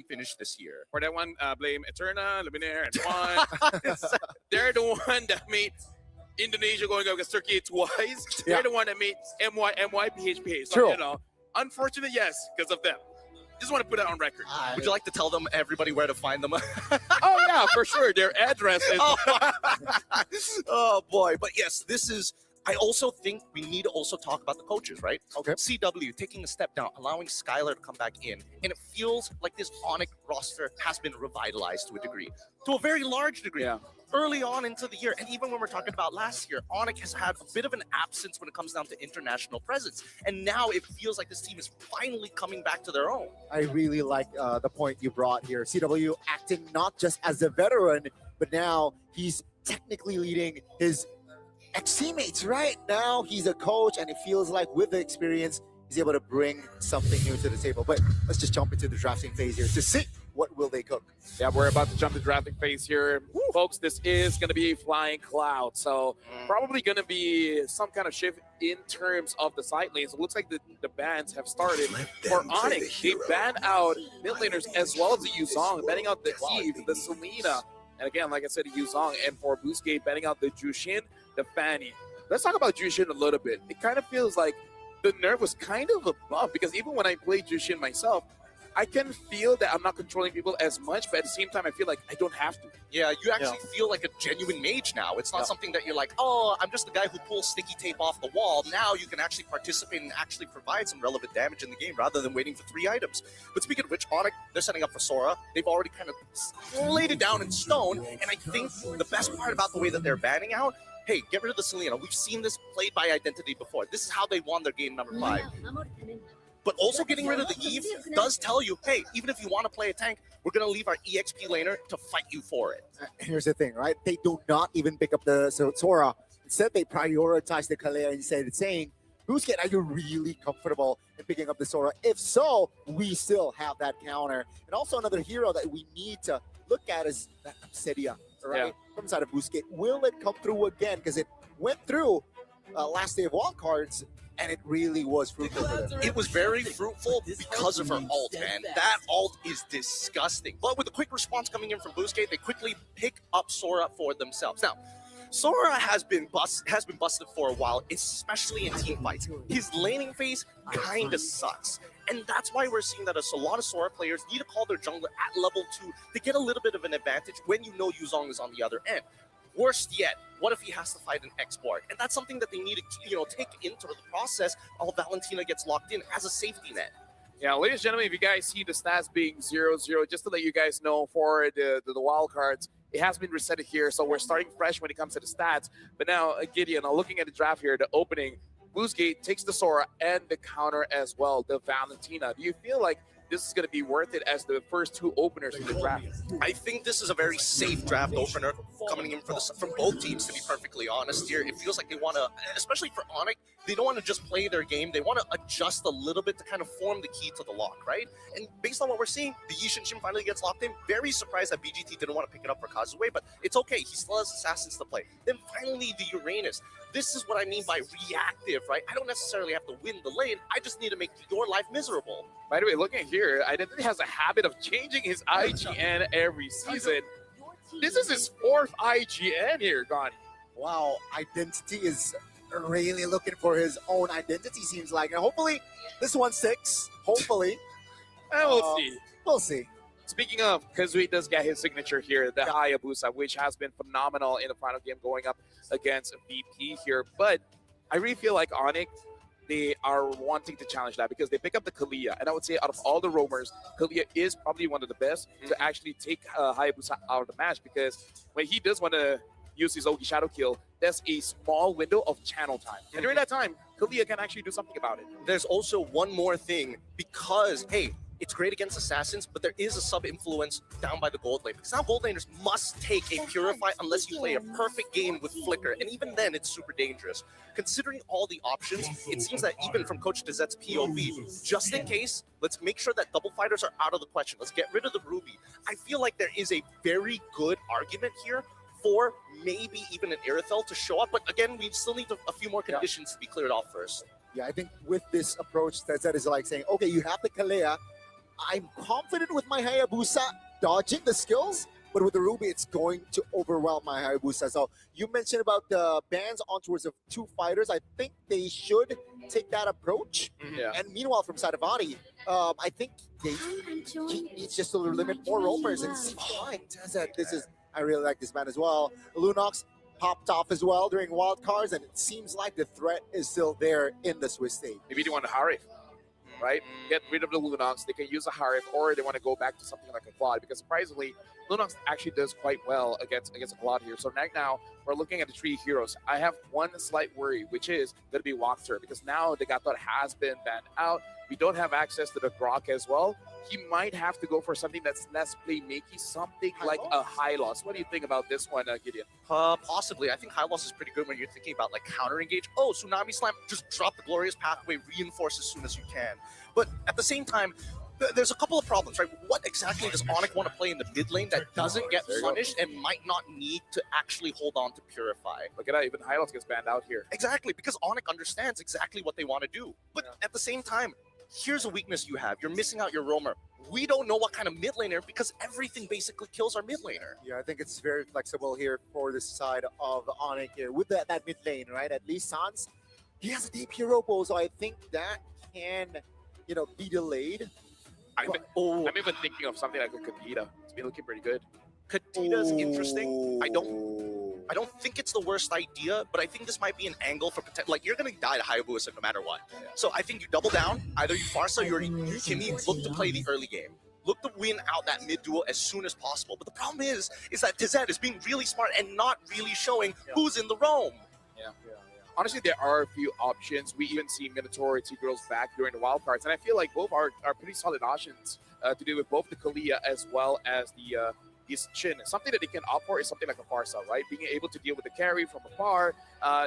finish this year. For that one, blame Eterna, Luminaire, and Juan. They're the one that made Indonesia going up against Turkey twice. They're the one that made MYPHPA. So, True. you know, unfortunate, yes, because of them. Just want to put that on record. Would you like to tell them everybody where to find them? Oh, yeah, for sure. Their address is. Oh boy, but yes, this is. I also think we need to also talk about the coaches, right? Okay. CW taking a step down, allowing Skylar to come back in, and it feels like this Onyx roster has been revitalized to a degree, to a very large degree. Yeah. Early on into the year, and even when we're talking about last year, Onyx has had a bit of an absence when it comes down to international presence, and now it feels like this team is finally coming back to their own. I really like the point you brought here. CW acting not just as a veteran, but now he's technically leading his ex-teammates. Right now, he's a coach, and it feels like with the experience, he's able to bring something new to the table. But let's just jump into the drafting phase here to see what will they cook. Yeah, we're about to jump to drafting phase here. Folks, this is going to be a flying cloud. So probably going to be some kind of shift in terms of the side lanes. It looks like the bans have started. For Onyx, they banned out mid laners as well as the Yuzong, banning out the Eve, the Selena. And again, like I said, the Yuzong. And for Boostgate, banning out the Jushin, the Fanny. Let's talk about Jushin a little bit. It kind of feels like the nerf was kind of a buff because even when I played Jushin myself, I can feel that I'm not controlling people as much, but at the same time, I feel like I don't have to. Yeah, you actually feel like a genuine mage now. It's not something that you're like, oh, I'm just the guy who pulls sticky tape off the wall. Now you can actually participate and actually provide some relevant damage in the game rather than waiting for 3 items. But speaking of which, Onyx, they're setting up for Sora. They've already kind of laid it down in stone. And I think the best part about the way that they're banning out, hey, get rid of the Selena. We've seen this played by Identity before. This is how they won their game number 5. But also getting rid of the Eve does tell you, hey, even if you want to play a tank, we're going to leave our EXP laner to fight you for it. Here's the thing, right? They do not even pick up the Sora. Instead, they prioritize the Kalea instead of saying, Boostgate, are you really comfortable in picking up the Sora? If so, we still have that counter. And also another hero that we need to look at is that Obsidia, right? From the side of Boostgate. Will it come through again? Because it went through last day of wildcards, and it really was fruitful for them. It was very fruitful because of her ult, man. That ult is disgusting. But with a quick response coming in from Boostgate, they quickly pick up Sora for themselves. Now, Sora has been busted for a while, especially in team fights. His laning phase kind of sucks. And that's why we're seeing that a lot of Sora players need to call their jungler at level 2 to get a little bit of an advantage when you know Yuzong is on the other end. Worst yet, what if he has to fight an export? And that's something that they need to, take into the process while Valentina gets locked in as a safety net. Yeah, ladies and gentlemen, if you guys see the stats being 0-0, just to let you guys know for the wild cards, it has been reset here, so we're starting fresh when it comes to the stats. But now, Gideon, looking at the draft here, the opening, Boostgate takes the Sora and the counter as well, the Valentina. Do you feel like this is going to be worth it as the first 2 openers in the draft? I think this is a very safe draft opener coming in from both teams, to be perfectly honest here. It feels like they want to, especially for Onyx, they don't want to just play their game. They want to adjust a little bit to kind of form the key to the lock, right? And based on what we're seeing, the Yi Shin finally gets locked in. Very surprised that BGT didn't want to pick it up for Kazue, but it's okay. He still has Assassins to play. Then finally, the Uranus. This is what I mean by reactive, right? I don't necessarily have to win the lane. I just need to make your life miserable. By the way, looking here, Identity has a habit of changing his IGN every season. This is his 4th IGN here, Donnie. Wow, Identity is really looking for his own identity, seems like. And hopefully, this one sticks. Hopefully. And we'll see. We'll see. Speaking of, Kazui does get his signature here, the Hayabusa, which has been phenomenal in the final game going up against VP here. But I really feel like Onyx, they are wanting to challenge that because they pick up the Kalia. And I would say out of all the roamers, Kalia is probably one of the best to actually take Hayabusa out of the match, because when he does want to use his Ogi Shadow Kill, there's a small window of channel time. And during that time, Kalia can actually do something about it. There's also one more thing, because, hey, it's great against Assassins, but there is a sub-influence down by the gold lane. Because now gold laners must take a Purify unless you play a perfect game with Flicker, and even then it's super dangerous. Considering all the options, it seems that even from Coach Dezette's POV, just in case, let's make sure that double fighters are out of the question. Let's get rid of the Ruby. I feel like there is a very good argument here for maybe even an Irithel to show up, but again, we still need a few more conditions to be cleared off first. Yeah, I think with this approach, that is like saying, okay, you have the Kalea, I'm confident with my Hayabusa dodging the skills, but with the Ruby, it's going to overwhelm my Hayabusa. So you mentioned about the bans on towards of 2 fighters. I think they should take that approach. Yeah. And meanwhile, from Sadavani, I think he needs just to limit more roamers and see fine. I really like this man as well. Lunox popped off as well during wildcards, and it seems like the threat is still there in the Swiss state. Maybe they want to Harif, right? Get rid of the Lunox. They can use a Harif, or they want to go back to something like a Claude, because surprisingly, Lunox actually does quite well against a Claude here. So right now, we're looking at the 3 heroes. I have one slight worry, which is going to be Walkster, because now the Gatot has been banned out. We don't have access to the Grok as well. He might have to go for something that's less playmaky, something like a high loss. What do you think about this one, Gideon? Possibly. I think high loss is pretty good when you're thinking about like counter engage. Oh, Tsunami Slam, just drop the Glorious Pathway, reinforce as soon as you can. But at the same time, there's a couple of problems, right? What exactly does Onyx want to play in the mid lane that doesn't get punished and might not need to actually hold on to Purify? Look at that, even Hylos gets banned out here. Exactly, because Onyx understands exactly what they want to do. But at the same time, here's a weakness you have. You're missing out your roamer. We don't know what kind of mid laner, because everything basically kills our mid laner. Yeah, I think it's very flexible here for this side of Onyx here with that mid lane, right? At least Sans, he has a deep hero pool, so I think that can, be delayed. I'm even thinking of something like a Kadita. It's been looking pretty good. Kadita's interesting. I don't think it's the worst idea, but I think this might be an angle for potential. Like, you're going to die to Hayabusa no matter what. So I think you double down. Either you Farsa or you Kimi, look to play the early game. Look to win out that mid duel as soon as possible. But the problem is that TZ is being really smart and not really showing who's in the roam. Honestly, there are a few options. We even see Minotaur and T-Girls back during the wildcards, and I feel like both are pretty solid options to do with both the Kalia as well as the Chin. Something that they can opt for is something like a Farsa, right? Being able to deal with the carry from afar.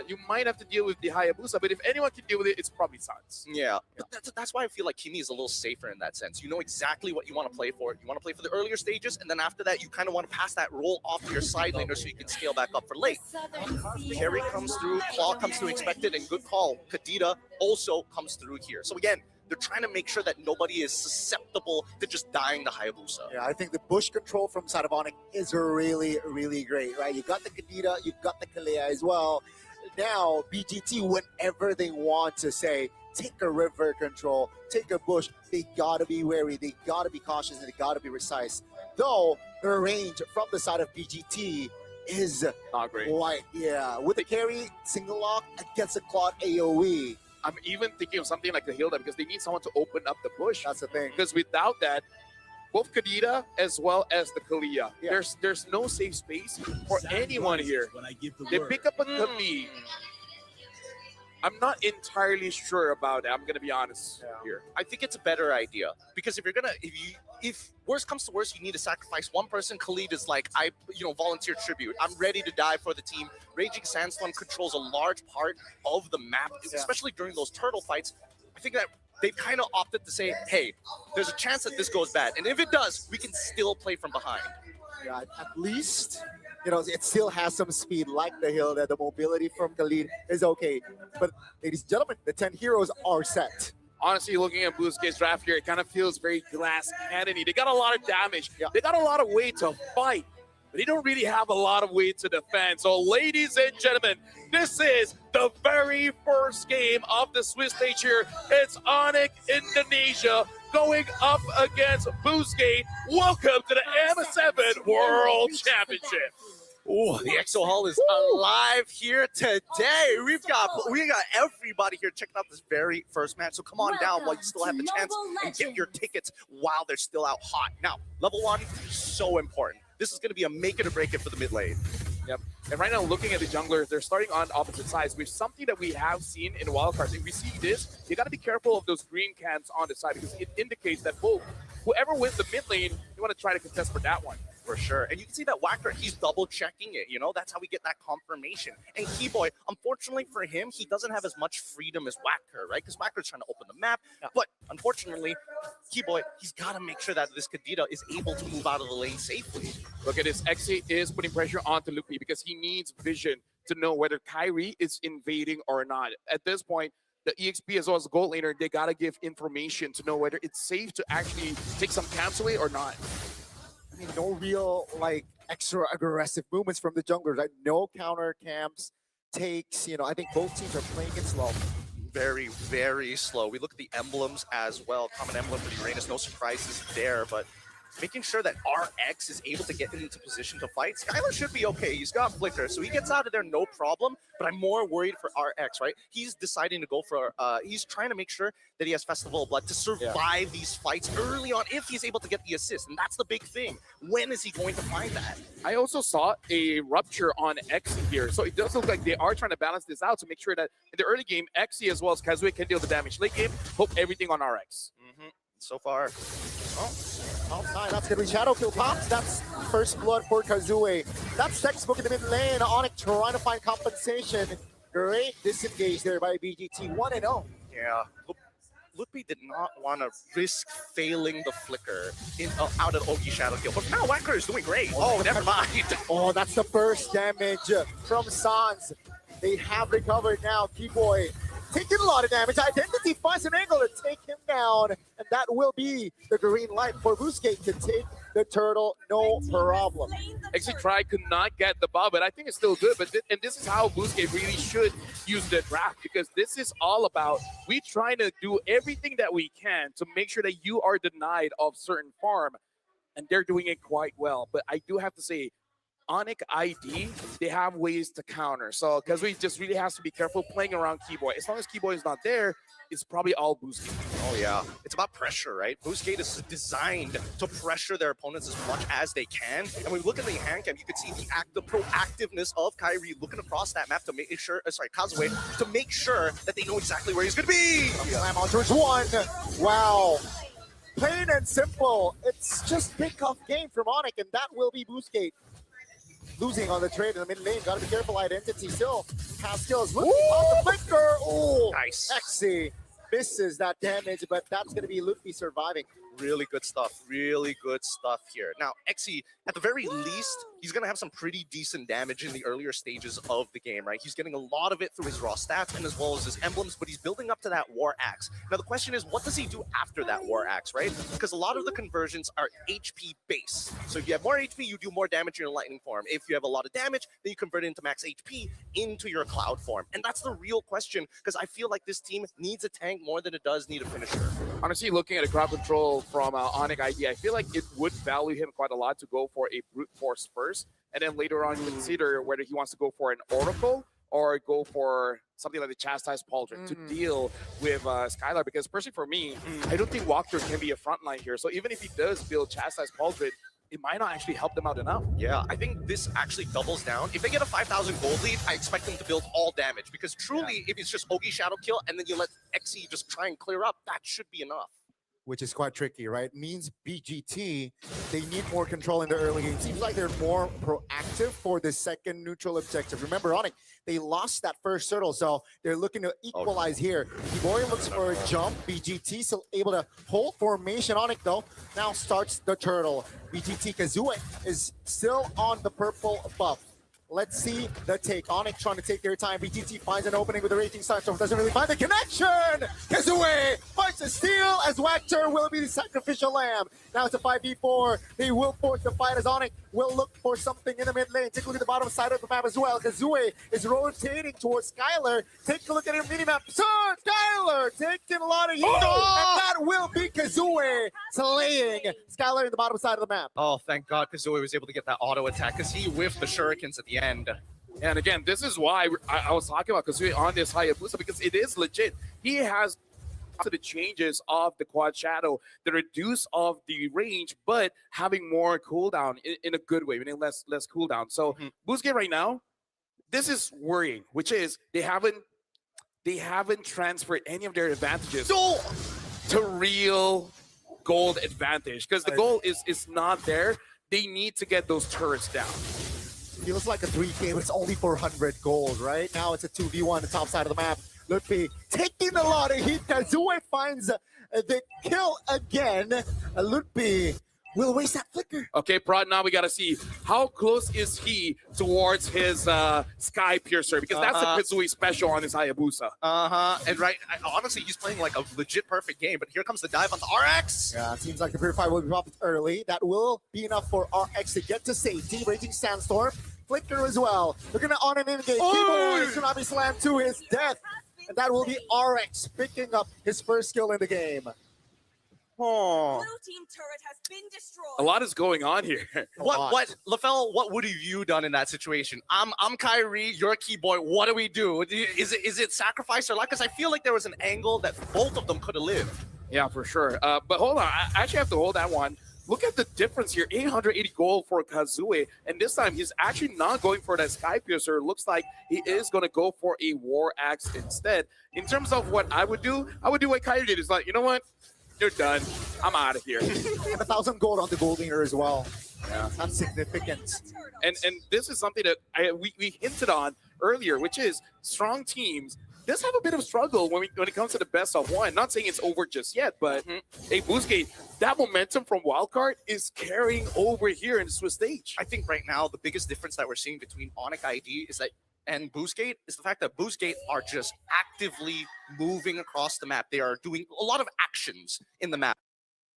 You might have to deal with the Hayabusa, but if anyone can deal with it, it's probably Sans. Yeah. But that's why I feel like Kimi is a little safer in that sense. You know exactly what you want to play for. You want to play for the earlier stages, and then after that, you kind of want to pass that roll off to your side laner so you can scale back up for late. Carry comes through, Claw comes through expected, and good call. Kadita also comes through here. So again, they're trying to make sure that nobody is susceptible to just dying to Hayabusa. Yeah, I think the bush control from Sadavonic is really, really great, right? You got the Kadita, you got the Kalea as well. Now, BGT, whenever they want to say, take a river control, take a bush, they gotta be wary, they gotta be cautious, and they gotta be precise. Though, their range from the side of BGT is not great. With the carry, single lock against a Claude AoE. I'm even thinking of something like the Hilda, because they need someone to open up the bush. That's the thing. Because without that, both Kadita as well as the Kalia, there's no safe space for anyone here. They pick up a Kami. I'm not entirely sure about it. I'm gonna be honest here. I think it's a better idea, because if worst comes to worst, you need to sacrifice one person. Khalid is like, volunteer tribute. I'm ready to die for the team. Raging Sandstorm controls a large part of the map, especially during those turtle fights. I think that they've kind of opted to say, hey, there's a chance that this goes bad, and if it does, we can still play from behind. Yeah, at least, it still has some speed like the Hilda. The mobility from Khalid is okay. But ladies and gentlemen, the 10 heroes are set. Honestly, looking at Blue Skate's draft here, it kind of feels very glass cannon-y. They got a lot of damage. They got a lot of weight to fight, but they don't really have a lot of weight to defend. So, ladies and gentlemen, this is the very first game of the Swiss stage here. It's Onyx Indonesia going up against Blue Skate. Welcome to the M7 World Championship. Oh, the Exo Hall is alive here today. We got everybody here checking out this very first match. So come on down while you still have the chance and get your tickets while they're still out hot. Now, level 1, so important. This is going to be a make it or break it for the mid lane. Yep. And right now, looking at the junglers, they're starting on opposite sides, which is something that we have seen in wildcards. If we see this, you got to be careful of those green cans on the side, because it indicates that whoever wins the mid lane, you want to try to contest for that one. For sure. And you can see that Wacker, he's double checking it, that's how we get that confirmation. And Keyboy, unfortunately for him, he doesn't have as much freedom as Wacker, right? Because Wacker's trying to open the map. But unfortunately, Keyboy, he's got to make sure that this Kadita is able to move out of the lane safely. Look at this. Xe is putting pressure onto Lupi because he needs vision to know whether Kyrie is invading or not. At this point, the EXP as well as the gold laner, they gotta give information to know whether it's safe to actually take some camps away or not. I mean, no real like extra aggressive movements from the junglers, right? No counter camps, takes. I think both teams are playing it slow. Very, very slow. We look at the emblems as well. Common emblem for the Uranus, no surprises there, but making sure that RX is able to get into position to fight. Skylar should be okay. He's got Flicker, so he gets out of there no problem, but I'm more worried for RX, right? He's deciding to go for, he's trying to make sure that he has Festival of Blood to survive these fights early on if he's able to get the assist, and that's the big thing. When is he going to find that? I also saw a rupture on Exi here, so it does look like they are trying to balance this out to make sure that in the early game, Exi as well as Kazue can deal the damage. Late game, hope everything on RX. So far, Outside, that's gonna be Shadow Kill pops. That's first blood for Kazue. That's textbook in the mid lane. Onyx trying to find compensation. Great disengage there by BGT. 1-0. yeah. Ludwig did not want to risk failing the flicker out of Ogi Shadow Kill, but now Wacker is doing great. Oh, never mind. Oh, that's the first damage from Sans. They have recovered now. Keyboy taking a lot of damage. Identity finds an angle to take him down, and that will be the green light for Busquets to take the turtle, no problem. Exi Try could not get the ball, but I think it's still good. But and this is how Busquets really should use the draft, because this is all about we trying to do everything that we can to make sure that you are denied of certain farm, and they're doing it quite well. But I do have to say, Onyx ID, they have ways to counter. So because we just really has to be careful playing around Keyboy. As long as Keyboy is not there, it's probably all Busquets. Oh yeah, it's about pressure, right? Busquets is designed to pressure their opponents as much as they can. And when we look at the hand cam, you can see the proactiveness of Kyrie looking across that map to make sure, Kazue, to make sure that they know exactly where he's gonna be. Slam on George 1. Wow. Plain and simple. It's just pick off game from Onyx, and that will be Busquets. Losing on the trade in the mid lane. Gotta be careful. Identity still has skills. Looking on the flicker. Oh, Nice. Exi misses that damage, but that's gonna be Luffy surviving. Really good stuff. Really good stuff here. Now, Exi, at the very least, he's going to have some pretty decent damage in the earlier stages of the game, right? He's getting a lot of it through his raw stats and as well as his emblems, but he's building up to that War Axe. Now, the question is, what does he do after that War Axe, right? Because a lot of the conversions are HP base. So if you have more HP, you do more damage in your lightning form. If you have a lot of damage, then you convert it into max HP into your cloud form. And that's the real question, because I feel like this team needs a tank more than it does need a finisher. Honestly, looking at a crowd control from Onyx ID, I feel like it would value him quite a lot to go for a brute force first, and then later on consider whether he wants to go for an Oracle or go for something like the Chastised Pauldron to deal with Skylar. Because personally for me, I don't think Walker can be a frontline here. So even if he does build Chastised Pauldron, it might not actually help them out enough. Yeah, I think this actually doubles down. If they get a 5,000 gold lead, I expect them to build all damage, because truly, if it's just Ogi Shadow Kill and then you let Exi just try and clear up, that should be enough. Which is quite tricky, right? Means BGT, they need more control in the early game. Seems like they're more proactive for the second neutral objective. Remember, Onyx, they lost that first turtle, so they're looking to equalize here. Keyboy looks for a jump. BGT still able to hold formation. Onyx, though, now starts the turtle. BGT Kazue is still on the purple buff. Let's see the take. Onyx trying to take their time. BGT finds an opening with the Raging Sandstorm. Doesn't really find the connection. Kazue finds the steal as Wactor will be the sacrificial lamb. Now it's a 5v4. They will force the fight as Onyx will look for something in the mid lane. Take a look at the bottom side of the map as well. Kazue is rotating towards Skylar. Take a look at her minimap. So Skylar taking a lot of heat. And that will be Kazue slaying Skylar in the bottom side of the map. Oh, thank God Kazue was able to get that auto attack, because he whiffed the shurikens at the end. And again, this is why I was talking about Kazue on this Hayabusa, because it is legit. He has to the changes of the quad shadow, the reduce of the range, but having more cooldown in a good way, meaning less cooldown. So Busquets right now, this is worrying, which is they haven't transferred any of their advantages to real gold advantage, because the goal is not there. They need to get those turrets down. Feels like a 3K, but it's only 400 gold, right? Now it's a 2v1 on the top side of the map. Ludwig taking a lot of heat. Kazue finds the kill again. Ludwig will waste that flicker. Okay, Prod, now we got to see how close is he towards his Sky Piercer, because that's a Kazooie special on his Hayabusa. And honestly, he's playing like a legit perfect game. But here comes the dive onto RX. Yeah, it seems like the Purify will be popped early. That will be enough for RX to get to safety. Raging Sandstorm, Flicker as well. They're going to on and engage. Tsunami Slam to his death. And that will be RX picking up his first kill in the game. Oh. Blue team turret has been destroyed. A lot is going on here. What, LaFell, what would have you done in that situation? I'm Kyrie, you're Keyboy. What do we do? Is it sacrifice or luck? Because I feel like there was an angle that both of them could have lived. Yeah, for sure. But hold on, I actually have to hold that one. Look at the difference here, 880 gold for Kazooie, and this time he's actually not going for that Sky Piercer. Looks like he is going to go for a War Axe instead. In terms of what I would do what Kyrie did. Is like, you know what? You're done. I'm out of here. And 1,000 gold on the Goldinger as well. Yeah. That's significant. And this is something that we hinted on earlier, which is strong teams does have a bit of struggle when it comes to the best of one. Not saying it's over just yet, but hey, Boostgate, that momentum from Wildcard is carrying over here in the Swiss stage. I think right now the biggest difference that we're seeing between Onyx ID and Boostgate is the fact that Boostgate are just actively moving across the map. They are doing a lot of actions in the map.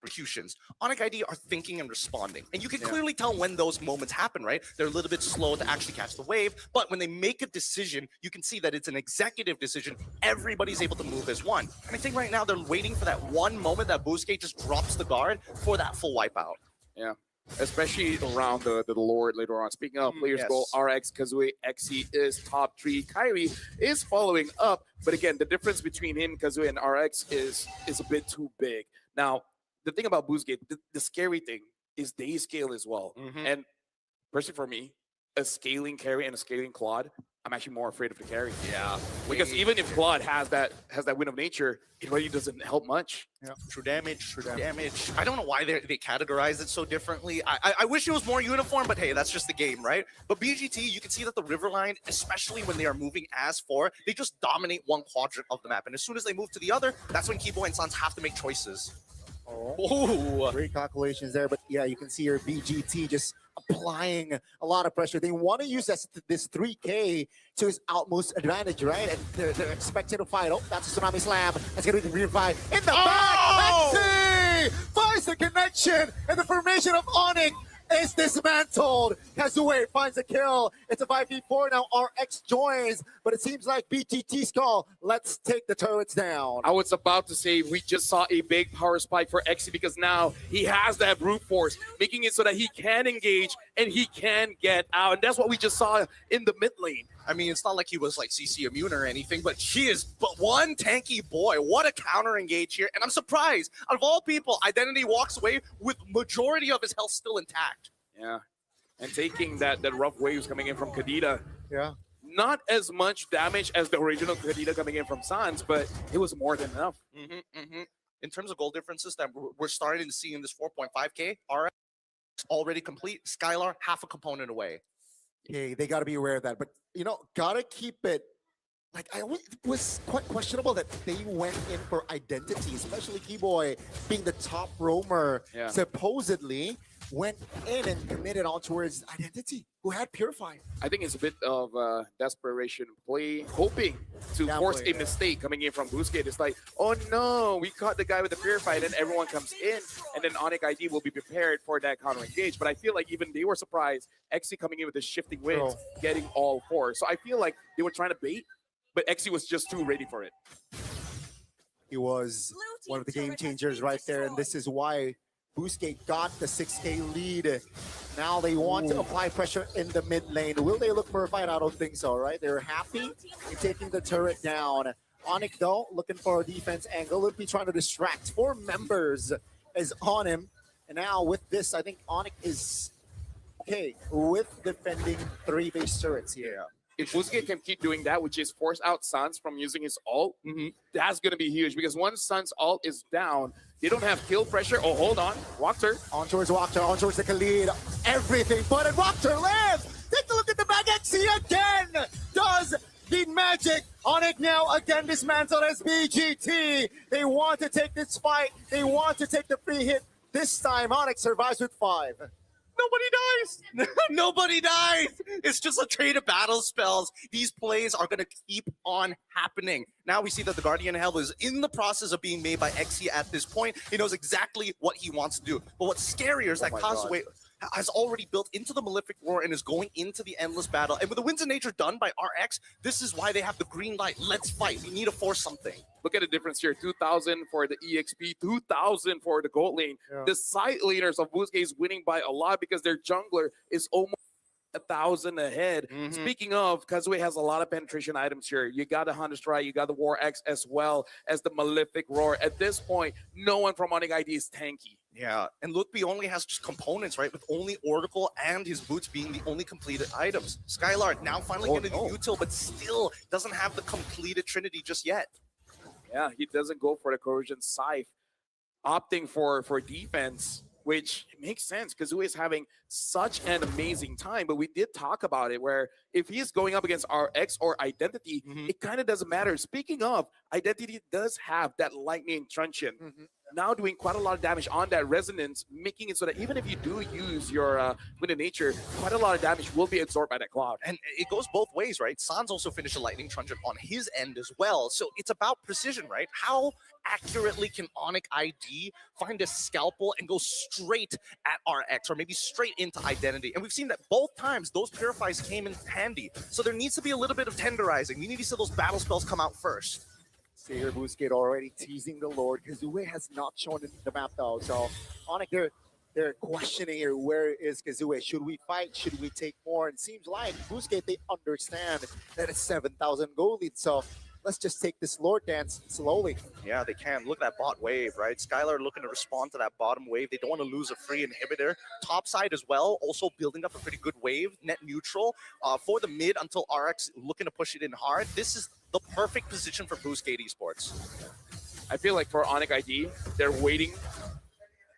Executions. Onyx ID are thinking and responding. And you can clearly tell when those moments happen, right? They're a little bit slow to actually catch the wave, but when they make a decision, you can see that it's an executive decision. Everybody's able to move as one. And I think right now they're waiting for that one moment that Boostgate just drops the guard for that full wipeout. Yeah. Especially around the Lord later on. Speaking of players goal, RX, Kazooie, XE is top 3. Kyrie is following up, but again, the difference between him, Kazooie, and RX is a bit too big. Now, the thing about Boostgate, the scary thing is they scale as well. And personally for me, a scaling carry and a scaling Claude, I'm actually more afraid of the carry. Yeah. Because even if Claude has that win of nature, it really doesn't help much. Yeah. True damage. I don't know why they categorize it so differently. I wish it was more uniform, but hey, that's just the game, right? But BGT, you can see that the Riverline, especially when they are moving as 4, they just dominate one quadrant of the map. And as soon as they move to the other, that's when Keyboy and Sans have to make choices. Oh, great calculations there, but yeah, you can see your BGT just applying a lot of pressure. They want to use this 3K to his utmost advantage, right? And they're expected to fight. Oh, that's a Tsunami Slam. That's going to be the revive in the back. Let's see! Finds the connection, and the formation of Onyx is dismantled. Kazooie finds a kill. It's a 5v4 now. RX joins, but it seems like BGT's call. Let's take the turrets down. I was about to say we just saw a big power spike for XE because now he has that brute force, making it so that he can engage and he can get out. And that's what we just saw in the mid lane. I mean, it's not like he was like CC immune or anything, but he is but one tanky boy. What a counter engage here. And I'm surprised, out of all people, Identity walks away with majority of his health still intact. Yeah. And taking that rough waves coming in from Kadita. Yeah. Not as much damage as the original Kadita coming in from Sans, but it was more than enough. In terms of goal differences that we're starting to see in this 4.5K, RX already complete. Skylar, half a component away. Okay, they got to be aware of that. But, you know, got to keep it. Like, it was quite questionable that they went in for Identity, especially Keyboy being the top roamer, supposedly went in and committed on towards Identity, who had Purify. I think it's a bit of desperation play, hoping to force a mistake coming in from Boostgate. It's like, oh no, we caught the guy with the Purify, and then everyone comes in, and then Onyx ID will be prepared for that counter engage. But I feel like even they were surprised, XE coming in with the shifting winds, getting all 4. So I feel like they were trying to bait, but XE was just too ready for it. He was one of the game changers right there, and this is why Boostgate got the 6K lead. Now they want to apply pressure in the mid lane. Will they look for a fight? I don't think so, right? They're happy in taking the turret down. Onyx, though, looking for a defense angle. Will be trying to distract. 4 members is on him. And now with this, I think Onyx is okay with defending 3 base turrets here. If Boostgate can keep doing that, which is force out Sans from using his ult, that's going to be huge because once Sans' ult is down, they don't have kill pressure. Oh, hold on. Wachter. On towards Wachter, on towards the Khalid. Everything but it. Wachter lives! Take a look at the back. XE again does the magic. Onyx now again dismantled as BGT. They want to take this fight. They want to take the free hit This time, Onyx survives with 5. Nobody dies. Nobody dies. It's just a trade of battle spells. These plays are going to keep on happening. Now we see that the Guardian Hell is in the process of being made by Xe at this point. He knows exactly what he wants to do. But what's scarier is that my God. Kazue has already built into the Malefic Roar and is going into the Endless Battle. And with the Winds of Nature done by RX, this is why they have the green light. Let's fight. We need to force something. Look at the difference here. 2,000 for the EXP, 2,000 for the gold lane. Yeah. The side laners of Bousquet is winning by a lot because their jungler is almost 1,000 ahead. Mhm. Speaking of, Kazue has a lot of penetration items here. You got the Hunter Strike, you got the War X as well as the Malefic Roar. At this point, no one from Onyx ID is tanky. Yeah, and Lukeby only has just components, right? With only Oracle and his boots being the only completed items. Skylard now finally getting the util, but still doesn't have the completed Trinity just yet. Yeah, he doesn't go for the Corrosion Scythe, opting for defense, which makes sense. Kazue is having such an amazing time, but we did talk about it where if he is going up against RX or Identity, it kind of doesn't matter. Speaking of, Identity does have that Lightning Truncheon. Now doing quite a lot of damage on that resonance, making it so that even if you do use your Wind of Nature, quite a lot of damage will be absorbed by that cloud. And it goes both ways, right? Sans also finished a Lightning Truncheon on his end as well. So it's about precision, right? How accurately can Onyx ID find a scalpel and go straight at RX or maybe straight into Identity? And we've seen that both times those Purifies came in handy. So there needs to be a little bit of tenderizing. We need to see those battle spells come out first. See here, Bousquet already teasing the Lord. Kazue has not shown in the map though. So Onyx, they're questioning here, where is Kazue? Should we fight? Should we take more? And it seems like Bousquet, they understand that it's 7,000 gold lead. So let's just take this Lord dance slowly. Yeah, they can. Look at that bot wave, right? Skylar looking to respond to that bottom wave. They don't want to lose a free inhibitor. Top side as well, also building up a pretty good wave, net neutral for the mid until RX looking to push it in hard. This is the perfect position for Bousquet Esports. I feel like for Onyx ID, they're waiting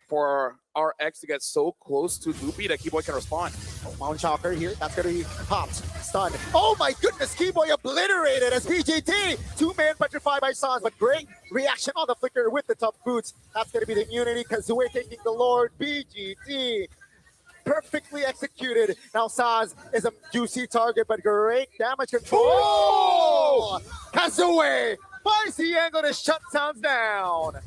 for RX to get so close to Loopy that Keyboy can respond. Mount Shocker here. That's going to be popped. Stunned. Oh my goodness. Keyboy obliterated as BGT. 2-man petrified by Sans. But great reaction on the flicker with the top boots. That's going to be the immunity. Kazue taking the Lord. BGT. Perfectly executed. Now Sans is a juicy target, but great damage control. Oh! Kazue finds the angle to shut Sans down.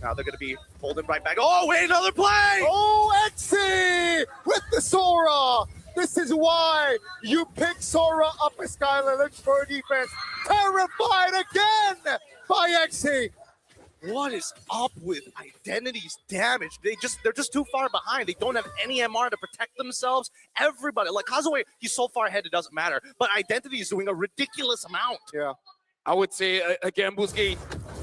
Now they're going to be holding right back. Oh, wait, another play! Oh, Xe with the Sora. This is why you pick Sora up as Skylar looks for defense. Terrified again by Xe. What is up with Identity's damage? They're just too far behind. They don't have any MR to protect themselves. Everybody, like Kazue, he's so far ahead it doesn't matter. But Identity is doing a ridiculous amount. Yeah. I would say, again, Bousquet,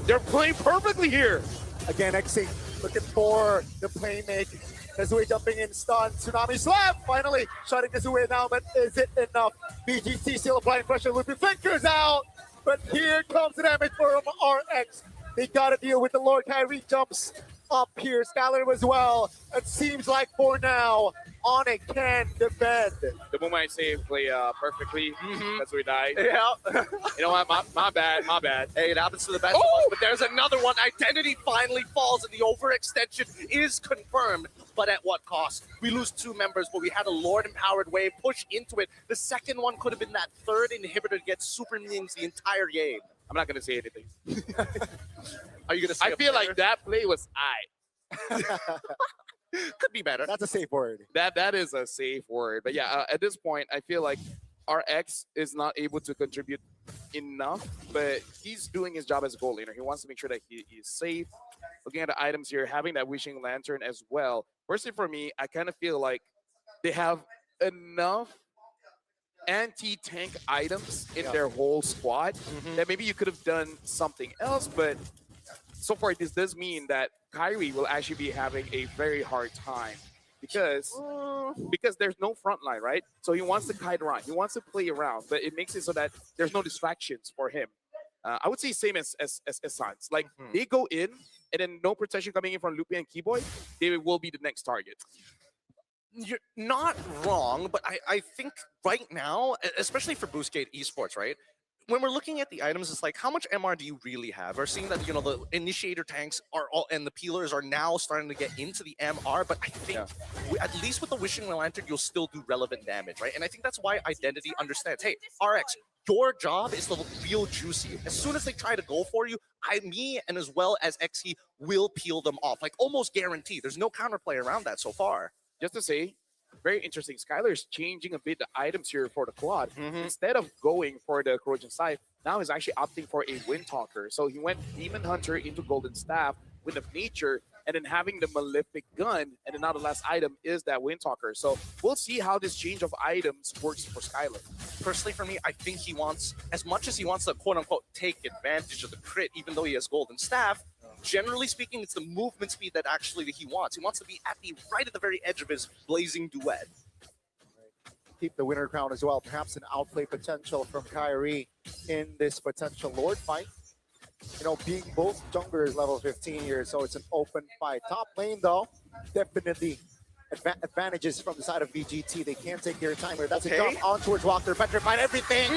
they're playing perfectly here. Again, Xe looking for the playmate. Kazue jumping in, stun, Tsunami Slam, finally shutting Kazue down, but is it enough? BGT still applying pressure, Loopy flickers out, but here comes the damage for RX. They gotta deal with the Lord. Kyrie jumps up here, Skylar as well. It seems like for now, Onyx can defend. The moment I say play perfectly, that's where we die. Yeah. You know what? My bad. Hey, it happens to the best of us, but there's another one. Identity finally falls, and the overextension is confirmed. But at what cost? We lose 2 members, but we had a Lord-empowered wave push into it. The second one could have been that third inhibitor to get super minions the entire game. I'm not gonna say anything. Are you going to say I feel like that play was could be better. That's a safe word. that is a safe word. But yeah, at this point, I feel like RX is not able to contribute enough, but he's doing his job as a goal laner. He wants to make sure that he is safe. Looking at the items here, having that Wishing Lantern as well. Personally, for me, I kind of feel like they have enough anti-tank items in their whole squad that maybe you could have done something else, but so far this does mean that Kyrie will actually be having a very hard time because there's no front line, right? So he wants to kite around, he wants to play around, but it makes it so that there's no distractions for him. I would say same as Sans. Like they go in and then no protection coming in from Loopy and Keyboy, they will be the next target. You're not wrong, but I think right now, especially for Bousquet Esports, right? when we're looking at the items, it's like, how much MR do you really have? We're seeing that, you know, the initiator tanks are all, and the peelers are now starting to get into the MR, but I think at least with the Wishing Lantern, you'll still do relevant damage, right? And I think that's why Identity understands, hey, RX, your job is the real juicy. As soon as they try to go for you, me and as well as XE will peel them off, like almost guaranteed. There's no counterplay around that so far. Just to say, very interesting. Skylar is changing a bit the items here for the quad. Instead of going for the Corrosion Scythe, now he's actually opting for a Windtalker. So he went Demon Hunter into Golden Staff, Wind of Nature, and then having the Malefic Gun, and then now the last item is that Windtalker. So we'll see how this change of items works for Skylar. Personally, for me, I think he wants, as much as he wants to quote-unquote take advantage of the crit, even though he has Golden Staff, generally speaking, it's the movement speed that actually he wants. He wants to be right at the very edge of his Blazing Duet. Keep the winner crown as well. Perhaps an outplay potential from Kyrie in this potential Lord fight. You know, being both junglers level 15 here, so it's an open fight. Top lane, though, definitely advantages from the side of BGT. They can't take their time here. That's a jump on towards Walker. Petrified everything.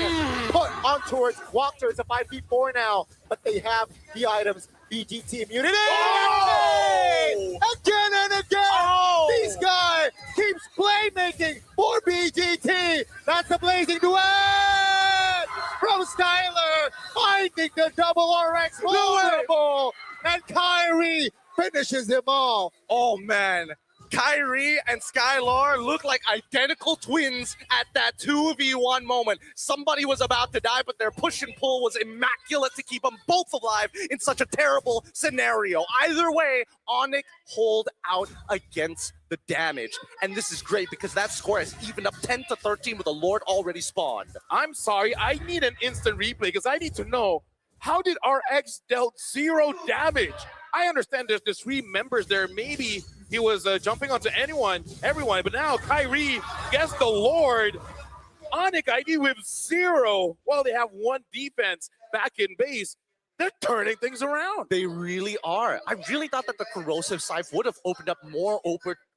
Put on towards Walker. It's a 5v4 now, but they have the items. BGT immunity! Oh! Again and again! Oh! This guy keeps playmaking for BGT! That's a Blazing Duet! From Skylar, finding the double RX vulnerable! And Kyrie finishes them all! Oh, man. Kyrie and Skylar look like identical twins at that 2v1 moment. Somebody was about to die, but their push and pull was immaculate to keep them both alive in such a terrible scenario. Either way, Onyx hold out against the damage. And this is great because that score has evened up 10-13 with the Lord already spawned. I'm sorry, I need an instant replay because I need to know, how did RX dealt 0 damage? I understand there's 3 members there. Maybe he was jumping onto everyone, but now Kyrie gets the Lord. Onyx ID with 0, while they have 1 defense back in base. They're turning things around. They really are. I really thought that the Corrosive Scythe would have opened up more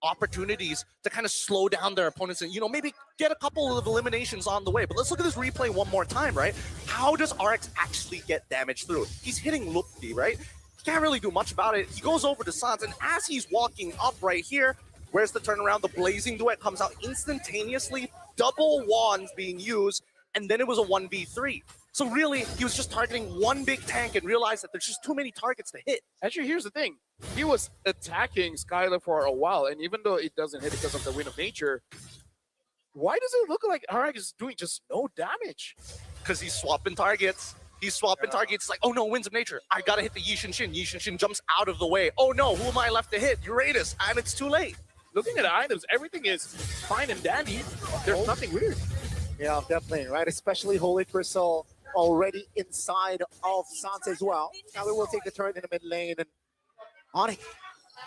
opportunities to kind of slow down their opponents and, you know, maybe get a couple of eliminations on the way. But let's look at this replay one more time, right? How does RX actually get damage through? He's hitting Lupti, right? Can't really do much about it. He goes over to Sans, and as he's walking up right here, where's the turnaround? The Blazing Duet comes out instantaneously, double wands being used, and then it was a 1v3. So really, he was just targeting one big tank and realized that there's just too many targets to hit. Actually, here's the thing. He was attacking Skylar for a while, and even though it doesn't hit because of the Wind of Nature, why does it look like RX is doing just no damage? Because he's swapping targets. He's swapping targets like, oh no, Winds of Nature. I gotta hit the Yishin Shin. Yishin Shin jumps out of the way. Oh no, who am I left to hit? Uranus, and it's too late. Looking at the items, everything is fine and dandy. There's nothing weird. Yeah, definitely, right? Especially Holy Crystal already inside of Sans as well. Now we will take the turn in the mid lane, and Onyx,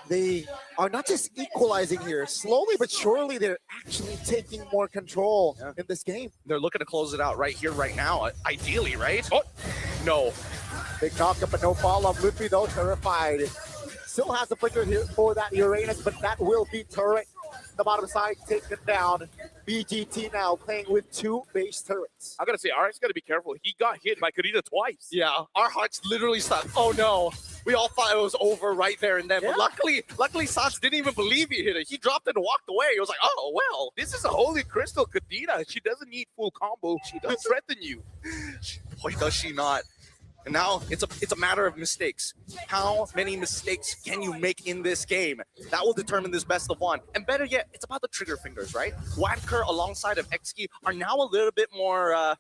they are not just equalizing here. Slowly but surely, they're actually taking more control in this game. They're looking to close it out right here, right now, ideally, right? Oh, no. Big knock up, but no follow-up. Luffy, though, terrified. Still has the flicker here for that Uranus, but that will be turret. The bottom side taken down. BGT now playing with 2 base turrets. I gotta say, RX gotta be careful. He got hit by Kurita twice. Yeah, our hearts literally stopped. Oh no. We all thought it was over right there and then. Yeah. But luckily, Sans didn't even believe he hit it. He dropped it and walked away. He was like, oh, well. This is a Holy Crystal Kadena. She doesn't need full combo. She does threaten you. Boy, does she not. And now it's a matter of mistakes. How many mistakes can you make in this game? That will determine this best of 1. And better yet, it's about the trigger fingers, right? Wadker alongside of XG are now a little bit more,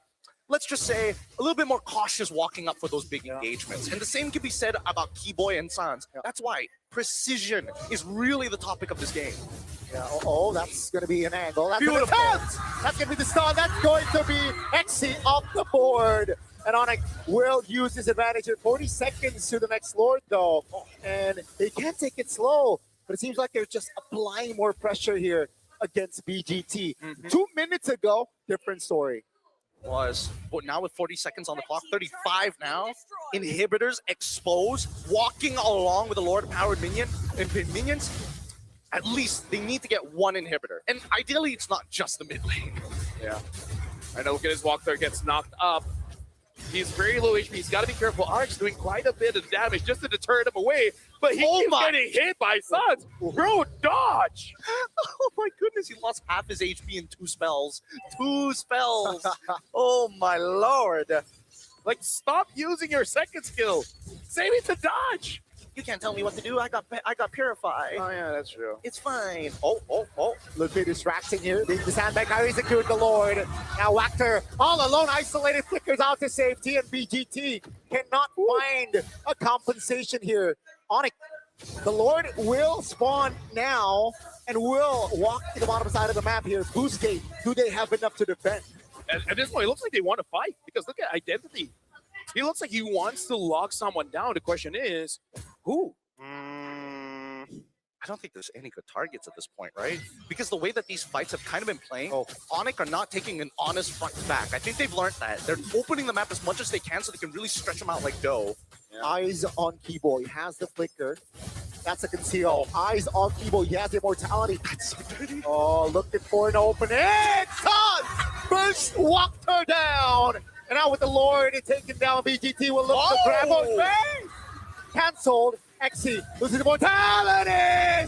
let's just say, a little bit more cautious walking up for those big engagements. And the same can be said about Keyboy and Sans. That's why precision is really the topic of this game. Yeah, oh, that's going to be an angle. That's Beautiful. That's going to be the stun. That's going to be XC off the board. And Onyx will use his advantage in 40 seconds to the next Lord, though. And they can't take it slow. But it seems like they're just applying more pressure here against BGT. 2 minutes ago, different story. But now with 40 seconds on the clock, 35 now. Inhibitors exposed, walking along with the Lord-powered minions. At least they need to get 1 inhibitor. And ideally, it's not just the mid lane. Yeah. I know, look at his walk there, gets knocked up. He's very low HP. He's got to be careful. Arx doing quite a bit of damage just to deter him away, but he keeps getting hit by Suns. Bro, dodge! Oh my goodness, he lost half his HP in 2 spells. 2 spells. Oh my lord. Like, stop using your second skill. Save it to dodge. You can't tell me what to do. I got Purify. Oh yeah, that's true. It's fine. Oh. Look bit distracting here. The sandbag Kyrie secured the Lord. Now Wactor all alone, isolated, flickers out to safety, and BGT cannot find a compensation here. Onyx, the Lord will spawn now and will walk to the bottom side of the map here. Boostgate, do they have enough to defend? At this point, it looks like they want to fight because look at Identity. He looks like he wants to lock someone down. The question is, who? I don't think there's any good targets at this point, right? Because the way that these fights have kind of been playing, Onyx are not taking an honest front to back. I think they've learned that. They're opening the map as much as they can so they can really stretch them out like dough. Yeah. Eyes on Keyboy, has the flicker. That's a conceal. Eyes on Keyboy, he has immortality. That's so dirty. Oh, looking for an opening. Sun! Burst walked her down. And now with the Lord taking down, BGT will look to grab her. Cancelled. Exy loses immortality.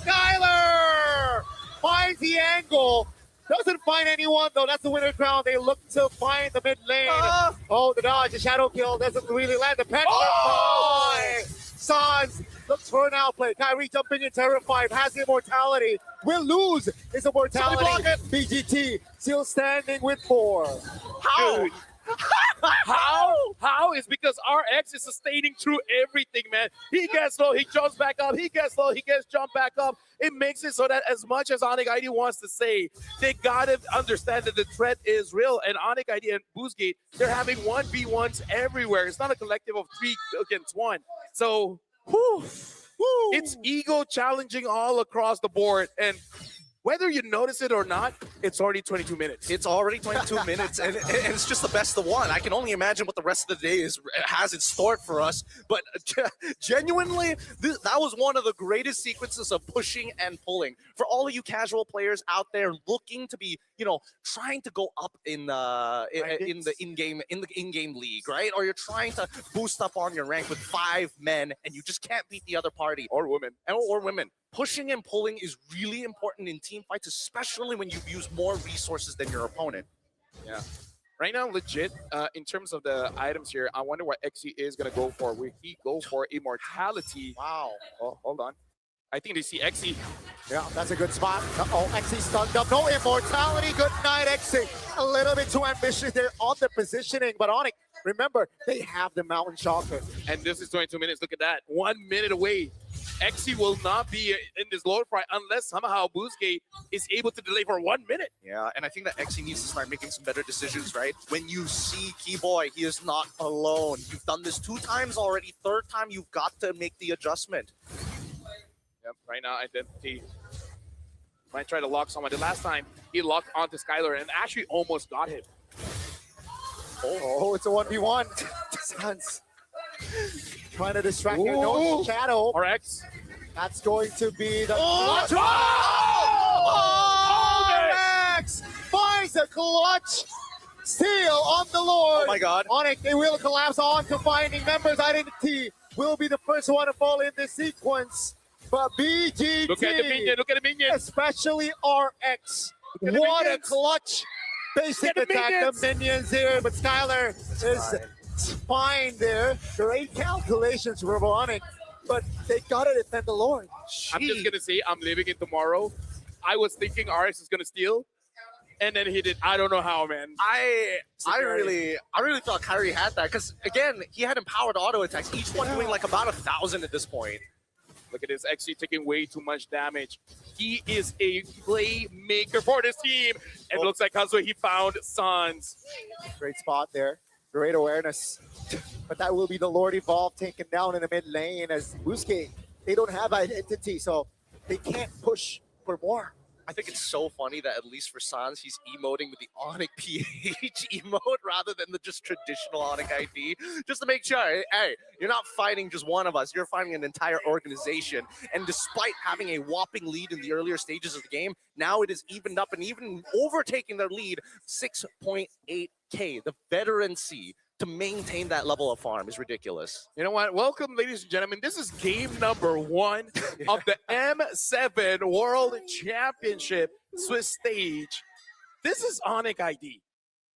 Skyler finds the angle. Doesn't find anyone though. That's the winner crown. They look to find the mid lane. Oh, the dodge, the shadow kill doesn't really land. The pen. Sans looks for an outplay. Kyrie jumping in, terrified, has the immortality. Will lose his immortality. BGT still standing with 4. How? Dude. How is because RX is sustaining through everything, man. He gets low, he jumps back up, he gets low, he gets jumped back up. It makes it so that as much as Onyx ID wants to say, they gotta understand that the threat is real. And Onyx ID and Boostgate, they're having 1v1s everywhere. It's not a collective of 3 against 1. So it's ego challenging all across the board. And whether you notice it or not, it's already 22 minutes. It's already 22 minutes, and it's just the best of one. I can only imagine what the rest of the day has in store for us. But genuinely, that was one of the greatest sequences of pushing and pulling. For all of you casual players out there looking to be, trying to go up in the in-game league, right? Or you're trying to boost up on your rank with 5 men, and you just can't beat the other party Or women. or women. Pushing and pulling is really important in team fights, especially when you use more resources than your opponent. Yeah. Right now, legit, in terms of the items here, I wonder what XE is going to go for. Will he go for immortality? Wow. Oh, hold on. I think they see XE. Yeah, that's a good spot. Uh-oh, XE stunned up. No immortality. Good night, XE. A little bit too ambitious there on the positioning. But Onyx, remember, they have the Mountain Shocker. And this is 22 minutes. Look at that. 1 minute away. XE will not be in this lower fight unless somehow Boostgate is able to delay for 1 minute. Yeah, and I think that XE needs to start making some better decisions, right? When you see Keyboy, he is not alone. You've done this 2 times already. 3rd time, you've got to make the adjustment. Yep, right now, Identity might try to lock someone. The last time, he locked onto Skylar and actually almost got him. Oh, it's a 1v1. Sans trying to distract here. No shadow. RX. That's going to be the Oh! Max finds a clutch steal on the Lord. Oh my God. Onyx, they will collapse on combining members. Identity will be the first one to fall in this sequence. But BGT, Look at the minion. Look at the minion. especially RX, Look at the what a minions. clutch basic Look at the attack. minions. The minions here, but Skylar is fine there. Great calculations for Onyx, but they gotta defend the Lord. I'm just going to say I'm living it tomorrow. I was thinking RX is going to steal, and then he did. I don't know how, man. I really thought Kyrie had that because again he had empowered auto attacks, each one doing like about 1,000 at this point. Look at this XG taking way too much damage. He is a playmaker for this team. And it looks like Kazuo, he found Sans. Great spot there. Great awareness. But that will be the Lord Evolve taken down in the mid lane as Boostgate, they don't have identity, so they can't push for more. I think it's so funny that at least for Sans, he's emoting with the Onyx PH emote rather than the just traditional Onyx ID, just to make sure, hey, you're not fighting just one of us, you're fighting an entire organization. And despite having a whopping lead in the earlier stages of the game, now it is evened up and even overtaking their lead 6.8K, the veterancy to maintain that level of farm is ridiculous. You know what? Welcome, ladies and gentlemen. This is game number 1 of the M7 World Championship Swiss stage. This is Onyx ID.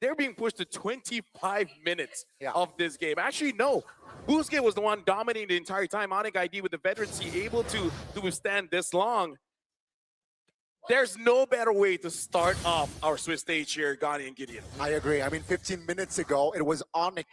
They're being pushed to 25 minutes of this game. Actually, no. Boostgate was the one dominating the entire time. Onyx ID with the veterancy able to withstand this long. There's no better way to start off our Swiss stage here, Gani and Gideon. I agree. I mean, 15 minutes ago, it was Onyx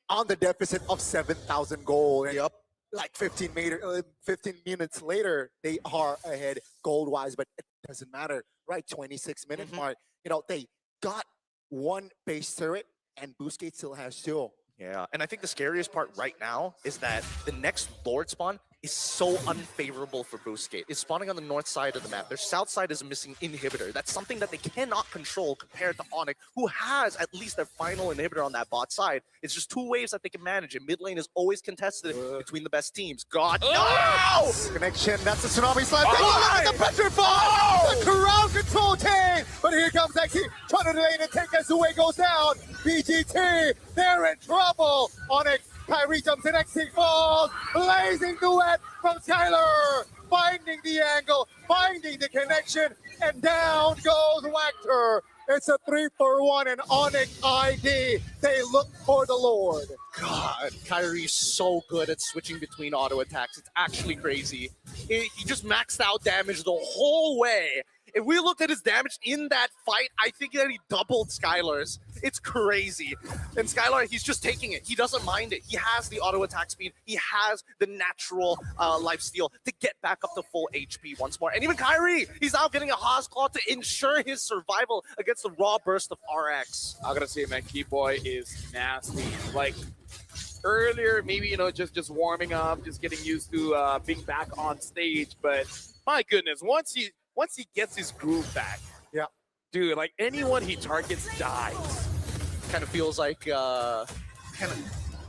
on the deficit of 7,000 gold. And like 15 minutes later, they are ahead gold-wise, but it doesn't matter, right? 26-minute mark. You know, they got one base turret, and Boostgate still has 2. Yeah, and I think the scariest part right now is that the next Lord spawn is so unfavorable for Boostgate. It's spawning on the north side of the map. Their south side is a missing inhibitor. That's something that they cannot control compared to Onyx, who has at least their final inhibitor on that bot side. It's just 2 waves that they can manage, and mid lane is always contested between the best teams. God, no! Connection, that's the Tsunami Slap. Take a look at the Petrify! The crowd control chain! But here comes Exi, trying to delay the take as the way goes down. BGT, they're in trouble. Onyx, Kyrie jumps in, Exi falls. Blazing duet from Skylar. Finding the angle, finding the connection, and down goes Wactor. It's a 3-for-1 and Onyx ID. They look for the Lord. God, Kyrie's so good at switching between auto attacks. It's actually crazy. He just maxed out damage the whole way. If we looked at his damage in that fight, I think that he doubled Skylar's. It's crazy. And Skylar, he's just taking it. He doesn't mind it. He has the auto attack speed. He has the natural life steal to get back up to full HP once more. And even Kyrie, he's now getting a Haas Claw to ensure his survival against the raw burst of RX. I gotta say, man, Keyboy is nasty. Like, earlier, maybe, you know, just warming up, just getting used to being back on stage. But my goodness, once he gets his groove back, dude, like anyone he targets dies. Kind of feels like kind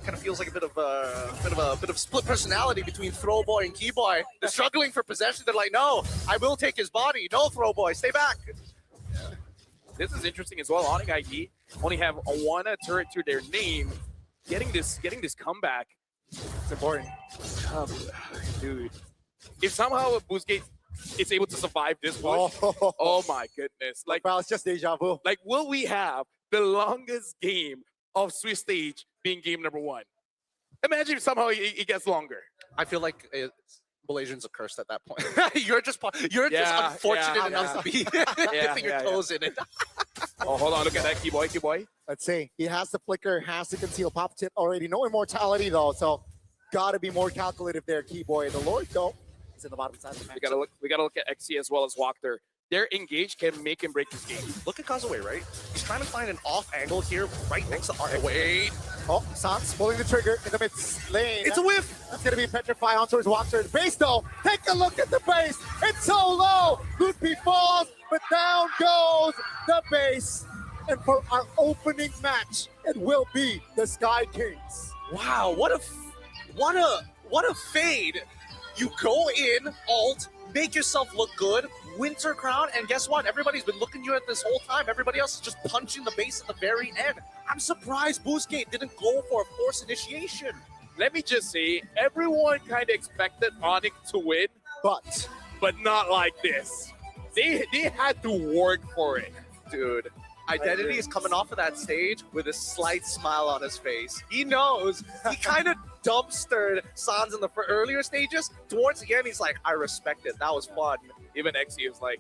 of feels like a bit of split personality between Throwboy and Keyboy. They're struggling for possession. They're like, no, I will take his body. No, Throwboy, stay back. This is interesting as well. Onyx ID only have one turret to their name. Getting this comeback, it's important. Dude, if somehow Boostgate is able to survive this push, oh my goodness. Like, well, it's just deja vu. Like, will we have the longest game of Swiss stage being game number 1? Imagine if somehow it gets longer. I feel like Malaysians are cursed at that point. you're just unfortunate enough to be dipping your toes in it. Oh, hold on, look at that, Keyboy. Let's see. He has the flicker, has the conceal pop tip already. No immortality though, so gotta be more calculative there, Keyboy. The Lord though is in the bottom side of the match. We gotta look at XC as well as Walker. Their engage can make and break this game. Look at Kazue, right? He's trying to find an off angle here right next to Onyx. Wait. Oh, Sans pulling the trigger in the mid lane. It's a whiff. That's going to be Petrify on towards Walker. The base though, take a look at the base. It's so low. Lootby falls, but down goes the base. And for our opening match, it will be the Sky Kings. Wow, what a fade. You go in, ult, make yourself look good, Winter Crown, and guess what? Everybody's been looking you at this whole time. Everybody else is just punching the base at the very end. I'm surprised Boostgate didn't go for a forced initiation. Let me just say, everyone kind of expected Onyx to win, but not like this. They had to work for it. Dude, Identity is coming off of that stage with a slight smile on his face. He knows. He kind of dumpstered Sans in the earlier stages. Towards the end, he's like, I respect it. That was fun. Even XC was like,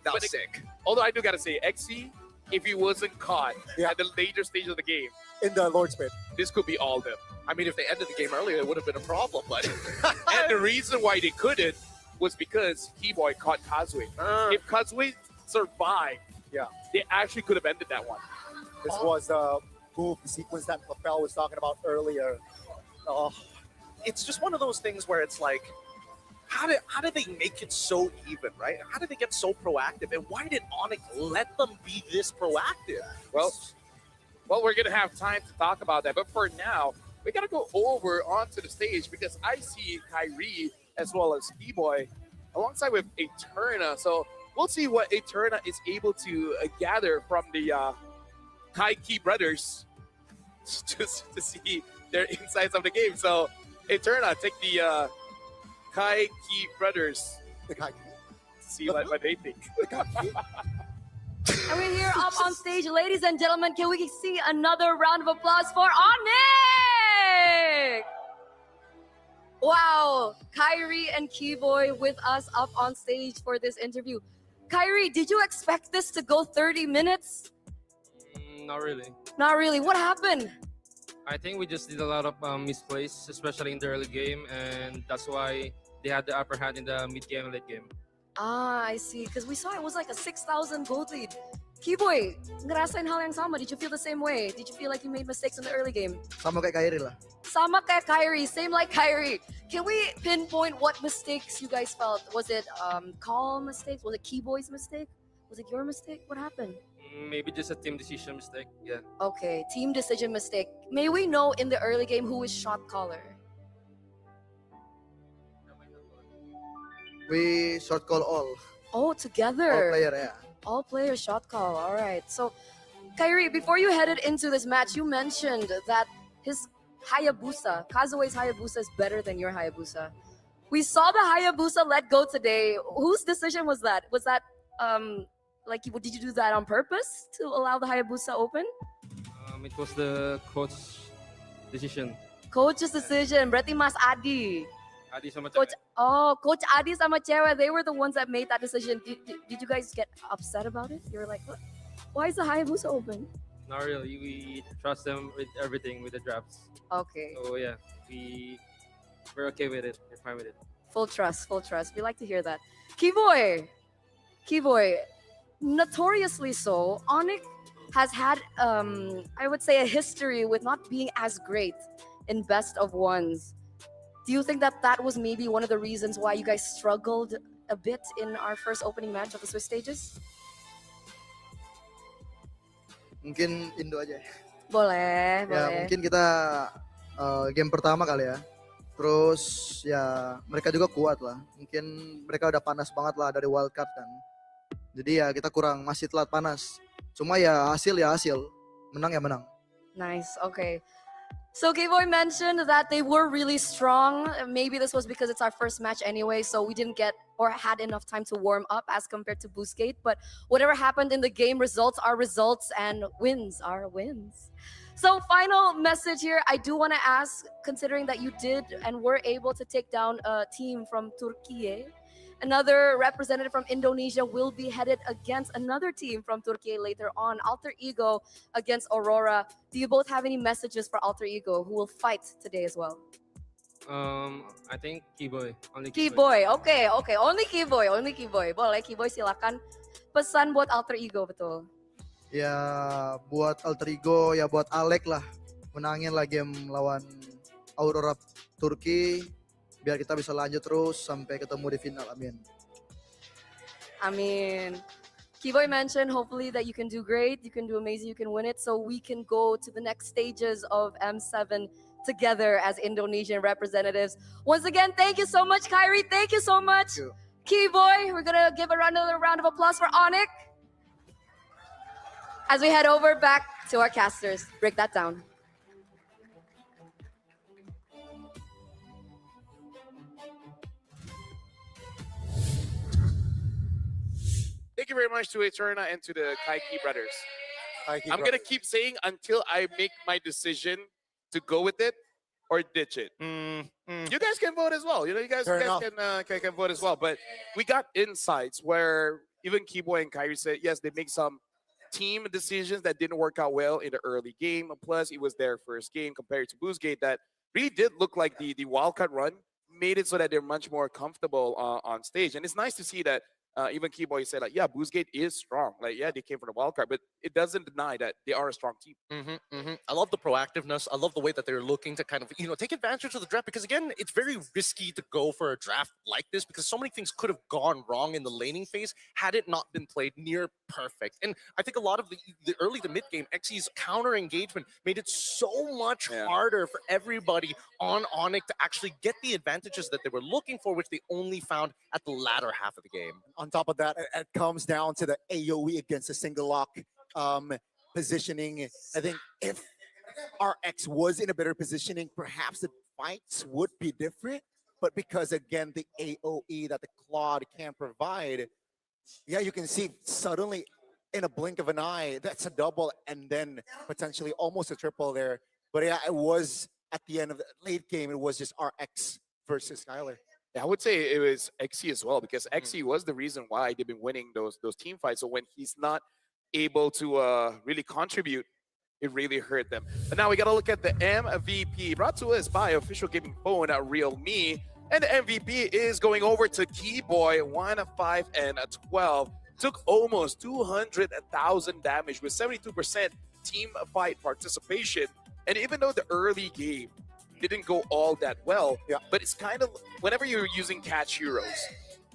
that was sick. Although I do gotta say, XC, if he wasn't caught at the later stage of the game, in the Lord's Pit, this could be all them. I mean, if they ended the game earlier, it would have been a problem, but... And the reason why they couldn't was because Keyboy caught Kazue. If Kazue survived, they actually could have ended that one. This was the move, the sequence that Lapel was talking about earlier. It's just one of those things where it's like, how did they make it so even, right? How did they get so proactive? And why did Onyx let them be this proactive? Well, we're going to have time to talk about that. But for now, we got to go over onto the stage because I see Kyrie as well as Keyboy alongside with Eterna. So we'll see what Eterna is able to gather from the Kai Key brothers. just to see their insights of the game. So Eterna take the Kai Ki brothers The guy. to see what they think. The guy. And we're here up on stage, ladies and gentlemen. Can we see another round of applause for Onyx? Wow, Kyrie and Keyboy with us up on stage for this interview. Kyrie, did you expect this to go 30 minutes? Not really. Not really. What happened? I think we just did a lot of misplays, especially in the early game, and that's why they had the upper hand in the mid game and late game. Ah, I see. Because we saw it was like a 6,000 gold lead. Keyboy, ngerasain hal yang sama. Did you feel the same way? Did you feel like you made mistakes in the early game? Sama kayak Kyrie lah. Sama kayak Kyrie, same like Kyrie. Can we pinpoint what mistakes you guys felt? Was it call mistakes? Was it Keyboy's mistake? Was it your mistake? What happened? Maybe just a team decision mistake. Yeah. Okay, team decision mistake. May we know in the early game who is shot caller? We short call all Together. player ya. All players shot call. All right. So, Kyrie, before you headed into this match, you mentioned that his Hayabusa, Kazue's Hayabusa, is better than your Hayabusa. We saw the Hayabusa let go today. Whose decision was that? Was that like did you do that on purpose to allow the Hayabusa open? It was the coach decision. Coach's decision. Berarti Mas Adi. Adi sama Coach, cewek. Coach Adi sama Cewek, they were the ones that made that decision. Did you guys get upset about it? You were like, what? Why is the Hayabusa open? Not really. We trust them with everything, with the drafts. Okay, So yeah, we're okay with it. We're fine with it. full trust, full trust. We like to hear that. Keyboy, notoriously so, Onyx has had, I would say, a history with not being as great in best of ones. Do you think that that was maybe one of the reasons why you guys struggled a bit in our first opening match of the Swiss stages? Mungkin Indo aja. Boleh, Ya boleh. mungkin kita game pertama kali ya. Terus ya mereka juga kuat lah. Mungkin mereka udah panas banget lah dari wildcard kan. Jadi ya kita kurang masih telat panas. Cuma ya hasil, menang ya menang. Nice. Okay. So Keyboy mentioned that they were really strong. Maybe this was because it's our first match anyway, so we didn't get or had enough time to warm up as compared to Boostgate. But whatever happened in the game, results are results and wins are wins. So final message here, I do want to ask, considering that you did and were able to take down a team from Turkey, another representative from Indonesia will be headed against another team from Turkey later on, Alter Ego against Aurora. Do you both have any messages for Alter Ego, who will fight today as well? I think Keyboy. Only Keyboy, okay. Only Keyboy. Boleh, Keyboy silakan. Pesan buat Alter Ego, betul. Ya buat Alter Ego, ya buat Alek lah. Menangin lah game lawan Aurora Turki. Biar kita bisa lanjut terus sampai ketemu di final. Amin. Amin. Keyboy mentioned hopefully that you can do great, you can do amazing, you can win it, so we can go to the next stages of M7 together as Indonesian representatives. Once again, thank you so much, Kyrie. Thank you so much, Thank you. Keyboy. We're gonna give another round of applause for Onyx as we head over back to our casters. Break that down. Thank you very much to Eterna and to the Kaiki brothers. Kaiki I'm gonna keep saying until I make my decision to go with it or ditch it. You guys can vote as well. You know, you guys Fair can vote as well. But we got insights where even Keyboy and Kyrie said yes, they make some team decisions that didn't work out well in the early game. Plus, it was their first game compared to Boostgate that really did look like the wildcard run made it so that they're much more comfortable on stage. And it's nice to see that even Keyboy said, like, yeah, Boostgate is strong. Like, yeah, they came from the wild card, but it doesn't deny that they are a strong team. I love the proactiveness. I love the way that they're looking to kind of, take advantage of the draft because, again, it's very risky to go for a draft like this because so many things could have gone wrong in the laning phase had it not been played near perfect. And I think a lot of the early to mid game, Xy's counter engagement made it so much harder for everybody on Onyx to actually get the advantages that they were looking for, which they only found at the latter half of the game. On top of that, it comes down to the AoE against the single lock positioning. I think if RX was in a better positioning, perhaps the fights would be different. But because again, the AOE that the Claude can provide, yeah, you can see suddenly in a blink of an eye, that's a double and then potentially almost a triple there. But yeah, it was at the end of the late game, it was just RX versus Skylar. Yeah, I would say it was XC as well because XC was the reason why they've been winning those team fights. So when he's not able to really contribute, it really hurt them. But now we got to look at the MVP brought to us by Official Gaming Phone at Realme. And the MVP is going over to Keyboy, 1 of 5 and a 12. Took almost 200,000 damage with 72% team fight participation. And even though the early game didn't go all that well, but it's kind of, whenever you're using catch heroes,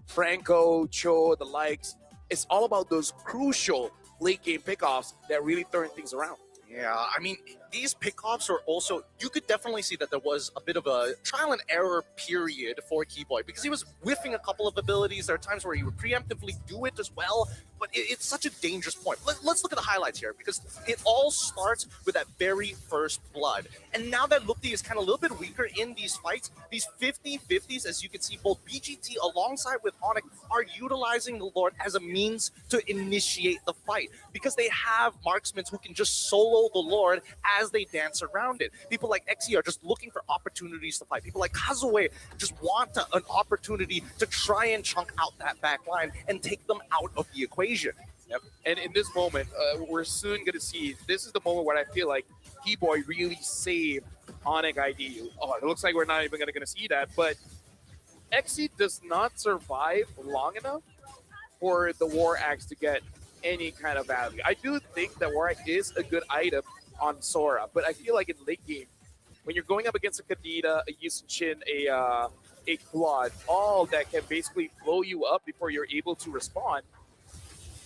Franco, Cho, the likes, it's all about those crucial late game pickoffs that really turn things around. Yeah, I mean, these pickoffs are also, you could definitely see that there was a bit of a trial and error period for Keyboy because he was whiffing a couple of abilities. There are times where he would preemptively do it as well, but it's such a dangerous point. Let's look at the highlights here because it all starts with that very first blood. And now that Lupti is kind of a little bit weaker in these fights, these 50-50s, as you can see, both BGT alongside with Onyx are utilizing the Lord as a means to initiate the fight because they have marksmen who can just solo the Lord as they dance around it. People like XE are just looking for opportunities to fight. People like Kazue just want an opportunity to try and chunk out that back line and take them out of the equation. Yep. And in this moment, we're soon going to see, this is the moment where I feel like Keyboy really saved Onyx ID. Oh, it looks like we're not even going to see that, but XE does not survive long enough for the War Axe to get any kind of value. I do think that War Axe is a good item on Sora, but I feel like in late game, when you're going up against a Kadita, a Yusunchin, a Claude, all that can basically blow you up before you're able to respond,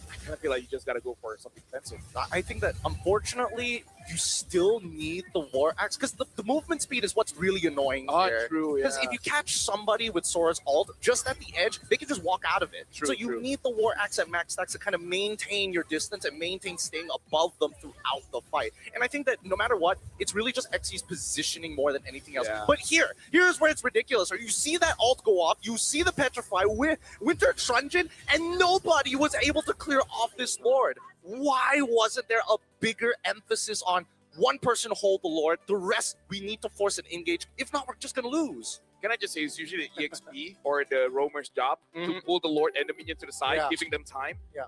I kind of feel like you just got to go for something defensive. I think that unfortunately you still need the War Axe because the movement speed is what's really annoying here. True, yeah. Because if you catch somebody with Sora's ult just at the edge, they can just walk out of it. True, so you need the War Axe at max stacks to kind of maintain your distance and maintain staying above them throughout the fight. And I think that no matter what, it's really just XC's positioning more than anything else. Yeah. But here's where it's ridiculous. Or you see that ult go off, you see the Petrify with Winter Truncheon, and nobody was able to clear off this Lord. Why wasn't there a bigger emphasis on one person hold the Lord, the rest we need to force an engage? If not, we're just gonna lose. Can I just say, it's usually the EXP or the roamer's job to pull the Lord and the minion to the side, giving them time. Yeah.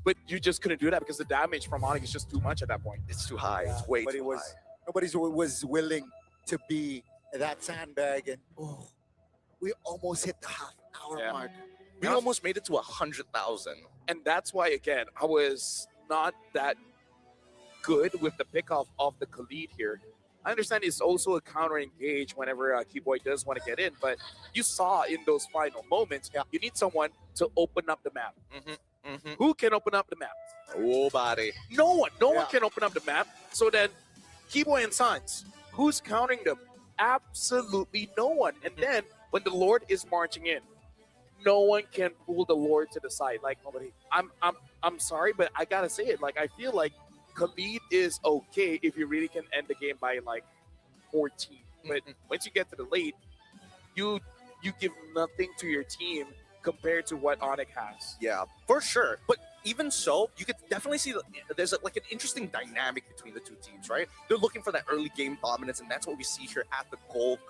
But you just couldn't do that because the damage from Onyx is just too much at that point. It's too high. It's way Nobody too was, high. Nobody was willing to be that sandbag, and we almost hit the half-hour Yeah. mark. We almost made it to 100,000. And that's why, again, I was not that good with the pickoff of the Khalid here. I understand it's also a counter engage whenever Keyboy does want to get in, but you saw in those final moments, you need someone to open up the map. Who can open up the map? Nobody. No one. No one can open up the map. So then, Keyboy and Sons, who's countering them? Absolutely no one. And then, when the Lord is marching in, no one can pull the Lord to the side. Like, nobody. I'm sorry, but I gotta say it. Like, I feel like Khalid is okay if you really can end the game by like 14. But once you get to the late, you give nothing to your team compared to what Onyx has. Yeah, for sure. But even so, you could definitely see that there's like an interesting dynamic between the two teams, right? They're looking for that early game dominance, and that's what we see here at the gold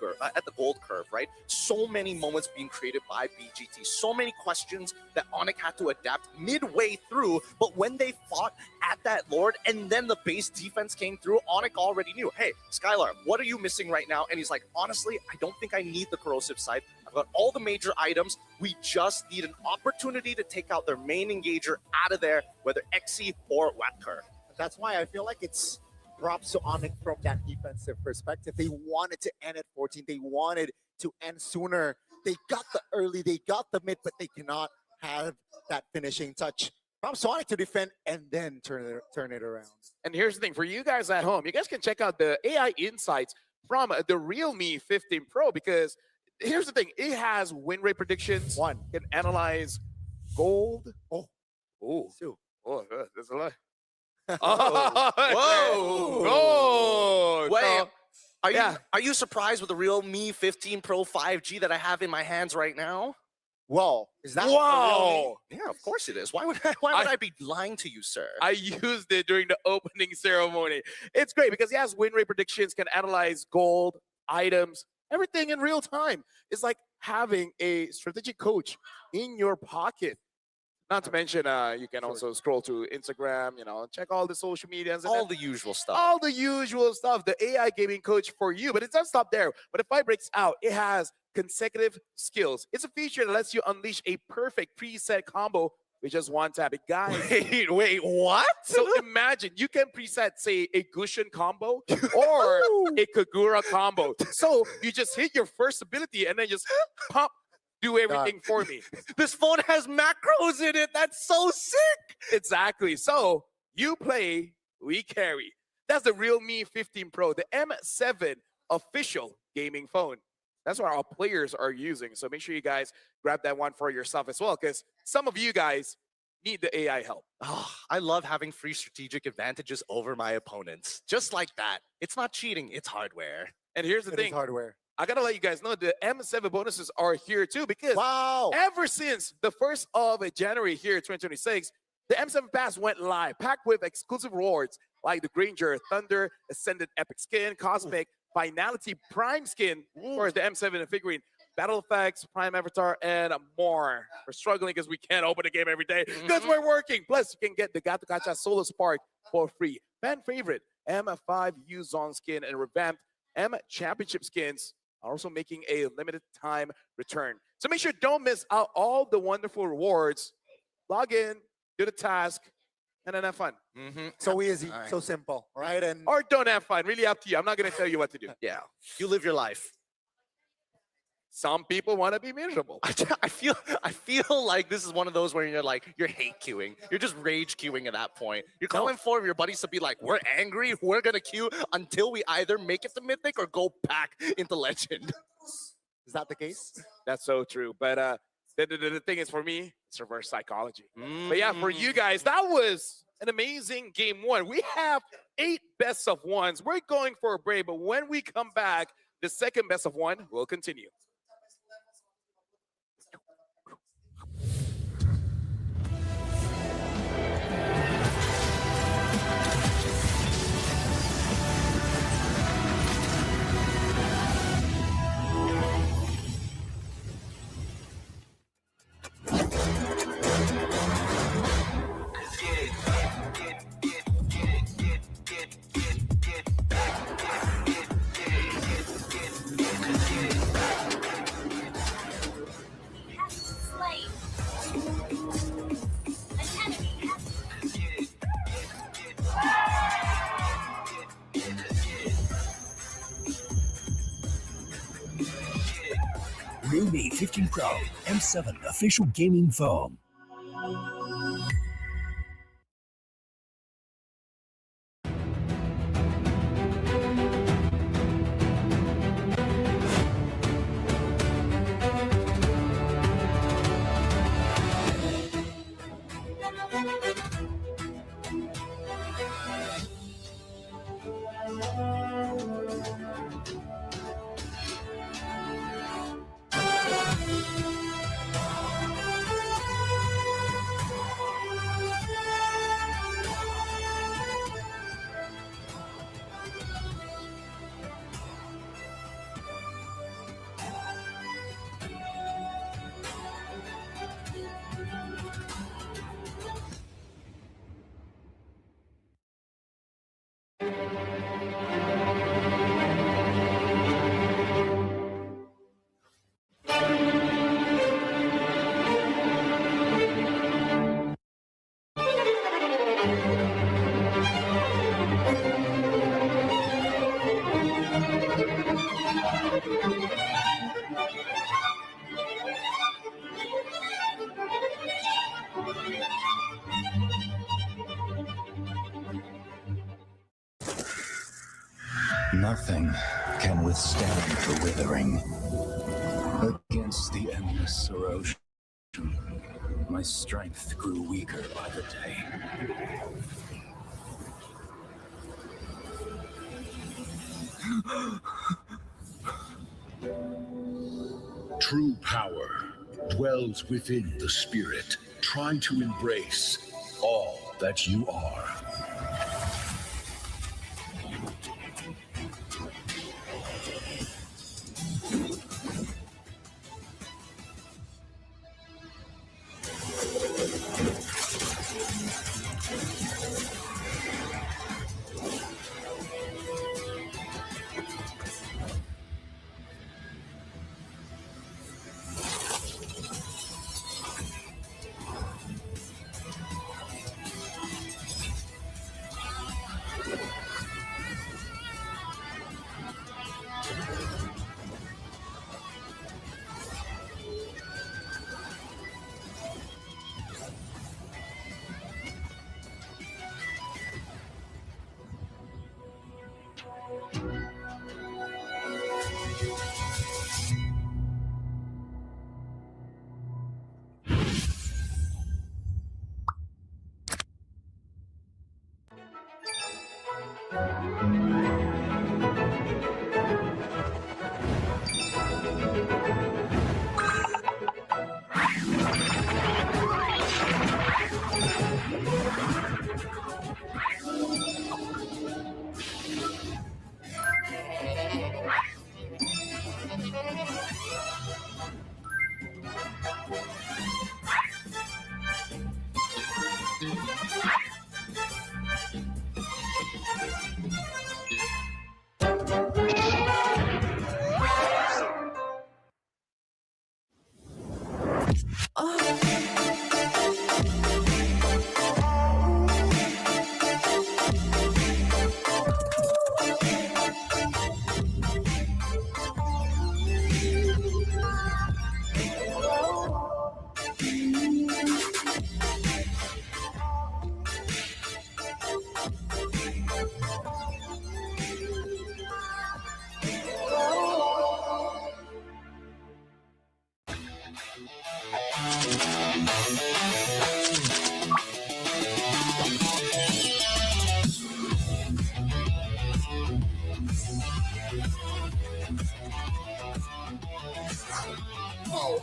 curve, right? So many moments being created by BGT, so many questions that Onyx had to adapt midway through. But when they fought at that Lord, and then the base defense came through, Onyx already knew, hey, Skylar, what are you missing right now? And he's like, honestly, I don't think I need the corrosive sight. I've got all the major items. We just need an opportunity to take out their main engager out of there, whether XE or Watker. That's why I feel like it's props to Onyx from that defensive perspective. They wanted to end at 14. They wanted to end sooner. They got the early, they got the mid, but they cannot have that finishing touch. Props to Onyx to defend and then turn it around. And here's the thing, for you guys at home, you guys can check out the AI insights from the Realme 15 Pro, because here's the thing, it has win rate predictions. Can analyze gold. Two. There's a lot. Oh, Whoa. Oh, Wait, so- are you surprised with the Realme 15 Pro 5G that I have in my hands right now? Whoa, is that Wow. Yeah, of course it is. Why would I be lying to you, sir? I used it during the opening ceremony. It's great because it has win rate predictions, can analyze gold, items, everything in real time. It's like having a strategic coach in your pocket. Not to mention, you can also scroll to Instagram, check all the social medias. And All then the usual stuff. all the usual stuff, the AI gaming coach for you. But it doesn't stop there. But if I breaks out, it has consecutive skills. It's a feature that lets you unleash a perfect preset combo with just one tap. It, guys. Wait, what? So imagine you can preset, say, a Gushin combo or a Kagura combo. So you just hit your first ability and then just pump, do everything for me. This phone has macros in it. That's so sick. Exactly. So you play, we carry. That's the Realme 15 Pro, the M7 official gaming phone. That's what our players are using. So make sure you guys grab that one for yourself as well, because some of you guys need the AI help. Oh, I love having free strategic advantages over my opponents. Just like that. It's not cheating, it's hardware. And here's the It is thing. hardware. I gotta let you guys know the M7 bonuses are here too, because Wow. ever since the 1st of January here, 2026, the M7 Pass went live, packed with exclusive rewards like the Granger, Thunder, Ascended Epic Skin, Cosmic, Finality Prime Skin, of course, the M7 figurine, Battle Effects, Prime Avatar, and more. We're struggling because we can't open the game every day because we're working. Plus, you can get the Gato Gacha Solo Spark for free. Fan favorite M5 Yuzon skin and revamped M Championship skins are also making a limited time return. So make sure don't miss out all the wonderful rewards. Log in, do the task, and then have fun. So easy, All right. so simple, right? And Or don't have fun. Really up to you. I'm not going to tell you what to do. Yeah, you live your life. Some people want to be miserable. I feel like this is one of those where you're hate queuing. You're just rage queuing at that point. You're calling for your buddies to be like, we're angry, we're gonna queue until we either make it to Mythic or go back into Legend. is that the case? That's so true. But the thing is, for me, it's reverse psychology. But yeah, for you guys, that was an amazing game one. We have 8 best of ones. We're going for a break, but when we come back, the second best of one will continue. Realme 15 Pro M7 official gaming phone. Nothing can withstand the withering. Against the endless erosion, my strength grew weaker by the day. dwells within the spirit. Try to embrace all that you are.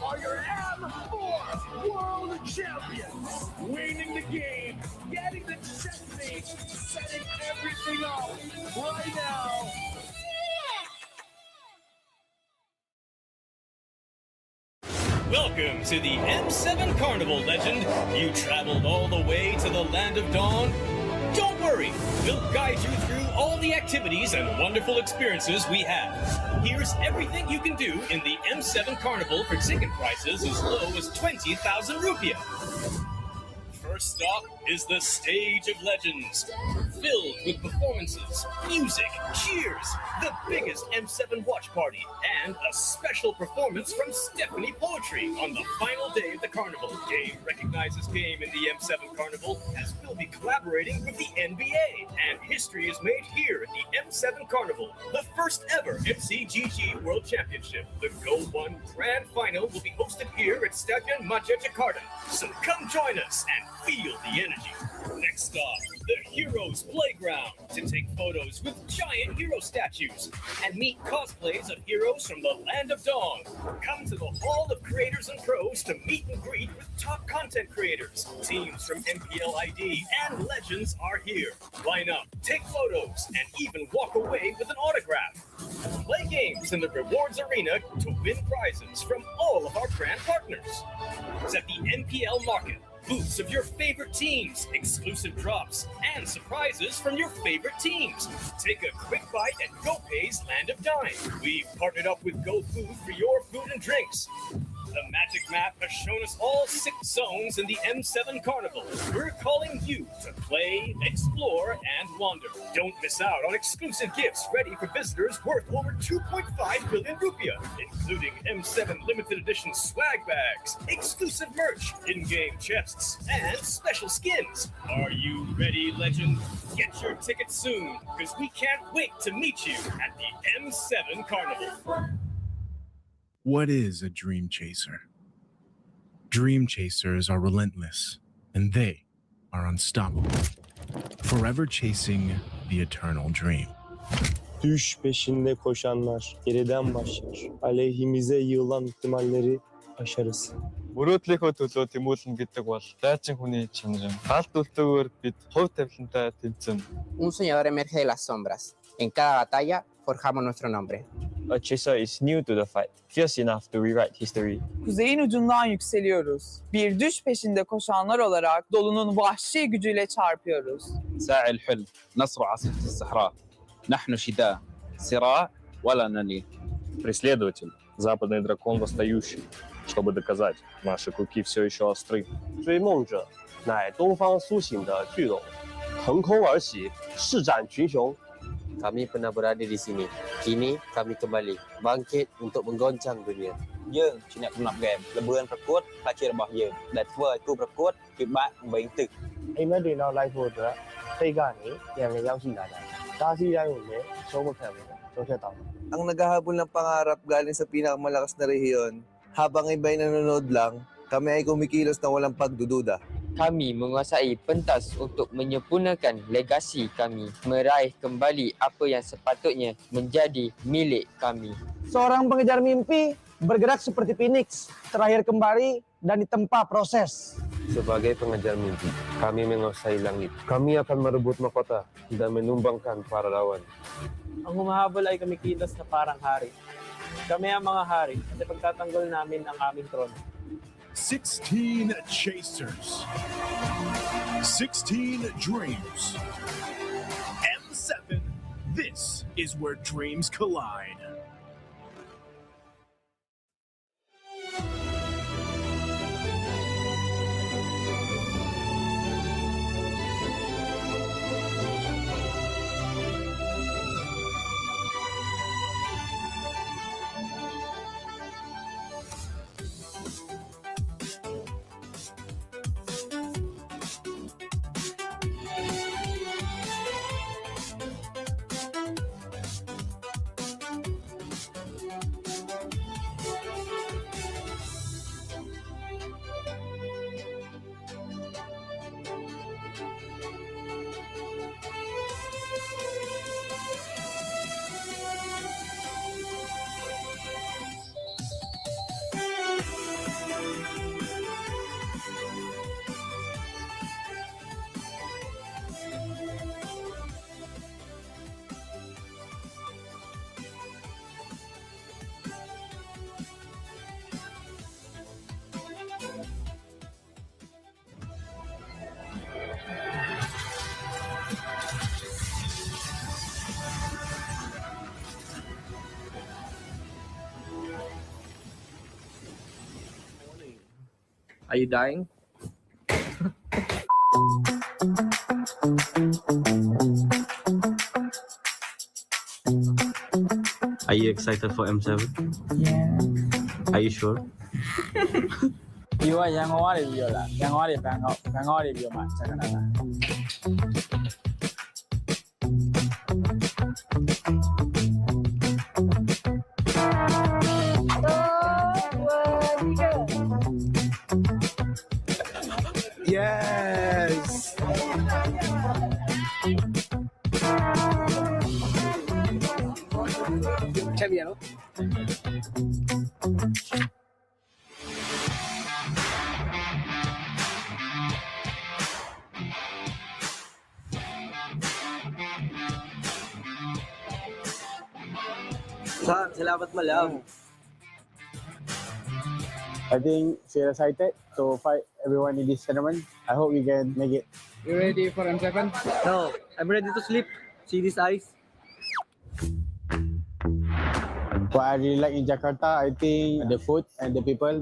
Are your M4 World Champions, winning the game, getting the checkmate, setting everything up right now. Welcome to the M7 Carnival, legend. You traveled all the way to the Land of Dawn? Don't worry, we'll guide you through all the activities and wonderful experiences we have. Here's everything you can do in the M7 Carnival for ticket prices as low as 20,000 rupiah. First stop is the Stage of Legends, filled with performances, music, cheers, the biggest M7 watch party, and a special performance from Stephanie Poetry on the final day of the carnival. Game recognizes game in the M7 Carnival, as we'll be collaborating with the NBA, and history is made here at the M7 Carnival, the first ever MCGG World Championship. The Go 1 Grand Final will be hosted here at Stadion Maja Jakarta, so come join us and feel the energy. Next stop, the Heroes Playground, to take photos with giant hero statues and meet cosplays of heroes from the Land of Dawn. Come to the Hall of Creators and Pros to meet and greet with top content creators. Teams from MPL ID and Legends are here. Line up, take photos, and even walk away with an autograph. Play games in the Rewards Arena to win prizes from all of our brand partners. It's at the MPL Market. Booths of your favorite teams, exclusive drops, and surprises from your favorite teams. Take a quick bite at GoPay's Land of Dine. We've partnered up with GoFood for your food and drinks. The Magic Map has shown us all 6 zones in the M7 Carnival. We're calling you to play, explore, and wander. Don't miss out on exclusive gifts ready for visitors worth over 2.5 billion rupiah, including M7 limited edition swag bags, exclusive merch, in-game chests, and special skins. Are you ready, legend? Get your tickets soon, because we can't wait to meet you at the M7 Carnival. What is a dream chaser? Dream chasers are relentless, and they are unstoppable, forever chasing the eternal dream. Düş peşinde koşanlar geriden başlar. Aleyhimize yığılan ihtimalleri aşarız. мөрөөдлийнхөө төлөө тэмүүлнэ гэдэг бол дайчин хүний чанар. Галт үлдээгүүр бид хувь тавилантай тэмцэнэ. Un soñador emerge de las sombras. En cada batalla forjamos nuestro nombre. A chaser is new to the fight, fierce enough to rewrite history. Kuzeyin ucundan yükseliyoruz. Bir düş peşinde koşanlar olarak dolunun vahşi gücüyle çarpıyoruz. ساعي الحلم نصر عاصفة الصحراء نحن شداء صراع ولا نلي. Преследователь, западный дракон восстающий, чтобы доказать, наши клыки все еще остры. 追梦者乃东方苏醒的巨龙，腾空而起，施展群雄。 Kami pernah berada di sini. Kini kami kembali bangkit untuk menggoncang dunia. យើងជាអ្នកកំណត់ហ្គេមល្បឿនប្រកួតផ្លាជារបស់យើងដែលធ្វើឲ្យគូប្រកួតពិបាកបំពេញទឹក အိမ်မက်တွေနောက်လိုက်ဖို့အတွက်စိတ်ကနေပြန်လည်ရောက်ရှိလာတယ်။ဒါစီတိုင်းကိုလည်းရှုံးမခံဘူး။ရှုံးချက်တောင်းတယ် Ang naghahabol ng pangarap galing sa pinakamalakas na rehiyon, habang iba'y nanonood lang, kami ay kumikilos na walang pagdududa. Kami menguasai pentas untuk menyempurnakan legasi kami, meraih kembali apa yang sepatutnya menjadi milik kami. Seorang pengejar mimpi bergerak seperti Phoenix, terakhir kembali dan ditempa proses. Sebagai pengejar mimpi, kami menguasai langit. Kami akan merebut mahkota dan menumbangkan para lawan. Ang humahabol ay kumikilos na parang hari. Kami ang mga hari at ipagtatanggol namin ang aming trono. 16 chasers. 16 dreams. M7, this is where dreams collide. Are you dying? Are you excited for M7? Yeah. Are you sure? ဒီကရန်ကုန်ကနေပြီးတော့လာရန်ကုန်ကနေဘန်ကောက်ကနေပြီးတော့မှစက်ကနာလာ Yes. Champion. Sir, salamat malam. I think we're excited to fight everyone in this tournament. I hope we can make it. You ready for M7? No, I'm ready to sleep. See these eyes? What I really like in Jakarta, I think the food and the people.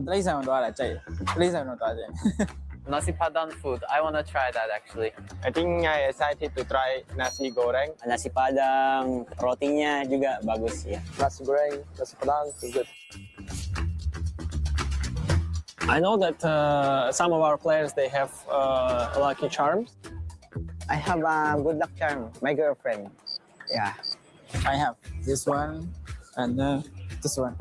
Nasi Padang food. I want to try that actually. I think I'm excited to try nasi goreng. Nasi Padang, rotinya juga bagus ya. Nasi goreng, nasi padang is good. I know that some of our players they have lucky charms. I have a good luck charm. My girlfriend. Yeah. I have this one and this one.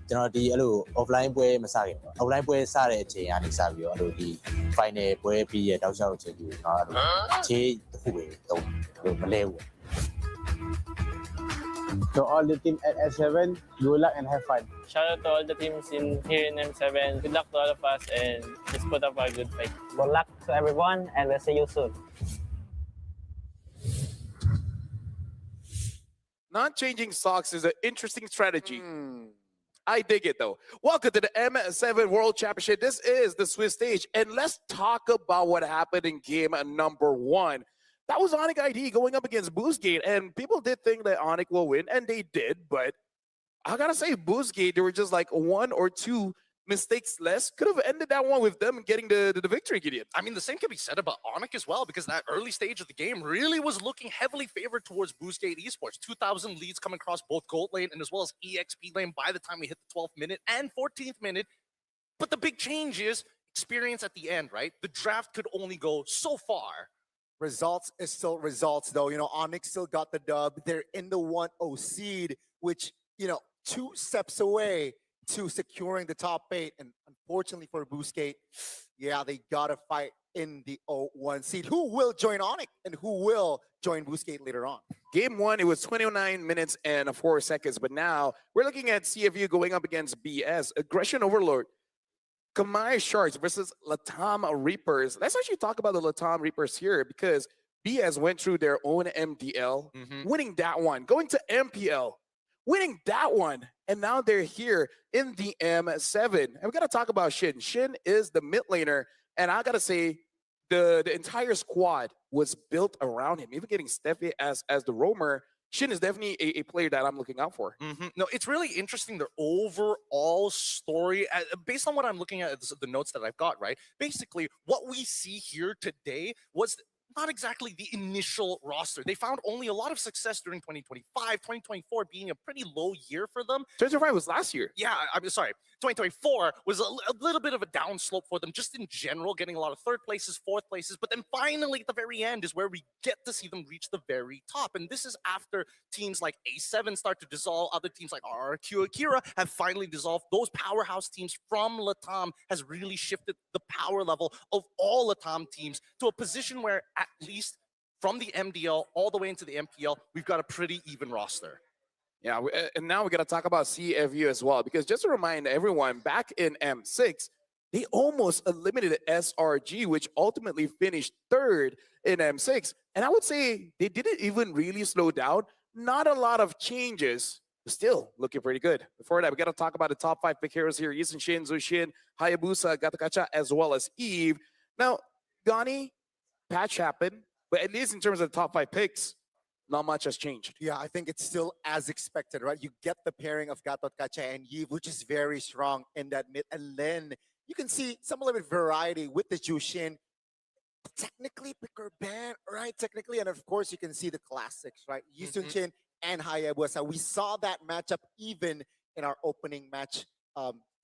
ကျွန်တော်ဒီအဲ့လို offline ပွဲမစခင် offline ပွဲစတဲ့အချိန်ကနေစပြီးတော့အဲ့လိုဒီ final ပွဲပြီးရတောက်လျှောက်ချိန်ပြီးတော့အဲ့လိုခြေတစ်ခုပဲတော့မလဲဘူး To all the team at S7, good luck and have fun. Shout out to all the teams here in M7. Good luck to all of us and let's put up a good fight. Good luck to everyone, and we'll see you soon. Not changing socks is an interesting strategy. I dig it though. Welcome to the M7 World Championship. This is the Swiss stage. And let's talk about what happened in game number 1. That was Onic ID going up against Boostgate. And people did think that Onic will win, and they did. But I gotta say, Boostgate, there were just like 1 or 2 mistakes less. Could have ended that one with them getting the victory, Gideon. I mean, the same can be said about Onic as well, because that early stage of the game really was looking heavily favored towards Boostgate Esports. 2,000 leads coming across both Gold Lane and as well as EXP Lane by the time we hit the 12th minute and 14th minute. But the big change is experience at the end, right? The draft could only go so far. Results is still results, though. You know, Onyx still got the dub. They're in the 1-0 seed, which, you know, 2 steps away to securing the top 8. And unfortunately for Boostgate, yeah, they got to fight in the 0-1 seed. Who will join Onyx and who will join Boostgate later on? Game 1, it was 29 minutes and 4 seconds. But now we're looking at CFU going up against BS. Aggression Overlord. Kamai Sharks versus Latam Reapers. Let's actually talk about the Latam Reapers here, because BS went through their own MDL, winning that one, going to MPL, winning that one, and now they're here in the M7. And we got to talk about Shin. Shin is the mid laner, and I got to say, the entire squad was built around him, even getting Steffi as the roamer. Shin is definitely a player that I'm looking out for. No, it's really interesting, their overall story. Based on what I'm looking at, the notes that I've got, right? Basically, what we see here today was not exactly the initial roster. They found only a lot of success during 2025, 2024 being a pretty low year for them. 2025 was last year. Yeah, I'm sorry. 2024 was a little bit of a downslope for them, just in general, getting a lot of 3rd places, 4th places. But then finally, at the very end, is where we get to see them reach the very top. And this is after teams like A7 start to dissolve. Other teams like RRQ Akira have finally dissolved. Those powerhouse teams from Latam has really shifted the power level of all Latam teams to a position where, at least from the MDL all the way into the MPL, we've got a pretty even roster. Yeah, and now we got to talk about CFU as well, because just to remind everyone, back in M6, they almost eliminated SRG, which ultimately finished 3rd in M6. And I would say they didn't even really slow down. Not a lot of changes, but still looking pretty good. Before that, we got to talk about the top 5 pick heroes here. Yisun Shin, Zushin, Hayabusa, Gatakacha, as well as Eve. Now, Gani, patch happened, but at least in terms of the top 5 picks, not much has changed. Yeah, I think it's still as expected, right? You get the pairing of Gatot Kacha and Yves, which is very strong in that mid. And then you can see some little bit variety with the Jushin. Technically, pick or ban, right? Technically, and of course, you can see the classics, right? Yisun Shin and Hayabusa. We saw that matchup even in our opening match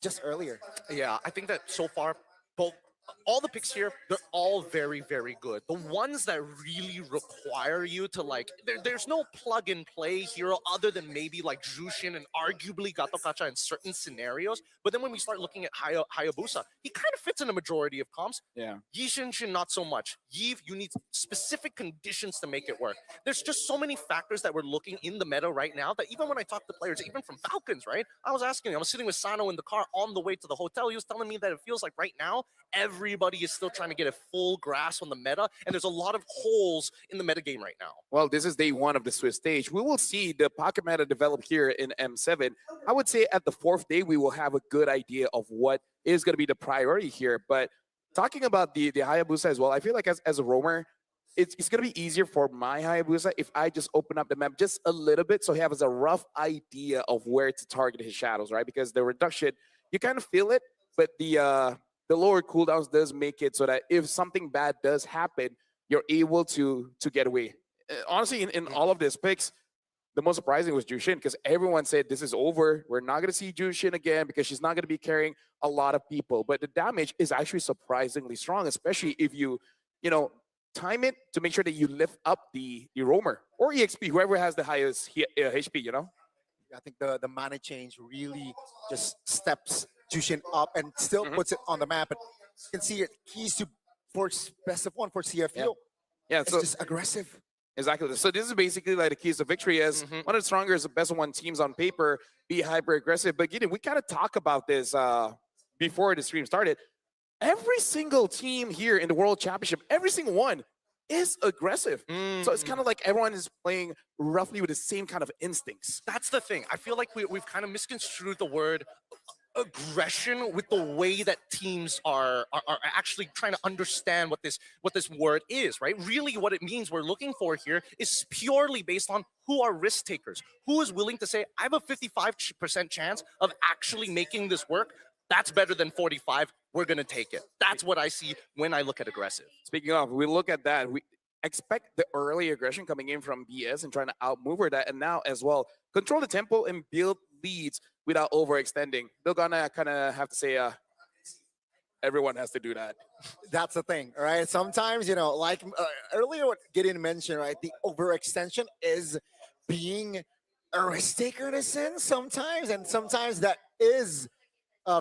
just earlier. Yeah, I think that so far, all the picks here, they're all very, very good. The ones that really require you to, like, there's no plug and play hero other than maybe like Jushin and arguably Gatokacha in certain scenarios. But then when we start looking at Hayabusa, he kind of fits in a majority of comps. Yeah. Yisun Shin, not so much. Yves, you need specific conditions to make it work. There's just so many factors that we're looking in the meta right now that even when I talk to players, even from Falcons, right? I was sitting with Sano in the car on the way to the hotel. He was telling me that it feels like right now, everybody is still trying to get a full grasp on the meta, and there's a lot of holes in the meta game right now. Well, this is day 1 of the Swiss stage. We will see the pocket meta develop here in M7. I would say at the 4th day, we will have a good idea of what is going to be the priority here. But talking about the Hayabusa as well, I feel like as a roamer, it's going to be easier for my Hayabusa if I just open up the map just a little bit so he has a rough idea of where to target his shadows, right? Because the reduction, you kind of feel it, but the lower cooldowns does make it so that if something bad does happen, you're able to get away. Honestly, in all of these picks, the most surprising was Jushin, because everyone said this is over. We're not going to see Jushin again because she's not going to be carrying a lot of people. But the damage is actually surprisingly strong, especially if you time it to make sure that you lift up the roamer or EXP, whoever has the highest HP, I think the mana change really just steps Jushin up and still puts it on the map. And you can see it keys to for best of 1 for CFU. Yeah, it's so just aggressive. Exactly. So this is basically like the keys to victory as one of the strongest, best of one teams on paper, be hyper aggressive. But Gideon, we kind of talk about this before the stream started. Every single team here in the World Championship, every single one is aggressive. So it's kind of like everyone is playing roughly with the same kind of instincts. That's the thing. I feel like we've kind of misconstrued the word aggression with the way that teams are actually trying to understand what this word is, right? Really what it means we're looking for here is purely based on who are risk takers, who is willing to say, I have a 55% chance of actually making this work. That's better than 45. We're going to take it. That's what I see when I look at aggressive. Speaking of, we look at that. We expect the early aggression coming in from BS and trying to outmaneuver that. And now as well, control the tempo and build leads without overextending. They're going to kind of have to say, everyone has to do that. That's the thing, right? Sometimes, you know, like earlier what Gideon mentioned, right? The overextension is being a risk taker in a sense sometimes. And sometimes that is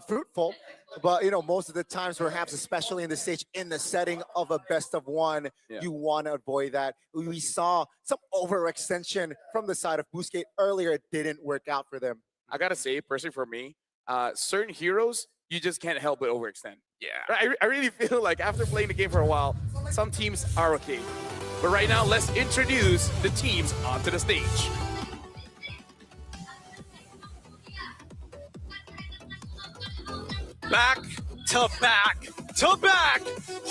fruitful, but you know, most of the times, perhaps especially in the stage, in the setting of a best of one, you want to avoid that. We saw some overextension from the side of Boostgate earlier. It didn't work out for them. I gotta say, personally for me, certain heroes you just can't help but overextend. Yeah, I really feel like after playing the game for a while, some teams are okay. But right now, let's introduce the teams onto the stage. Back to back to back,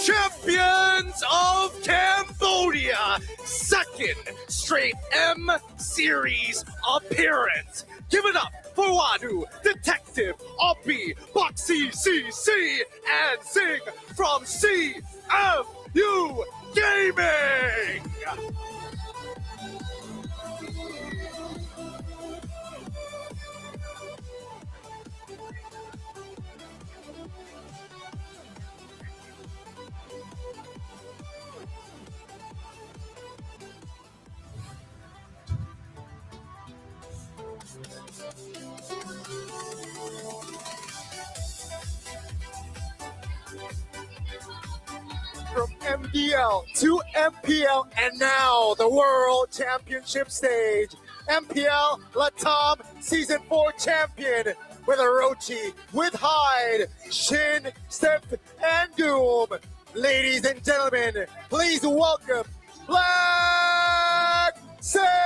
champions of Cambodia, second straight M Series appearance. Give it up for Wadu, Detective, Oppie, Boxy CC, and Sing from CFU Gaming. From MDL to MPL and now the World Championship stage. MPL Latam Season 4 champion with Orochi, with Hyde, Shin, Steph, and Doom. Ladies and gentlemen, please welcome Black Sentence.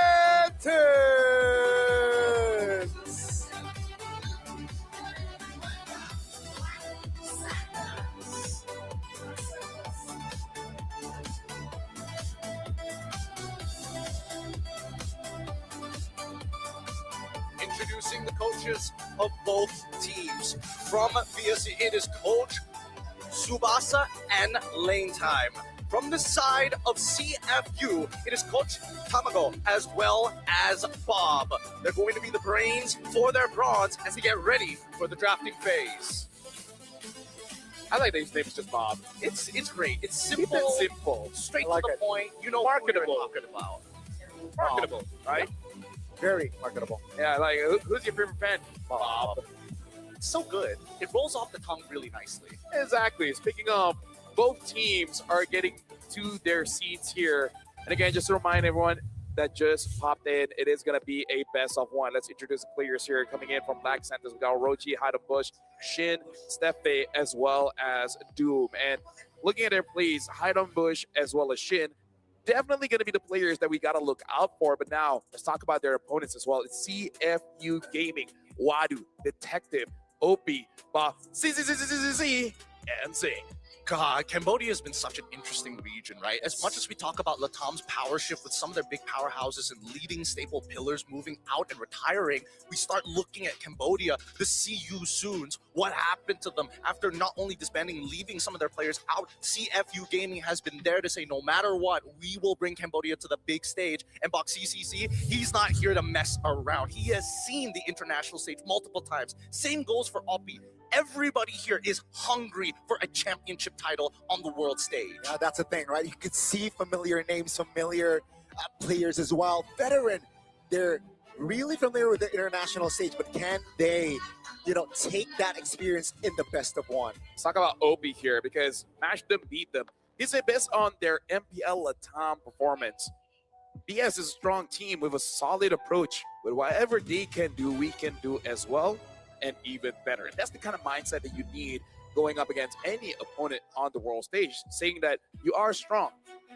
Introducing the coaches of both teams. From VSC, it is Coach Subasa and Lane Time. From the side of CFU, it is Coach Tamago as well as Bob. They're going to be the brains for their bronze as they get ready for the drafting phase. I like these names, just Bob. It's great. It's simple. Keep it simple. Straight to the point. You know marketable. what we're talking about. Marketable, right? Very marketable. Yeah, like who's your favorite fan? Bob. It's so good. It rolls off the tongue really nicely. Exactly. Speaking of, both teams are getting to their seats here. And again, just to remind everyone that just popped in, it is going to be a best of one. Let's introduce the players here coming in from Black Santos. We got Orochi, Haida Bush, Shin, Steffe, as well as Doom. And looking at their plays, Haida Bush as well as Shin, definitely going to be the players that we got to look out for. But now, let's talk about their opponents as well. It's CFU Gaming, Wadu, Detective, Opie, Ba, C, and Sing. God, Cambodia has been such an interesting region, right? As much as we talk about Latam's power shift with some of their big powerhouses and leading staple pillars moving out and retiring, we start looking at Cambodia, the CU Soons, what happened to them after not only disbanding, leaving some of their players out. CFU Gaming has been there to say, no matter what, we will bring Cambodia to the big stage. And Box CCC, he's not here to mess around. He has seen the international stage multiple times. Same goes for Oppie. Everybody here is hungry for a championship title on the world stage. Yeah, that's the thing, right? You could see familiar names, familiar players as well. Veteran, they're really familiar with the international stage, but can they, take that experience in the best of one? Let's talk about Opie here because match them, beat them. He's the best on their MPL Latam performance. BS is a strong team with a solid approach. But whatever they can do, we can do as well, and even better. And that's the kind of mindset that you need going up against any opponent on the world stage, saying that you are strong,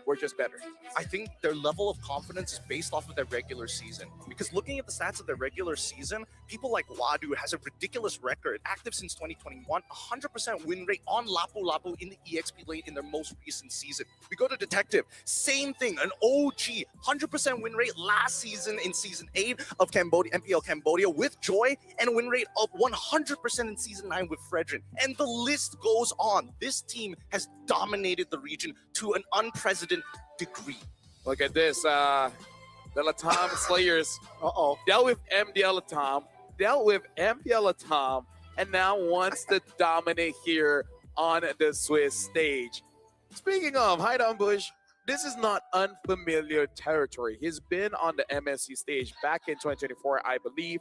we're just better. I think their level of confidence is based off of their regular season. Because looking at the stats of their regular season, people like Wadu has a ridiculous record, active since 2021, 100% win rate on Lapu Lapu in the EXP lane in their most recent season. We go to Detective, same thing, an OG, 100% win rate last season in Season 8 of Cambodia, MPL Cambodia with Joy, and a win rate of 100% in Season 9 with Fredrin. And the list goes on. This team has dominated the region to an unprecedented degree. Look at this. The Latam Slayers dealt with MDL Latam, dealt with MPL Latam, and now wants to dominate here on the Swiss stage. Speaking of Haidam Bush, this is not unfamiliar territory. He's been on the MSC stage back in 2024, I believe.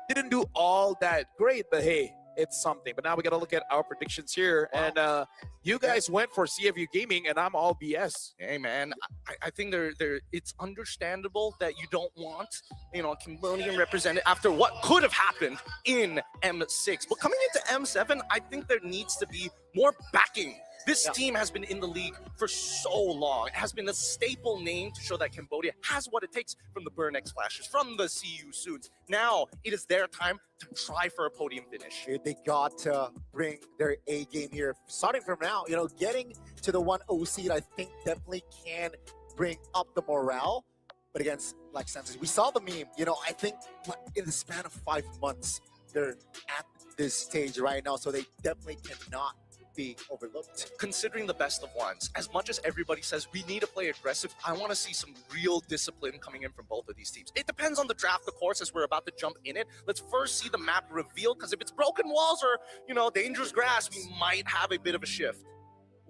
Didn't do all that great, but hey, it's something. But now we got to look at our predictions here. And you guys went for CFU Gaming, and I'm all BS. Hey, man, I think it's understandable that you don't want, Cambodian represented after what could have happened in M6. But coming into M7, I think there needs to be more backing. This team has been in the league for so long. It has been a staple name to show that Cambodia has what it takes from the Burn X Flashes, from the CU Soons. Now it is their time to try for a podium finish. They got to bring their A game here. Starting from now, getting to the 1-0 seed, I think definitely can bring up the morale. But against Black Senses, we saw the meme. I think in the span of 5 months, they're at this stage right now, so they definitely cannot be overlooked. Considering the best of ones, as much as everybody says we need to play aggressive, I want to see some real discipline coming in from both of these teams. It depends on the draft, of course, as we're about to jump in it. Let's first see the map reveal, because if it's broken walls or, dangerous grass, we might have a bit of a shift.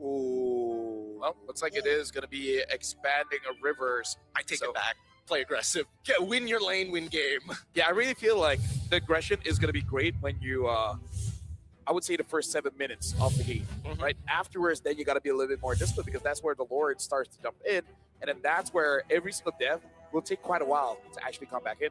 Ooh. Well, looks like it is going to be expanding of rivers. I take it back. Play aggressive. Win your lane, win game. Yeah, I really feel like the aggression is going to be great when you I would say the first 7 minutes of the game, right? Afterwards, then you got to be a little bit more disciplined, because that's where the Lord starts to jump in. And then that's where every single death will take quite a while to actually come back in.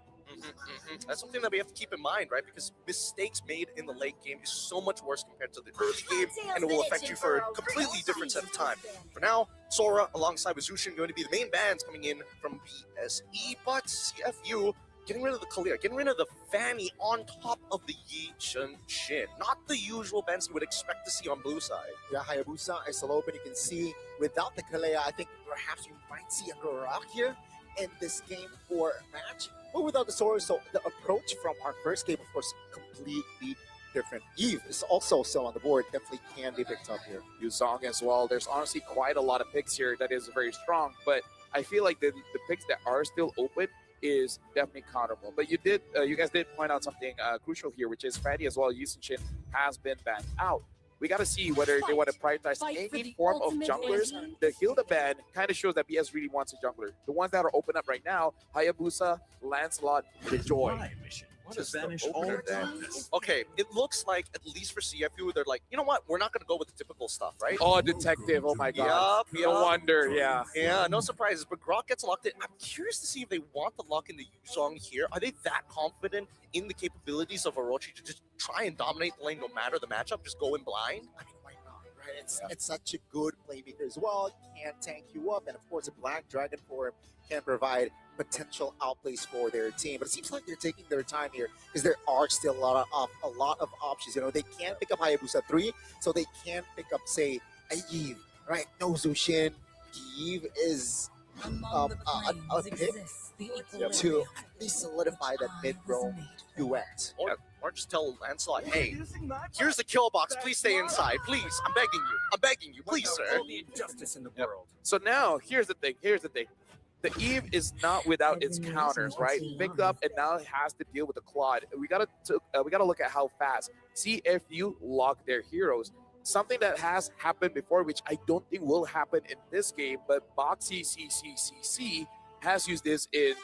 That's something that we have to keep in mind, right? Because mistakes made in the late game is so much worse compared to the early game, and it will affect you for a completely different set of time. For now, Sora alongside with Zushin going to be the main bands coming in from BSE, but CFU getting rid of the Kalia, getting rid of the Fanny on top of the Yi Chun Shin. Not the usual bands you would expect to see on blue side. Yeah, Hayabusa is still open. You can see without the Kalea, I think perhaps you might see a Gorak here in this game for a match. But without the Sora, so the approach from our first game, of course, completely different. Eve is also still on the board. Definitely can be picked up here. Yuzong as well. There's honestly quite a lot of picks here that is very strong, but I feel like the picks that are still open is definitely counterable. But you guys did point out something crucial here, which is Fanny as well. Yusun Shin has been banned out. We got to see whether they want to prioritize any form of junglers. The Hilda ban kind of shows that BS really wants a jungler. The ones that are open up right now, Hayabusa, Lancelot, Joy. What is the opener there? Okay, it looks like, at least for CFU, they're like, you know what? We're not going to go with the typical stuff, right? Oh, Detective. Oh, my God. No wonder. Yeah. Yeah, no surprises. But Grok gets locked in. I'm curious to see if they want to lock in the Yuzong here. Are they that confident in the capabilities of Orochi to just try and dominate the lane no matter the matchup? Just go in blind? I mean, why not, right? It's such a good playmaker as well. Can tank you up. And, of course, a Black Dragon for him can provide potential outplays for their team. But it seems like they're taking their time here, because there are still a lot of options. They can pick up Hayabusa 3, so they can pick up, say, a Eve, right? No Zushin. Eve is a pick to at least solidify that mid-roam duet. Or just tell Lancelot, hey, here's the kill box. Please stay inside. Please, I'm begging you. I'm begging you. Please, sir. Injustice in the world. So now, here's the thing. The Eve is not without its counters, right? Picked up and now it has to deal with the Claude. We gotta look at how fast CFU lock their heroes. Something that has happened before, which I don't think will happen in this game, but Boxy CCCC has used this in,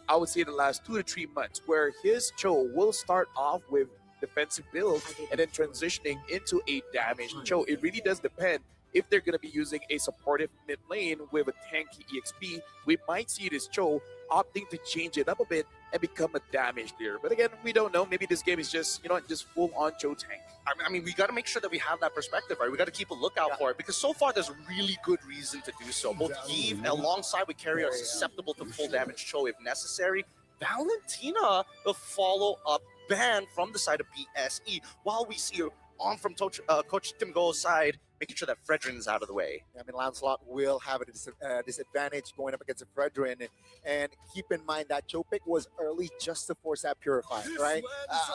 I would say, the last 2 to 3 months, where his Cho will start off with defensive build and then transitioning into a damaged Cho. It really does depend if they're going to be using a supportive mid lane with a tanky EXP, we might see this Cho opting to change it up a bit and become a damage dealer. But again, we don't know. Maybe this game is just, just full on Cho tank. I mean, we got to make sure that we have that perspective, right? We got to keep a lookout for it, because so far there's really good reason to do so. Both Yve alongside with Carry are susceptible to full damage Cho if necessary. Valentina will follow up ban from the side of BSE, while we see on from Coach Tim Go's side, making sure that Fredrin is out of the way. I mean, Lancelot will have a disadvantage going up against a Fredrin. And keep in mind that Cho pick was early just to force that Purify, right?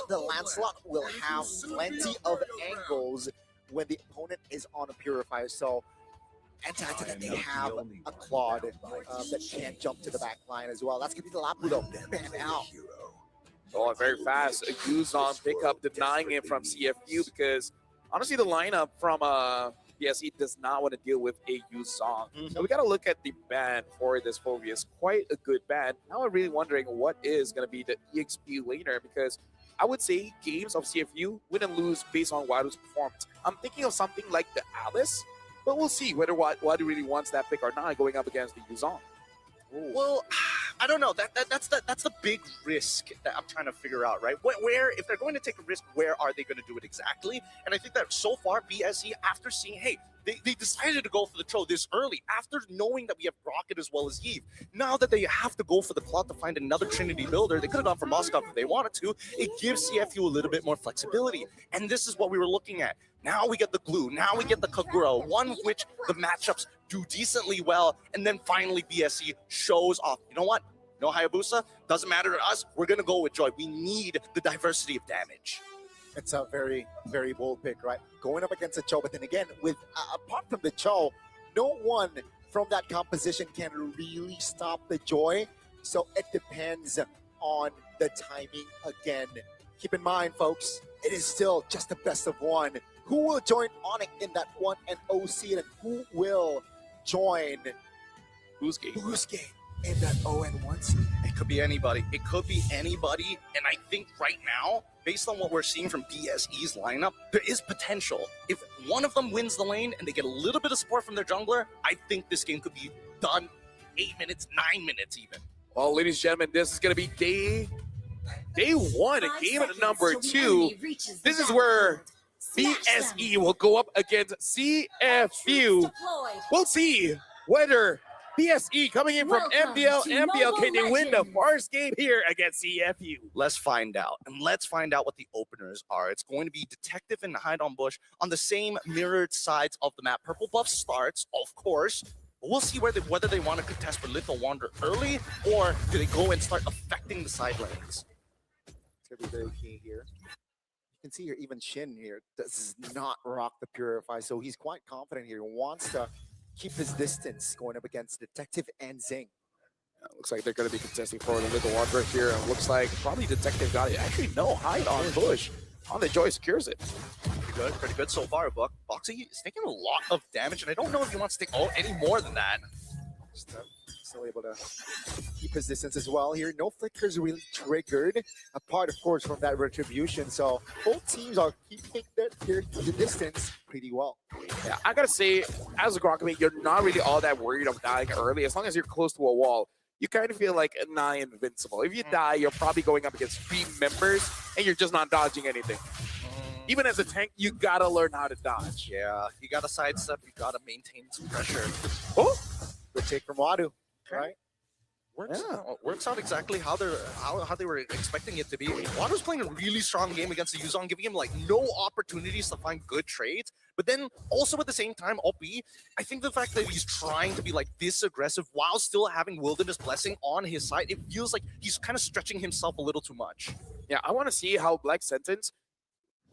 The Lancelot will have plenty of angles when the opponent is on a Purifier. So, and to add to that, they have a Claude that can't jump to the back line as well. That's going to be the Lapudo. Ban out. Oh, very fast. A Yuzong pickup denying it from CFU, because honestly, the lineup from BSE does not want to deal with a Yuzong. So we got to look at the ban for this Phoveus. Quite a good ban. Now I'm really wondering what is going to be the EXP laner, because I would say games of CFU win and lose based on Wadu's performance. I'm thinking of something like the Alice, but we'll see whether Wadu really wants that pick or not going up against the Yuzong. Well, I don't know. That's the big risk that I'm trying to figure out, right? Where, if they're going to take a risk, where are they going to do it exactly? And I think that so far, BSE, after seeing, hey, they decided to go for the Cho this early, after knowing that we have Rocket as well as Yve. Now that they have to go for the Cloud to find another Trinity builder, they could have gone for Moskov if they wanted to. It gives CFU a little bit more flexibility. And this is what we were looking at. Now we get the Glue, now we get the Kagura, one which the matchups do decently well, and then finally BSE shows off. You know what? No Hayabusa, doesn't matter to us. We're going to go with Joy. We need the diversity of damage. It's a very, very bold pick, right? Going up against a Cho, but then again, with apart from the Cho, no one from that composition can really stop the Joy. So it depends on the timing again. Keep in mind, folks, it is still just the best of one. Who will join Onyx in that 1-0 seed, and who will join Boostgate in that 0-1 seed? It could be anybody. It could be anybody. And I think right now, based on what we're seeing from BSE's lineup, there is potential. If one of them wins the lane and they get a little bit of support from their jungler, I think this game could be done 8 minutes, 9 minutes even. Well, ladies and gentlemen, this is going to be day one, a game number 2. This is where BSE will go up against CFU. We'll see whether BSE coming in from MDL, can they win the first game here against CFU? Let's find out. And let's find out what the openers are. It's going to be Detective and Hide on Bush on the same mirrored sides of the map. Purple buff starts, of course. But we'll see whether they want to contest with Little Wander early, or do they go and start affecting the side lanes. It's going to be very key here. You can see here, even Shin here does not rock the Purify, so he's quite confident here. He wants to keep his distance going up against Detective and Zing. Looks like they're going to be contesting for the Little Wanderer here. It looks like probably Detective got it. Actually, no, Hide on Bush. On the Joy secures it. Pretty good so far. Boxy is taking a lot of damage, and I don't know if he wants to take any more than that. Still able to keep his distance as well here. No flickers really triggered, apart of course from that retribution. So both teams are keeping the distance pretty well. Yeah, I gotta say, as a Grokkamate, you're not really all that worried of dying early. As long as you're close to a wall, you kind of feel like nigh invincible. If you die, you're probably going up against 3 members, and you're just not dodging anything. Even as a tank, you gotta learn how to dodge. Yeah, you gotta sidestep, you gotta maintain some pressure. Oh, good take from Wadu. Right, works out exactly how they were expecting it to be. Wadu's playing a really strong game against the Yuzong, giving him like no opportunities to find good trades. But then also at the same time, I think the fact that he's trying to be like this aggressive while still having Wilderness Blessing on his side, it feels like he's kind of stretching himself a little too much. Yeah, I want to see how Black Sentence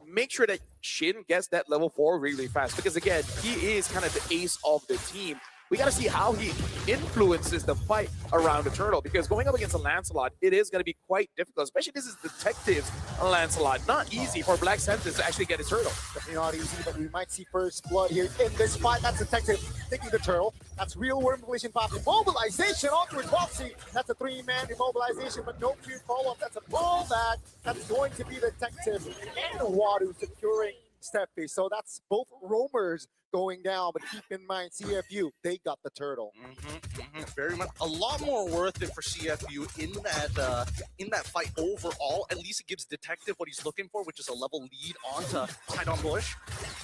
make sure that Shin gets that level 4 really fast, because again, he is kind of the ace of the team. We got to see how he influences the fight around the turtle, because going up against a Lancelot, it is going to be quite difficult, especially this is Detective's Lancelot. Not easy for Black Sentence to actually get his turtle. Definitely not easy, but we might see first blood here in this fight. That's Detective taking the turtle. That's real worm collision pop. Immobilization onto his Boxy. That's a 3-man immobilization, but no clear follow-up. That's a pullback. That's going to be Detective and Wadu securing Steffi. So that's both roamers going down. But keep in mind, CFU, they got the turtle. Very much a lot more worth it for CFU in that fight overall. At least it gives Detective what he's looking for, which is a level lead onto Side on Bush.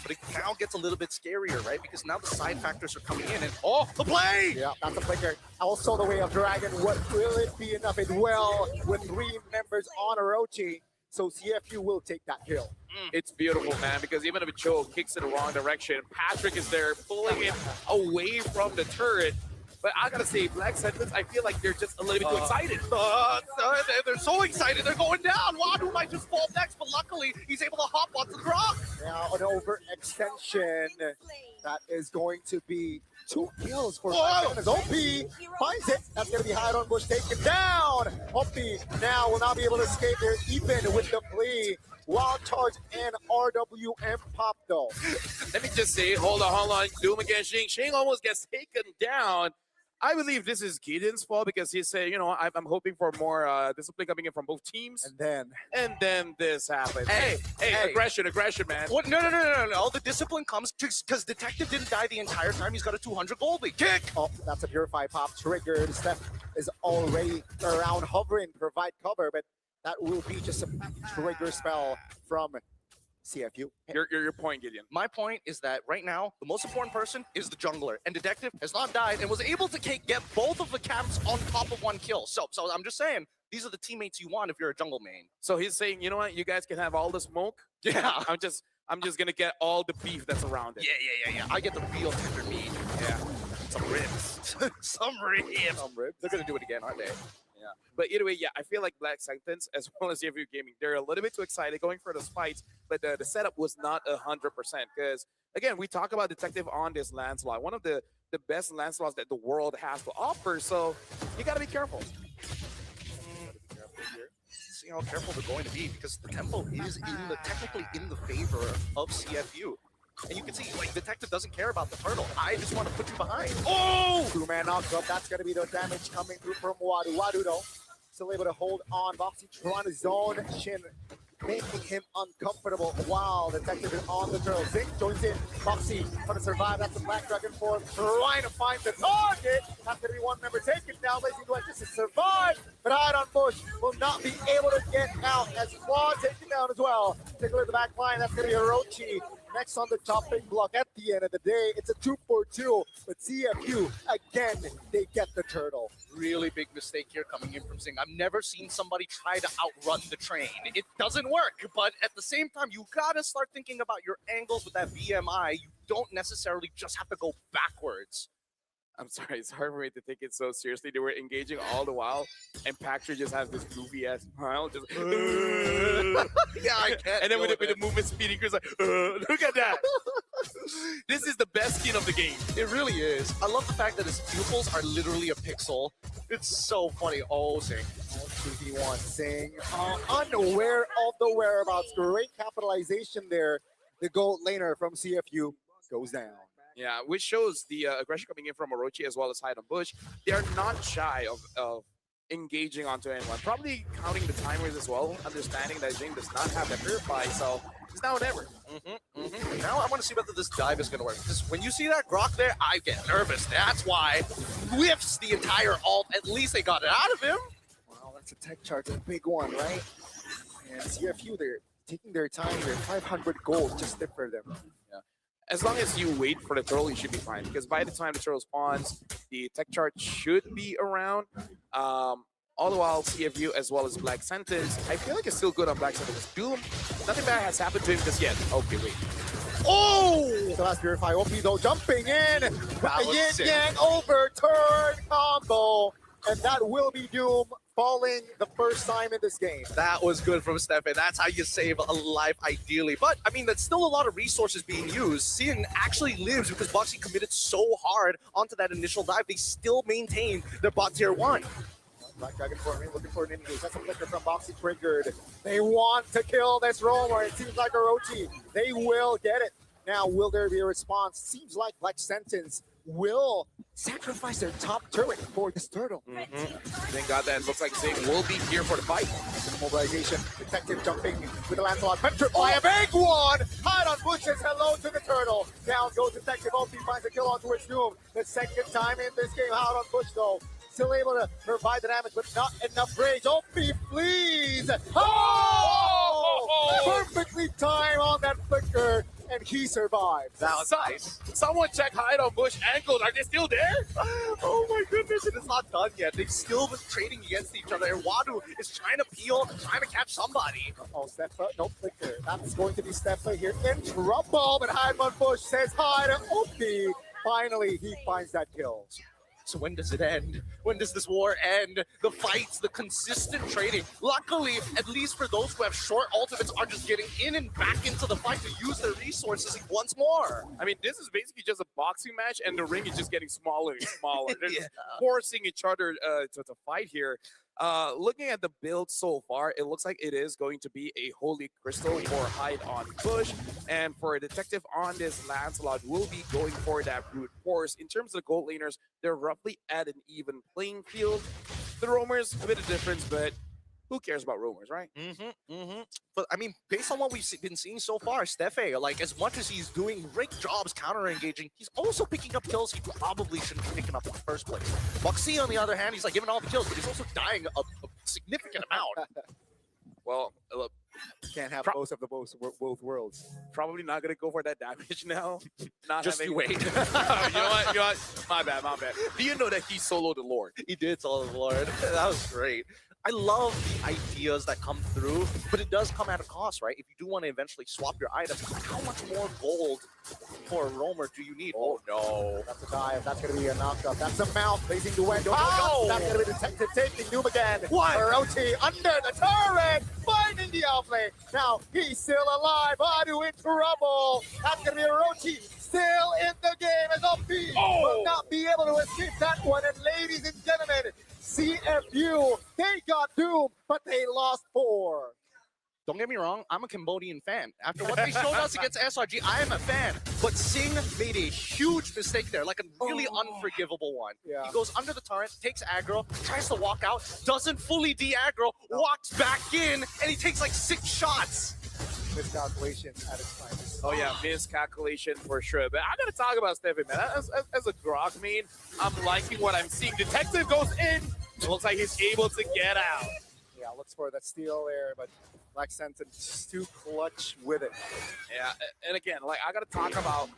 But it now gets a little bit scarier, right? Because now the side factors are coming in, and the play! Yeah, that's a flicker. Also the way of Dragon. What will it be enough? It will with 3 members on Orochi. So CFU will take that kill. It's beautiful, man, because even if Joe kicks in the wrong direction, Patrick is there pulling it away from the turret. But I gotta say, Black Sentence, I feel like they're just a little bit too excited. They're so excited, they're going down. Wadu might just fall next, but luckily he's able to hop onto the rock. Now an overextension. That is going to be 2 kills for Black Sentence. OP finds it. That's going to be Hide on Bush taken down. OP now will not be able to escape there even with the plea. Wild Charge and RWM pop though. Let me just say, hold on. Doom against Shing. Shing almost gets taken down. I believe this is Gideon's fault because he said, I'm hoping for more discipline coming in from both teams. And then this happens. Hey, aggression, man. What? No. The discipline comes because Detective didn't die the entire time. He's got a 200 gold lead. Kick! Oh, that's a Purify pop triggered. Steph is already around hovering, provide cover, but that will be just a trigger spell from CFU. Your point, Gideon. My point is that right now, the most important person is the jungler. And Detective has not died and was able to get both of the camps on top of 1 kill. So I'm just saying, these are the teammates you want if you're a jungle main. So he's saying, you know what, you guys can have all the smoke. Yeah. I'm just gonna get all the beef that's around it. Yeah. I get the real tender meat. Yeah. Some ribs. Some ribs. They're gonna do it again, aren't they? Yeah. But either way, I feel like Black Sentence as well as CFU Gaming, they're a little bit too excited going for those fights, but the setup was not 100% because, again, we talk about Detective on this Lancelot, one of the best Lancelots that the world has to offer, so you got to be careful. See how careful they're going to be because the tempo is technically in the favor of CFU. And you can see, Detective doesn't care about the turtle. I just want to put you behind. Oh! 2-man knockup. That's going to be the damage coming through from Wadu. Wadu, though, still able to hold on. Boxy trying to zone Shin, making him uncomfortable. Wow, Detective is on the turtle. Zink joins in. Boxy trying to survive. That's the Black Dragon Force trying to find the target. That's going to be 1 member taken down. Lazy Dwight just to survive. But Hide on Bush will not be able to get out as Claw taken down as well. Take a look at the back line. That's going to be Orochi. Next on the chopping block. At the end of the day, it's a 2-4-2, but CFU, again, they get the turtle. Really big mistake here coming in from Zing. I've never seen somebody try to outrun the train. It doesn't work, but at the same time, you gotta start thinking about your angles with that BMI. You don't necessarily just have to go backwards. I'm sorry, it's hard for me to take it so seriously. They were engaging all the while, and Patrick just has this goofy ass smile, just yeah, I can't. And then with the movement speed, he's like, look at that. This is the best skin of the game. It really is. I love the fact that his pupils are literally a pixel. It's so funny. Oh, Zing. 2v1 Zing. Unaware of the whereabouts. Great capitalization there. The gold laner from CFU goes down. Yeah, which shows the aggression coming in from Orochi as well as Hide on Bush. They are not shy of engaging onto anyone. Probably counting the timers as well, understanding that Jing does not have that Purify, so it's now or never. Now I want to see whether this dive is going to work. Because when you see that Grok there, I get nervous. That's why whiffs the entire ult. At least they got it out of him. Wow, that's a tech charge, a big one, right? And CFU, they're taking their time here. 500 gold just for them. Yeah. As long as you wait for the turtle, you should be fine. Because by the time the turtle spawns, the tech chart should be around. All the while, CFU as well as Black Sentence, I feel like it's still good on Black Sentence. Doom, nothing bad has happened to him just yet. Okay, wait. Oh! The last Purify OP though, jumping in. Yin Yang overturn combo. And that will be Doom falling the first time in this game. That was good from Stefan. That's how you save a life, ideally. But, I mean, that's still a lot of resources being used. Sin actually lives because Boxy committed so hard onto that initial dive. They still maintain their bot tier 1. Black Dragon looking for an engage. That's a flicker from Boxy triggered. They want to kill this roamer. It seems like Orochi. They will get it. Now, will there be a response? Seems like Black Sentence will sacrifice their top turret for this turtle. Thank God that looks like Zing will be here for the fight. Mobilization, Detective jumping with the Lancelot. Petrify a big one! Hide on Bush says hello to the turtle. Down goes Detective. Opie finds a kill onto its Doom. The second time in this game. Hide on Bush though. Still able to provide the damage, but not enough rage. Opie flees! Oh! Perfectly timed on that flicker, and he survives. That was nice. Someone check Hide on Bush ankles. Are they still there? Oh my goodness, it is not done yet. They've still been trading against each other. And Wadu is trying to peel, trying to catch somebody. Oh, Stefa, no flicker. That's going to be Stefa here in trouble, but Hide on Bush says hi to Opie. Finally, he finds that kill. So when does it end? When does this war end? The fights, the consistent trading. Luckily, at least for those who have short ultimates, are just getting in and back into the fight to use their resources once more. I mean, this is basically just a boxing match, and the ring is just getting smaller and smaller. They're just Yeah. forcing each other to fight here. Looking at the build so far, it looks like it is going to be a Holy Crystal for Hide on Bush, and for a Detective on this, Lancelot will be going for that brute force. In terms of the gold laners, they're roughly at an even playing field. The roamers, a bit of difference, but who cares about roamers, right? But I mean, based on what we've been seeing so far, Stefe, like as much as he's doing great jobs counter-engaging, he's also picking up kills he probably shouldn't be picking up in the first place. Moxie, on the other hand, he's like giving all the kills, but he's also dying a significant amount. Well, look, can't have both of the both worlds. Probably not gonna go for that damage now. Not Just having... you wait. You know what? My bad. Do you know that he soloed the Lord? He did solo the Lord. That was great. I love the ideas that come through, but it does come at a cost, right? If you do want to eventually swap your items, how much more gold for a roamer do you need? Oh no. That's a dive. That's going to be a knockup. That's a mount. Blazing the window. Ow! That's going to be Detective taking Doom again. What? Orochi under the turret. Finding the outplay. Now he's still alive. Adu in trouble. That's going to be Orochi still in the game as Opie will not be able to escape that one. And ladies and gentlemen, CFU, they got Doom, but they lost 4. Don't get me wrong, I'm a Cambodian fan. After what they showed us against SRG, I am a fan. But Singh made a huge mistake there, like a really unforgivable one. Yeah. He goes under the turret, takes aggro, tries to walk out, doesn't fully de-aggro, walks back in, and he takes like 6 shots. Miscalculation at its finest. Oh yeah, miscalculation for sure. But I gotta talk about Stefan, man. As a Grok main, I'm liking what I'm seeing. Detective goes in. It looks like he's able to get out. Yeah, looks for that steal there, but Black Sentence just too clutch with it. Yeah, and again, like I gotta talk about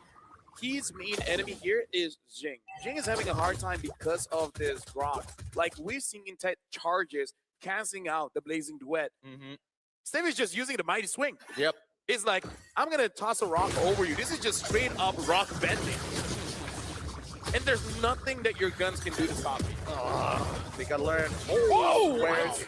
his main enemy here is Jing. Jing is having a hard time because of this Grok. Like we've seen in Tet charges canceling out the Blazing Duet. Steve is just using the Mighty Swing. Yep. It's like, I'm going to toss a rock over you. This is just straight up rock bending. And there's nothing that your guns can do to stop me. They gotta learn. Oh, Where's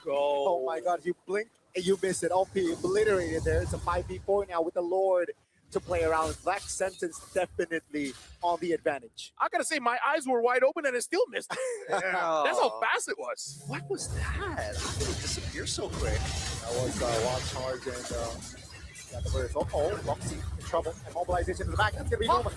go? Oh my god, you blink and you miss it. OP obliterated there. It's a 5v4 now with the Lord to play around. Black Sentence definitely on the advantage. I gotta say, my eyes were wide open and it still missed. That's how fast it was. What was that? How did it disappear so quick? That was wild charge and got the burst. Oh, Roxy in trouble. And mobilization in the back. That's gonna be normal.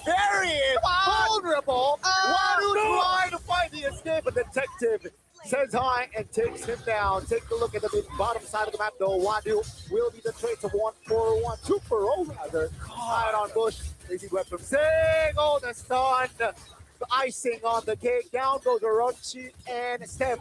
Very vulnerable. Wadu trying to find the escape, but Detective says hi and takes him down. Take a look at the bottom side of the map though. Wadu will be the trade to 1-4-1, 2-4-0 rather. Hide on Bush. Lazy web from Sing. Oh, the stun. The icing on the cake. Down goes Orochi and Steph.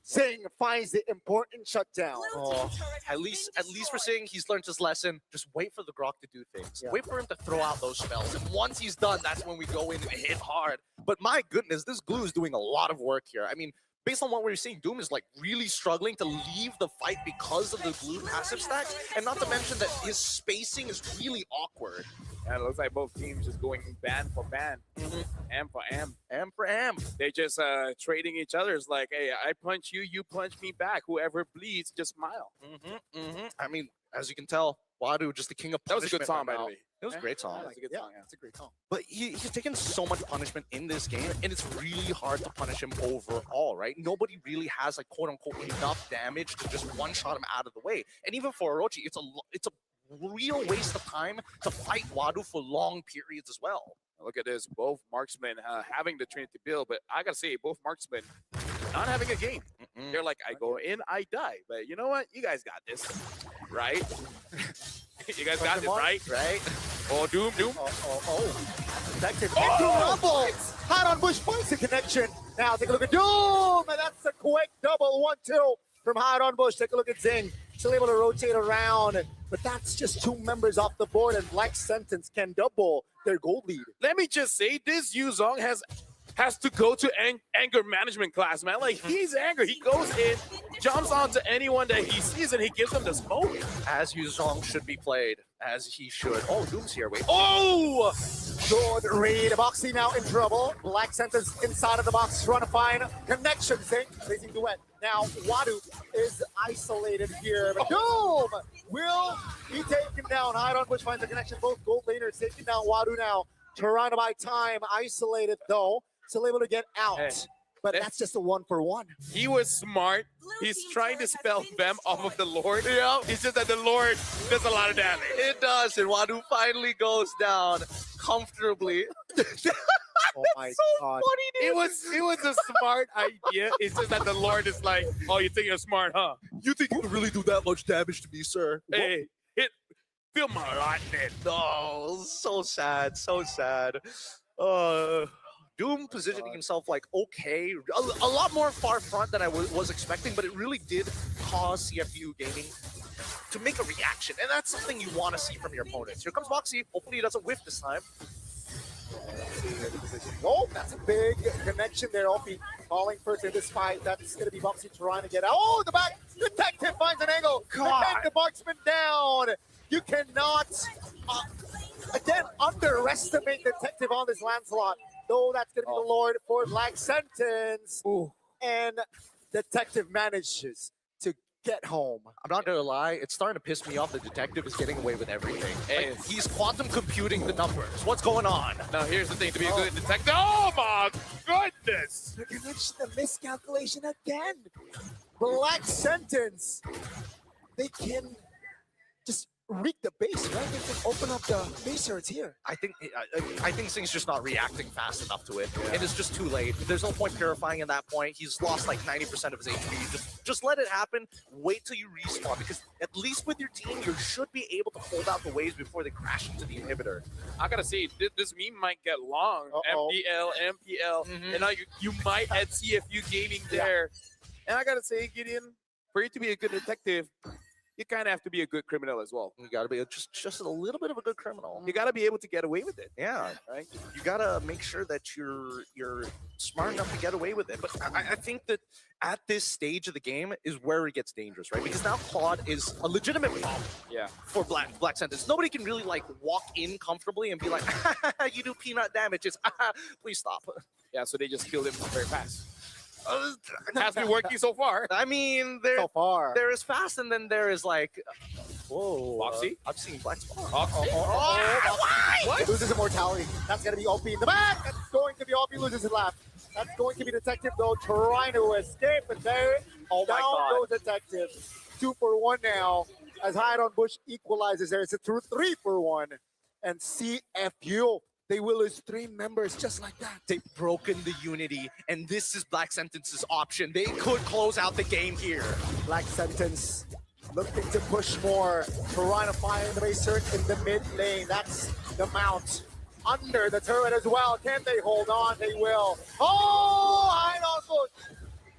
Sing finds the important shutdown. Oh, at least we're saying he's learned his lesson. Just wait for the Grok to do things. Yeah. Wait for him to throw out those spells. And once he's done, that's when we go in and hit hard. But my goodness, this glue is doing a lot of work here. I mean, based on what we're seeing, Doom is like really struggling to leave the fight because of the glue passive stacks. And not to mention that his spacing is really awkward. And it looks like both teams just going ban for ban, am for am. Am for am. They're just trading each other. It's like, hey, I punch you, you punch me back. Whoever bleeds, just smile. I mean, as you can tell, Wadu just the king of That was a punishment good song, right by the now. way. It was a great song. That was a good song, yeah. It's a great song. But he's taken so much punishment in this game, and it's really hard to punish him overall, right? Nobody really has like quote unquote enough damage to just one shot him out of the way. And even for Orochi, it's a real waste of time to fight Wadu for long periods as well. Look at this, both marksmen having the Trinity build, but I gotta say, both marksmen not having a game. They're like, I go in, I die. But you know what? You guys got this, right? You guys got this, right? Right? Oh, Doom. Detective into Rumble. Hot on Bush finds the connection. Now take a look at Doom, and that's a quick double 1-2 from Hot on Bush. Take a look at Zing. Still able to rotate around, but that's just 2 members off the board, and Black Sentence can double their gold lead. Let me just say, this Yuzong has to go to anger management class, man. Like, he's angry. He goes in, jumps onto anyone that he sees, and he gives them the smoke. As Yuzong should be played, as he should. Oh, Doom's here. Wait. Oh! Good read. Boxy now in trouble. Black Sentence inside of the box trying to find connection. Zing facing Duet. Now Wadu is isolated here. But Doom will be taken down. Hide on Bush finds the connection. Both gold laners taking down Wadu now. Trying to buy time. Isolated though. Still able to get out. Hey. But that's just a 1-for-1. He was smart. He's trying to spell them off of the Lord. Yeah. It's just that the Lord does a lot of damage. It does, and Wadu finally goes down comfortably. Oh my God. Funny, it was a smart idea. It's just that the Lord is like, oh, you think you're smart, huh? You think you can really do that much damage to me, sir? Hey, feel my lightning. Oh, so sad, so sad. Doom positioning himself like okay, a lot more far front than I was expecting, but it really did cause CFU Gaming to make a reaction, and that's something you want to see from your opponents. Here comes Boxy. Hopefully he doesn't whiff this time. Oh, that's a big connection there. Opie falling first in this fight. That's going to be Boxy trying to get out. Oh, the back. Detective finds an angle to take the marksman down. You cannot, again, underestimate Detective on this Lancelot. Though that's going to be the Lord for Black Sentence. Ooh. And Detective manages to get home. I'm not gonna lie, it's starting to piss me off. The Detective is getting away with everything. Like, he's quantum computing the numbers. What's going on? Now here's the thing, to be a good detective. Oh my goodness! The connection, the miscalculation again. Black Sentence. They can just reek the base, right? They can open up the base turrets here. I think Zing's just not reacting fast enough to it. And it's just too late. There's no point purifying at that point. He's lost like 90% of his HP. Just let it happen. Wait till you respawn, because at least with your team, you should be able to hold out the waves before they crash into the inhibitor. I gotta say, this meme might get long. MPL. And now you might add CFU Gaming there. And I gotta say, Gideon, for you to be a good detective, you kind of have to be a good criminal as well. You got to be just a little bit of a good criminal. You got to be able to get away with it. Yeah, right. You got to make sure that you're smart enough to get away with it. But I think that at this stage of the game is where it gets dangerous, right? Because now Claude is a legitimate problem. Yeah. For Black Sentence, nobody can really like walk in comfortably and be like, "You do peanut damage." It's please stop. Yeah. So they just killed him very fast. Has been working so far. I mean, there is fast, and then there is like, whoa, Boxy. I've seen Black Spawn. What? Loses immortality. That's gonna be OP in the back. That's going to be OP. Loses his left. That's going to be Detective though, trying to escape, but there, down goes Detective. 2-for-1 now. As Hide on Bush equalizes there, it's a 3-for-1, and CFU. They will lose 3 members just like that. They've broken the unity, and this is Black Sentence's option. They could close out the game here. Black Sentence looking to push more, trying to find the base turret in the mid lane. That's the mount under the turret as well. Can they hold on? They will. Oh, Hide on Bush.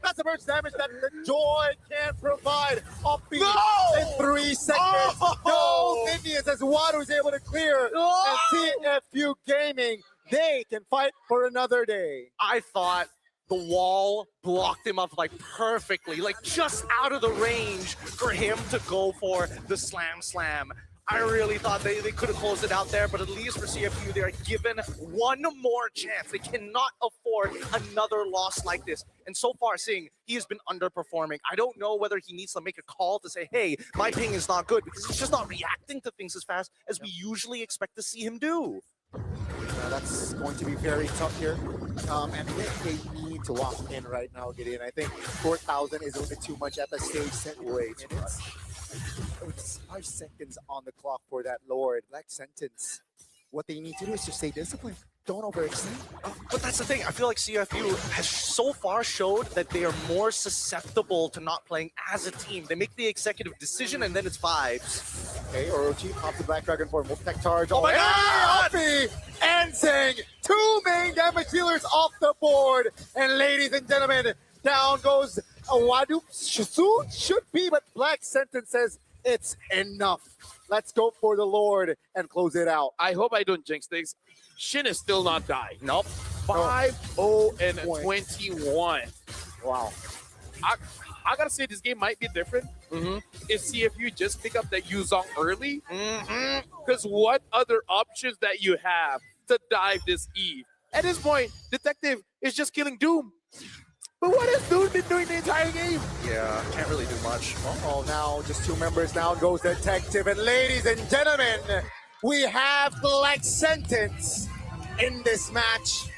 That's the burst damage that the Joy can provide. Uppy in 3 seconds. No Minions as Wadu is able to clear. And CFU Gaming, they can fight for another day. I thought the wall blocked him up like perfectly, like just out of the range for him to go for the slam. I really thought they could have closed it out there, but at least for CFU, they are given one more chance. They cannot afford another loss like this. And so far, seeing he has been underperforming. I don't know whether he needs to make a call to say, hey, my ping is not good, because he's just not reacting to things as fast as we usually expect to see him do. That's going to be very tough here. And they need to walk in right now, Gideon. I think 4,000 is a little bit too much at the stage. Wait minutes. It's 5 seconds on the clock for that Lord. Black Sentence. What they need to do is just stay disciplined. Don't overextend. But that's the thing. I feel like CFU has so far showed that they are more susceptible to not playing as a team. They make the executive decision and then it's vibes. Okay, Orochi pops the Black Dragon for Wolfpack charge. Oh my God! Alfie and Zing, 2 main damage dealers off the board. And ladies and gentlemen, down goes Wadu. Soon should be, but Black Sentence says it's enough. Let's go for the Lord and close it out. I hope I don't jinx things. Shin is still not dying. Nope. 5-0-21. Wow. I gotta say this game might be different. If CFU just pick up that Yuzong early, because what other options that you have to dive this Eve? At this point, Detective is just killing Doom. But what has Doom been doing the entire game? Yeah, can't really do much. Oh, now just 2 members. Down goes Detective. And ladies and gentlemen, we have Black Sentence in this match.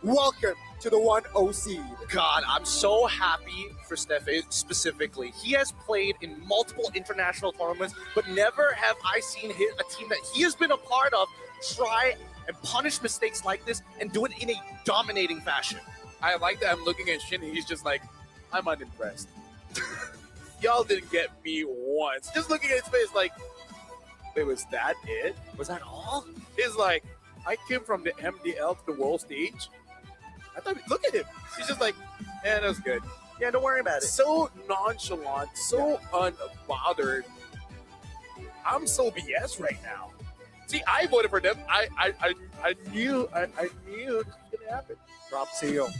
Welcome to the 1-0 seed. God, I'm so happy for Steffe specifically. He has played in multiple international tournaments, but never have I seen a team that he has been a part of try and punish mistakes like this and do it in a dominating fashion. I like that I'm looking at Shin and he's just like, I'm unimpressed. Y'all didn't get me once. Just looking at his face like, wait, was that it? Was that all? He's like, I came from the MDL to the world stage. I thought, look at him. He's just like, yeah, that was good. Yeah, don't worry about it. So nonchalant, so unbothered. I'm so BS right now. See, I voted for them. I knew it was gonna happen. Drop seal.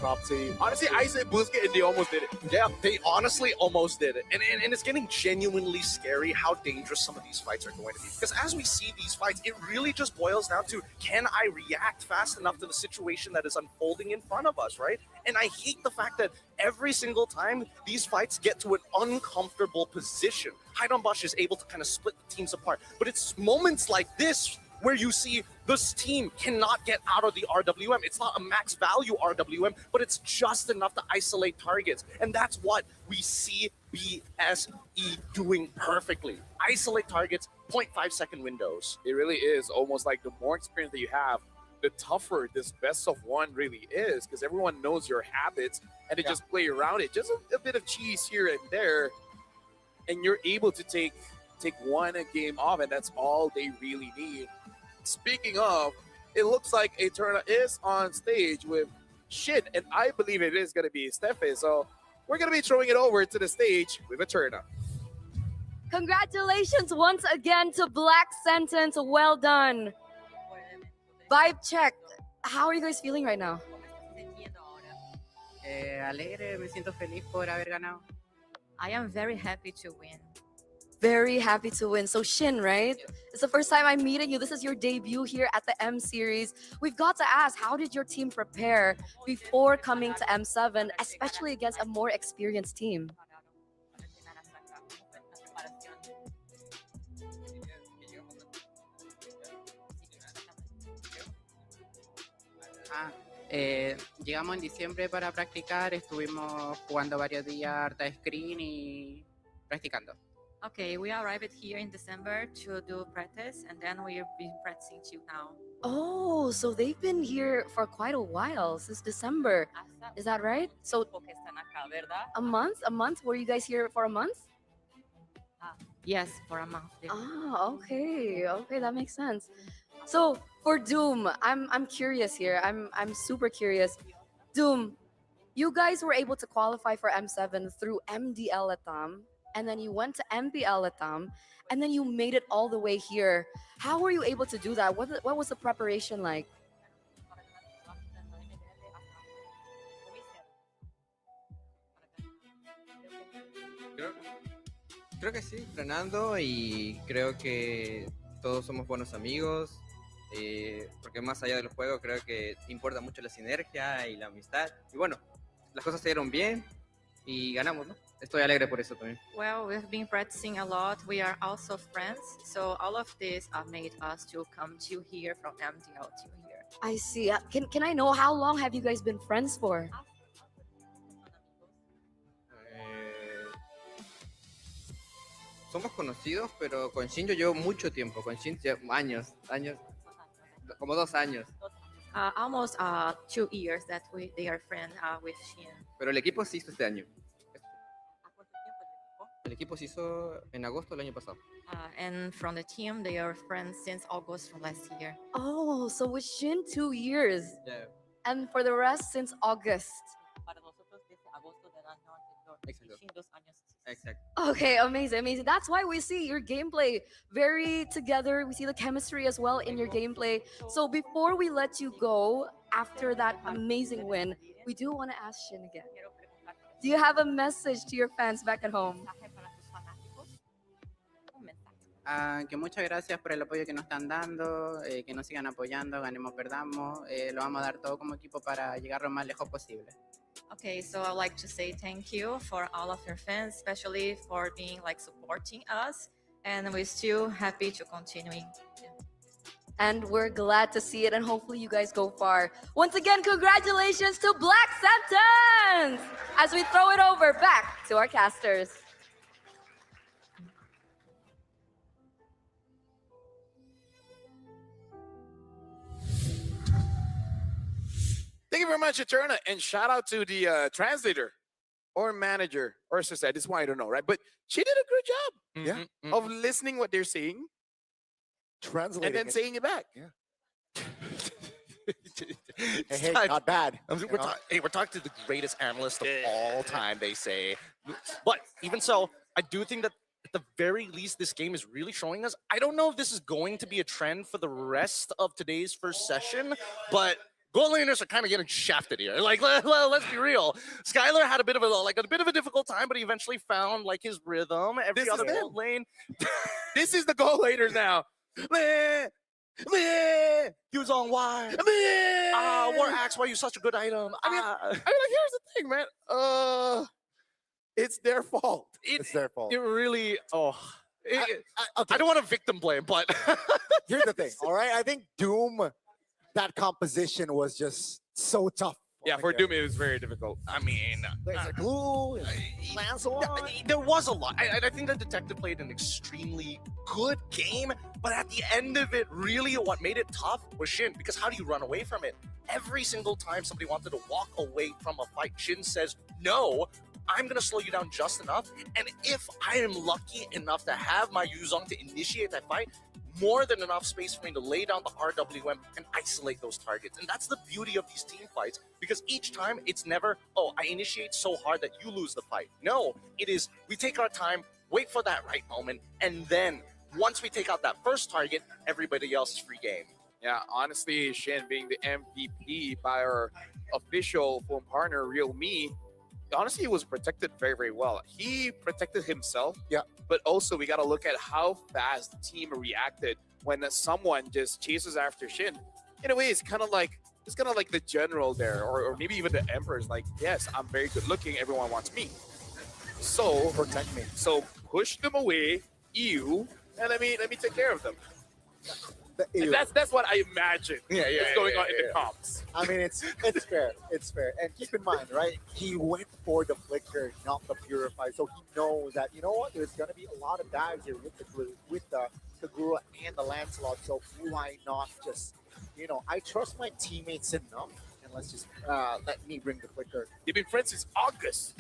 Honestly, I said Busquets and they almost did it. Yeah, they honestly almost did it. And it's getting genuinely scary how dangerous some of these fights are going to be. Because as we see these fights, it really just boils down to, can I react fast enough to the situation that is unfolding in front of us, right? And I hate the fact that every single time these fights get to an uncomfortable position, Haidonbosch is able to kind of split the teams apart. But it's moments like this where you see this team cannot get out of the RWM. It's not a max value RWM, but it's just enough to isolate targets. And that's what we see BSE doing perfectly. Isolate targets, 0.5 second windows. It really is almost like the more experience that you have, the tougher this best of one really is, because everyone knows your habits and they just play around it. Just a bit of cheese here and there, and you're able to take one game off, and that's all they really need. Speaking of, it looks like Eterna is on stage with Shin, and I believe it is going to be Steffe. So we're going to be throwing it over to the stage with Eterna. Congratulations once again to Black Sentence. Well done. Vibe check. How are you guys feeling right now? Alegre, me siento feliz por haber ganado. I am very happy to win. Very happy to win. So Shin, right? It's the first time I'm meeting you. This is your debut here at the M Series. We've got to ask, how did your team prepare before coming to M7, especially against a more experienced team? Llegamos en diciembre para practicar, estuvimos jugando varios días, harta screen y practicando. Okay, we arrived here in December to do practice, and then we've been practicing till now. Oh, so they've been here for quite a while, since December. Is that right? So a month? A month? Were you guys here for a month? Yes, for a month. Ah, okay. Okay, that makes sense. So for Doom, I'm curious here. I'm super curious. Doom, you guys were able to qualify for M7 through MDL Latam, and then you went to MPL Latam, and then you made it all the way here. How were you able to do that? What was the preparation like? Creo que sí, entrenando, y creo que todos somos buenos amigos, porque más allá del juego creo que importa mucho la sinergia y la amistad. Y bueno, las cosas se dieron bien y ganamos, ¿no? Estoy alegre por eso también. Well, we've been practicing a lot. We are also friends, so all of this made us to come to here from MDL to here. I see. Can I know how long have you guys been friends for? somos conocidos, pero con Shin yo llevo mucho tiempo. Con Shin años, como 2 años. Almost 2 years that they are friends with Shin. Pero el equipo se hizo este año. El equipo se hizo en agosto del año pasado. And from the team, they are friends since August from last year. Oh, so with Shin 2 years, Yeah. and for the rest since August. Exacto. Okay, amazing, amazing. That's why we see your gameplay very together. We see the chemistry as well in your gameplay. So before we let you go after that amazing win, we do want to ask Shin again. Do you have a message to your fans back at home? Que muchas gracias por el apoyo que nos están dando, que nos sigan apoyando, ganemos, perdamos, lo vamos a dar todo como equipo para llegar lo más lejos posible. Okay, so I'd like to say thank you for all of your fans, especially for being like supporting us, and we're still happy to continuing. And we're glad to see it, and hopefully you guys go far. Once again, congratulations to Black Sentence! As we throw it over back to our casters. Thank you very much, Eterna, and shout out to the translator or manager or assistant. This one I don't know, right? But she did a good job of listening what they're saying, translating, and then saying it back. Yeah. Hey, not bad. We're talking to the greatest analyst of all time, they say. But even so, I do think that at the very least, this game is really showing us. I don't know if this is going to be a trend for the rest of today's first session, but goal laners are kind of getting shafted here. Like, let's be real. Skylar had a bit of a difficult time, but he eventually found like his rhythm. Every other goal lane. This is the goal laners now. He was on wire. War Axe, why are you such a good item? I mean, here's the thing, man. It's their fault. It's their fault. It really. I don't want to victim blame, but here's the thing. All right, I think Doom, that composition was just so tough. Yeah, for Doom it was very difficult. I mean, there's a glue, Lancelot. There was a lot. I think the detective played an extremely good game, but at the end of it, really what made it tough was Shin, because how do you run away from it? Every single time somebody wanted to walk away from a fight, Shin says, no, I'm going to slow you down just enough, and if I am lucky enough to have my Yuzong to initiate that fight, more than enough space for me to lay down the RWM and isolate those targets. And that's the beauty of these team fights, because each time it's never, oh, I initiate so hard that you lose the fight. No, it is, we take our time, wait for that right moment, and then once we take out that first target, everybody else is free game. Yeah, honestly, Shin being the MVP by our official phone partner, Real Me, honestly, he was protected very, very well. He protected himself. Yeah. But also, we got to look at how fast the team reacted when someone just chases after Shin. In a way, it's kind of like the general there, or maybe even the emperor's like, yes, I'm very good looking. Everyone wants me. So protect me. So push them away, and let me take care of them. And that's what I imagine is going on in the comps. I mean, it's fair. It's fair. And keep in mind, right? He went for the flicker, not the purify. So he knows that, you know what? There's going to be a lot of dives here with the Kagura and the Lancelot. So why not just, I trust my teammates enough. And let's just let me bring the flicker. They've been friends since August.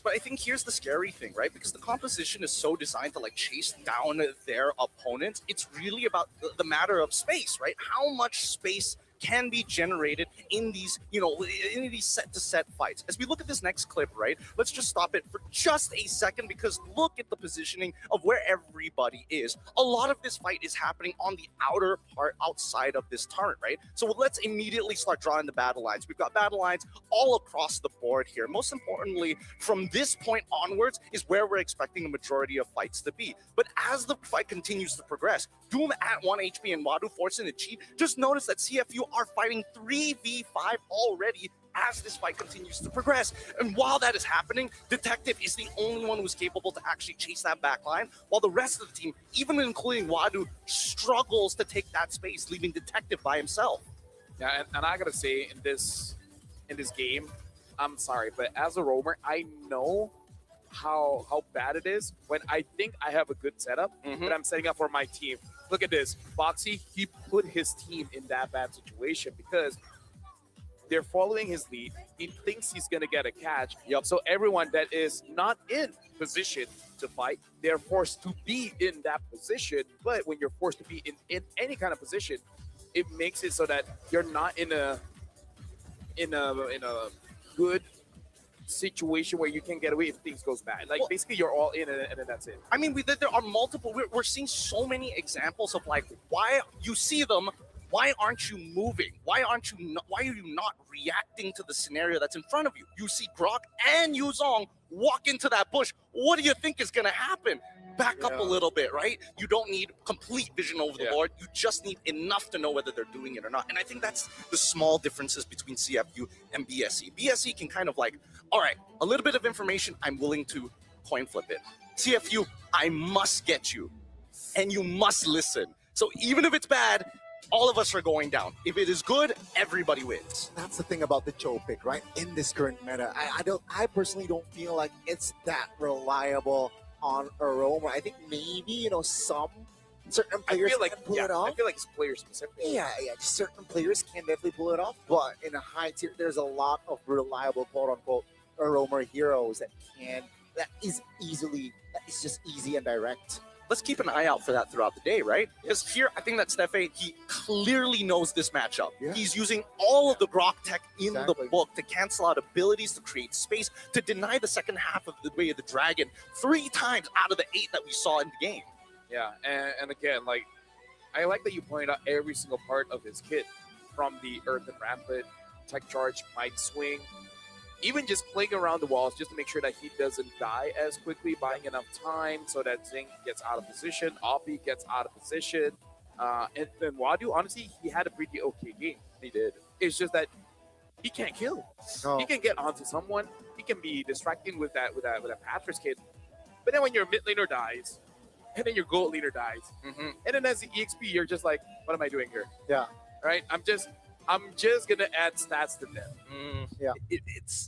But I think here's the scary thing, right? Because the composition is so designed to like chase down their opponents. It's really about the matter of space, right? How much space can be generated in these, in these set-to-set fights. As we look at this next clip, right, let's just stop it for just a second, because look at the positioning of where everybody is. A lot of this fight is happening on the outer part outside of this turret, right? So let's immediately start drawing the battle lines. We've got battle lines all across the board here. Most importantly, from this point onwards is where we're expecting the majority of fights to be. But as the fight continues to progress, Doom at 1 HP and Wadu forcing a cheat, just notice that CFU are fighting 3v5 already as this fight continues to progress. And while that is happening, Detective is the only one who's capable to actually chase that back line, while the rest of the team, even including Wadu, struggles to take that space, leaving Detective by himself. Yeah, and I gotta say, in this game, I'm sorry, but as a roamer, I know how bad it is when I think I have a good setup that I'm setting up for my team. Look at this. Boxy, he put his team in that bad situation because they're following his lead. He thinks he's going to get a catch. So everyone that is not in position to fight, they're forced to be in that position. But when you're forced to be in any kind of position, it makes it so that you're not in a good situation where you can get away if things goes bad. Like basically you're all in and then that's it. I mean, there are multiple. We're seeing so many examples of like why you see them. Why aren't you moving? Why are you not reacting to the scenario that's in front of you? You see Grok and Yuzong walk into that bush. What do you think is going to happen? Back up a little bit, right? You don't need complete vision over the board. You just need enough to know whether they're doing it or not. And I think that's the small differences between CFU and BSE. BSE can kind of like, all right, a little bit of information, I'm willing to coin flip it. CFU, I must get you. And you must listen. So even if it's bad, all of us are going down. If it is good, everybody wins. That's the thing about the Cho pick, right? In this current meta, I personally don't feel like it's that reliable on Aroma. I think maybe some certain players can pull it off. I feel like it's player specific. Yeah, just certain players can definitely pull it off. But in a high tier, there's a lot of reliable quote unquote Aroma heroes that is just easy and direct. Let's keep an eye out for that throughout the day, right? Because here, I think that Stefe, he clearly knows this matchup. Yeah. He's using all of the Grok tech in the book to cancel out abilities, to create space, to deny the second half of the Way of the Dragon 3 times out of the 8 that we saw in the game. Yeah, and again, like, I like that you point out every single part of his kit, from the Earth and Rampant, Tech Charge, Might Swing, even just playing around the walls just to make sure that he doesn't die as quickly, buying enough time so that Zing gets out of position, Oppie gets out of position. And then Wadu, honestly, he had a pretty okay game. He did. It's just that he can't kill. He can get onto someone. He can be distracting with that Patrick's kid. But then when your mid laner dies, and then your gold leader dies, and then as the EXP, you're just like, what am I doing here? Yeah. Right? I'm just gonna add stats to them. Yeah,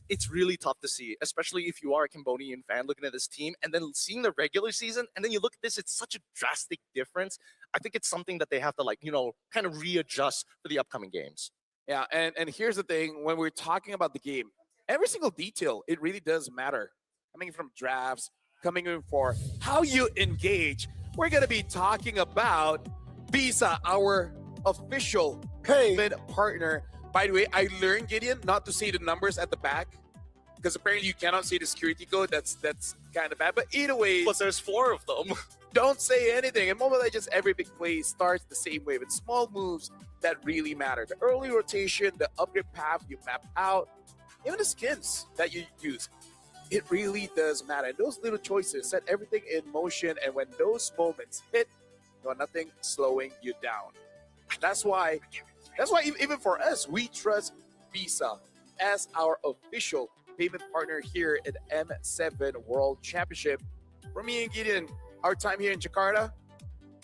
it's really tough to see, especially if you are a Cambodian fan looking at this team and then seeing the regular season, and then you look at this. It's such a drastic difference. I think it's something that they have to kind of readjust for the upcoming games. Yeah, and here's the thing: when we're talking about the game, every single detail it really does matter. Coming from drafts, coming in for how you engage. We're gonna be talking about Visa, our official payment partner. By the way, I learned, Gideon, not to say the numbers at the back because apparently you cannot say the security code. That's kind of bad. But either way, but there's 4 of them. Don't say anything. And Mobile Legends, every big play starts the same way with small moves that really matter. The early rotation, the upgrade path you map out, even the skins that you use. It really does matter. And those little choices set everything in motion. And when those moments hit, you have nothing slowing you down. That's why even for us, we trust Visa as our official payment partner here at M7 World Championship. For me and Gideon, our time here in Jakarta,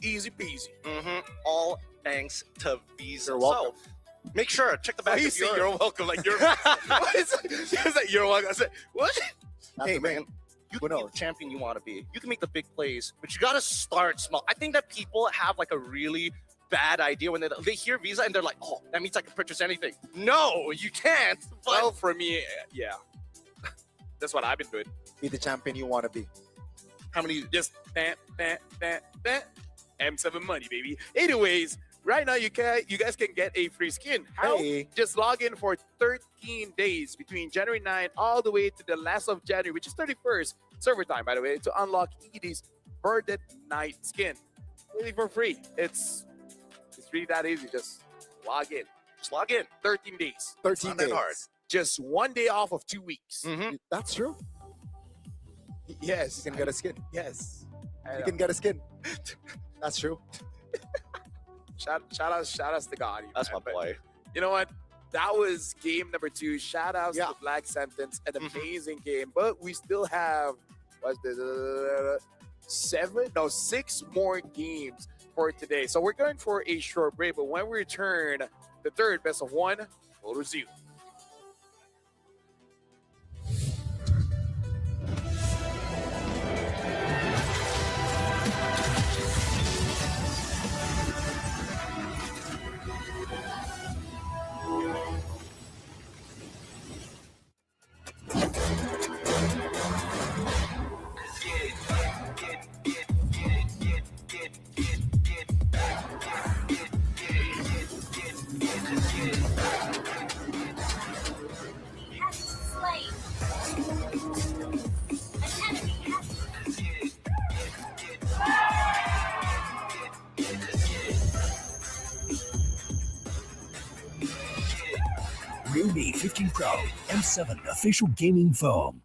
easy peasy. All thanks to Visa. You're welcome. So, make sure, check the back of your... You're welcome. Like, you're... It's like, you're welcome. I said, what? Hey, man. You can be the champion you want to be. You can make the big plays, but you got to start small. I think that people have like a really bad idea when they hear Visa and they're like, oh, that means I can purchase anything. No, you can't. But... Well, for me, yeah. That's what I've been doing. Be the champion you want to be. How many? Just M7 money, baby. Anyways, right now you guys can get a free skin. How? Hey. Just log in for 13 days between January 9 all the way to the last of January, which is 31st server time, by the way, to unlock ED's Verdant Night skin. Really for free. It's really that easy. Just log in. 13 days. 13 days. That hard. Just 1 day off of 2 weeks. That's true. Yes. You can get a skin. Yes. You can get a skin. That's true. Shout out to God. That's my boy. You know what? That was game number 2. Shout outs to Black Sentence. An amazing game. But we still have 6 more games for today. So we're going for a short break. But when we return, the third best of 1 will resume. Pro, M7 official gaming foam.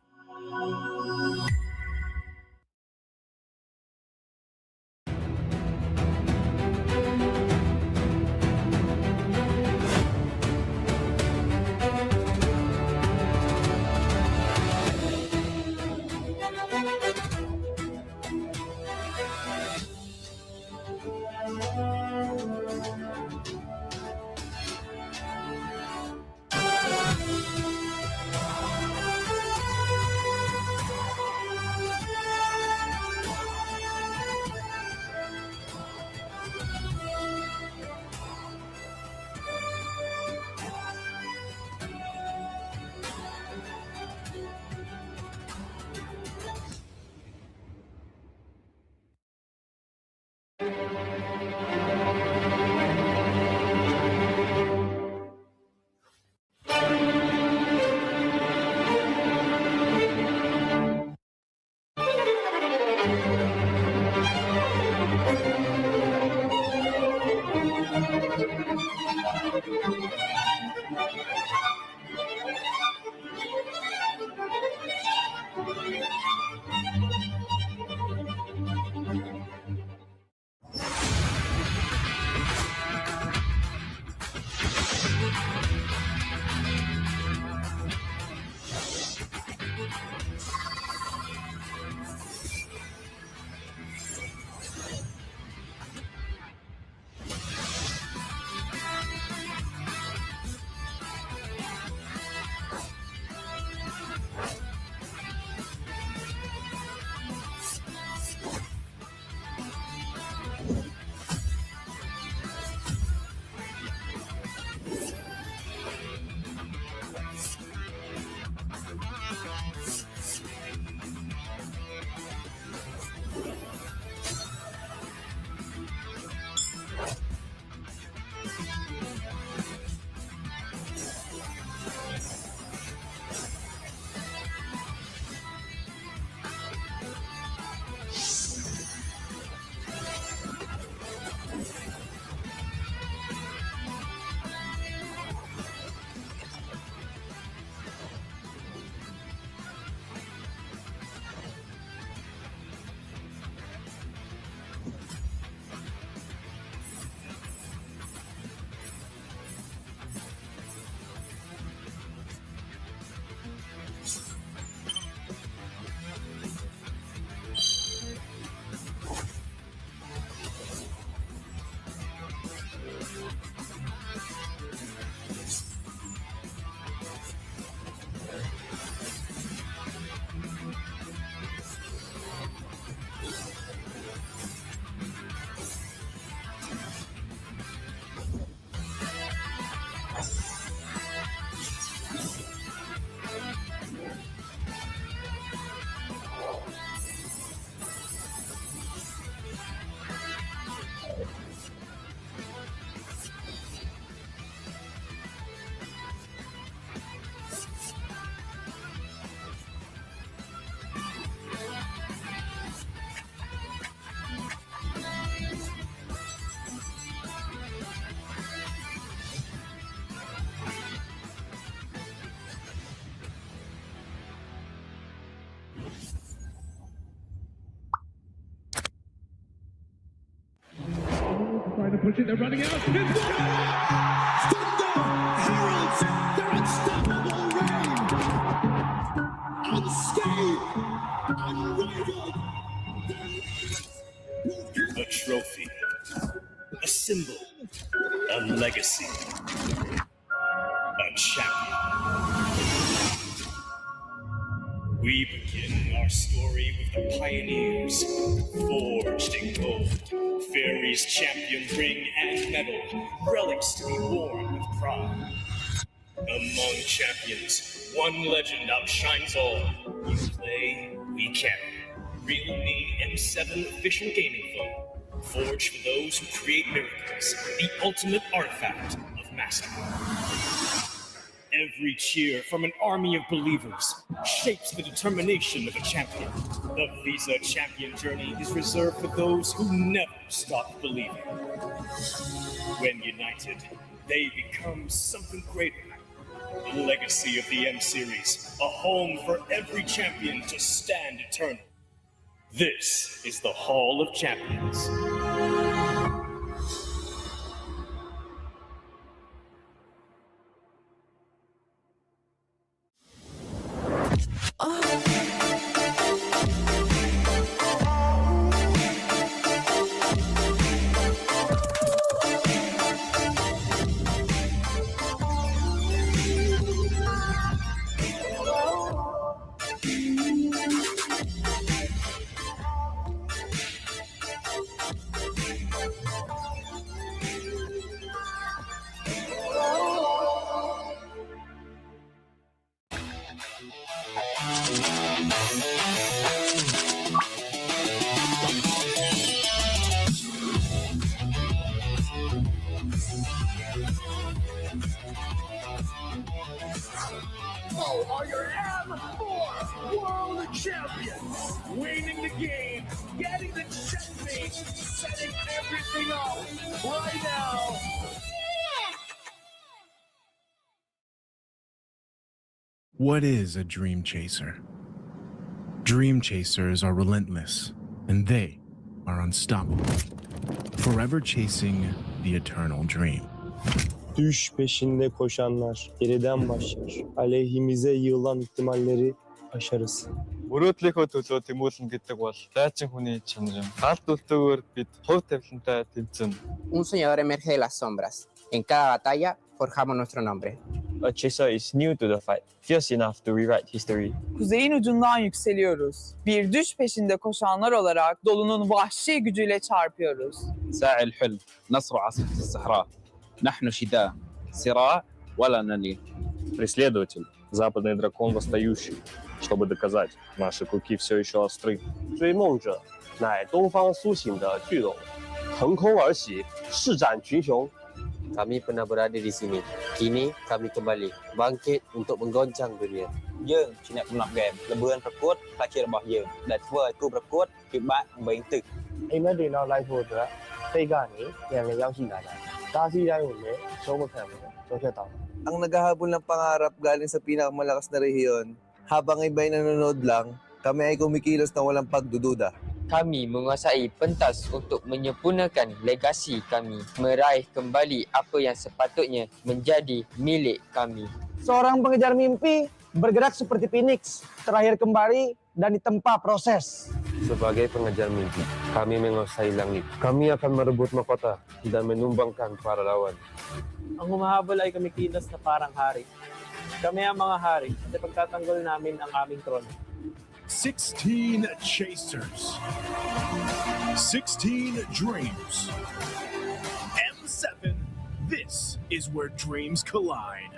Trying to push it, they're running out. Thunder heralds their unstoppable reign. Unscathed, unrivaled. A trophy, a symbol, a legacy, a champion. We begin our story with the pioneers, forged in gold. Fairies champion ring and medal, relics to be worn with pride. Among champions, one legend outshines all. You play, we carry. Realme M7 official gaming phone, forged for those who create miracles, the ultimate artifact of mastery. Every cheer from an army of believers shapes the determination of a champion. The Visa champion journey is reserved for those who never stop believing. When united, they become something greater. The legacy of the M Series, a home for every champion to stand eternal. This is the Hall of Champions. Are your M4 World Champions, winning the game, getting the checkmate, setting everything up right now. What is a dream chaser? Dream chasers are relentless, and they are unstoppable, forever chasing the eternal dream. Düş peşinde koşanlar geriden başlar. Aleyhimize yığılan ihtimalleri aşarız. Мөрөөдлийнхөө төлөө тэмүүлэн гэдэг бол дайчин хүний чанарын гал дүлтэйгээр бид хувь тавилантай тэмцэн. Un soñador emerge de las sombras. En cada batalla forjamos nuestro nombre. A chaser is new to the fight, fierce enough to rewrite history. Kuzeyin ucundan yükseliyoruz. Bir düş peşinde koşanlar olarak dolunun vahşi gücüyle çarpıyoruz. ساعي الحلم نصر عاصفة الصحراء. نحن شداء صراع ولا نلي. Преследователь, западный дракон восстающий, чтобы доказать, наши клыки все еще остры. 追梦者乃东方苏醒的巨龙，腾空而起，施展群雄。 Kami pernah berada di sini. Kini kami kembali bangkit untuk menggoncang dunia. យើងជាអ្នកកំណត់ហ្គេមល្បឿនប្រកួតខ្លះជារបស់យើងដែលធ្វើឲ្យគូប្រកួតពិបាកបំពេញទឹក အိမ်မက်တွေနောက်လိုက်ဖို့အတွက်စိတ်ကနေပြန်လည်ရောက်ရှိလာတာ။တားဆီးတိုင်းကိုလည်းရှုံးမခံဘူးကျော်ဖြတ်တောင်း Ang naghahabol ng pangarap galing sa pinakamalakas na rehiyon, habang iba'y nanonood lang, kami ay kumikilos na walang pagdududa. Kami menguasai pentas untuk menyempurnakan legasi kami, meraih kembali apa yang sepatutnya menjadi milik kami. Seorang pengejar mimpi bergerak seperti Phoenix, terakhir kembali dan ditempa proses. Sebagai pengejar mimpi, kami menguasai langit. Kami akan merebut mahkota dan menumbangkan para lawan. Ang humahabol ay kumikilos na parang hari. Kami ang mga hari at ipagtatanggol namin ang aming trono. 16 chasers. 16 dreams. M7, this is where dreams collide.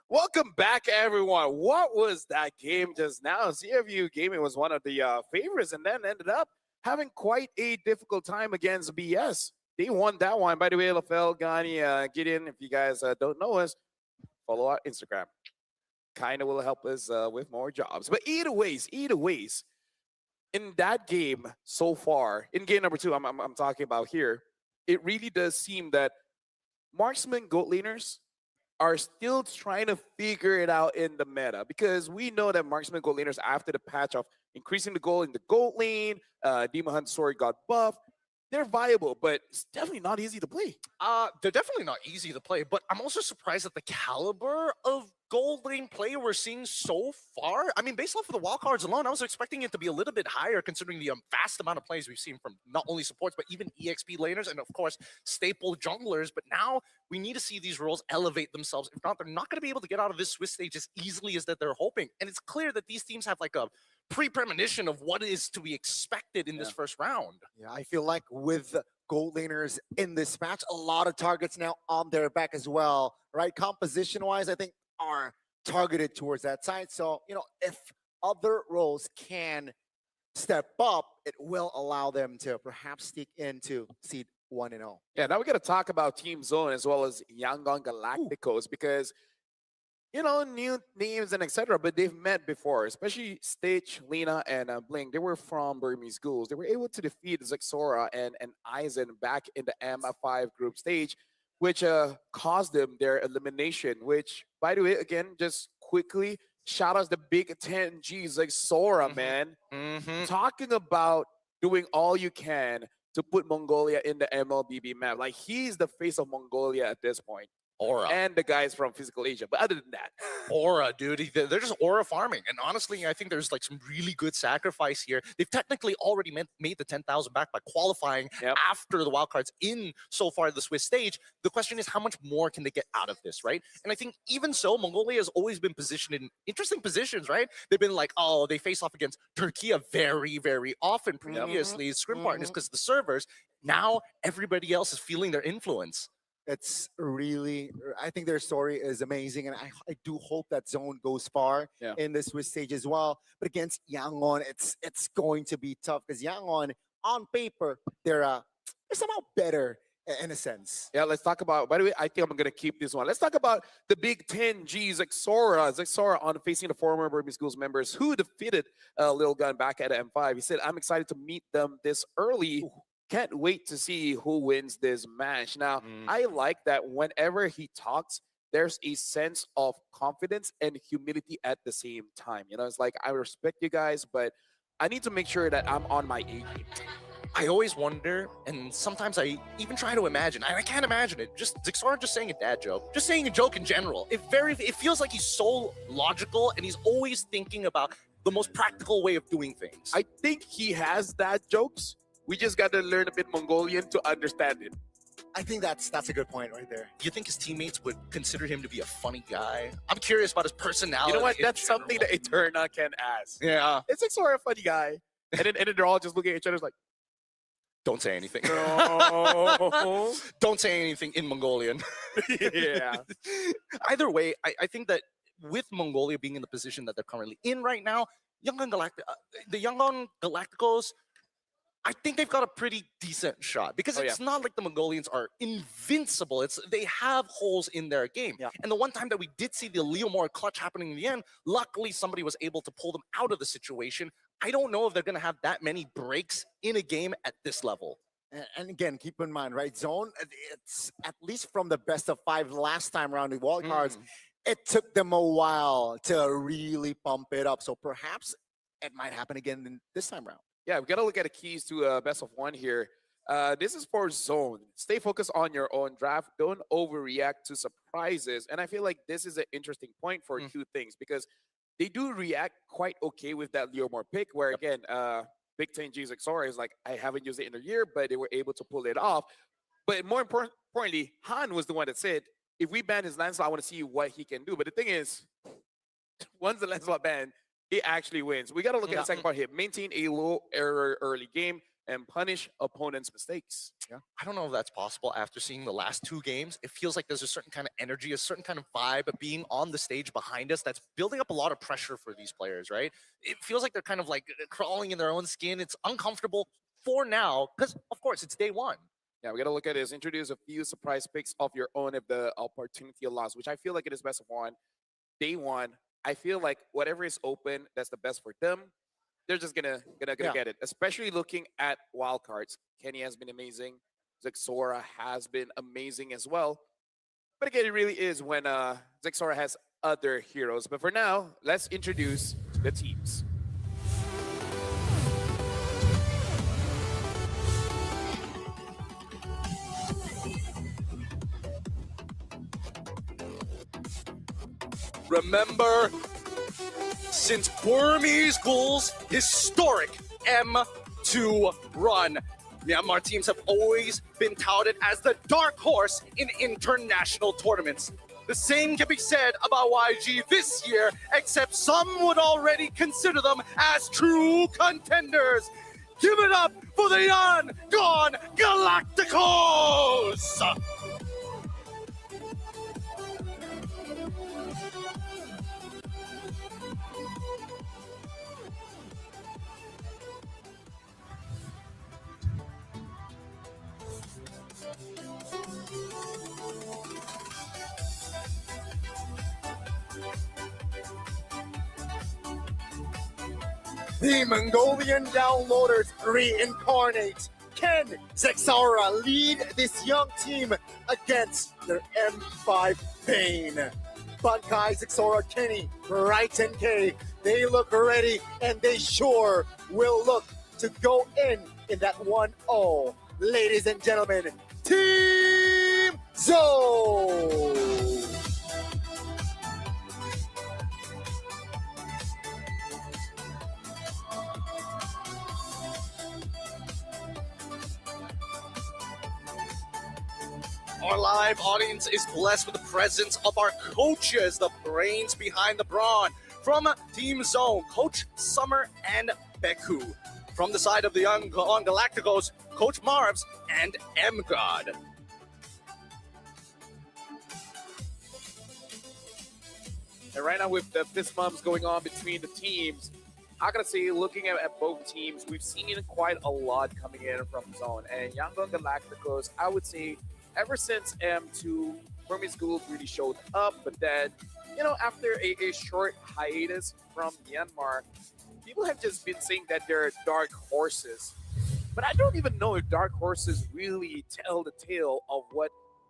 Welcome back, everyone. What was that game just now? CFU Gaming was one of the favorites and then ended up having quite a difficult time against BS. they won that one. By the way, Lafel, Gani, Gideon, if you guys don't know us, follow our Instagram. Kind of will help us with more jobs. But either ways, in that game so far, in game number 2, I'm talking about here, it really does seem that marksman goat laners are still trying to figure it out in the meta, because we know that marksman goat laners, after the patch of increasing the goal in the goat lane, Demon Hunt Sword got buffed, they're viable, but it's definitely not easy to play. They're definitely not easy to play, but I'm also surprised at the caliber of gold lane play we're seeing so far. I mean, based off of the wildcards alone, I was expecting it to be a little bit higher considering the vast amount of plays we've seen from not only supports, but even EXP laners and, of course, staple junglers. But now we need to see these roles elevate themselves. If not, they're not going to be able to get out of this Swiss stage as easily as that they're hoping. And it's clear that these teams have like a pre-premonition of what is to be expected in this first round. Yeah, I feel like with gold laners in this match, a lot of targets now on their back as well, right? Composition-wise, I think are targeted towards that side. So, if other roles can step up, it will allow them to perhaps sneak into seed 1-0. Yeah, now we got to talk about Team Zone as well as Yangon Galacticos, because new names and etc. But they've met before, especially Stitch, Lena, and Blink. They were from Burmese Ghouls. They were able to defeat Zexora and Aizen back in the M5 group stage, which caused them their elimination. Which, by the way, again, just quickly, shout out the Big 10G Zexora, man. Talking about doing all you can to put Mongolia in the MLBB map. Like, he's the face of Mongolia at this point. Aura. And the guys from Physical Asia. But other than that, Aura, dude. They're just aura farming. And honestly, I think there's like some really good sacrifice here. They've technically already made the 10,000 back by qualifying after the wildcards in so far the Swiss stage. The question is, how much more can they get out of this, right? And I think even so, Mongolia has always been positioned in interesting positions, right? They've been like, oh, they face off against Turkey very, very often previously, Scrim partners, because the servers. Now everybody else is feeling their influence. It's really, I think their story is amazing, and I do hope that Zone goes far in the Swiss stage as well. But against Yangon, it's going to be tough, because Yangon, on paper, they're somehow better in a sense. Yeah, let's talk about, by the way, I think I'm going to keep this one. Let's talk about the Big 10G Zexora. Zexora on facing the former Burmese Schools members who defeated Lil Gun back at M5. He said, I'm excited to meet them this early. Can't wait to see who wins this match. Now, I like that whenever he talks, there's a sense of confidence and humility at the same time. It's like, I respect you guys, but I need to make sure that I'm on my A game. I always wonder, and sometimes I even try to imagine, I can't imagine it, just Zexora just saying a dad joke, just saying a joke in general. It feels like he's so logical, and he's always thinking about the most practical way of doing things. I think he has dad jokes. We just got to learn a bit Mongolian to understand it. I think that's a good point right there. Do you think his teammates would consider him to be a funny guy? I'm curious about his personality. You know what? That's something that Eterna can ask. Yeah. It's like sort of a funny guy. And then they're all just looking at each other like, don't say anything. No. Don't say anything in Mongolian. Yeah. Either way, I think that with Mongolia being in the position that they're currently in right now, the Yangon Galacticos, I think they've got a pretty decent shot, because it's not like the Mongolians are invincible. They have holes in their game. And the one time that we did see the Leomore clutch happening in the end, luckily somebody was able to pull them out of the situation. I don't know if they're going to have that many breaks in a game at this level. And again, keep in mind, right, Zone, it's at least from the best of 5 last time around the wildcards, it took them a while to really pump it up. So perhaps it might happen again this time around. Yeah, we got to look at the keys to best of 1 here. This is for Zone. Stay focused on your own draft. Don't overreact to surprises. And I feel like this is an interesting point for 2 things, because they do react quite okay with that Leomore pick, where again, Big 10G Zexora is like, I haven't used it in a year, but they were able to pull it off. But more importantly, Han was the one that said, if we ban his Lancelot, I want to see what he can do. But the thing is, once the Lancelot ban, he actually wins. We got to look at the second part here. Maintain a low error early game and punish opponents' mistakes. I don't know if that's possible after seeing the last 2 games. It feels like there's a certain kind of energy, a certain kind of vibe of being on the stage behind us that's building up a lot of pressure for these players, right? It feels like they're kind of like crawling in their own skin. It's uncomfortable for now, because of course it's day 1. Yeah, we got to look at this. Introduce a few surprise picks of your own if the opportunity allows, which I feel like it is best of one. Day one, I feel like whatever is open, that's the best for them. They're just gonna Yeah. get it. Especially looking at wild cards. Kenny has been amazing. Zexora has been amazing as well. But again, it really is when Zexora has other heroes. But for now, let's introduce the teams. Remember, since Burmese Ghouls' historic M2 run, Myanmar teams have always been touted as the dark horse in international tournaments. The same can be said about YG this year, except some would already consider them as true contenders. Give it up for the Yangon Galacticos! The Mongolian downloaders reincarnate. Can Zexara lead this young team against their M5 Bane? Bankai, Zexora, Kenny, Bright, and K, they look ready, and they sure will look to go in that 1-0. Ladies and gentlemen, Team Zone! Our live audience is blessed with the presence of our coaches, the brains behind the brawn. From Team Zone, Coach Summer and Beku. From the side of the Young Galacticos, Coach Marvs and M-God. And right now with the fist bumps going on between the teams, I gotta say, looking at both teams, we've seen quite a lot coming in from Zone. And Yangon Galacticos, I would say, ever since M2, Burmese Ghouls really showed up. But then, after a short hiatus from Myanmar, people have just been saying that they're dark horses. But I don't even know if dark horses really tell the tale of what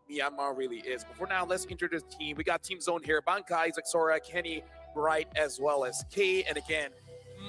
Myanmar really is. But for now, let's introduce the team. We got Team Zone here. Bankai, Zexora, Kenny, Bright, as well as K. And again,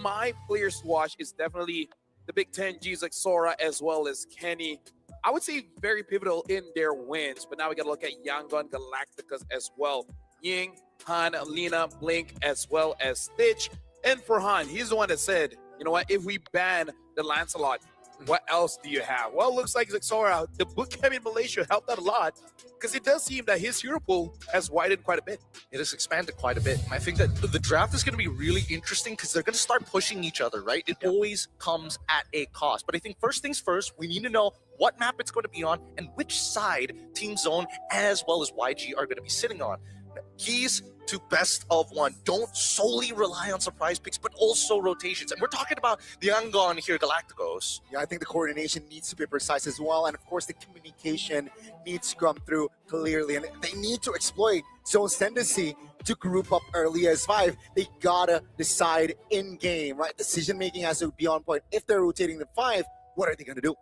my player swatch is definitely the Big 10 G, Zexora, as well as Kenny. I would say very pivotal in their wins. But now we got to look at Yangon Galacticos as well. Ying, Han, Lina, Blink, as well as Stitch. And for Han, he's the one that said, you know what, if we ban the Lancelot, what else do you have? Well, it looks like Zexora, the bootcamp in Malaysia helped out a lot because it does seem that his hero pool has widened quite a bit. It has expanded quite a bit. And I think that the draft is going to be really interesting because they're going to start pushing each other, right? It always comes at a cost. But I think first things first, we need to know what map it's going to be on and which side Team Zone as well as YG are going to be sitting on. Keys to best of one. Don't solely rely on surprise picks, but also rotations. And we're talking about the Yangon here, Galacticos. Yeah, I think the coordination needs to be precise as well. And of course, the communication needs to come through clearly. And they need to exploit Zone's tendency to group up early as 5. They gotta decide in game, right? Decision making has to be on point. If they're rotating the 5, what are they gonna do?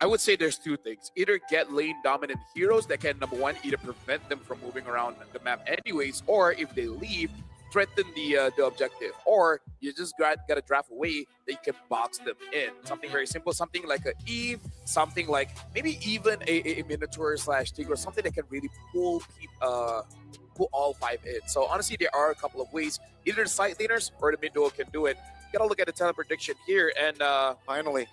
I would say there's two things. Either get lane dominant heroes that can, number one, either prevent them from moving around the map anyways, or if they leave, threaten the objective. Or you just gotta draft a way that you can box them in. Something very simple, something like an Eve, something like maybe even a Minotaur / Tigre, something that can really pull all 5 in. So honestly, there are a couple of ways. Either the side laners or the mid duo can do it. You gotta look at the talent prediction here, and finally.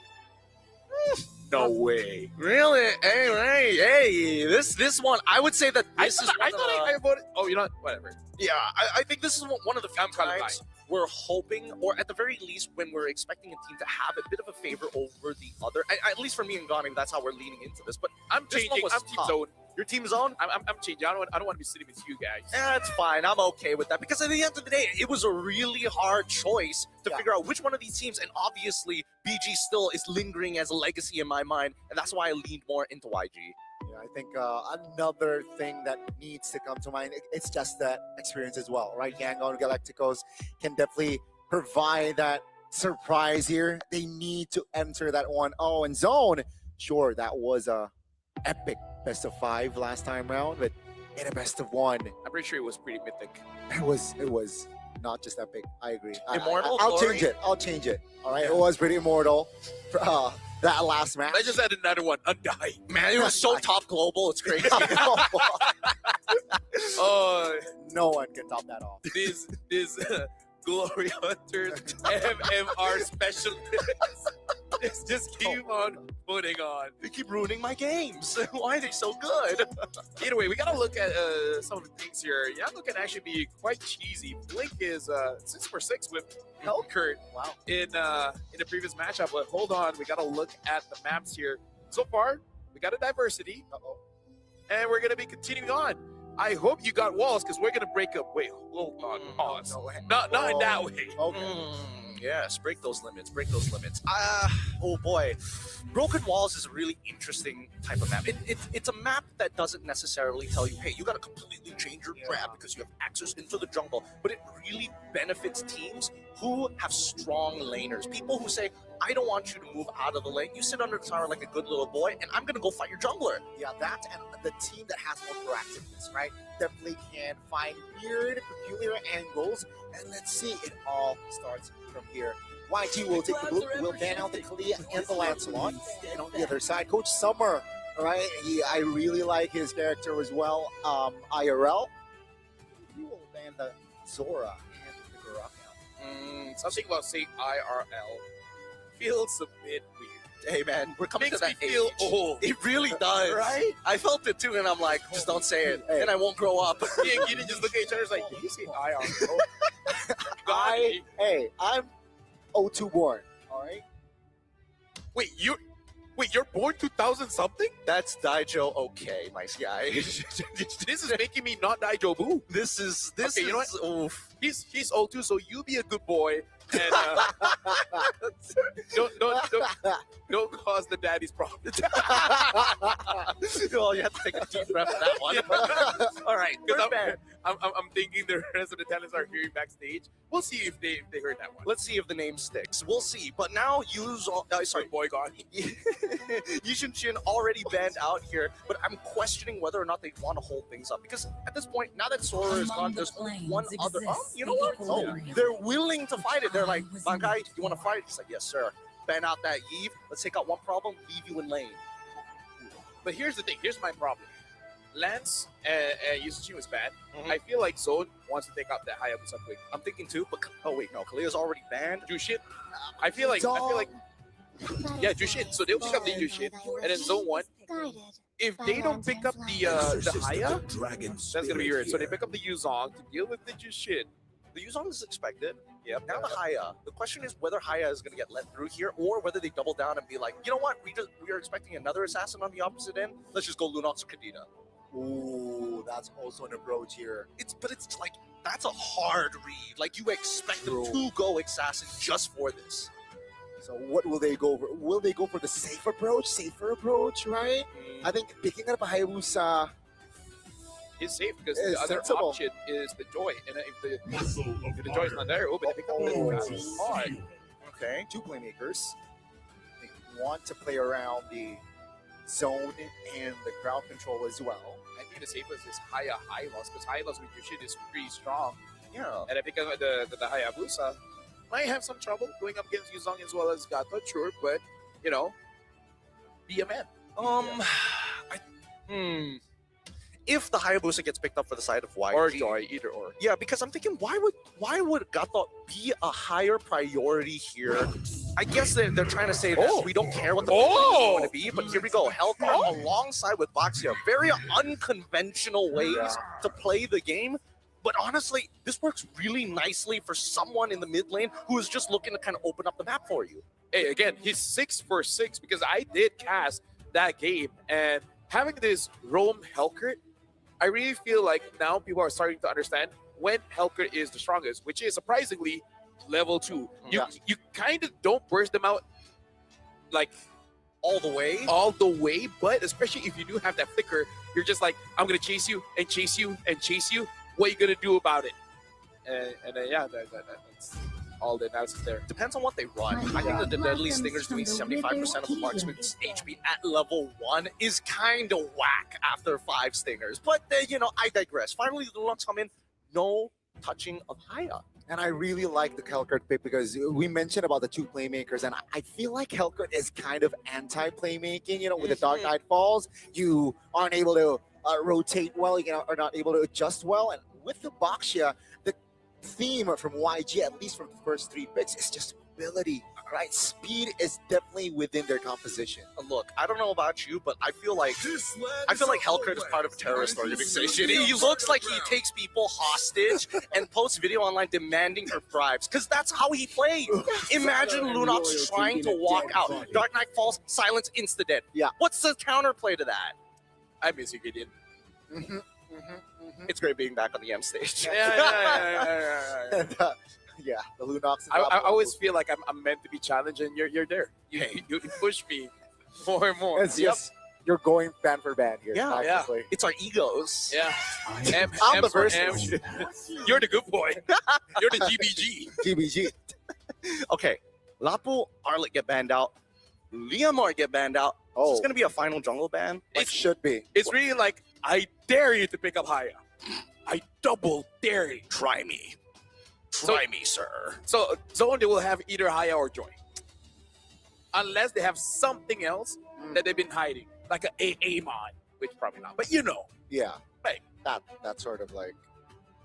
No way. Really? Hey, this one, I would say that this is I thought I voted. Oh, you know what? Whatever. Yeah, I think this is one of the few times we're hoping, or at the very least, when we're expecting a team to have a bit of a favor over the other. At least for me and Gani, that's how we're leaning into this. But I'm this changing. one was I'm Team tough. Zone Your team zone? I'm changing. I don't want to be sitting with you guys. That's fine. I'm okay with that because at the end of the day, it was a really hard choice to figure out which one of these teams. And obviously, BG still is lingering as a legacy in my mind, and that's why I leaned more into YG. Yeah, I think another thing that needs to come to mind, it's just that experience as well, right? Yangon Galacticos can definitely provide that surprise here. They need to enter that 1-0 and zone. Sure, that was a epic best of 5 last time round, but in a best of 1, I'm pretty sure it was pretty mythic. it was not just epic. I agree. Immortal I'll glory? change it. I'll change it. All right, it was pretty immortal. That last match. I just had another one. Undying. Man, it was so top global. It's crazy. No one can top that off. This Glory Hunters MMR specialists. Just keep on putting on. They keep ruining my games. Why are they so good? Either way, we gotta look at some of the things here. Yango can actually be quite cheesy. Blink is 6 for 6 with Hellcurt in the previous matchup. But hold on, we gotta look at the maps here. So far, we got a diversity, and we're gonna be continuing on. I hope you got walls because we're gonna break up. Wait, hold on, pause. Not in that way. Yes, break those limits. Break those limits. Oh boy, Broken Walls is a really interesting type of map. It's a map that doesn't necessarily tell you, hey, you got to completely change your grab because you have access into the jungle. But it really benefits teams who have strong laners. People who say, I don't want you to move out of the lane. You sit under the tower like a good little boy, and I'm gonna go fight your jungler. Yeah, that and the team that has more proactiveness, right? Definitely can find weird, peculiar angles, and let's see, it all starts from here. YG will take the blue, will ban out the Kalia and the Lancelot, and on the other side, Coach Summer, all right? I really like his character as well. IRL, he will ban the Zora and the Garafel. Something about saying IRL feels a bit weird. Hey man, we're coming Makes to that me feel age. old. It really does. Right? I felt it too, and I'm like, just don't say it, and I won't grow up. Me and Gideon just look at each other like, did you say IRL? I'm 02 born, all right? Wait, you're born 2000 something? That's Daijo okay, my guy. This is making me not Daijo Boo. This is okay, you know what? Oof. He's 02, so you be a good boy and don't cause the daddy's problems. Well, you have to take a deep breath for that one. All right, because I'm thinking the rest of the talents are hearing backstage. We'll see if they heard that one. Let's see if the name sticks. We'll see. But now Boygon. Yushin Shin already banned out here, but I'm questioning whether or not they want to hold things up because at this point, now that Sora is gone, there's one other. Oh, you know what? Oh, they're willing to fight it. They're like, Bankai, you want to fight? He's like, yes, sir. Ban out that Eve. Let's take out one problem. Leave you in lane. But here's the thing. Here's my problem. Lance and Yusuchi was bad. I feel like Zone wants to take out that Hayabusa quick. I'm thinking too, but oh wait, no, Kalia's already banned. Jushin. I feel like yeah, Jushin. So they'll pick up the Jushin, and then Zone 1. If they don't pick up the Haya, that's gonna be weird. So they pick up the Yuzong to deal with the Jushin. The Yuzong is expected. Yep. Now the Haya. The question is whether Haya is going to get let through here, or whether they double down and be like, you know what? We are expecting another assassin on the opposite end. Let's just go Lunox or Kadena. Ooh, that's also an approach here. But it's like that's a hard read. Like you expect them to go assassin just for this. So what will they go for? Will they go for the safer approach, right? I think picking up a Hayabusa is safe because the other option is the Joy, and if the Joy's not there, they pick up the hard. Okay, 2 playmakers. They want to play around the zone and the crowd control as well. I think the safest is Haya Hylos because Hylos with your shit is pretty strong. Yeah, and I think the Hayabusa might have some trouble going up against Yuzong as well as Gato, sure, but you know, be a man. If the Hayabusa gets picked up for the side of YG or Joy, either or. Yeah, because I'm thinking, why would Gato be a higher priority here? I guess they're trying to say that we don't care what the is going to be, but here we go. Hellcat alongside with Boxia. Very unconventional ways to play the game. But honestly, this works really nicely for someone in the mid lane who is just looking to kind of open up the map for you. Hey, again, he's 6 for 6 because I did cast that game and having this Rome Helkert, I really feel like now people are starting to understand when Helkert is the strongest, which is surprisingly level 2. You kind of don't burst them out like all the way, but especially if you do have that flicker, you're just like, I'm gonna chase you and chase you and chase you. What are you gonna do about it? And then that's all the analysis there. Depends on what they run. I think that the Deadly Stinger's doing 75% of the marksman's HP at level 1 is kind of whack after 5 Stingers. But, I digress. Finally, the Lunks come in. No touching of Haya. And I really like the Helkert pick because we mentioned about the 2 playmakers, and I feel like Helkert is kind of anti-playmaking. With the Dark Knight Falls, you aren't able to rotate well, are not able to adjust well. And with the Baxia, the theme from YG, at least from the first 3 picks, is just mobility, right? Speed is definitely within their composition. Look, I don't know about you, but I feel like Helkert is part of a terrorist organization. He looks like he takes people hostage and posts video online demanding for bribes, because that's how he plays. Imagine Lunox trying to walk out. Dark Knight Falls, silence, insta-dead. Yeah. What's the counterplay to that? I miss you, Gideon. It's great being back on the M stage. And, the Lunox. I always feel like I'm meant to be challenged, and you're there. You push me more and more. It's just you're going band for band here. Yeah, obviously. It's our egos. Yeah. I'm the versus. You're the good boy. You're the GBG. Okay, Lapu, Arlit get banned out. Liamar get banned out. So it's going to be a final jungle ban? It should be. It's really like, I dare you to pick up Haya. I double dare you. Try me. Try me, sir. So Zone, they will have either Haya or Joy. Unless they have something else that they've been hiding. Like a Amon, which probably not. But Yeah. Right. That sort of like...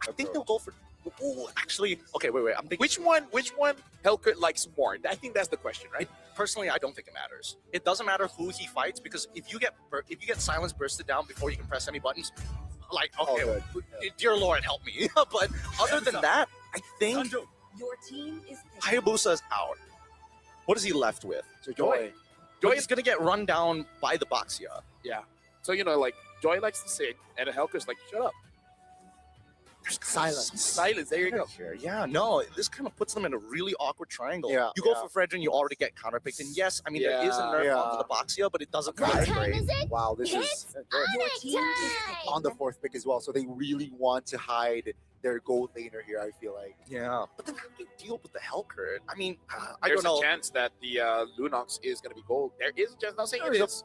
I think they'll go for... Ooh, actually, okay, wait. I'm thinking... Which one Helkert likes more? I think that's the question, right? Personally, I don't think it matters. It doesn't matter who he fights, because if you get silence bursted down before you can press any buttons, like, okay, dear Lord, help me. But other than that, I think Your team is Hayabusa is out. What is he left with? So Joy. Joy is going to get run down by the Baxia. Yeah. So, like, Joy likes to sing, and Helkert's like, shut up. Silence. There you go. Yeah, no, this kind of puts them in a really awkward triangle. Yeah, you go for Fredrin, you already get counterpicked. And yes, I mean, there is a nerf onto the Baxia, but it doesn't penetrate. Wow, this is good. On the 4th pick as well. So they really want to hide their gold laner here, I feel like. Yeah. But then how do you deal with the Helkert? I mean, I There's don't know. a chance that the Lunox is going to be gold. There is a chance. Not saying it is.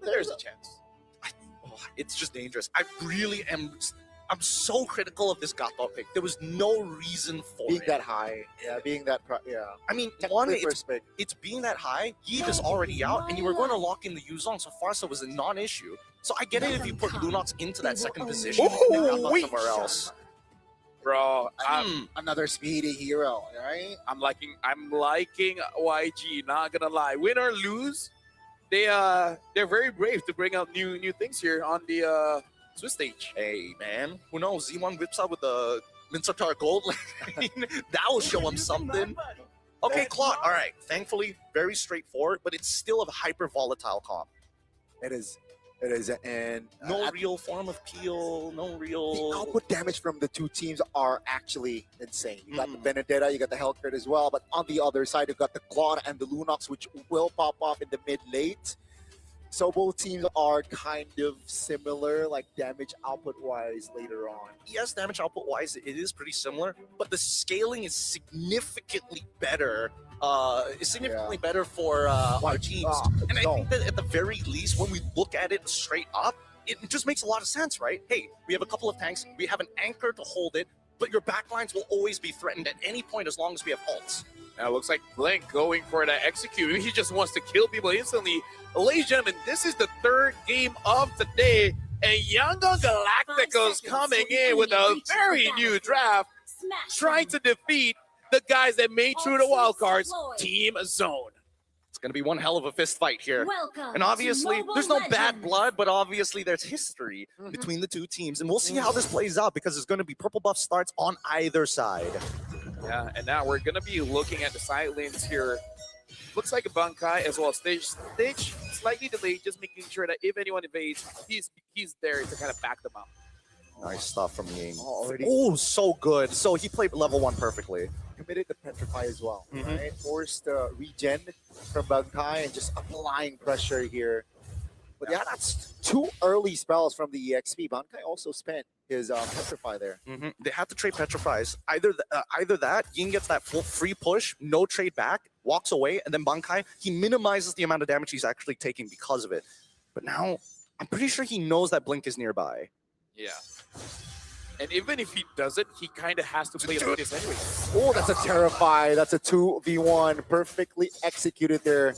There's a chance. It's just dangerous. I really am... I'm so critical of this Gato pick. There was no reason for being it. that high. Yeah, being that... I mean, Technically one, first pick. it's being that high. Yves is already out, and you were going to lock in the Yuzong, so Farsa was a non-issue. So I get it if you put Lunox into that second position and Gato somewhere else. Bro, another speedy hero, right? I'm liking YG, not gonna lie. Win or lose, they're very brave to bring out new things here on the Swiss stage. Hey man, who knows? Z1 whips out with the Minsatar Gold Lane. That will show him something. Okay, Claude. All right. Thankfully, very straightforward, but it's still a hyper volatile comp. It is, and no real form of peel, no real... The output damage from the 2 teams are actually insane. You got the Benedetta, you got the Helkert as well, but on the other side, you got the Claude and the Lunox, which will pop off in the mid-late. So both teams are kind of similar, like damage output-wise later on. Yes, damage output-wise, it is pretty similar, but the scaling is significantly better. Better for our teams. And I think that at the very least, when we look at it straight up, it just makes a lot of sense, right? Hey, we have a couple of tanks, we have an anchor to hold it, but your backlines will always be threatened at any point as long as we have ults. Now it looks like Blink going for that execute. He just wants to kill people instantly. Ladies and gentlemen, this is the 3rd game of the day, and Yangon Galacticos coming in with a very new draft, trying to defeat the guys that made through the wildcards, Team Zone. It's going to be one hell of a fist fight here. Welcome and obviously, to there's no Mobile bad Legends. blood, but obviously there's history between the 2 teams. And we'll see how this plays out, because there's going to be purple buff starts on either side. Yeah, and now we're going to be looking at the side lanes here. looks like a Bankai as well. Stage slightly delayed, just making sure that if anyone invades, he's there to kind of back them up. Nice stuff from Ying. already. Oh, so good. So he played level 1 perfectly. Committed to Petrify as well. Mhm. Right? Forced regen from Bankai and just applying pressure here. But yeah, that's 2 early spells from the EXP. Bankai also spent his Petrify there. They have to trade Petrifies. Either that, Ying gets that full free push, no trade back, walks away, and then Bankai, he minimizes the amount of damage he's actually taking because of it. But now, I'm pretty sure he knows that Blink is nearby. Yeah. And even if he doesn't, he kind of has to play like this anyway. Oh, that's a Terrify. That's a 2v1. Perfectly executed there.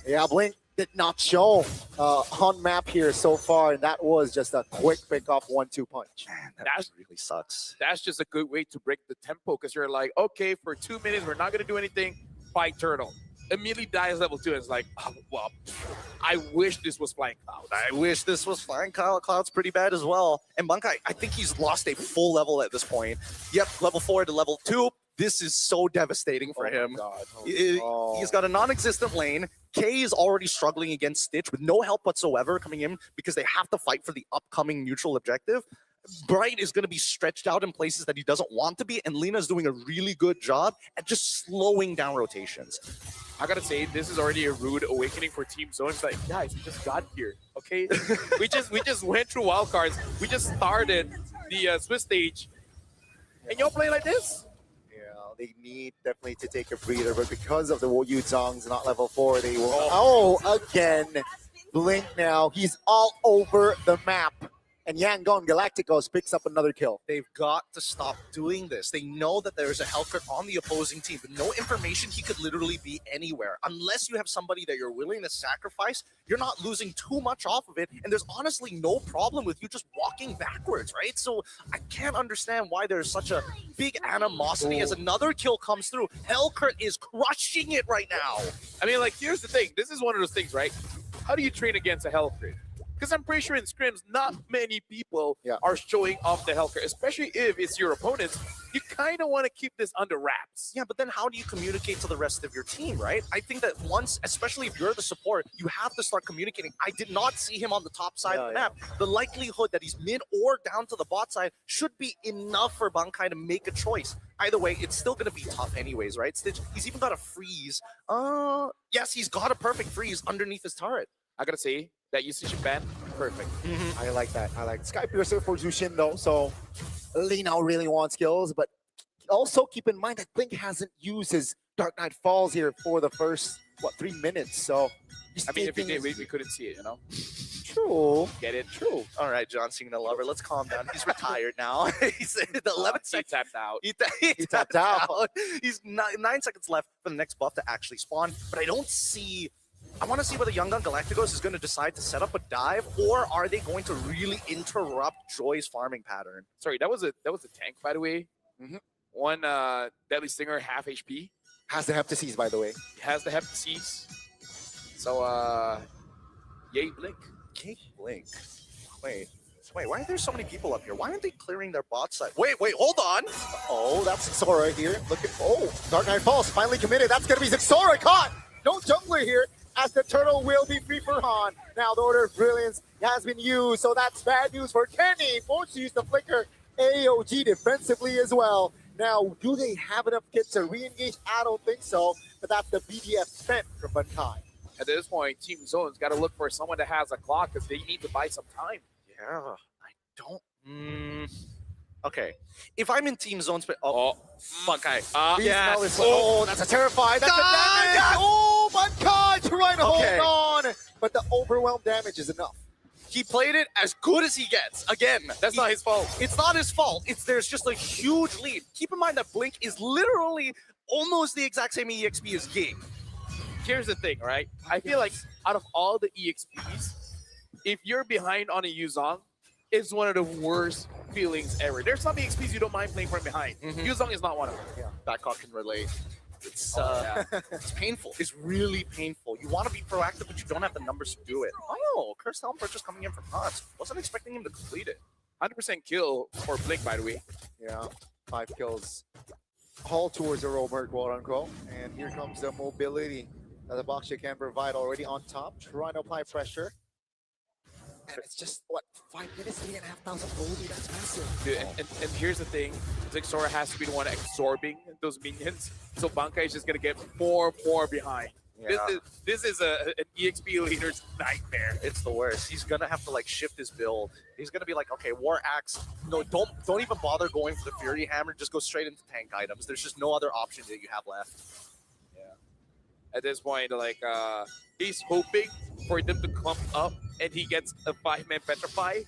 Yeah, Blink did not show on map here so far, and that was just a quick pick-off 1-2 punch. Man, that That's- really sucks. That's just a good way to break the tempo because you're like, okay, for 2 minutes, we're not going to do anything. Fight Turtle. Immediately dies level 2 and it's like, oh, well, I wish this was Flying Cloud. I wish this was Flying Cloud's pretty bad as well. And Bankai, I think he's lost a full level at this point. Yep, level 4 to level 2. This is so devastating for him. God. He's got a non-existent lane. K is already struggling against Stitch with no help whatsoever coming in because they have to fight for the upcoming neutral objective. Bright is going to be stretched out in places that he doesn't want to be, and Lina's doing a really good job at just slowing down rotations. I gotta say, this is already a rude awakening for Team Zone. It's like, guys, we just got here, okay? we just went through wildcards. We just started the Swiss stage, and y'all play like this? Yeah, they need definitely to take a breather, but because of the Wu Zhang's not level 4, they will. Oh, again, Blink now. He's all over the map. And Yangon Galacticos picks up another kill. They've got to stop doing this. They know that there's a Hellcurt on the opposing team, but no information. He could literally be anywhere. Unless you have somebody that you're willing to sacrifice, you're not losing too much off of it. And there's honestly no problem with you just walking backwards, right? So I can't understand why there's such a big animosity as another kill comes through. Hellcurt is crushing it right now. I mean, like, here's the thing. This is one of those things, right? How do you train against a Hellcurt? Because I'm pretty sure in scrims, not many people are showing off the Hellcurt, especially if it's your opponents. You kind of want to keep this under wraps. Yeah, but then how do you communicate to the rest of your team, right? I think that once, especially if you're the support, you have to start communicating. I did not see him on the top side of the map. The likelihood that he's mid or down to the bot side should be enough for Bankai to make a choice. Either way, it's still going to be tough anyways, right? Stitch, he's even got a freeze. Yes, he's got a perfect freeze underneath his turret. I gotta say, that usage ban, perfect. I like that. I like Sky Piercer for Zushin though. So Lino really wants kills, but also keep in mind that Blink hasn't used his Dark Knight Falls here for the first 3 minutes. So I mean, if he did, we couldn't see it, you know. True. Get it? True. All right, John Cena lover, let's calm down. He's retired now. He's the 11th He tapped out. He tapped out. He's 9 seconds left for the next buff to actually spawn, but I don't see. I want to see whether Yangon Galacticos is going to decide to set up a dive, or are they going to really interrupt Joy's farming pattern? Sorry, that was a tank, by the way. One Deadly Stinger, half HP. Has the Hep to seize, by the way. Has the Hep to seize. So, yay, Blink. Yay, Blink. Wait, why are there so many people up here? Why aren't they clearing their bot side? Wait, hold on. Oh, that's Zixora here. Look at, Dark Knight Falls finally committed. That's going to be Zixora caught. No jungler here, as the turtle will be free for Han. Now the Order of Brilliance has been used, so that's bad news for Kenny. Forced to use the Flicker AOG defensively as well. Now, do they have enough kits to re-engage? I don't think so, but that's the BDF spent from Bankai. At this point, Team Zone's got to look for someone that has a clock because they need to buy some time. Yeah, I don't. Okay, if I'm in Team Zone's, Bankai. Yes. Oh, that's a terrified. That's a damage. Oh, Bankai trying to hold on, but the overwhelm damage is enough. He played it as good as he gets. Again, that's not his fault. It's not his fault. There's just a huge lead. Keep in mind that Blink is literally almost the exact same EXP as Ying. Here's the thing, right? I feel like out of all the EXPs, if you're behind on a Yuzong, it's one of the worst feelings ever. There's some EXPs you don't mind playing from behind. Yuzong is not one of them. Yeah, Backhawk can relate. It's it's painful. It's really painful. You want to be proactive, but you don't have the numbers to do it. Oh, Cursed Helm purchase coming in from Hans. Wasn't expecting him to complete it. 100% kill for Blink, by the way. Yeah, 5 kills. All towards the roamer, quote unquote. And here comes the mobility The Boxer can provide already on top, trying to apply pressure. And it's just, what, 5 minutes, 3,500 gold? That's massive. Dude, and here's the thing. It's like Sora has to be the one absorbing those minions. So Bankai is just going to get more behind. Yeah. This is an EXP leader's nightmare. It's the worst. He's gonna have to like shift his build. He's gonna be like, okay, War Axe. No, don't even bother going for the Fury Hammer. Just go straight into tank items. There's just no other option that you have left. At this point, like he's hoping for them to clump up and he gets a 5-man petrify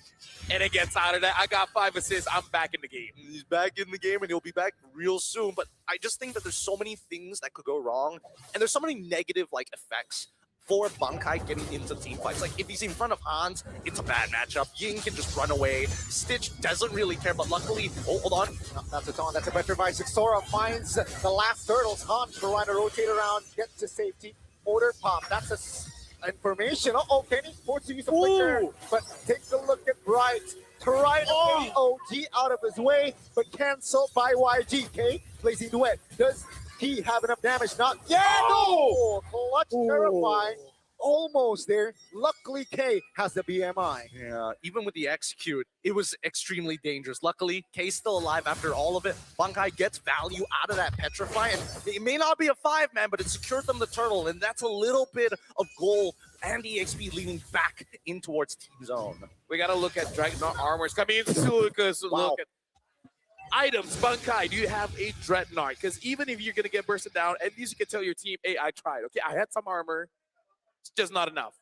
and it gets out of that. I got 5 assists. I'm back in the game. He's back in the game and he'll be back real soon. But I just think that there's so many things that could go wrong, and there's so many negative like effects for Bankai getting into team fights. Like if he's in front of Hans, it's a bad matchup. Ying can just run away. Stitch doesn't really care, but luckily, oh, hold on. No, that's a taunt. That's a petrified. Sora finds the last turtles. Hans trying to rotate around, get to safety. Order pop. That's a information. Uh-oh, Kenny forced to use a flicker. But take a look at Bright. Trying to get OG out of his way, but canceled by YG. K Blazing Duet. Does he have enough damage? Not yet. No! Clutch terrifying. Almost there. Luckily, K has the BMI. Yeah, even with the execute, it was extremely dangerous. Luckily, K's still alive after all of it. Bankai gets value out of that Petrify, and it may not be a 5-man, but it secured them the turtle, and that's a little bit of goal and EXP leaning back in towards team zone. We got to look at Dreadnought armors coming in soon because look at items. Bankai, do you have a Dreadnought? Because even if you're going to get bursted down, at least you can tell your team, hey, I tried. Okay, I had some armor. It's just not enough.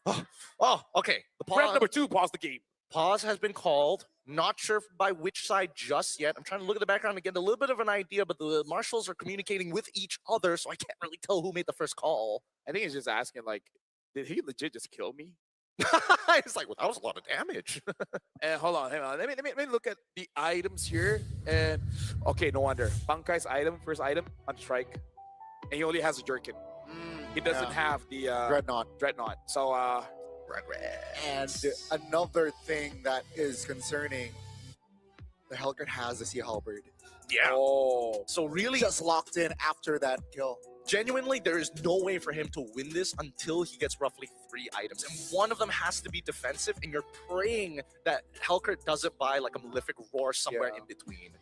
Oh, okay. The Ref number 2, pause the game. Pause has been called. Not sure by which side just yet. I'm trying to look at the background and get a little bit of an idea, but the marshals are communicating with each other, so I can't really tell who made the first call. I think he's just asking, like, did he legit just kill me? It's like, well, that was a lot of damage. And hold on, hang on. Let me look at the items here. And okay, no wonder. Bankai's item, first item, on strike. And he only has a jerkin. He doesn't have the Dreadnought. So And another thing that is concerning, the Hellguard has the Sea Halberd. Yeah. Oh. So really, just locked in after that kill. Genuinely, there is no way for him to win this until he gets roughly 3 items. And one of them has to be defensive, and you're praying that Hellguard doesn't buy like a Malefic Roar somewhere in between.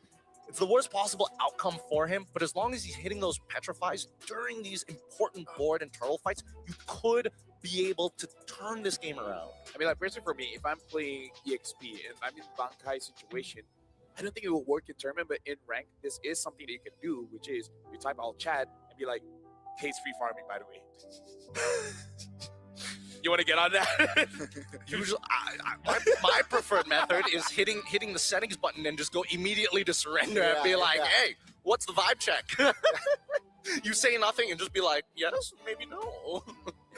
It's the worst possible outcome for him, but as long as he's hitting those Petrifies during these important board and turtle fights, you could be able to turn this game around. I mean, like, personally for me, if I'm playing EXP and I'm in Bankai's situation, I don't think it will work in tournament, but in rank, this is something that you can do, which is you type alt chat and be like, hey, it's free farming, by the way. You want to get on that? Usually, my preferred method is hitting the settings button and just go immediately to surrender and be like, hey, what's the vibe check? You say nothing and just be like, yes, maybe no.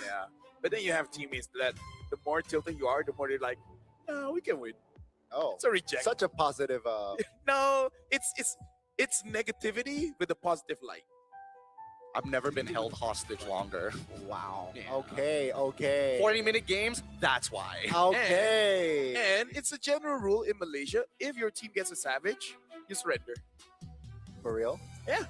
Yeah. But then you have teammates that the more tilted you are, the more they're like, no, we can win. Oh, it's a reject. Such a positive. No, it's negativity with a positive light. I've never been held hostage longer. Wow. Yeah. Okay. 40-minute games, that's why. Okay. And it's a general rule in Malaysia, if your team gets a savage, you surrender. For real? Yeah.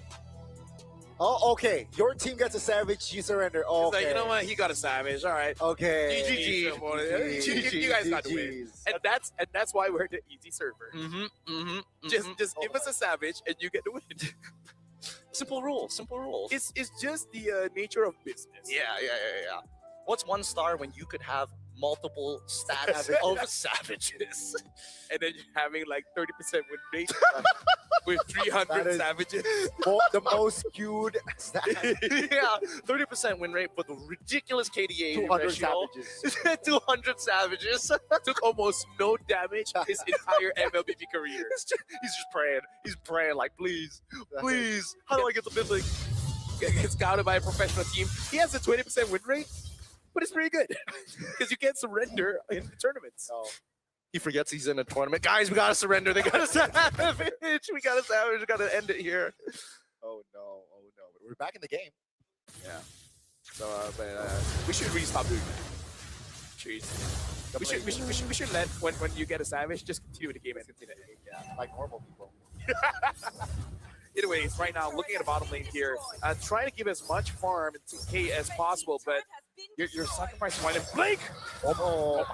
Oh, okay. Your team gets a savage, you surrender. Okay. It's like, you know what? He got a savage. All right. Okay. GG. You guys got to win. And that's why we're the easy server. Just give us a savage and you get to win. Simple rules. It's just the nature of business. Yeah. What's 1 star when you could have multiple stats of savages? And then you're having like 30% win rate with 300 savages. The most queued stat. Yeah, 30% win rate, but the ridiculous KDA 200 ratio. savages. 200 Took Took almost no damage his entire MLBB career. He's just praying. He's praying like, please, how do I get the mythic? Get scouted by a professional team. He has a 20% win rate, but it's pretty good because you can't surrender in the tournaments. Oh. He forgets he's in a tournament. Guys, we gotta surrender. They got a savage. We got a savage. We gotta end it here. Oh no. But we're back in the game. Yeah. So, we should really stop doing that. Cheers. We should let when you get a savage, just continue the game and continue. Yeah, like normal people. anyways, right now, looking at the bottom lane here, trying to give as much farm to K as possible, but you're sacrificing one. Blink! Oh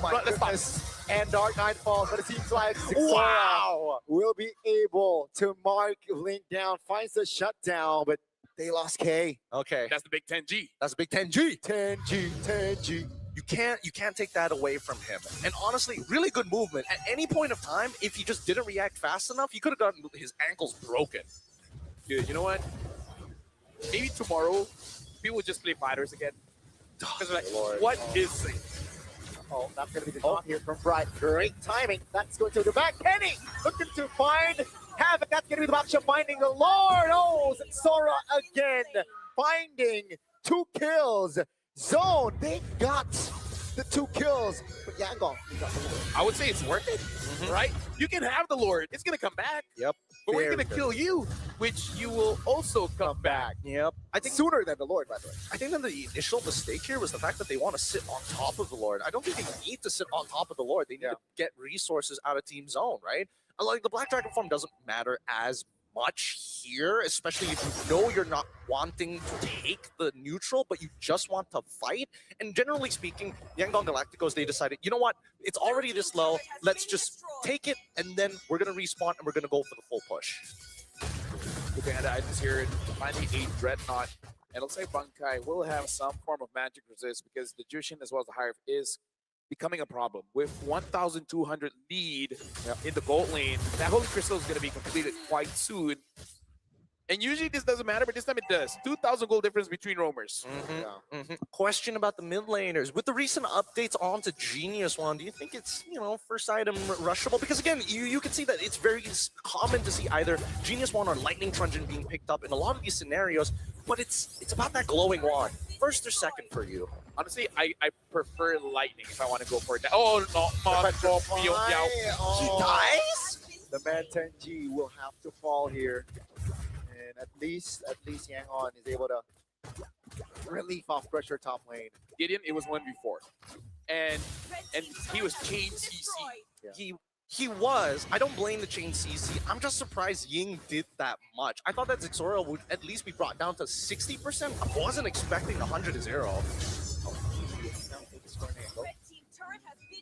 my goodness. And Dark Knight falls, but it seems like Xora will be able to mark Link down, finds the shutdown, but they lost K. Okay. That's the big 10G. That's a big 10G. 10G. You can't take that away from him. And honestly, really good movement. At any point of time, if he just didn't react fast enough, he could have gotten his ankles broken. Dude, you know what? Maybe tomorrow, people just play fighters again. Because like, what is it? Oh, that's going to be the top here from Bright. Great timing. That's going to the back. Kenny looking to find Havoc. That's going to be the matchup finding the Lord. Oh, Sora again finding 2 kills. Zone, they got the 2 kills. But Yangon, I would say it's worth it, right? You can have the Lord. It's going to come back. Yep. But we're going to kill you, which you will also come back. Yep. I think sooner than the Lord, by the way. I think that the initial mistake here was the fact that they want to sit on top of the Lord. I don't think they need to sit on top of the Lord. They need to get resources out of Team Zone, right? Like the Black Dragon farm doesn't matter as much here, especially if you know you're not wanting to take the neutral, but you just want to fight. And generally speaking, Yangon Galacticos, they decided, you know what? It's already this low. Let's just take it, and then we're going to respawn, and we're going to go for the full push. Looking at the items here, finding a Dreadnought. And it looks like Bankai will have some form of magic resist because the Jushin as well as the Hive is becoming a problem. With 1,200 lead in the gold lane, that Holy Crystal is going to be completed quite soon. And usually this doesn't matter, but this time it does. 2,000 gold difference between roamers. Question about the mid laners. With the recent updates onto Genius One, do you think it's, first item rushable? Because again, you can see that it's very common to see either Genius One or Lightning Truncheon being picked up in a lot of these scenarios, but it's about that glowing wand. First or second for you? Honestly, I prefer Lightning if I want to go for it. Oh, no. He dies? The man 10G will have to fall here. And at least Yangon is able to relief off pressure top lane. Gideon, it was 1v4. And he was chain CC. He was. I don't blame the chain CC. I'm just surprised Ying did that much. I thought that Zixora would at least be brought down to 60%. I wasn't expecting 100-0.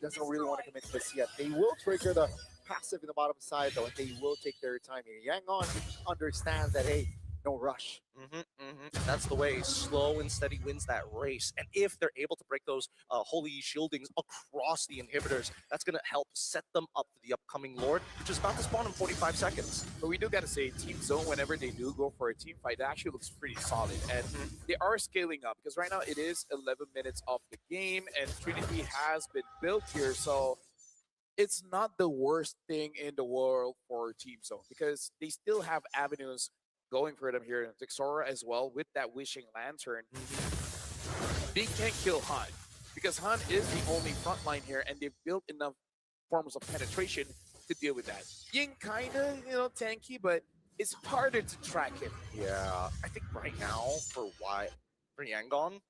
Doesn't really want to commit to this yet. They will trigger the passive in the bottom side though, and they will take their time here. Yangon understands that, hey, no rush. That's the way. Slow and steady wins that race. And if they're able to break those holy shieldings across the inhibitors, that's going to help set them up for the upcoming Lord, which is about to spawn in 45 seconds. But we do got to say, Team Zone, whenever they do go for a team fight, it actually looks pretty solid. And they are scaling up because right now it is 11 minutes of the game and Trinity has been built here. So it's not the worst thing in the world for Team Zone because they still have avenues going for them here. Zixora as well with that Wishing Lantern. They can't kill Han because Han is the only front line here and they've built enough forms of penetration to deal with that. Ying kind of, tanky, but it's harder to track him. Yeah, I think right now for Yangon,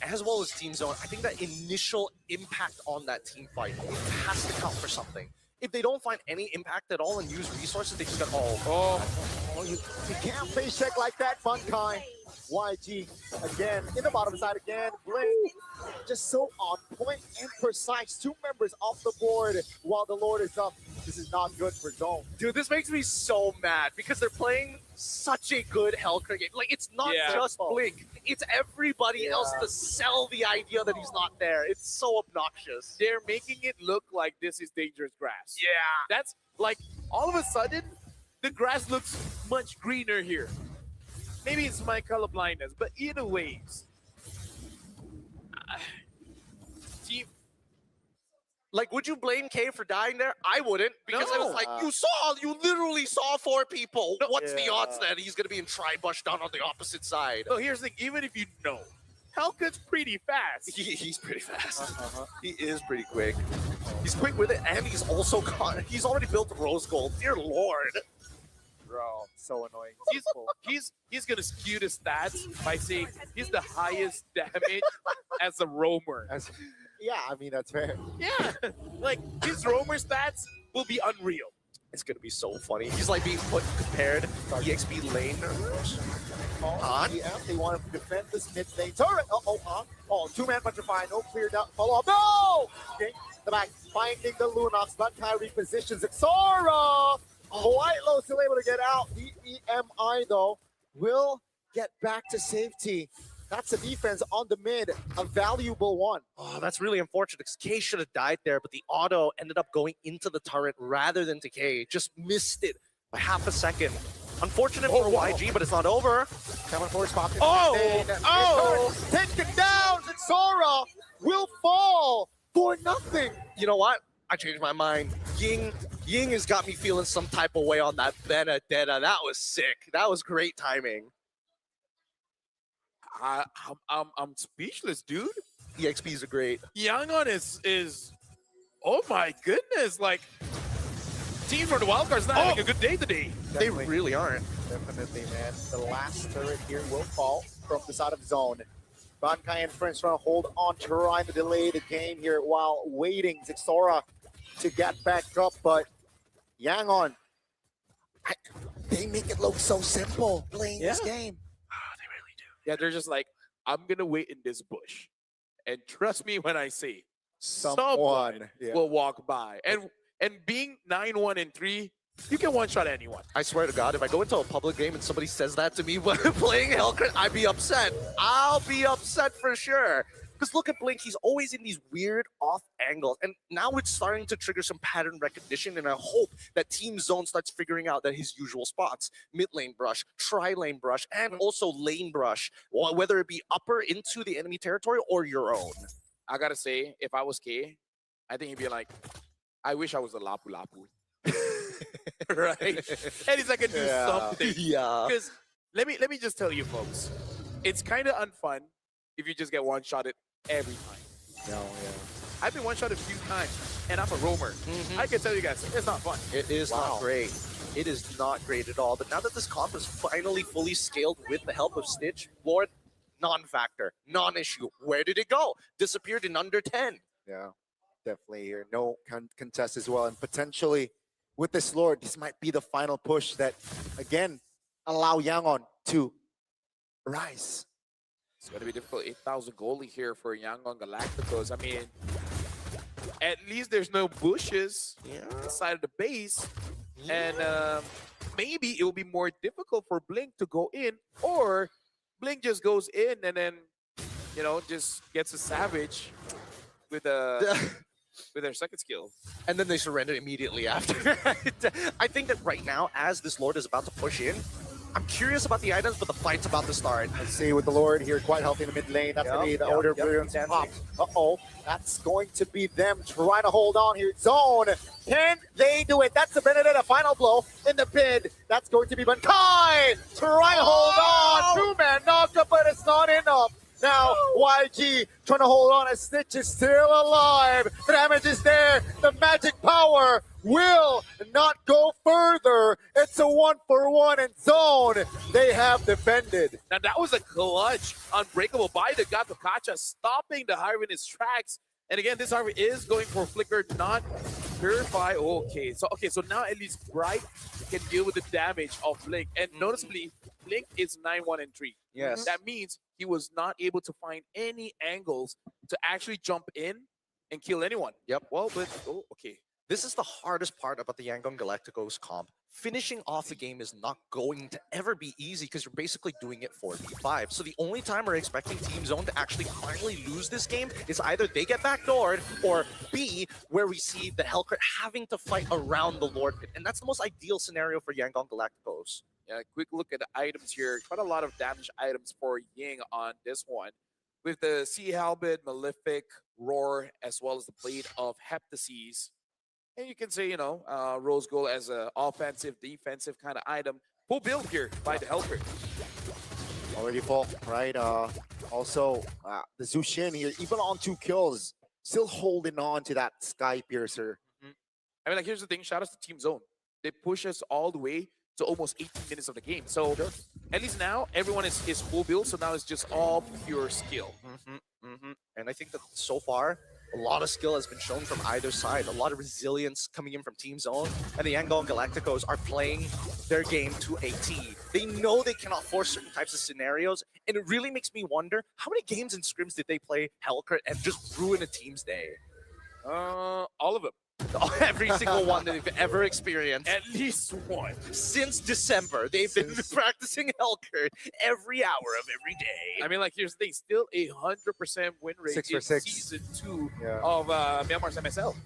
as well as Team Zone, I think that initial impact on that team fight has to count for something. If they don't find any impact at all and use resources, they just got, you can't face check like that, Bankai. YG again in the bottom side again. Blink just so on point and precise. 2 members off the board while the Lord is up. This is not good for Zone. Dude, this makes me so mad because they're playing such a good Hellcare game. Like, it's not just Blink. It's everybody else to sell the idea that he's not there. It's so obnoxious. They're making it look like this is dangerous grass. Yeah. That's like, all of a sudden, the grass looks much greener here. Maybe it's my color blindness, but either ways. Team. Like, would you blame K for dying there? I wouldn't, because I was like, you literally saw 4 people. What's the odds that he's going to be in Tribush down on the opposite side? So here's the thing, even if you know, Hellcare's pretty fast. He's pretty fast. He is pretty quick. He's quick with it, and he's also he's already built Rose Gold. Dear Lord. Bro, so annoying. He's gonna skew the stats by saying he's the highest damage as a roamer. Yeah, I mean, that's fair. Yeah, like his roamer stats will be unreal. It's gonna be so funny. He's like being compared EXP laners. On. Yeah, they want to defend this mid lane turret. Oh, two-man petrify, no clear down, follow up. No! Okay, the back, finding the Lunox, but Kyrie repositions it. Sora! Whitelow still able to get out. The EMI, though, will get back to safety. That's the defense on the mid, a valuable one. Oh, that's really unfortunate because K should have died there, but the auto ended up going into the turret rather than to K. Just missed it by half a second. Unfortunate for YG, but it's not over. Coming for his pocket. Oh! Taken down, and Sora will fall for nothing. You know what? I changed my mind. Ying has got me feeling some type of way on that Benedetta. That was sick. That was great timing. I'm speechless, dude. EXPs are great. Yangon is oh my goodness, like teams for the wildcards not having a good day today. They really aren't. Definitely, man. The last turret here will fall from the side of zone. Bankai and friends trying to hold on, trying to delay the game here while waiting Zixora to get back up, but Yangon, they make it look so simple playing this game. Yeah, they're just like, I'm gonna wait in this bush, and trust me when I say someone will walk by. And being 9-1-3, you can one-shot anyone. I swear to God, if I go into a public game and somebody says that to me when playing Hellcrit, I'd be upset. I'll be upset for sure. Because look at Blink, he's always in these weird off angles. And now it's starting to trigger some pattern recognition, and I hope that Team Zone starts figuring out that his usual spots, mid lane brush, tri-lane brush, and also lane brush, whether it be upper into the enemy territory or your own. I gotta say, if I was K, I think he'd be like, I wish I was a Lapu Lapu. Right? At least I can do something. Yeah. Because let me just tell you folks, it's kind of unfun if you just get one-shotted every time. I've been one-shotted a few times, and I'm a roamer. I can tell you guys, it's not fun. It is not great. It is not great at all. But now that this comp is finally fully scaled with the help of Stitch, Lord, non-factor, non-issue. Where did it go? Disappeared in under 10. Yeah, definitely here. No contest as well. And potentially with this Lord, this might be the final push that, again, allow Yangon to rise. It's going to be difficult. 8,000 goalie here for Yangon Galacticos. I mean, at least there's no bushes inside of the base. And maybe it will be more difficult for Blink to go in, or Blink just goes in and then, you know, just gets a savage with their second skill. And then they surrender immediately after. I think that right now, as this Lord is about to push in, I'm curious about the items, but the fight's about to start. I see with the Lord here, quite healthy in the mid lane. That's going to be the Order of Brilliance pop. Uh-oh, that's going to be them trying to hold on here. Zone, can they do it? That's the Benedetta final blow in the pit. That's going to be Bankai trying to hold on. Two-man knockup, but it's not enough. Now, YG trying to hold on as Stitch is still alive. The damage is there. The magic power will not go further. It's a 1-for-1 in Zone. They have defended. Now, that was a clutch unbreakable buy that got Pikachu, stopping the Harvey in his tracks. And again, this Harvey is going for Flicker, not Purify. Okay, so now at least Bright can deal with the damage of Blink. And noticeably, Blink is 9-1-3. Yes. That means he was not able to find any angles to actually jump in and kill anyone. Yep. Well, but, okay. This is the hardest part about the Yangon Galacticos comp. Finishing off the game is not going to ever be easy because you're basically doing it 4v5. So the only time we're expecting Team Zone to actually finally lose this game is either they get backdoored, or B, where we see the Hellcrit having to fight around the Lord Pit. And that's the most ideal scenario for Yangon Galacticos. Yeah, quick look at the items here. Quite a lot of damage items for Ying on this one. With the Sea Halberd, Malefic, Roar, as well as the Blade of Heptases. And you can say, you know, Rose Gold as an offensive, defensive kind of item. Full build here by the Hellcrit. Already full, right? Also, the Zushin here, even on 2 kills, still holding on to that Sky Piercer. I mean, like, here's the thing. Shout out to Team Zone. They push us all the way to almost 18 minutes of the game. So at least now, everyone is full build. So now it's just all pure skill. And I think that so far, A lot of skill has been shown from either side. A lot of resilience coming in from Team Zone. And the Yangon Galacticos are playing their game to a T. They know they cannot force certain types of scenarios. And it really makes me wonder, how many games and scrims did they play Hellcurt and just ruin a team's day? All of them. Every single one that they've ever experienced. At least one. Since December, they've been practicing Hellcurt every hour of every day. I mean, like, here's the thing. Still 100% win rate 6 for in 6. Season 2 Yeah. of Myanmar's MSL.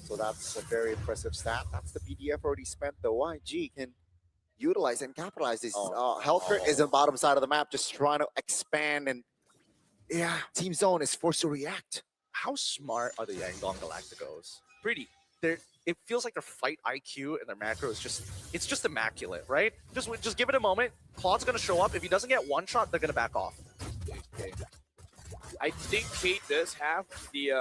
So that's a very impressive stat. That's the BDF already spent. The YG can utilize and capitalize this. Hellcurt is on the bottom side of the map, just trying to expand, and yeah, Team Zone is forced to react. How smart are the Yangon Galacticos? Pretty. It feels like their fight IQ and their macro is just immaculate, right? Just give it a moment. Claude's gonna show up. If he doesn't get one shot, they're gonna back off. Okay. I think Kate does have the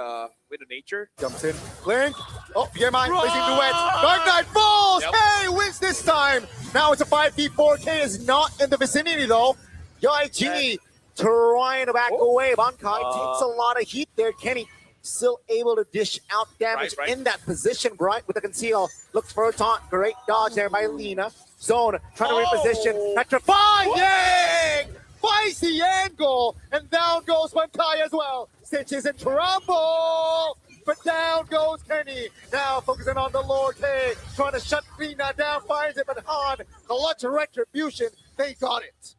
Wind of Nature. Jumps in, clearing. Oh, Yermine placing duets. Dark Knight falls. Yep. Hey, wins this time. Now it's a 5v4. K is not in the vicinity though. YG trying to back away. Bankai takes a lot of heat there. Kenny still able to dish out damage in that position. Bright with the conceal. Looks for a taunt. Great dodge there by Lina. Zone trying to reposition. Petrify. Yang finds the angle. And down goes Bankai as well. Stitch is in trouble. But down goes Kenny. Now focusing on the Lord K. Trying to shut Lina down. Finds it. But Han, clutch retribution. They got it.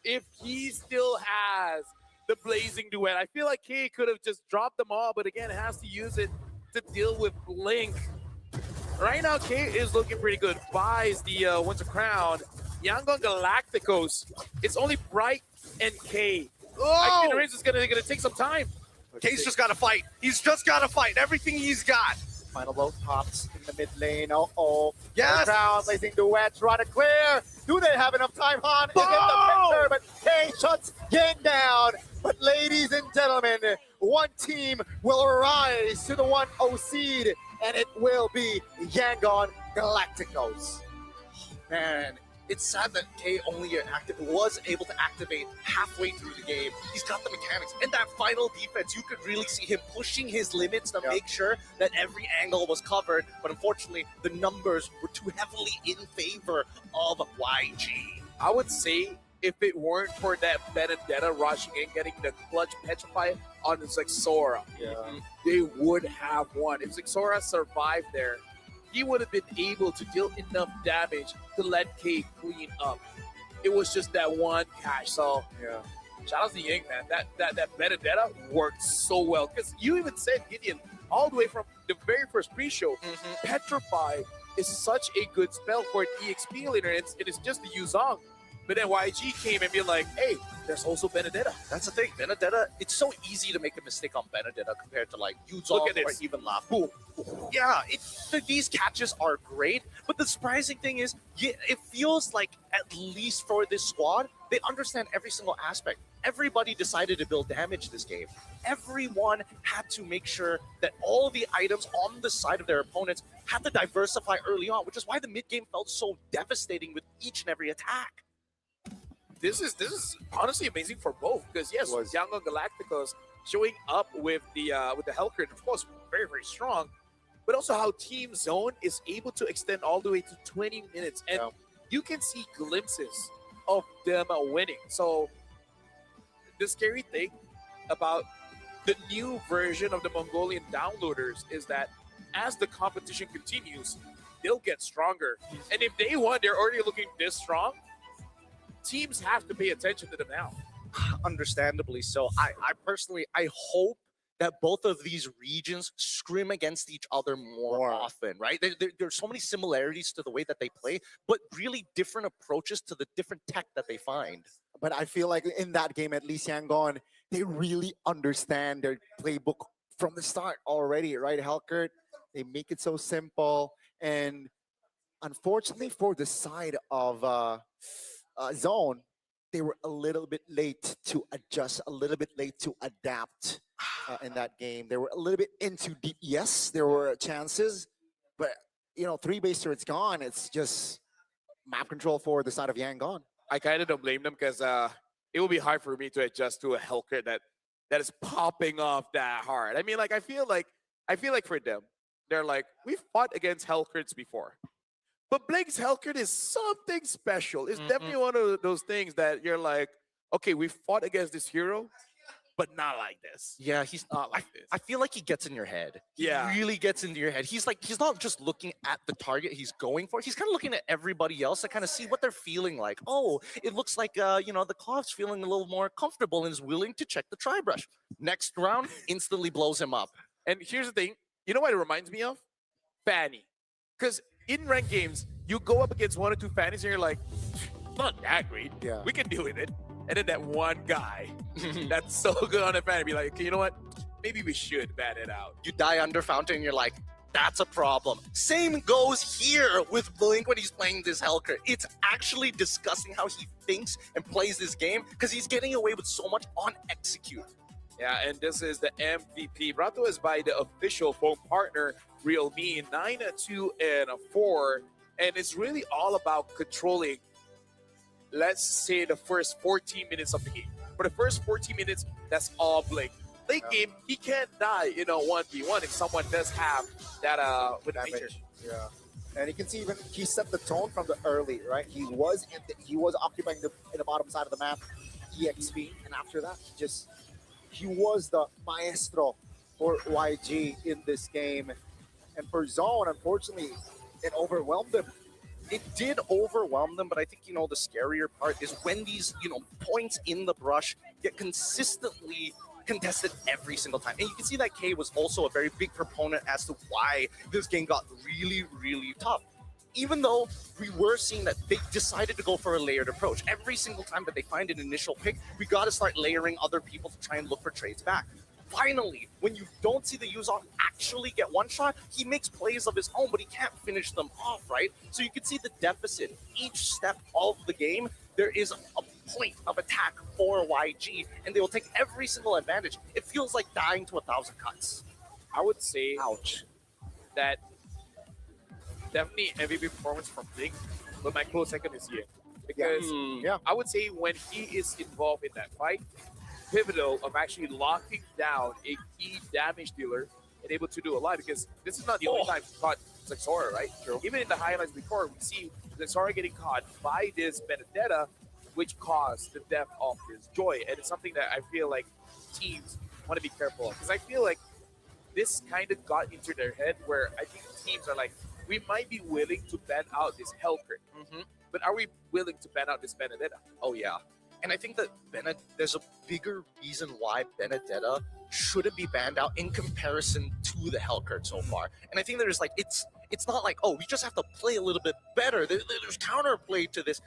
If he still has the Blazing Duet, I feel like K could have just dropped them all, but again, has to use it to deal with Blink. Right now, K is looking pretty good. Buys the Winter Crown. Yangon Galacticos, it's only Bright and K. I think Reigns is gonna take some time. K's just gotta fight. He's just gotta fight everything he's got. Final blow pops in the mid lane. Uh-oh. Yes. Crown Blazing Duet trying to clear. Do they have enough time, Han? To get the picture, but K shuts Yang down. But ladies and gentlemen, one team will rise to the 1-0 seed, and it will be Yangon Galacticos. Man, it's sad that K only was able to activate halfway through the game. He's got the mechanics. And that final defense, you could really see him pushing his limits to make sure that every angle was covered. But unfortunately, the numbers were too heavily in favor of YG. I would say if it weren't for that Benedetta rushing in, getting the clutch Petrify on Zexora, they would have won. If Zexora survived there, he would have been able to deal enough damage to let K clean up. It was just that one catch. So shout out to Ying, man. That Benedetta worked so well. Because you even said, Gideon, all the way from the very first pre-show, Petrify is such a good spell for an EXP later. It is just the Yuzong. But then YG came and be like, hey, there's also Benedetta. That's the thing. Benedetta, it's so easy to make a mistake on Benedetta compared to like Yuzong or even Lapu. Yeah, these catches are great. But the surprising thing is, it feels like at least for this squad, they understand every single aspect. Everybody decided to build damage this game. Everyone had to make sure that all the items on the side of their opponents had to diversify early on, which is why the mid game felt so devastating with each and every attack. This is honestly amazing for both, because yes, Yangon Galacticos showing up with the Hellcurt, of course, very, very strong, but also how Team Zone is able to extend all the way to 20 minutes, and you can see glimpses of them winning. So the scary thing about the new version of the Mongolian downloaders is that as the competition continues, they'll get stronger. And if they won, they're already looking this strong. Teams have to pay attention to them now. Understandably so. I personally, I hope that both of these regions scrim against each other more often, right? There's so many similarities to the way that they play, but really different approaches to the different tech that they find. But I feel like in that game, at least Yangon, they really understand their playbook from the start already, right? Hellcurt, they make it so simple. And unfortunately for the side of Zone, they were a little bit late to adjust, a little bit late to adapt in that game. They were a little bit into deep. Yes, there were chances, but, 3 base turrets gone. It's just map control for the side of Yangon. I kind of don't blame them, because it will be hard for me to adjust to a Hellcurt that that is popping off that hard. I mean, like I feel like for them, they're like, we've fought against Hellcurts before. But Blake's Hellcurt is something special. It's definitely one of those things that you're like, okay, we fought against this hero, but not like this. Yeah, he's not like this. I feel like he gets in your head. Yeah. He really gets into your head. He's not just looking at the target he's going for. He's kind of looking at everybody else to kind of see what they're feeling like. Oh, it looks like the Cloth's feeling a little more comfortable and is willing to check the tri-brush. Next round, instantly blows him up. And here's the thing. You know what it reminds me of? Fanny. Because in ranked games, you go up against 1 or 2 Fannies and you're like, not that great. Yeah. We can deal with it. And then that one guy that's so good on a Fanny be like, okay, you know what? Maybe we should ban it out. You die under Fountain, you're like, that's a problem. Same goes here with Blink when he's playing this Hellcurt. It's actually disgusting how he thinks and plays this game because he's getting away with so much on execute. Yeah, and this is the MVP brought to us by the official foam partner, Realme, 9-2-4. And it's really all about controlling, let's say, the first 14 minutes of the game. For the first 14 minutes, that's all Blink. Late game, he can't die in a 1v1 if someone does have that with nature. Yeah. And you can see even he set the tone from the early, right? He was occupying in the bottom side of the map, EXP, and after that, he was the maestro for YG in this game. And for Zone, unfortunately, it overwhelmed him. It did overwhelm them, but I think, the scarier part is when these, points in the brush get consistently contested every single time. And you can see that K was also a very big proponent as to why this game got really, really tough. Even though we were seeing that they decided to go for a layered approach. Every single time that they find an initial pick, we got to start layering other people to try and look for trades back. Finally, when you don't see the Yuzong actually get one shot, he makes plays of his own, but he can't finish them off, right? So you can see the deficit. Each step of the game, there is a point of attack for YG, and they will take every single advantage. It feels like dying to 1,000 cuts. I would say ouch. That definitely MVP performance from Blink, but my close second is here. Because I would say when he is involved in that fight, pivotal of actually locking down a key damage dealer and able to do a lot, because this is not the only time he caught Zexora, right? True. Even in the highlights before, we see Zexora getting caught by this Benedetta, which caused the death of his Joy. And it's something that I feel like teams want to be careful of, because I feel like this kind of got into their head where I think teams are like, we might be willing to ban out this Hellcurt, but are we willing to ban out this Benedetta? Oh, yeah. And I think that there's a bigger reason why Benedetta shouldn't be banned out in comparison to the Hellcurt so far. And I think there's like, it's not like, oh, we just have to play a little bit better. There's counterplay to this.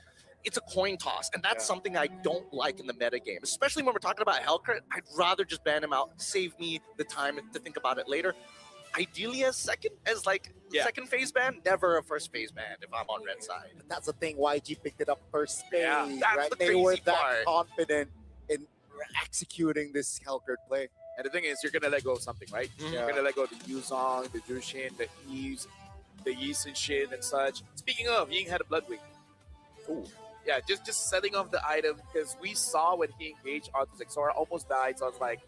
It's a coin toss, and that's something I don't like in the meta game, especially when we're talking about Hellcurt. I'd rather just ban him out, save me the time to think about it later. Ideally as second phase ban, never a first phase ban if I'm on red side. That's the thing, YG picked it up first phase, that's right? the They were crazy that part. confident in executing this Hellcurt play. And the thing is, you're going to let go of something, right? You're going to let go of the Yuzong, the Jushin, the Eves, the Yi and Shin and such. Speaking of, Ying had a Bloodwing. Ooh. Yeah, just setting off the item, because we saw when he engaged onto Zexora, almost died, so I was like,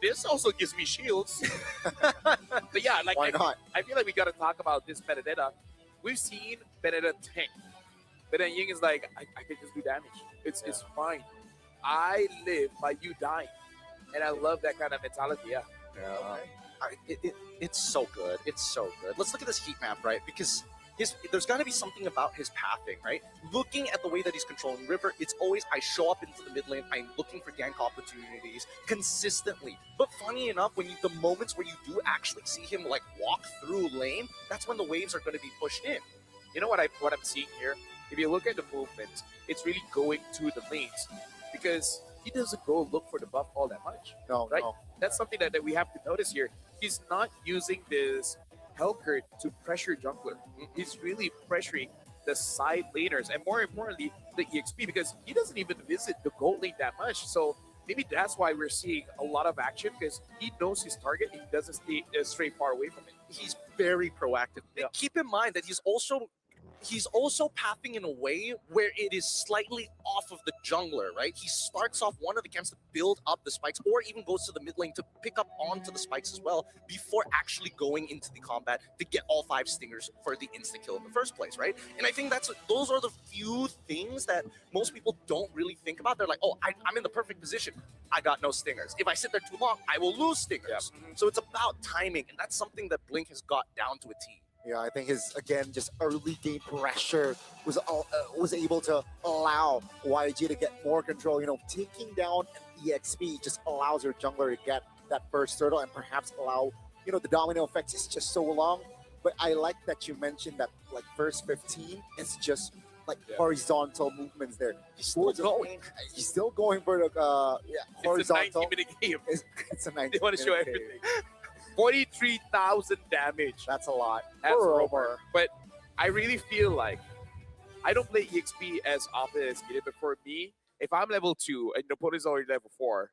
this also gives me shields. But yeah, like Why not? I feel like we got to talk about this Benedetta. We've seen Benedetta tank, but then Ying is like, I can just do damage. It's fine. I live by you dying, and I love that kind of mentality. Yeah. It's so good. It's so good. Let's look at this heat map, right? Because there's got to be something about his pathing, right? Looking at the way that he's controlling River, it's always, I show up into the mid lane, I'm looking for gank opportunities consistently. But funny enough, the moments where you do actually see him like walk through lane, that's when the waves are going to be pushed in. You know what I'm seeing here? If you look at the movement, it's really going to the lanes, because he doesn't go look for the buff all that much. No, right? no. That's something that we have to notice here. He's not using this Hellcurt to pressure jungler. He's really pressuring the side laners, and more importantly, the EXP, because he doesn't even visit the gold lane that much. So maybe that's why we're seeing a lot of action, because he knows his target and he doesn't stray far away from it. He's very proactive. And keep in mind that he's also he's also pathing in a way where it is slightly off of the jungler, right? He starts off one of the camps to build up the spikes, or even goes to the mid lane to pick up onto the spikes as well before actually going into the combat to get all 5 stingers for the insta kill in the first place, right? And I think those are the few things that most people don't really think about. They're like, oh, I'm in the perfect position. I got no stingers. If I sit there too long, I will lose stingers. So it's about timing, and that's something that Blink has got down to a T. Yeah, I think his, again, just early game pressure was able to allow YG to get more control. You know, taking down an EXP just allows your jungler to get that first turtle and perhaps allow, you know, the domino effect is just so long. But I like that you mentioned that, like, first 15 is just like horizontal movements there. He's still going. He's still going for the horizontal. It's a 90-minute game. It's a 90-minute They want to show everything. 43,000 damage. That's a lot. As For Roamer. Roamer. But I really feel like I don't play EXP as often as he did. But for me, if I'm level 2 and the opponent's already level 4,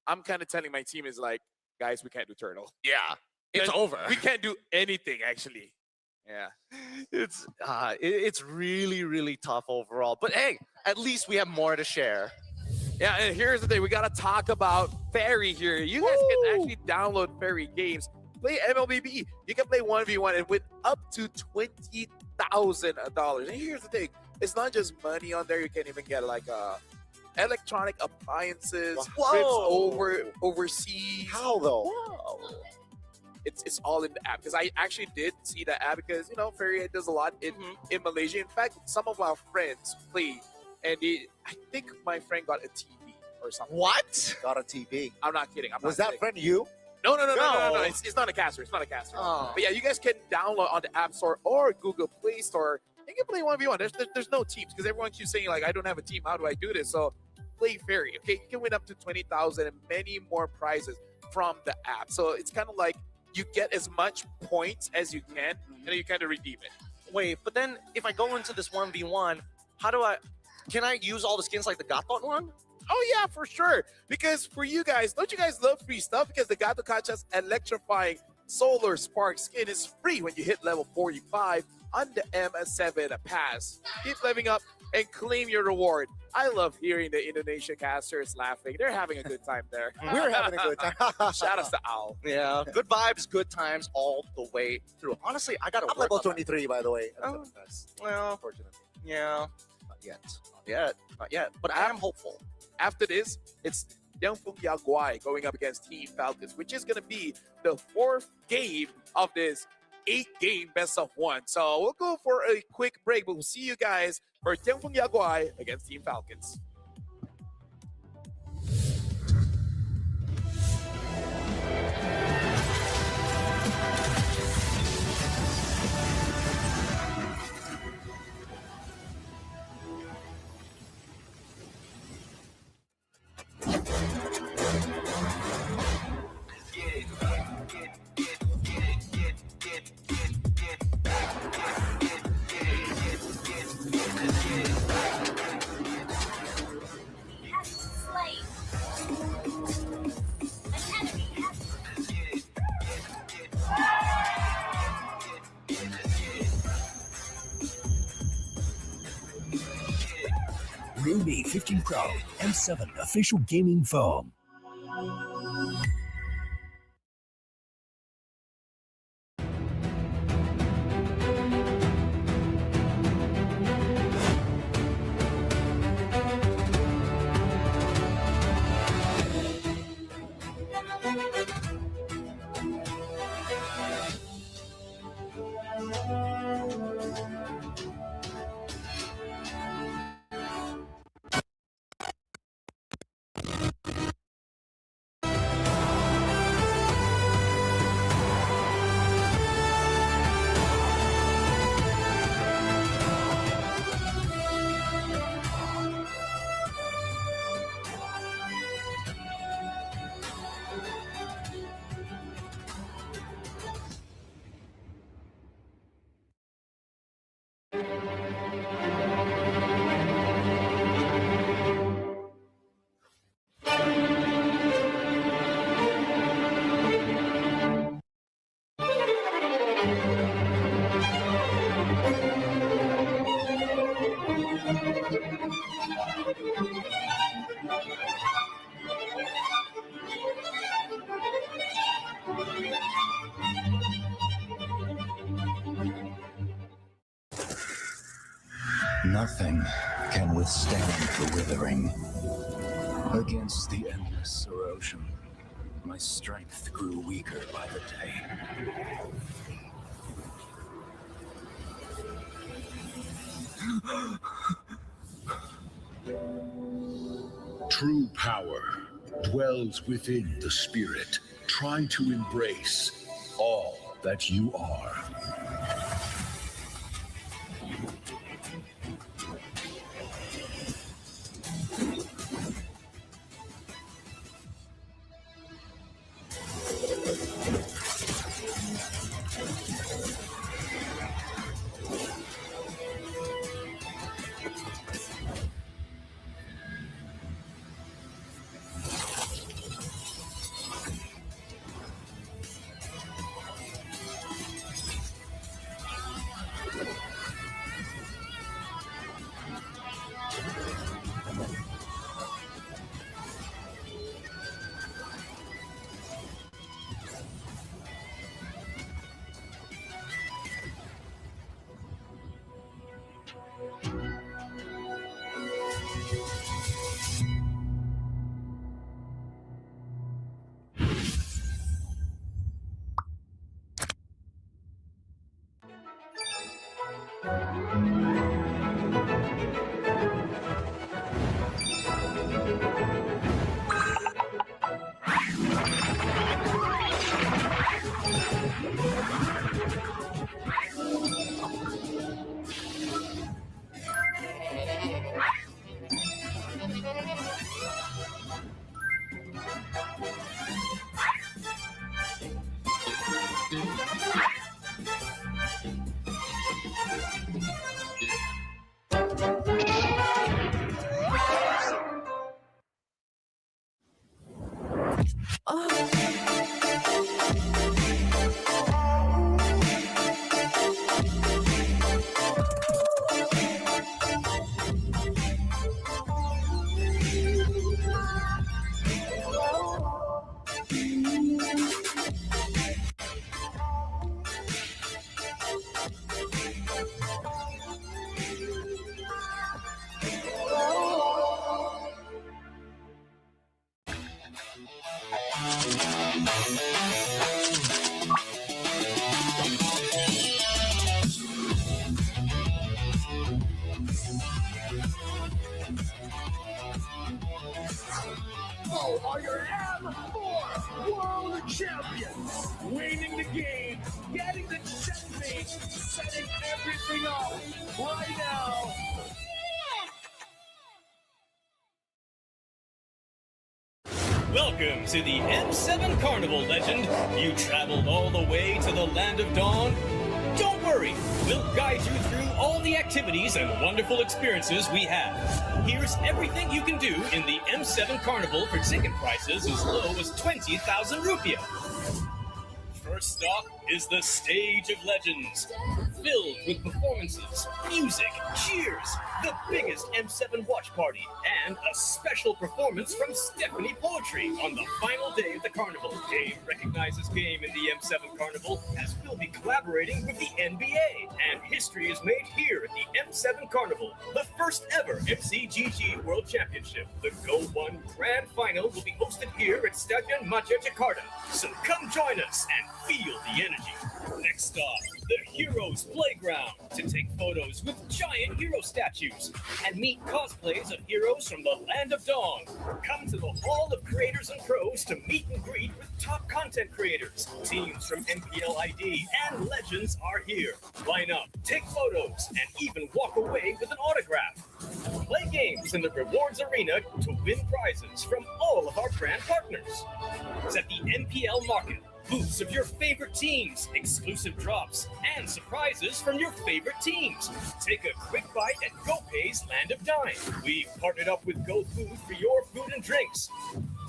I'm kind of telling my team is like, guys, we can't do turtle. Yeah, it's over. We can't do anything actually. Yeah, it's really, really tough overall. But hey, at least we have more to share. Yeah, and here's the thing. We got to talk about Fairy here. You guys can actually download Fairy games. Play MLBB. You can play 1v1 and win up to $20,000. And here's the thing. It's not just money on there. You can even get like electronic appliances, trips overseas. How though? Whoa. It's all in the app, because I actually did see the app, because, you know, Fairy does a lot in Malaysia. In fact, some of our friends played, and I think my friend got a TV or something. What? Got a TV? I'm not kidding. Was that friend you? No. It's not a caster. It's not a caster. Oh. But yeah, you guys can download on the App Store or Google Play Store. You can play 1v1. There's no teams, because everyone keeps saying, like, I don't have a team. How do I do this? So play Fairy. Okay, you can win up to 20,000 and many more prizes from the app. So it's kind of like you get as much points as you can, and then you kind of redeem it. Wait, but then if I go into this 1v1, can I use all the skins like the Gatot one? Oh yeah, for sure. Because for you guys, don't you guys love free stuff? Because the Gato Kacha's electrifying Solar Spark skin is free when you hit level 45 on the M7 pass. Keep leveling up and claim your reward. I love hearing the Indonesia casters laughing. They're having a good time there. We're having a good time. Shout out to Owl. Yeah, good vibes, good times all the way through. Honestly, I gotta I'm work level on 23, by the way. Oh, That's well, unfortunate. yeah, not yet. But I am hopeful. After this, it's Tianfeng Yaguai going up against Team Falcons, which is going to be the 4th game of this 8-game best of 1. So we'll go for a quick break, but we'll see you guys for Tianfeng Yaguai against Team Falcons. Ruby 15 Pro M7 official gaming phone. Nothing can withstand the withering. Against the endless erosion, my strength grew weaker by the day. True power dwells within the spirit. Try to embrace all that you are. Are your M4 World Champions, winning the game, getting the checkmate, setting everything up right now. Welcome to the M7 Carnival, legend. You traveled all the way to the Land of Dawn? Don't worry, we'll guide you through all the activities and wonderful experiences we have. Here's everything you can do in the M7 Carnival for ticket prices as low as 20,000 rupiah. First stop is the Stage of Legends, filled with performances, music, cheers, the biggest M7 watch party, and a special performance from Stephanie Poetry on the final day of the carnival. Game recognizes game in the M7 Carnival, as we'll be collaborating with the NBA, and history is made here at the M7 Carnival, the first ever MCGG World Championship. The Go 1 Grand Final will be hosted here at Stadion Maja Jakarta, so come join us and feel the energy. Next stop, the Heroes Playground, to take photos with giant hero statues and meet cosplays of heroes from the Land of Dawn. Come to the Hall of Creators and Pros to meet and greet with top content creators. Teams from MPL ID and Legends are here. Line up, take photos, and even walk away with an autograph. Play games in the Rewards Arena to win prizes from all of our brand partners. It's at the NPL Market, booths of your favorite teams, exclusive drops, and surprises from your favorite teams. Take a quick bite at GoPay's Land of Dine. We've partnered up with GoFood for your food and drinks.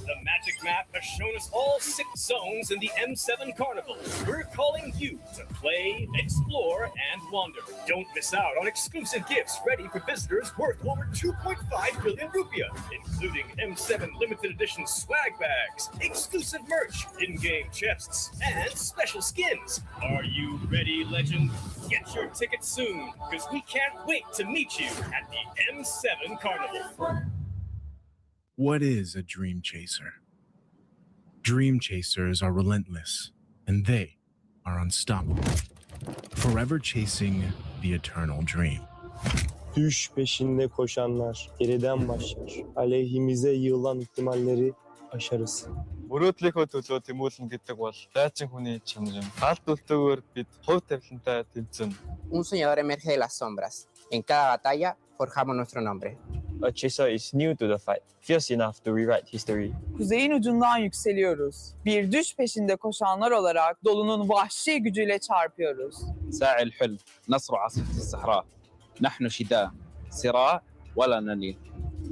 The magic map has shown us all 6 zones in the M7 Carnival. We're calling you to play, explore, and wander. Don't miss out on exclusive gifts ready for visitors worth over 2.5 billion rupiah, including M7 limited edition swag bags, exclusive merch, in-game chests, and special skins. Are you ready, legend? Get your tickets soon, because we can't wait to meet you at the M7 Carnival. What is a dream chaser? Dream chasers are relentless, and they are unstoppable, forever chasing the eternal dream. Düş peşinde koşanlar geriden başlar. Aleyhimize yığılan ihtimalleri aşarız. Мөрөөдлийнхөө төлөө тэмүүлэн гэдэг бол дайчин хүний чанар. Гал төлтөөр бид хувь тавилантай тэмцэнэ. Un soñador emerge de las sombras. En cada batalla forjamos nuestro nombre. A chaser is new to the fight, fierce enough to rewrite history. Kuzeyin ucundan yükseliyoruz. Bir düş peşinde koşanlar olarak dolunun vahşi gücüyle çarpıyoruz. ساعي الحلم نصر عاصفة الصحراء نحن شتاء صراع ولا نلين.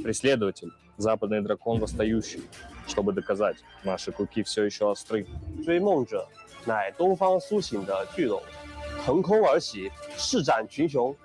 Преследователь, западный дракон восстающий, чтобы доказать, наши клыки все еще остры. 追梦者乃东方苏醒的巨龙，腾空而起，施展群雄。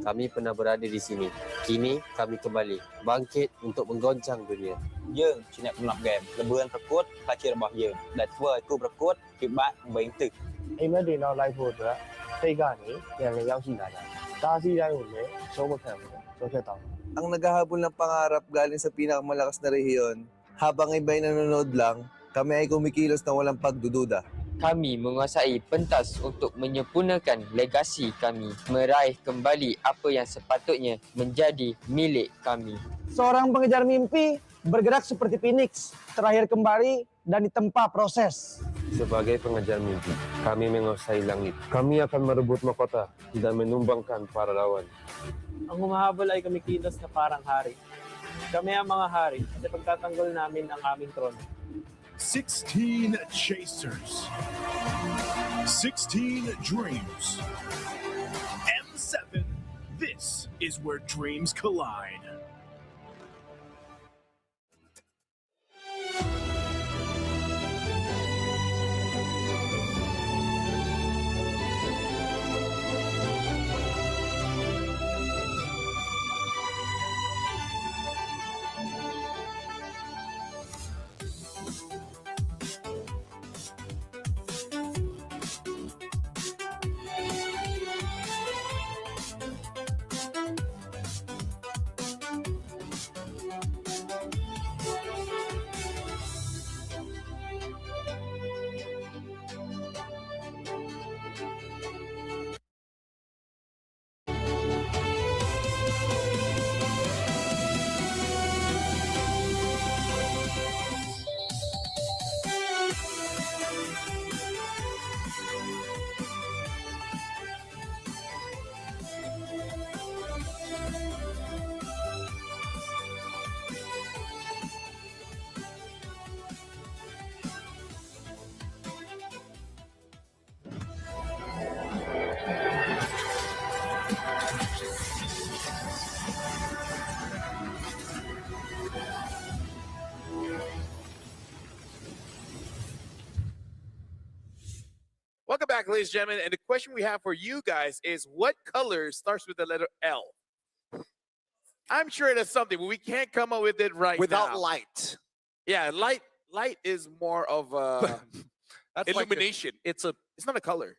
Kami pernah berada di sini. Kini kami kembali bangkit untuk menggoncang dunia. យើងជាអ្នកកំណត់ហ្គេមល្បឿនប្រកួតខ្លះជារបស់យើងដែលធ្វើឲ្យគូប្រកួតពិបាកបេងទឹក အိမ်မက်တွေနောက်လိုက်ဖို့အတွက်စိတ်ကနေပြန်လည်ရောက်ရှိလာကြတယ်။တားဆီးတိုင်းကိုလည်းရှုံးမခံဘူး။ကျော်ဖြတ်တောင်း Ang naghahabol ng pangarap galing sa pinakamalakas na rehiyon, habang iba'y nanonood lang, kami ay kumikilos na walang pagdududa. Kami menguasai pentas untuk menyempurnakan legasi kami, meraih kembali apa yang sepatutnya menjadi milik kami. Seorang pengejar mimpi bergerak seperti Phoenix, terakhir kembali dan ditempa proses. Sebagai pengejar mimpi, kami menguasai langit. Kami akan merebut mahkota dan menumbangkan para lawan. Ang humahabol ay kumikilos na parang hari. Kami ang mga hari at pagtatanggol namin ang aming trono. 16 chasers. 16 dreams. M7, this is where dreams collide. Welcome back, ladies and gentlemen. And the question we have for you guys is, what color starts with the letter L? I'm sure that's something, but we can't come up with it right Without now. light. Yeah, light is more of That's illumination. It's not a color.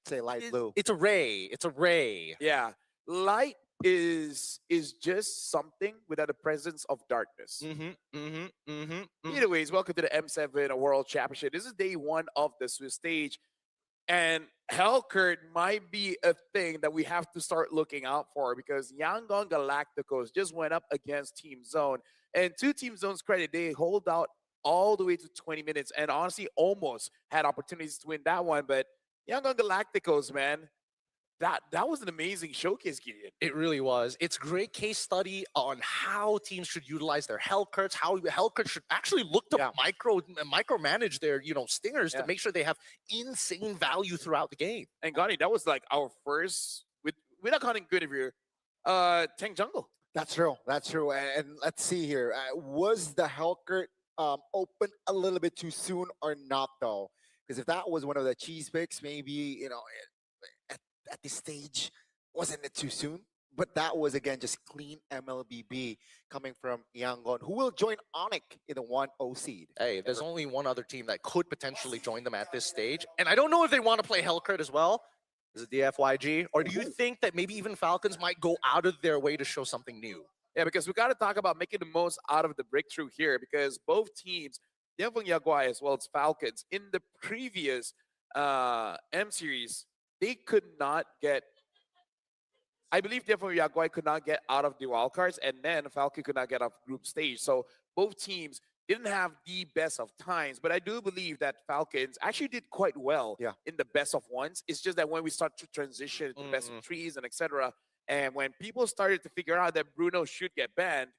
Say light blue. It's a ray. It's a ray. Yeah, light is just something without the presence of darkness. Anyways, welcome to the M7 World Championship. This is day 1 of the Swiss stage, and Hellcurt might be a thing that we have to start looking out for, because Yangon Galacticos just went up against Team Zone, and to Team Zone's credit, they hold out all the way to 20 minutes and honestly almost had opportunities to win that one. But Yangon Galacticos, man, that was an amazing showcase, Gideon. It really was. It's great case study on how teams should utilize their Hellcurts, how Hellcurts should actually look to micromanage their stingers to make sure they have insane value throughout the game. And Gotti, that was like our first, without counting Guinevere, tank jungle. That's true. That's true. And let's see here. Was the Hellcurt open a little bit too soon or not, though? Because if that was one of the cheese picks, maybe, at this stage, wasn't it too soon? But that was, again, just clean MLBB coming from Yangon, who will join Onic in the 1-0 seed. Hey, there's only one other team that could potentially join them at this stage. And I don't know if they want to play Hellcurt as well. Is it the FYG? Or do you think that maybe even Falcons might go out of their way to show something new? Yeah, because we got to talk about making the most out of the breakthrough here, because both teams, Dianfeng Yaguai as well as Falcons, in the previous M series, they could not get, I believe Dianfeng Yaguai could not get out of the wildcards, and then Falcon could not get off group stage. So both teams didn't have the best of times, but I do believe that Falcons actually did quite well in the best of ones. It's just that when we start to transition to best of threes and etc., and when people started to figure out that Bruno should get banned,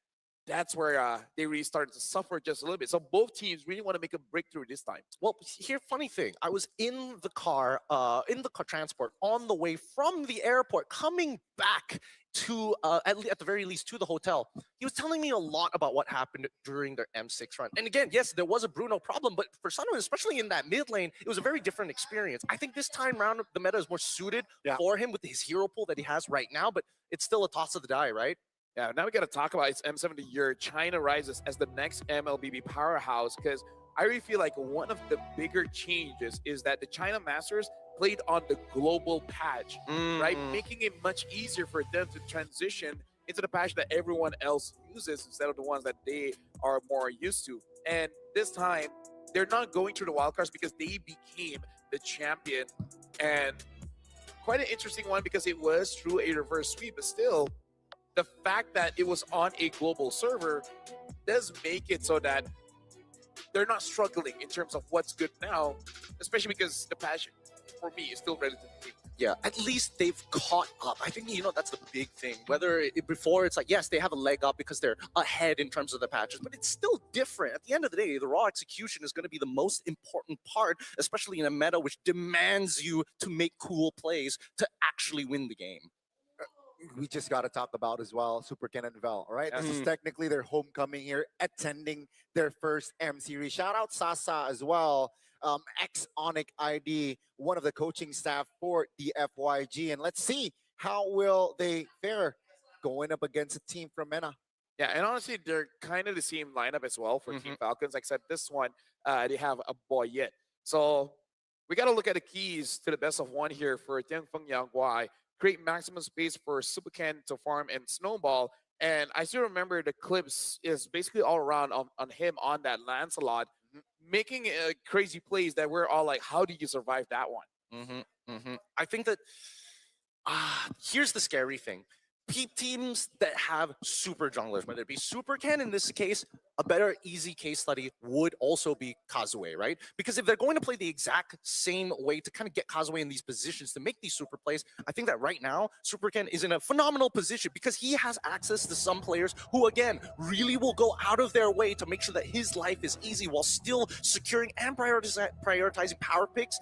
that's where they really started to suffer just a little bit. So both teams really want to make a breakthrough this time. Well, here, funny thing, I was in the car transport on the way from the airport, coming back to, at the very least, to the hotel. He was telling me a lot about what happened during their M6 run. And again, yes, there was a Bruno problem, but for Sunwin, especially in that mid lane, it was a very different experience. I think this time around, the meta is more suited for him with his hero pool that he has right now, but it's still a toss of the die, right? Yeah, now we got to talk about its M70 year. China rises as the next MLBB powerhouse, because I really feel like one of the bigger changes is that the China Masters played on the global patch, right? Making it much easier for them to transition into the patch that everyone else uses instead of the ones that they are more used to. And this time, they're not going through the wildcards because they became the champion. And quite an interesting one because it was through a reverse sweep, but still, the fact that it was on a global server does make it so that they're not struggling in terms of what's good now, especially because the patch, for me, is still relatively new. Yeah, at least they've caught up. I think, that's the big thing. Before it's like, yes, they have a leg up because they're ahead in terms of the patches, but it's still different. At the end of the day, the raw execution is going to be the most important part, especially in a meta which demands you to make cool plays to actually win the game. We just got to talk about as well Super Ken and Vel, right? This is technically their homecoming here, attending their first M series. Shout out Sasa as well, ex-Onic ID, one of the coaching staff for the FYG. And let's see how will they fare going up against a team from MENA. Yeah, and honestly, they're kind of the same lineup as well for Team Falcons, except this one, they have a Boyet. So we got to look at the keys to the best of one here for Dianfeng Yaguai. Create maximum space for Super Ken to farm and snowball. And I still remember the clips is basically all around on him on that Lancelot, making crazy plays that we're all like, how do you survive that one? I think that here's the scary thing. Teams that have super junglers, whether it be Super Ken in this case, a better easy case study would also be Kazuya, right? Because if they're going to play the exact same way to kind of get Kazuya in these positions to make these super plays, I think that right now, Super Ken is in a phenomenal position because he has access to some players who, again, really will go out of their way to make sure that his life is easy while still securing and prioritizing power picks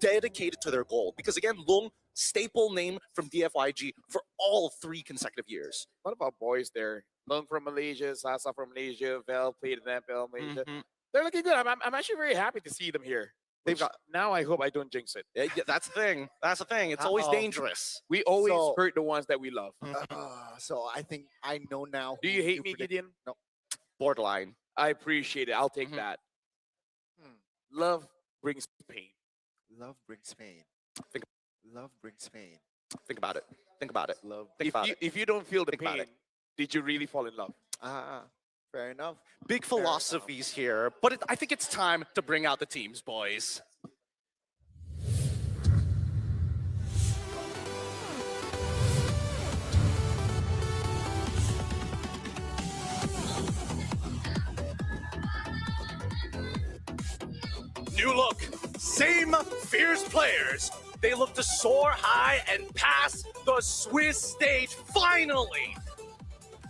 dedicated to their goal. Because again, Long, staple name from DFYG for all 3 consecutive years. What about boys there? Long from Malaysia, Sasa from Malaysia, Vel played in NFL Malaysia. They're looking good. I'm actually very happy to see them here. They've got, now I hope I don't jinx it. Yeah, that's the thing. That's the thing. It's always dangerous. We always hurt the ones that we love. So I think I know now. Do you hate me, Gideon? No. Borderline. I appreciate it. I'll take that. Love brings pain. Love brings pain. Love brings pain. Think about it. Think about it. Love. If you don't feel the pain, did you really fall in love? Fair enough. Big philosophies here, but I think it's time to bring out the teams, boys. New look, same fierce players. They look to soar high and pass the Swiss stage finally.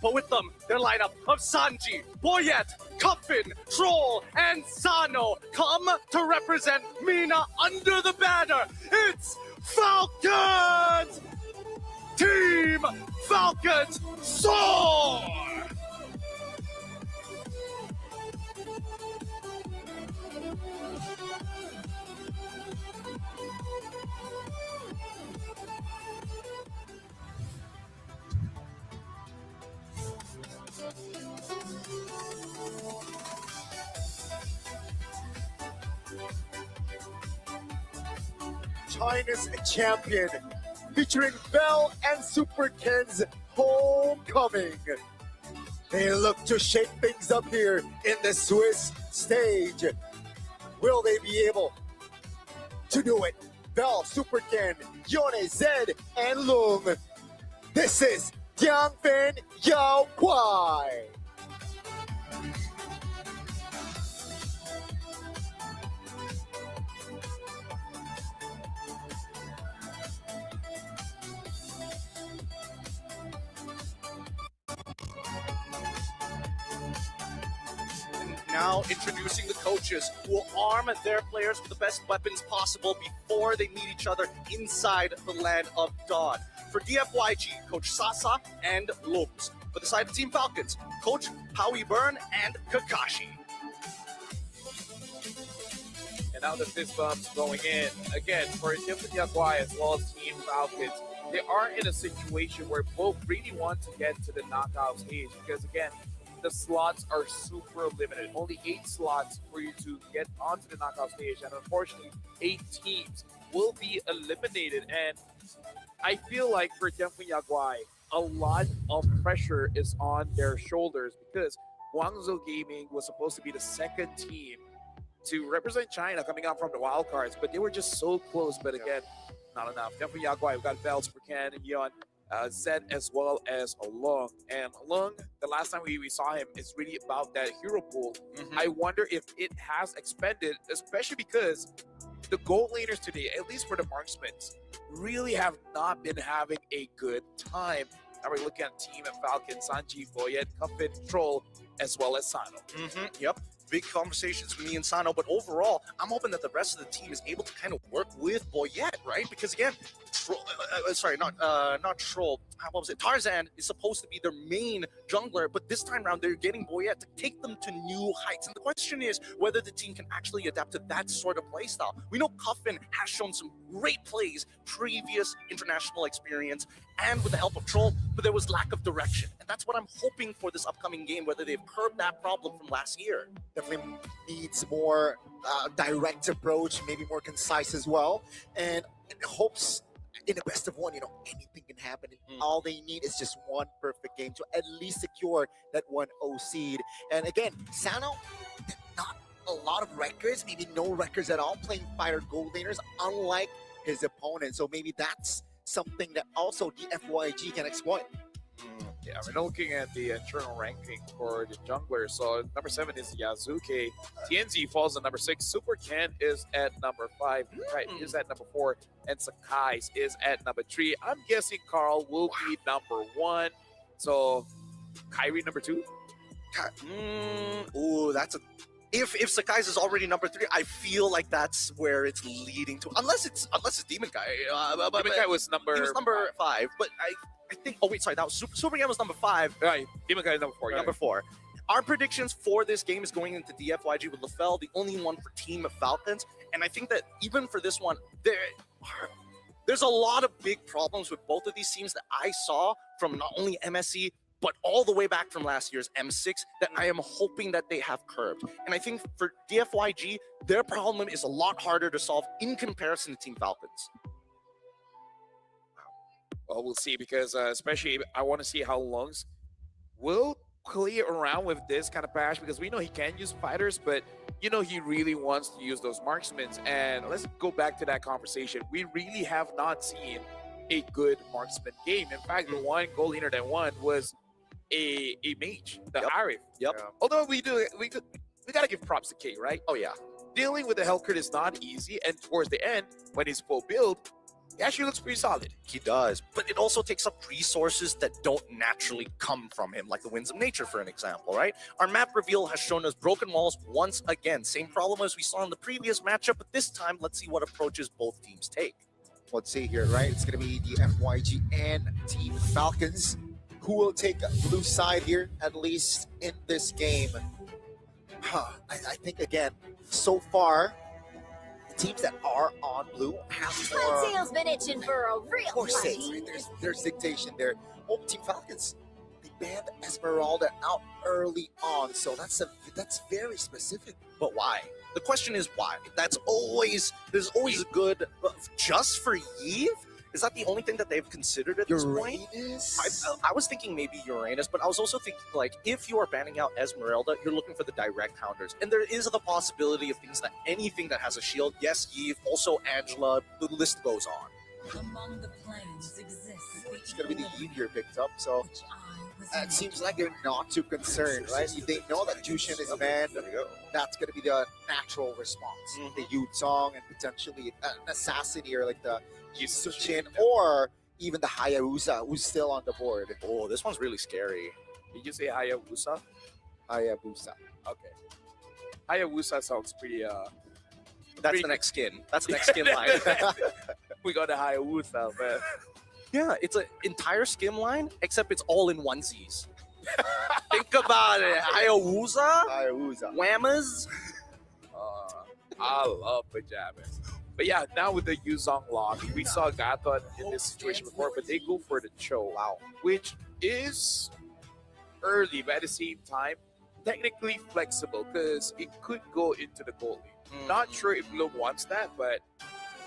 But with them, their lineup of Sanji, Boyette, Cuffin, Troll, and Sano come to represent Mina under the banner. It's Falcons! Team Falcons soar! China's champion, featuring Bell and Super Ken's homecoming. They look to shake things up here in the Swiss stage. Will they be able to do it? Bell, Super Ken, Yone, Zed, and Lung. This is Tianfen Yao Kuai. Now introducing the coaches who will arm their players with the best weapons possible before they meet each other inside the land of Dawn. For DFYG, Coach Sasa and Lopes. For the side of Team Falcons, Coach Howie Byrne and Kakashi. And now the fist bumps going in. Again, for Tianfen Yaguai as well as Team Falcons, they are in a situation where both really want to get to the knockout stage because, again, the slots are super limited. Only 8 slots for you to get onto the knockout stage, and unfortunately, 8 teams will be eliminated. And I feel like for Tianfen Yaguai, a lot of pressure is on their shoulders because Guangzhou Gaming was supposed to be the second team to represent China coming out from the wild cards, but they were just so close. But again, not enough. Tianfen Yaguai, we've got Bell, Super Ken, and Yon. Zed as well as Lung. And Lung, the last time we saw him, is really about that hero pool. I wonder if it has expanded, especially because the gold laners today, at least for the marksmen, really have not been having a good time. Now we're looking at Team and Falcon, Sanji, Boyette, Cuffin, Troll, as well as Sano. Yep. Big conversations with me and Sano, but overall, I'm hoping that the rest of the team is able to kind of work with Boyette, right? Because again, not Troll. What was it? Tarzan is supposed to be their main jungler, but this time around, they're getting Boyette to take them to new heights. And the question is whether the team can actually adapt to that sort of playstyle. We know Cuffin has shown some great plays, previous international experience, and with the help of Troll, but there was lack of direction. And that's what I'm hoping for this upcoming game, whether they've curbed that problem from last year. Definitely needs more direct approach, maybe more concise as well. And it hopes in the best of one, anything can happen. All they need is just one perfect game to at least secure that 1-0 seed. And again, Sano, not a lot of records, maybe no records at all, playing fighter gold laners, unlike his opponent. So maybe that's something that also DFYG can exploit. Yeah, we're looking at the internal ranking for the junglers. So number 7 is Yazuke. TNZ falls at number 6. Super Ken is at number 5. Right, is at number 4. And Sakai is at number 3. I'm guessing Carl will be number 1. So Kyrie number 2. Ooh, that's a. If Sakai's is already number 3, I feel like that's where it's leading to. Unless it's Demon Guy. Demon Guy was number. He was number 5, but I think. Oh wait, sorry, that was Super Ken was number 5. Right, Demon Guy is number 4. Number 4. Our predictions for this game is going into DFYG with LaFell, the only one for Team Falcons, and I think that even for this one, there's a lot of big problems with both of these teams that I saw from not only MSC, but all the way back from last year's M6 that I am hoping that they have curbed. And I think for DFYG, their problem is a lot harder to solve in comparison to Team Falcons. Well, we'll see, because especially I want to see how Lungs will play around with this kind of patch, because we know he can use fighters, but he really wants to use those marksmen. And let's go back to that conversation. We really have not seen a good marksman game. In fact, the one gold laner that won was a mage, the Arif. Although we gotta give props to K, right? Oh yeah. Dealing with the Hellcurt is not easy, and towards the end, when he's full build, he actually looks pretty solid. He does, but it also takes up resources that don't naturally come from him, like the Winds of Nature, for an example, right? Our map reveal has shown us broken walls once again. Same problem as we saw in the previous matchup, but this time, let's see what approaches both teams take. Let's see here, right? It's going to be the FYG and Team Falcons who will take blue side here, at least in this game. I think, again, so far, teams that are on blue have more. Tail's been itching for a real More fight. safe, right? There's dictation there. Oh, Team Falcons, they banned Esmeralda out early on, so that's very specific. But why? The question is why. There's always a good just for Eve. Is that the only thing that they've considered at this point? I was thinking maybe Uranus, but I was also thinking, like, if you are banning out Esmeralda, you're looking for the direct counters. And there is the possibility of anything that has a shield. Yes, Eve, also Angela, the list goes on. Among the planes exists. It's going to be the Eve here picked up, so it seems like they're not too concerned, right? They know that Jushin is banned. That's going to be the natural response. The Yutong and potentially an assassin here, like the Yushin, or even the Hayabusa, who's still on the board. Oh, this one's really scary. Did you say Hayabusa? Hayabusa. Okay. Hayabusa sounds pretty, That's the next skin. That's the next skin line. We got the Hayabusa, man. Yeah, it's an entire skin line, except it's all in onesies. Think about it. Hayabusa? Whammas? I love pajamas. But yeah, now with the Yuzong lock, we saw Gaton in this situation before, but they go for the Cho, which is early, but at the same time, technically flexible because it could go into the goalie. Not sure if Lung wants that, but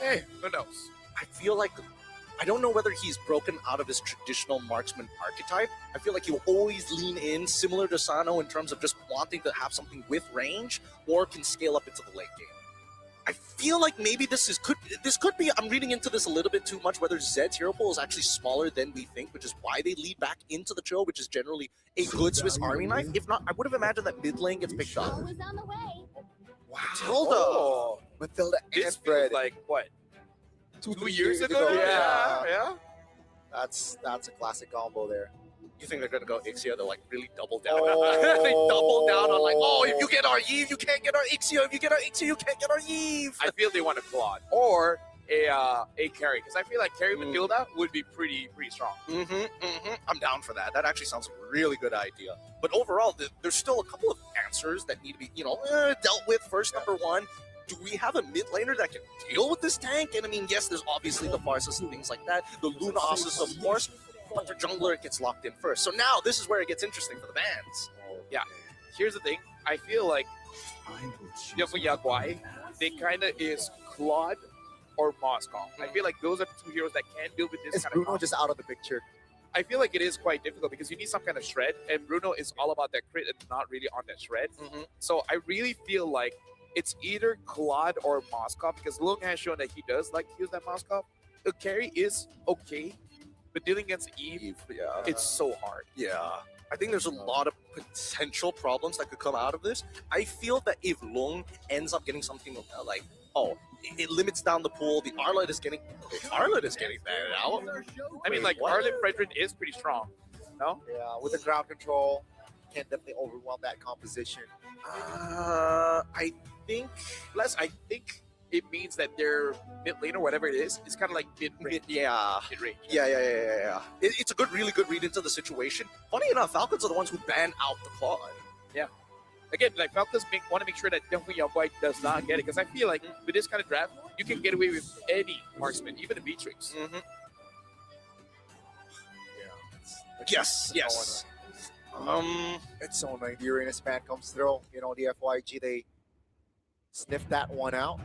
hey, who knows? I feel like I don't know whether he's broken out of his traditional marksman archetype. I feel like he'll always lean in, similar to Sano, in terms of just wanting to have something with range, or can scale up into the late game. I feel like maybe this could be, I'm reading into this a little bit too much, whether Zed's hero pool is actually smaller than we think, which is why they lead back into the Cho, which is generally a good Swiss Army knife. If not, I would have imagined that mid lane gets picked up. Matilda! Matilda and This Fred. feels like, what, 2 years ago? Yeah. That's a classic combo there. You think they're gonna go Ixia? They'll like really double down. They double down on like, oh, if you get our Eve, you can't get our Ixia. If you get our Ixia, you can't get our Eve. I feel they want a Claude or a carry, because I feel like carry Matilda would be pretty strong. I'm down for that. That actually sounds like a really good idea. But overall, there's still a couple of answers that need to be, dealt with. First, number one, do we have a mid laner that can deal with this tank? And I mean, yes, there's obviously the Farsus and things like that. The Luna Ossus, of course. But for jungler, it gets locked in first. So now this is where it gets interesting for the bans. Yeah. Here's the thing. I feel like for Yaguai, they kind of is Claude or Moscow. I feel like those are the two heroes that can deal with this Is kind Bruno of just out of the picture? I feel like it is quite difficult because you need some kind of shred, and Bruno is all about that crit and not really on that shred. So I really feel like it's either Claude or Moscow, because Lung has shown that he does like to use that Moscow. The carry is okay, but dealing against Eve, it's so hard. Yeah. I think there's a lot of potential problems that could come out of this. I feel that if Lung ends up getting something like, it limits down the pool, the Arlet is getting banned out. I mean, like, Arlen Fredrin is pretty strong, no? Yeah, with the ground control, can definitely overwhelm that composition. I think it means that their mid lane or whatever it is kind of like mid-range. Mid-range. Yeah. It's a really good read into the situation. Funny enough, Falcons are the ones who ban out the Claude. Yeah. Again, like, Falcons want to make sure that definitely Yaguai does not get it, because I feel like with this kind of draft, you can get away with any marksman, even a Beatrix. Yes. It's so annoying. The Uranus ban comes through. The FYG, they sniffed that one out.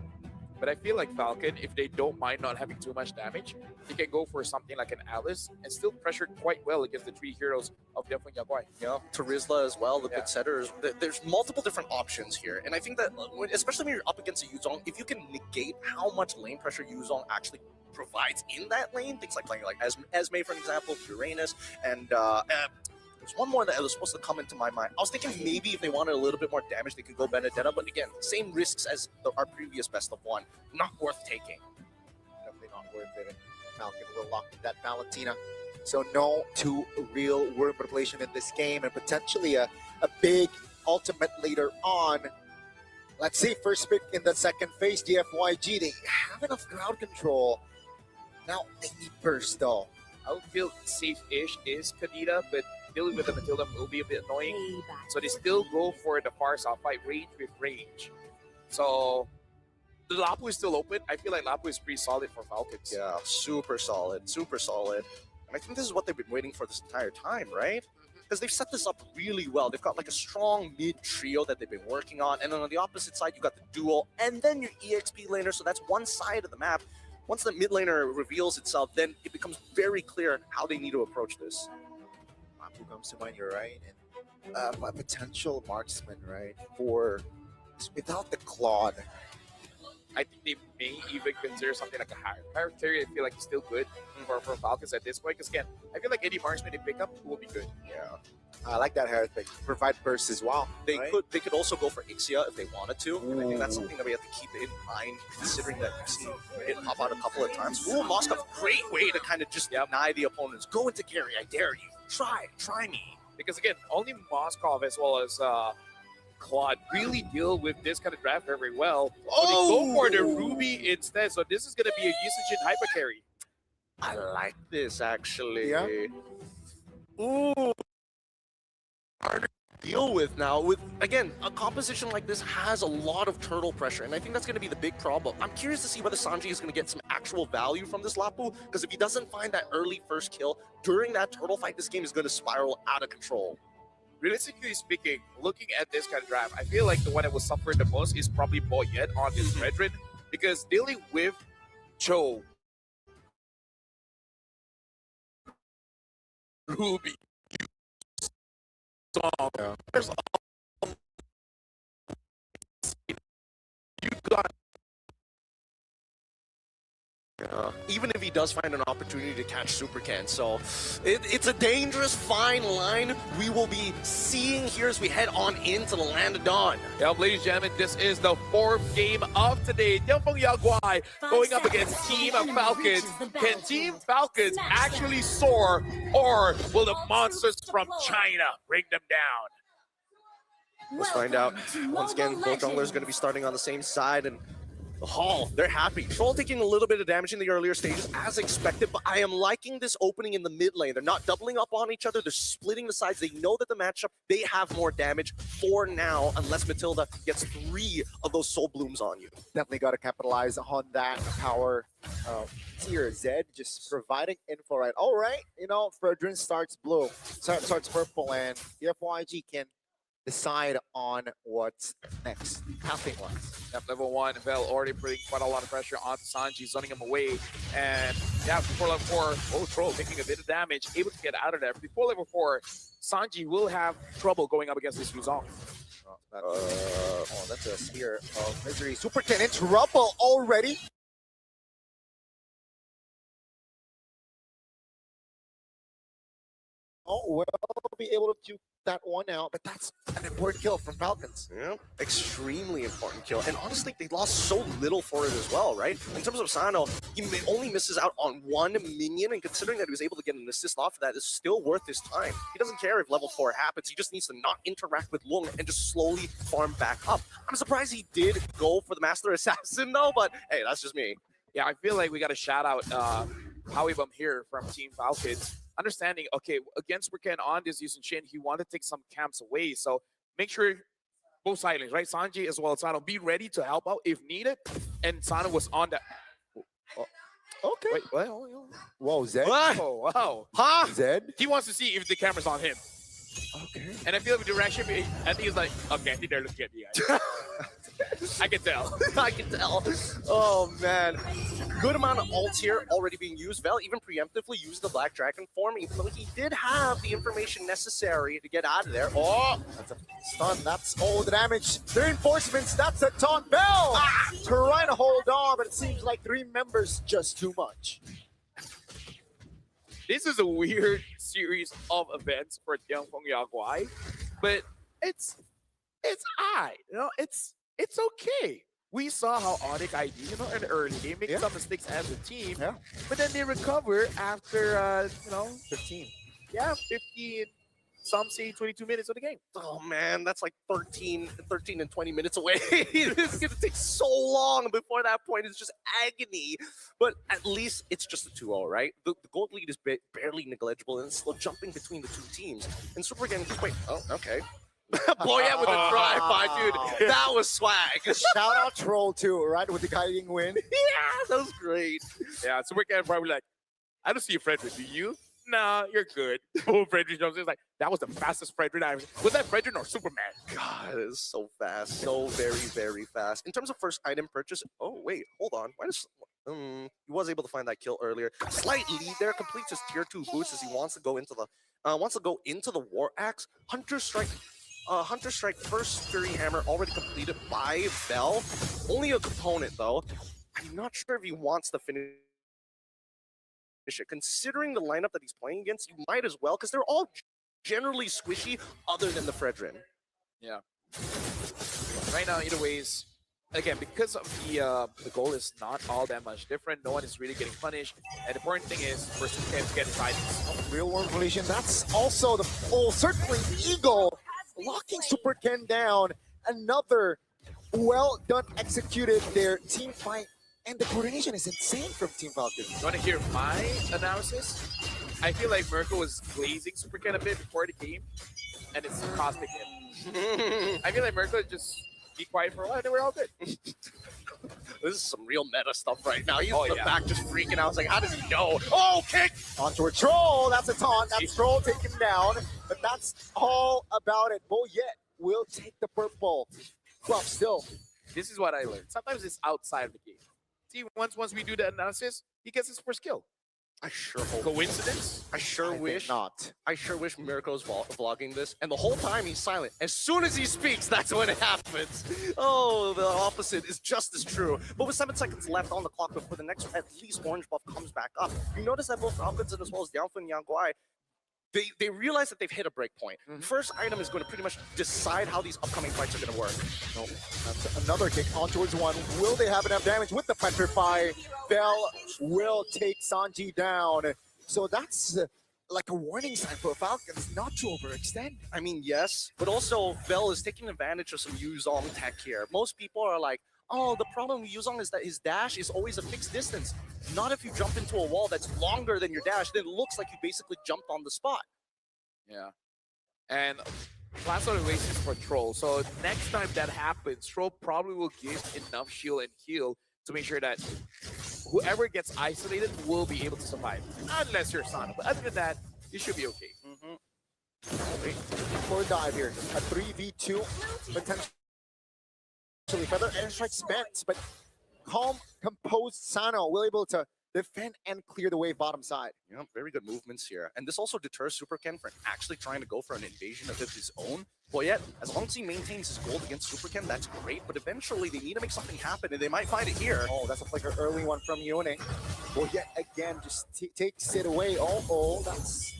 But I feel like Falcon, if they don't mind not having too much damage, they can go for something like an Alice and still pressure quite well against the three heroes of definitely Yaguai. Yeah, Terizla as well, the good setters. There's multiple different options here. And I think that, especially when you're up against a Yuzong, if you can negate how much lane pressure Yuzong actually provides in that lane, things like playing like Esme, for example, Uranus, and there's one more that was supposed to come into my mind. I was thinking maybe if they wanted a little bit more damage, they could go Benedetta, but again, same risks as our previous best of one. Not worth taking. Definitely not worth it. Falcon will lock in that Valentina. So no two real worm replacement in this game, and potentially a big ultimate later on. Let's see, first pick in the second phase, DFYG. They have enough crowd control. Now they need burst though. I would feel safe-ish is Kadita, but dealing with the Matilda will be a bit annoying. So they still go for the far south fight range with range. So the Lapu is still open. I feel like Lapu is pretty solid for Falcons. Yeah, super solid, super solid. And I think this is what they've been waiting for this entire time, right? Because they've set this up really well. They've got like a strong mid trio that they've been working on. And then on the opposite side, you got the duel and then your EXP laner. So that's one side of the map. Once the mid laner reveals itself, then it becomes very clear how they need to approach this. Lapu comes to mind, you're right. And a potential marksman, right? For without the Claude. I think they may even consider something like a higher theory. I feel like it's still good for Falcons at this point. Because again, I feel like any marksman they pick up will be good. Yeah. I like that Harris pick. Provide burst as well. They could also go for Ixia if they wanted to. And I think that's something that we have to keep in mind, considering that we've seen it pop out a couple of times. Ooh, Moskov, great way to kind of just deny the opponents. Go into carry, I dare you. Try me. Because again, only Moskov as well as Claude really deal with this kind of draft very well. So they go for the Ruby instead. So this is going to be a usage in hyper carry. I like this actually. Yeah. Ooh. Harder to deal with now. With again, a composition like this has a lot of turtle pressure, and I think that's going to be the big problem. I'm curious to see whether Sanji is going to get some actual value from this Lapu, because if he doesn't find that early first kill during that turtle fight, this game is going to spiral out of control. Realistically speaking, looking at this kind of draft, I feel like the one that will suffer the most is probably Boyet on this Redrin, because dealing with Cho, Ruby, there's you got. Even if he does find an opportunity to catch Supercan. So it's a dangerous fine line we will be seeing here as we head on into the Land of Dawn. Yep, ladies and gentlemen, this is the fourth game of today. Yeonfeng Yaguai going up against Team Falcons. Can Team Falcons actually soar, or will the monsters from China bring them down? Let's find out. Once again, both junglers going to be starting on the same side, and the Hall, they're happy. Troll taking a little bit of damage in the earlier stages as expected, but I am liking this opening in the mid lane. They're not doubling up on each other. They're splitting the sides. They know that the matchup, they have more damage for now, unless Matilda gets 3 of those soul blooms on you. Definitely got to capitalize on that power. Tier Z just providing info, right? All right, you know, Fredrin starts blue, starts purple, and DFYG can decide on what's next. Passing ones. Yep, level 1, Vel already putting quite a lot of pressure onto Sanji, zoning him away. And yeah, before level 4, Troll taking a bit of damage, able to get out of there. Before level 4, Sanji will have trouble going up against this Luzon. That's a Spear of Misery. Super 10 in trouble already. Oh, well, be able to duke that one out, but that's an important kill from Falcons. Yeah, extremely important kill. And honestly, they lost so little for it as well, right? In terms of Sano, he only misses out on 1 minion, and considering that he was able to get an assist off of that, is still worth his time. He doesn't care if level 4 happens. He just needs to not interact with Lung and just slowly farm back up. I'm surprised he did go for the Master Assassin, though, but hey, that's just me. Yeah, I feel like we got to shout out Howie Bum here from Team Falcons. Understanding, okay, against Supercan on this Yusun Shin, he wanted to take some camps away. So make sure both side lanes, right? Sanji as well as Sano, be ready to help out if needed. And Sano was on that. Okay. Wait, what? Whoa, Zed. Oh, wow. Huh? Zed? He wants to see if the camera's on him. Okay. And I feel like the direction, I think he's like, okay, I think they're looking at me. I can tell. I can tell. Oh, man. Good amount of ults here already being used. Vel even preemptively used the Black Dragon form, even though he did have the information necessary to get out of there. Oh, that's a stun. That's all the damage. 3 reinforcements. That's a taunt. Bell trying to hold on, but it seems like 3 members just too much. This is a weird series of events for Yeonfeng Yaguai, but it's odd. You know, it's okay. we saw how Onyx ID, in the early game, make some mistakes as a team, but then they recover after, 15. Yeah, 15. Some say 22 minutes of the game. Oh man, that's like 13 and 20 minutes away. It's gonna take so long before that point. It's just agony. But at least it's just a 2-0, right? The gold lead is barely negligible, and it's still jumping between the two teams. And Super again, just wait. Oh, okay. Boyette with a drive-by, dude. That was swag. Shout out Troll too, right? With the guiding win. Yeah, that was great. Yeah, Super again probably like, I don't see a Frederick, do you? Nah, you're good. Oh, Frederick jumps in. It's like, that was the fastest Frederick I ever. Was that Frederick or Superman? God, it is so fast. So very, very fast. In terms of first item purchase, oh, wait, hold on. Why does... he was able to find that kill earlier. Slight lead there, completes his tier 2 boost as he wants to go into the War Axe. Hunter Strike first Fury Hammer already completed by Bell. Only a component though. I'm not sure if he wants to finish it. Considering the lineup that he's playing against, you might as well, because they're all generally squishy other than the Fredrin. Yeah. Right now, either ways, again, because of the goal is not all that much different, no one is really getting punished. And the important thing is for Super to get inside. Real World Collision, that's also the certainly Eagle locking Super Ken down. Another well done executed there. Team fight. And the coordination is insane from Team Falcon. You want to hear my analysis? I feel like Mirko was glazing Super Ken a bit before the game, and it's costing him. I feel like Mirko just be quiet for a while, and they were all good. This is some real meta stuff right now. He's in the back just freaking out. I was like, how does he know? Oh, kick! Onto a Troll. That's a taunt. That's Troll taken down. But that's all about it. Boyette will take the purple. Buff still. This is what I learned. Sometimes it's outside of the game. See, once we do the analysis, he gets his first kill. I sure hope. Coincidence? I sure wish not. I sure wish Mirko's vlogging this, and the whole time he's silent. As soon as he speaks, that's when it happens. Oh, the opposite is just as true. But with 7 seconds left on the clock before the next, at least orange buff comes back up, you notice that both Falcons as well as Dianfu and Yang Guai, they realize that they've hit a break point. First item is going to pretty much decide how these upcoming fights are going to work. Oh, that's another kick on towards one. Will they have enough damage with the Petrify? Bell will take Sanji down. So that's like a warning sign for Falcons not to overextend. I mean, yes, but also Bell is taking advantage of some Yuzong tech here. Most people are like, oh, the problem with Yuzong is that his dash is always a fixed distance. Not if you jump into a wall that's longer than your dash, then it looks like you basically jumped on the spot. Yeah. And last one Oasis for Troll. So next time that happens, Troll probably will give enough shield and heal to make sure that whoever gets isolated will be able to survive. Unless you're Sana. But other than that, you should be okay. For dive here. A 3v2 potentially. Feather airstrike spent, but calm, composed Sano will able to defend and clear the wave bottom side. Yeah, very good movements here. And this also deters Super Ken from actually trying to go for an invasion of his own. Boyette, as long as he maintains his gold against Super Ken, that's great, but eventually they need to make something happen, and they might find it here. Oh, that's a flicker early one from Yone. Boyette again just takes it away. Oh, that's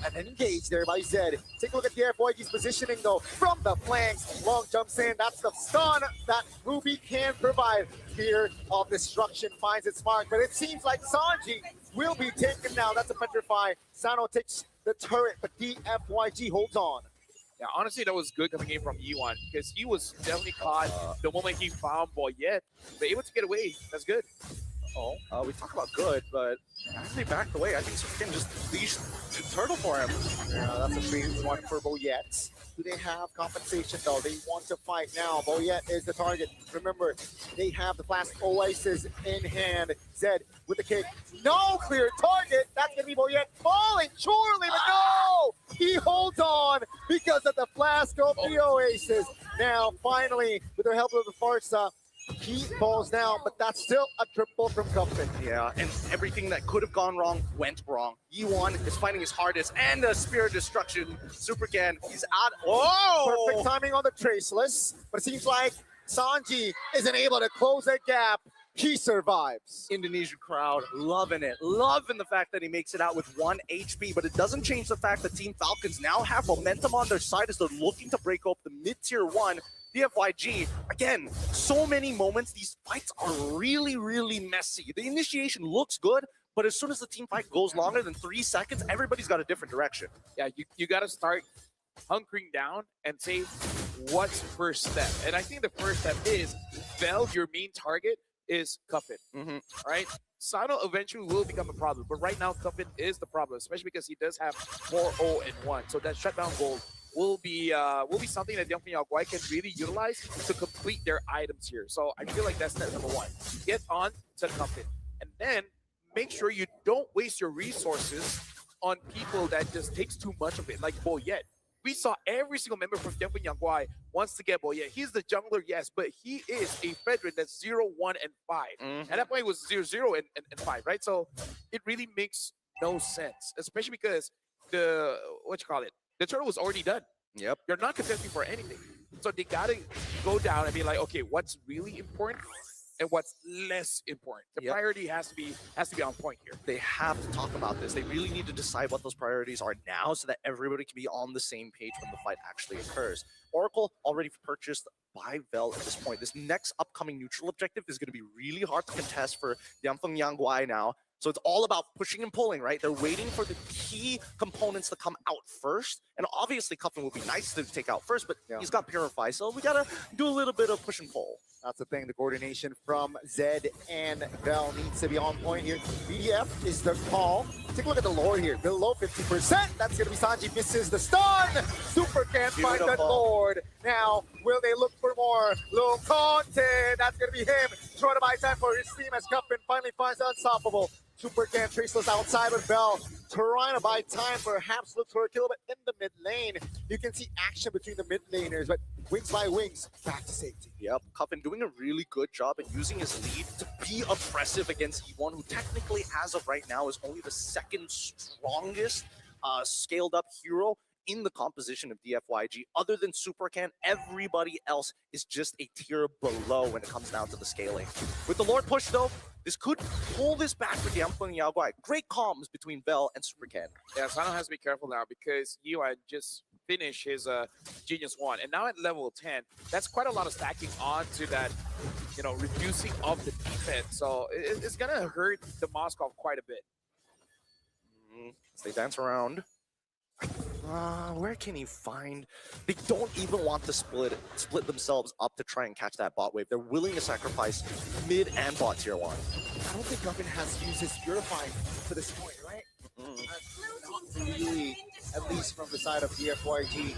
an engage there by Zed. Take a look at the FYG's positioning though. From the flanks, long jumps in. That's the stun that Ruby can provide. Fear of destruction finds its mark, but it seems like Sanji will be taken now. That's a Petrify. Sano takes the turret, but DFYG holds on. Yeah, honestly, that was good coming in from Ewan because he was definitely caught the moment he found Boyette, but able to get away. That's good. We talk about good, but after they backed away, I think Super Ken just leashed the turtle for him. Yeah, that's a 3-1 for Boyette. Do they have compensation though? They want to fight now. Boyette is the target. Remember, they have the Flask Oasis in hand. Zed with the kick. No clear target. That's going to be Boyette falling surely, but no! He holds on because of the Flask of the Oasis. Now, finally, with the help of the Farsa, he falls down, but that's still a triple from Cuffin. Yeah, and everything that could have gone wrong went wrong. Yi-Wan is fighting his hardest, and the Spirit of Destruction. Super Ken, he's out. Oh! Perfect timing on the Traceless, but it seems like Sanji isn't able to close that gap. He survives. Indonesian crowd loving it. Loving the fact that he makes it out with 1 HP, but it doesn't change the fact that Team Falcons now have momentum on their side as they're looking to break up the mid-tier 1. DFYG, again, so many moments. These fights are really, really messy. The initiation looks good, but as soon as the team fight goes longer than 3 seconds, everybody's got a different direction. Yeah, you got to start hunkering down and say, what's first step? And I think the first step is, Vel, your main target is Cuffin. All right? Sano eventually will become a problem, but right now Cuffin is the problem, especially because he does have 4-0 and 1. So that shutdown gold will be something that Yangping Yaoguai can really utilize to complete their items here. So I feel like that's step number 1. Get on to Cuffin, and then make sure you don't waste your resources on people that just takes too much of it, like Boyet. We saw every single member from Yangping Yaoguai wants to get Boyet. He's the jungler, yes, but he is a veteran that's 0, 1, and 5. At that point, it was 0, 0, and 5, right? So it really makes no sense, especially because the turtle was already done. Yep. You're not contesting for anything. So they got to go down and be like, okay, what's really important and what's less important? The priority has to be on point here. They have to talk about this. They really need to decide what those priorities are now so that everybody can be on the same page when the fight actually occurs. Oracle already purchased by Vel at this point. This next upcoming neutral objective is going to be really hard to contest for Yangping Yaoguai now. So it's all about pushing and pulling, right? They're waiting for the key components to come out first. And obviously, Cuffin would be nice to take out first, but he's got Purify, so we got to do a little bit of push and pull. That's the thing. The coordination from Zed and Vel needs to be on point here. BDF is the call. Take a look at the lore here. Below 50%. That's going to be Sanji. Misses the stun. Super can't find that Lord. Now, will they look for more? Lil Conte. That's going to be him. Trying to buy time for his team as Cuffin finally finds the unstoppable. Super can't traceless outside with Vel. Trying to buy time, perhaps look for a kill, but in the mid lane, you can see action between the mid laners, but wings by wings, back to safety. Yep, Cuffin doing a really good job at using his lead to be oppressive against E1, who technically, as of right now, is only the second strongest scaled up hero in the composition of DFYG. Other than Supercan, everybody else is just a tier below when it comes down to the scaling. With the Lord push, though, this could pull this back for Yangping Yaoguai. Great comms between Vel and Supercan. Yeah, Sano has to be careful now because Yuan just finished his Genius 1. And now at level 10, that's quite a lot of stacking onto that, reducing of the defense. So it's going to hurt the Moskov quite a bit. As they dance around. Where can he find? They don't even want to split themselves up to try and catch that bot wave. They're willing to sacrifice mid and bot tier 1. I don't think Cuffin has used his Purify to this point, right? Not really, at least from the side of DFYG.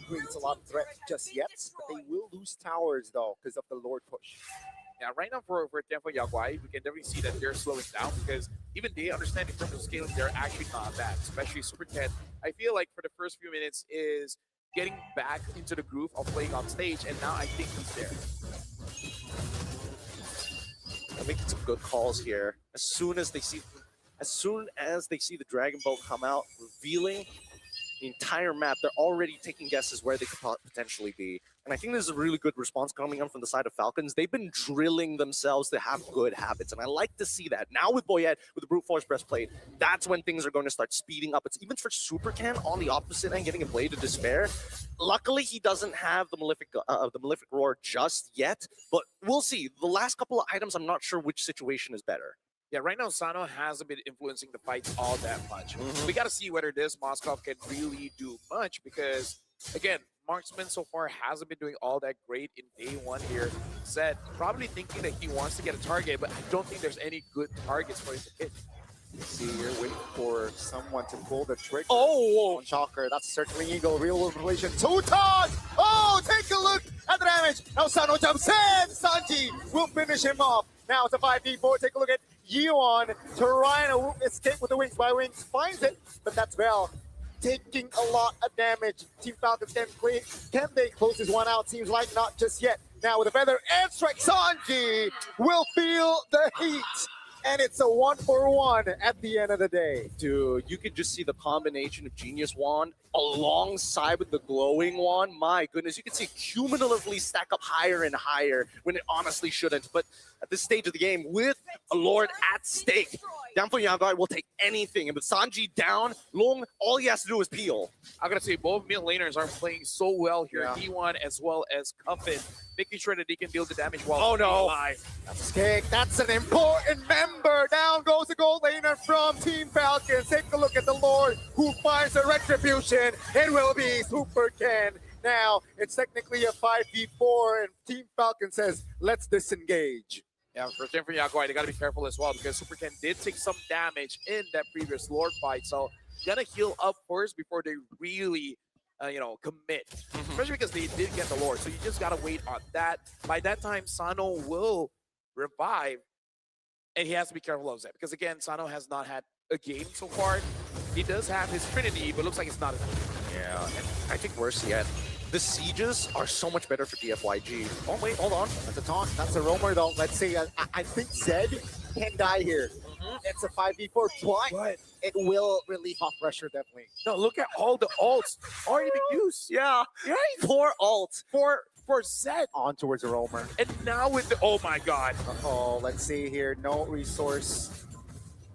Creates a lot of threat just yet, but they will lose towers though because of the Lord push. Yeah, right now for Yangping Yaoguai, we can definitely see that they're slowing down because even they understand in terms of scaling, they're actually not bad, especially Super Cat. I feel like for the first few minutes is getting back into the groove of playing on stage, and now I think he's there. They're making some good calls here. As soon as they see the Dragon Boat come out, revealing the entire map, they're already taking guesses where they could potentially be. And I think this is a really good response coming in from the side of Falcons. They've been drilling themselves to have good habits, and I like to see that. Now with Boyet, with the Brute Force Breastplate, that's when things are going to start speeding up. It's even for Supercan on the opposite end, getting a Blade of Despair. Luckily, he doesn't have the Malefic Roar just yet, but we'll see. The last couple of items, I'm not sure which situation is better. Yeah, right now Sano hasn't been influencing the fights all that much. We got to see whether this Moskov can really do much because, again, Marksman so far hasn't been doing all that great in day 1 here. Zed probably thinking that he wants to get a target, but I don't think there's any good targets for him to hit. See, you're waiting for someone to pull the trigger. Oh, Shocker. That's Circling Eagle. Real world relation. 2 tons! Oh, take a look at the damage. Now Sano jumps in. Sanji will finish him off. Now it's a 5v4. Take a look at Yeon trying to escape with the wings by wings. Finds it, but that's Vel taking a lot of damage. Team Falcons can they close this one out? Seems like not just yet. Now with a feather and strike, Sanji will feel the heat. and it's a 1-for-1 at the end of the day. Dude, you could just see the combination of Genius Wand alongside with the Glowing Wand. My goodness, you can see it cumulatively stack up higher and higher when it honestly shouldn't. But at this stage of the game, with a Lord at stake, Yanfeng Yaguai will take anything. And with Sanji down, Long, all he has to do is peel. I'm going to say both mid laners are playing so well here. Yeah. D1 as well as Cuffin, making sure that they can deal the damage while Oh, no. alive. That's kick. That's an important member. Down goes the gold laner from Team Falcons. Take a look at the Lord who finds a retribution. It will be Super Ken. Now, it's technically a 5v4, and Team Falcon says, let's disengage. Yeah, for Team Yaguai, they got to be careful as well because Super Ken did take some damage in that previous Lord fight. So, gonna heal up first before they really, commit. Especially because they did get the Lord. So, you just got to wait on that. By that time, Sano will revive. And he has to be careful of that because, again, Sano has not had a game so far. He does have his Trinity, but looks like it's not enough. Yeah, and I think worse yet, the sieges are so much better for DFYG. Oh, wait, hold on. That's a taunt. That's a roamer, though. Let's see. I think Zed can die here. It's a 5v4, but it will relieve off pressure, definitely. No, look at all the ults already been used. Yeah. Poor ult. For Zed. On towards a roamer. And now with the, oh my god. Uh-oh, let's see here. No resource.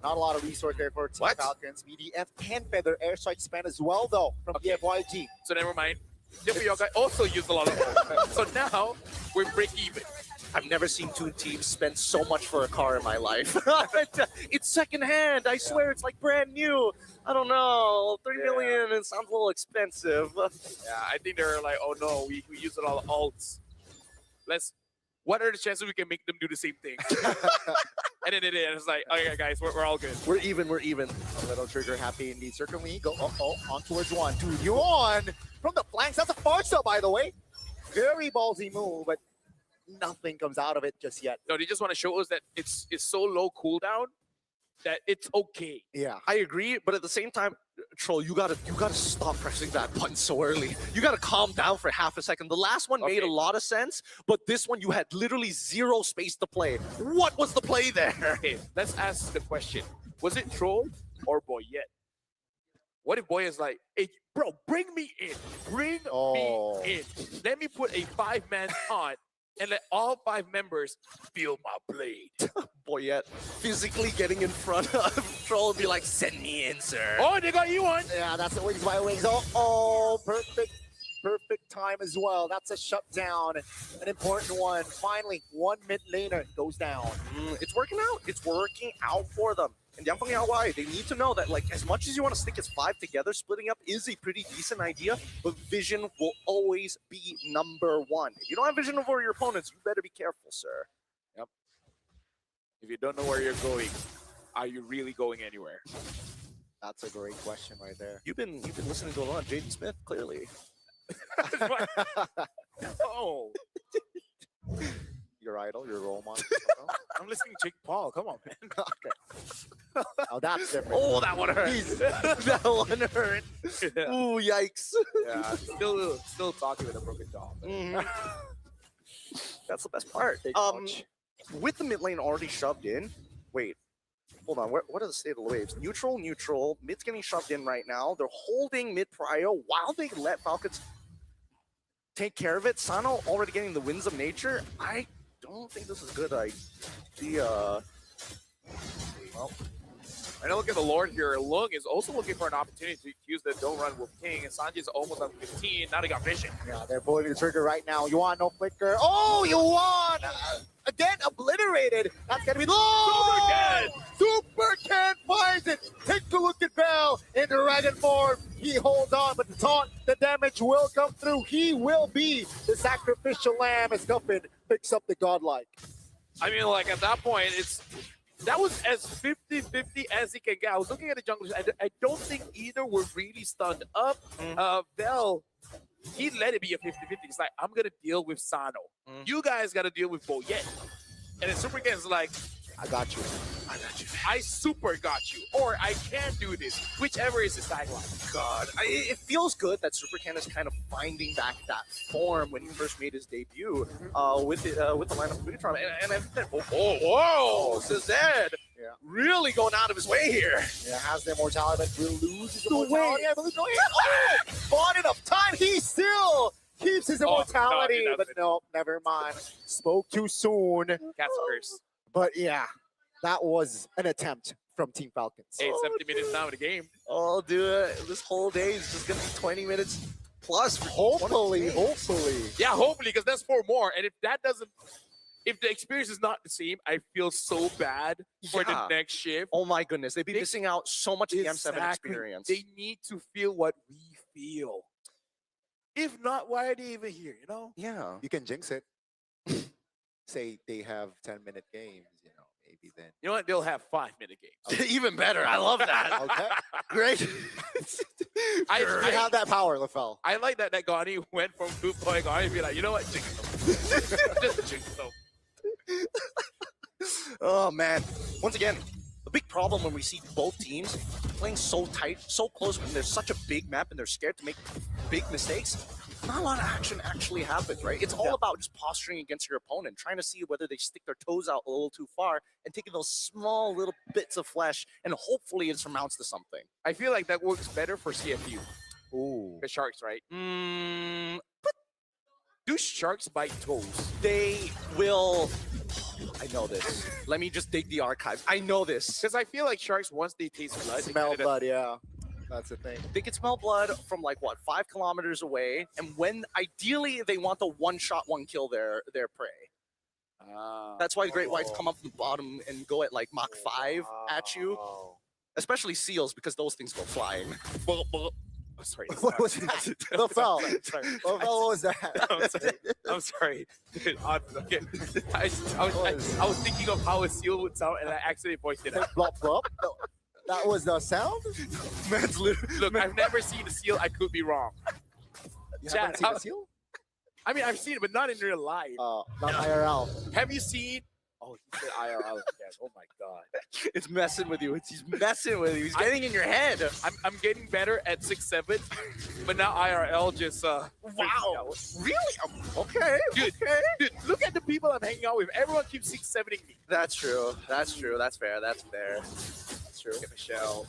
Not a lot of resource there for Team Falcons. BDF can feather airstrike span as well, though, from DFYG. So never mind. Yokai also used a lot of ults. So now we're break even. I've never seen two teams spend so much for a car in my life. It's secondhand. I swear it's like brand new. I don't know. 30 million, it sounds a little expensive. Yeah, I think they're like, oh no, we used a lot of ults. What are the chances we can make them do the same thing? And then it's like, okay, guys, we're all good. We're even. A little trigger happy indeed. Certainly go, on towards one. Dude, Yuan from the flanks. That's a far shot, by the way. Very ballsy move, but nothing comes out of it just yet. No, they just want to show us that it's so low cooldown that it's okay. Yeah, I agree, but at the same time, Troll, you gotta stop pressing that button so early. You gotta calm down for half a second. The last one made a lot of sense, but this one you had literally zero space to play. What was the play there? Okay, let's ask the question. Was it Troll or Boyette? What if Boy is like, hey, bro, bring me in. Bring me in. Let me put a 5-man taunt and let all 5 members feel my blade. Boyette physically getting in front of Troll and be like, send me in, sir. Oh, they got you on. Yeah, that's the wings by wings. Oh, perfect time as well. That's a shutdown, an important one. Finally, one mid laner goes down. It's working out. It's working out for them. And Yanfeng Yaguai, they need to know that, like, as much as you want to stick as 5 together, splitting up is a pretty decent idea, but vision will always be number one. If you don't have vision over your opponents, you better be careful, sir. Yep. If you don't know where you're going, are you really going anywhere? That's a great question right there. You've been listening to a lot of Jaden Smith, clearly. Oh. Your idol, your role model. I'm listening to Jake Paul. Come on, man. Okay. Oh, that's different. Oh, that one hurt. That one hurt. Yeah. Ooh, yikes. Yeah, still talking with a broken jaw. That's the best part. With the mid lane already shoved in, wait, hold on. What are the state of the waves? Neutral. Mid's getting shoved in right now. They're holding mid prio while they let Falcons take care of it. Sano already getting the winds of nature. I don't think this is a good idea. Well, I know look at the Lord here. Lung is also looking for an opportunity to use the Don't Run Wolf King, and Sanji's almost on 15. Now they got vision. Yeah, they're pulling the trigger right now. Yuan, no flicker. Oh, Yuan! Again, obliterated. That's going to be Super Ken finds it. Take a look at Bell in dragon form. He holds on, but the taunt, the damage will come through. He will be the sacrificial lamb as Guffin picks up the godlike. I mean, like, at that point, that was as 50-50 as he can get. I was looking at the junglers. I don't think either were really stunned up. Bell, he let it be a 50-50. He's like, I'm going to deal with Sano. You guys got to deal with Boyette. And then Super Ken's like, I got you. I got you. I super got you, or I can do this, whichever is the tagline. God, it feels good that Super Ken is kind of finding back that form when he first made his debut with the lineup of Megatron. And I think that, whoa, Zed really going out of his way here. Yeah, has the immortality, but will lose his immortality. I believe. Oh, bought enough time. He still keeps his immortality, but no, never mind. Spoke too soon. Casper's. But yeah, that was an attempt from Team Falcons. Hey, 70 minutes now in the game. Oh, dude, this whole day is just gonna be 20 minutes plus. Hopefully. Yeah, hopefully, because that's 4 more. And if that doesn't, if the experience is not the same, I feel so bad for the next shift. Oh my goodness, they'd be missing out so much of the M7 experience. They need to feel what we feel. If not, why are they even here? You know? Yeah. You can jinx it. Say they have 10-minute games, you know, maybe then. You know what? They'll have 5-minute games. Even better. I love that. Okay. Great. I have that power, LaFell. I like that Gani went from Boot Boy Gani to be like, you know what? Jinx them. Just jinx them. Oh man. Once again, the big problem when we see both teams playing so tight, so close, when there's such a big map and they're scared to make big mistakes, not a lot of action actually happens, right? It's all about just posturing against your opponent, trying to see whether they stick their toes out a little too far and taking those small little bits of flesh, and hopefully it surmounts to something. I feel like that works better for CFU. Ooh. The Sharks, right? But do Sharks bite toes? They will. I know this. Let me just dig the archives. I know this. Because I feel like Sharks, once they taste blood, Smell blood, yeah. That's the thing. They can smell blood from like what, 5 kilometers away, and when ideally they want to one-shot, one-kill their prey. That's why the great whites come up from the bottom and go at like Mach 5 at you, especially seals because those things go flying. Oh, sorry. What was that? LaFell. Sorry. LaFell, what was that? I'm sorry. Dude, okay. I was thinking of how a seal would sound, and I accidentally voiced it out. Blop, blop. That was the sound? Man's literally. Look, I've never seen a seal. I could be wrong. You Chad, haven't seen a seal? I mean, I've seen it, but not in real life. Not IRL. Have you seen? Oh, he said IRL again. Oh my god. It's messing with you. He's messing with you. He's getting in your head. I'm getting better at 6'7", but now IRL just Wow. Really? Okay. Dude, dude, look at the people I'm hanging out with. Everyone keeps 6'7"ing me. That's true. That's true. That's fair. That's fair. That's true. Look at Michelle.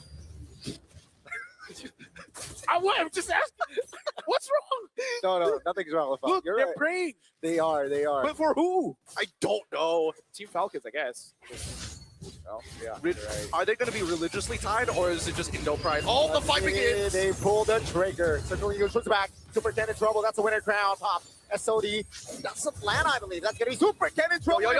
I'm just asking. What's wrong? No, nothing's wrong with them. Look, You're they're right. praying. They are. But for who? I don't know. Team Falcons, I guess. Well, yeah. Right. Are they going to be religiously tied, or is it just Indo Pride? Oh, the fight begins. They pull the trigger. Central Eagles puts back. Super Ken in trouble. That's a winner crown. Pop. SOD. That's Atlanta, I believe. That's getting Super Ken in trouble. Yo.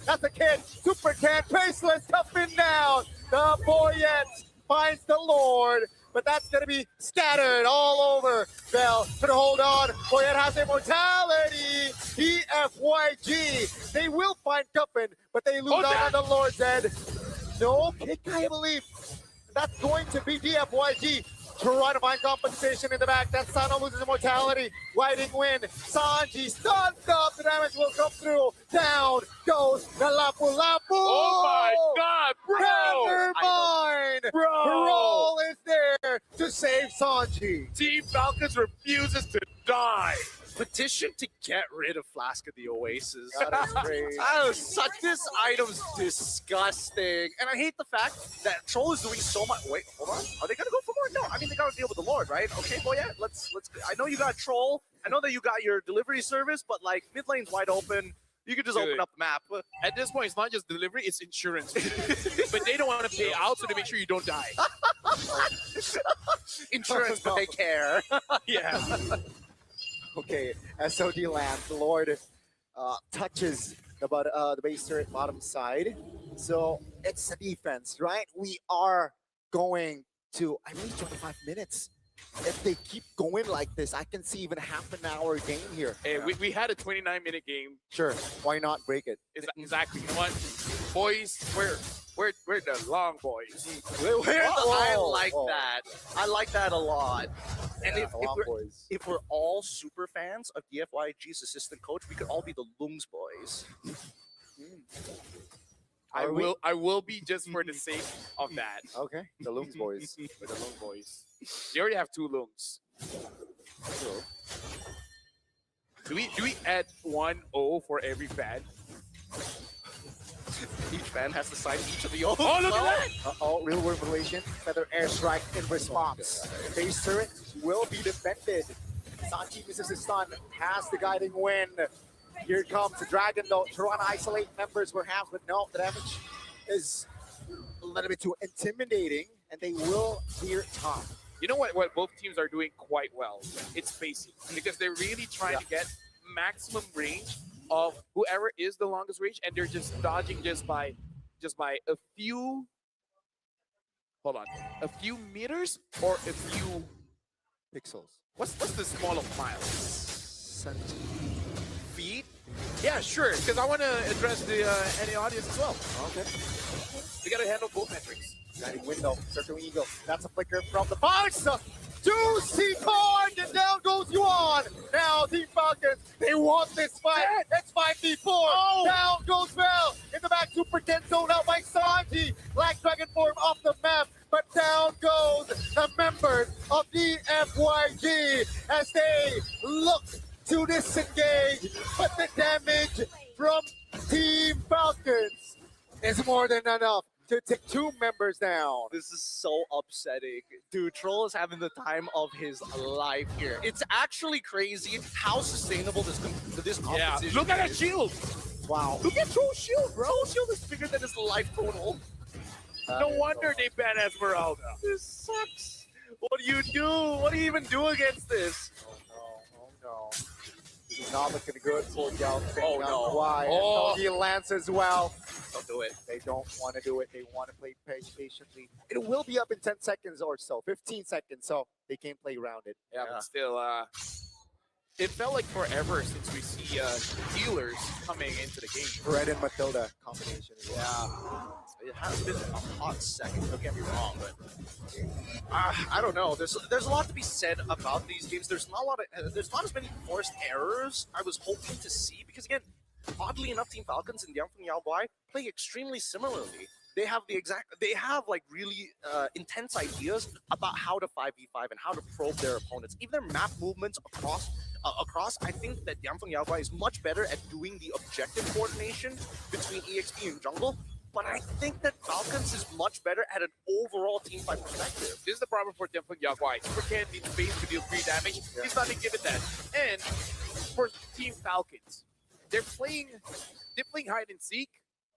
That's a kid. Super Ken. Faceless coming down. The Boyette finds the Lord. But that's going to be scattered all over. Bell could hold on. Boyette has immortality. EFYG. They will find Cuppin, but they lose out on the Lord's End. No kick, I believe. That's going to be DFYG. Trying to find compensation in the back. That Sano loses immortality. Lighting win. Sanji stunned up. The damage will come through. Down goes the Lapu Lapu. Oh my god, bro! Never mind. Bro! Roll is there to save Sanji. Team Falcons refuses to die. Petition to get rid of Flask of the Oasis. That is crazy. This item's disgusting. And I hate the fact that Troll is doing so much. Wait, hold on. Are they going to go for more? No, I mean, they got to deal with the Lord, right? Okay, well, yeah, let's. I know you got Troll. I know that you got your delivery service, but like mid lane's wide open. You could just open up the map. At this point, it's not just delivery, it's insurance. But they don't want to pay out, so they make sure you don't die. Insurance, but they care. Yeah. Okay, SOD lands. The Lord touches the base turret bottom side. So it's a defense, right? We are going to, I believe, 25 minutes. If they keep going like this, I can see even half an hour game here. Hey, we had a 29-minute game. Sure, why not break it? Exactly. You know what? Boys, we're the long boys. I like that. I like that a lot. And Yeah, if we're all super fans of DFYG's assistant coach, we could all be the Lungs boys. I will be just for the sake of that. Okay, the Loons boys. With the Loon boys. They already have 2 Loons. True. Do we add 1-0 for every fan? Each fan has to sign each of the O's. Oh, look at that! Uh-oh, real world relation. Feather airstrike in response. Base turret will be defended. Sanji misses his stun, has the guiding win. Here comes the Dragon though, trying to isolate members perhaps, but no, the damage is a little bit too intimidating, and they will clear top. You know what both teams are doing quite well? It's spacing, because they're really trying to get maximum range of whoever is the longest range, and they're just dodging just by a few, a few meters or a few pixels. What's the small of miles? Feet? Yeah, sure, because I want to address the any audience as well. Okay. We got to handle both metrics. Guiding window, circling eagle. That's a flicker from the box. Juicy card, and down goes Yuan. Now Team Falcons, they want this fight. It's 5v4. Oh. Down goes Bell. In the back, Super Ken zoned out by Sanji. Black Dragon form off the map. But down goes the members of DFYG as they look to disengage. But the damage from Team Falcons is more than enough to take 2 members down. This is so upsetting. Dude, Troll is having the time of his life here. It's actually crazy how sustainable this competition Look at that is. shield. Wow. Look at Troll's shield, bro. Troll's shield is bigger than his life total. No wonder they banned Esmeralda. This sucks. What do you do? What do you even do against this? Oh no. This is not looking good for Yao. Oh, no. Why? Oh. He lands as well. Don't do it. They don't want to do it. They want to play patiently. It will be up in 10 seconds or so, 15 seconds, so they can play around it. Yeah, but still, it felt like forever since we see healers coming into the game. Red and Matilda combination. Yeah. It has been a hot second, don't get me wrong, but I don't know. There's a lot to be said about these games. There's not as many forced errors I was hoping to see, because again, oddly enough, Team Falcons and Liangfeng Yaobai play extremely similarly. They have like really intense ideas about how to 5v5 and how to probe their opponents. Even their map movements across, I think that Liangfeng Yaobai is much better at doing the objective coordination between EXP and jungle. But I think that Falcons is much better at an overall team fight perspective. This is the problem for Liangfeng Yaobai. Super Ken needs space to deal free damage. He's not given that. And for Team Falcons, they're playing hide and seek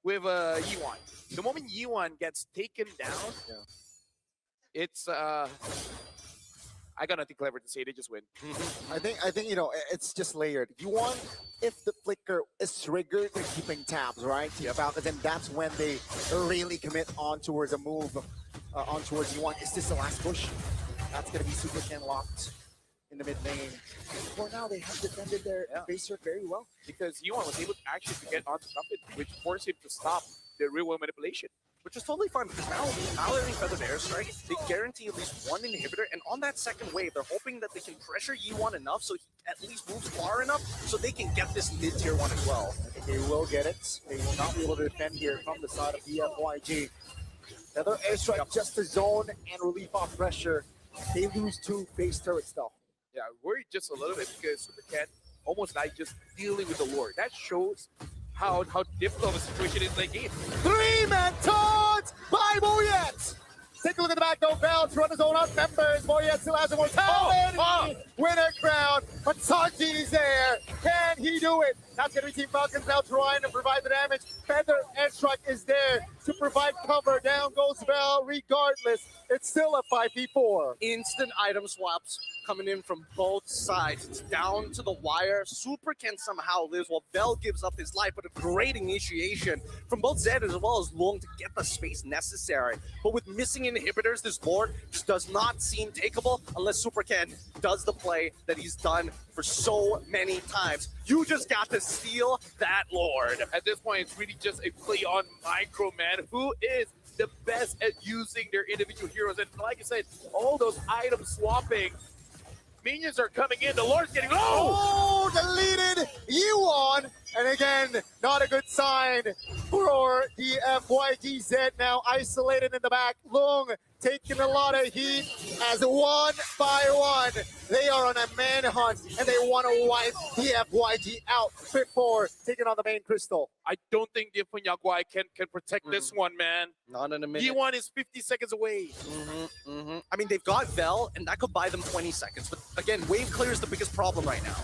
with Yuan. The moment Yuan gets taken down, it's I got nothing clever to say. They just win. I think it's just layered. You want, if the flicker is triggered, they're keeping tabs, right? Team Falcons, and that's when they really commit on towards a move, on towards Yuan. Is this the last push? That's gonna be Super Ken locked in the mid lane. For now, they have defended their base turret very well. Because Yuan was able actually to get onto something, which forced him to stop the real world manipulation. Which is totally fine, because now letting Feathered Airstrike, they guarantee at least 1 inhibitor, and on that second wave, they're hoping that they can pressure Yuan enough so he at least moves far enough so they can get this mid-tier 1 as well. They will get it. They will not be able to defend here from the side of DFYG. Feathered Airstrike just to zone and relief off pressure. They lose 2 base turrets though. Yeah, worried just a little bit because Super Ken almost died just dealing with the Lord. That shows how difficult the situation is in that game. 3-man taunts by Moyet. Take a look at the back though. Bell to run his own out members. Moyet still has immortality. Winner crown. But Sanji is there. Can he do it? That's going to be Team Falcons now trying to provide the damage. Feather Airstrike is there to provide cover. Down goes Bell. Regardless, it's still a 5v4. Instant item swaps coming in from both sides. It's down to the wire. Super Ken somehow lives while Bell gives up his life, but a great initiation from both Zed as well as Long to get the space necessary. But with missing inhibitors, this board just does not seem takeable unless Super Ken does the play that he's done for so many times. You just got to steal that Lord. At this point, it's really just a play on Micro Man, who is the best at using their individual heroes. And like I said, all those item swapping, minions are coming in. The Lord's getting low. Oh, deleted Yuan And again, not a good sign for the FYGZ, now isolated in the back. Lung taking a lot of heat as one by one, they are on a manhunt and they want to wipe the FYG out before taking on the main Crystal. I don't think the Yaguai can protect this one, man. Not in a minute. D1 is 50 seconds away. I mean, they've got Vel, and that could buy them 20 seconds. But again, wave clear is the biggest problem right now.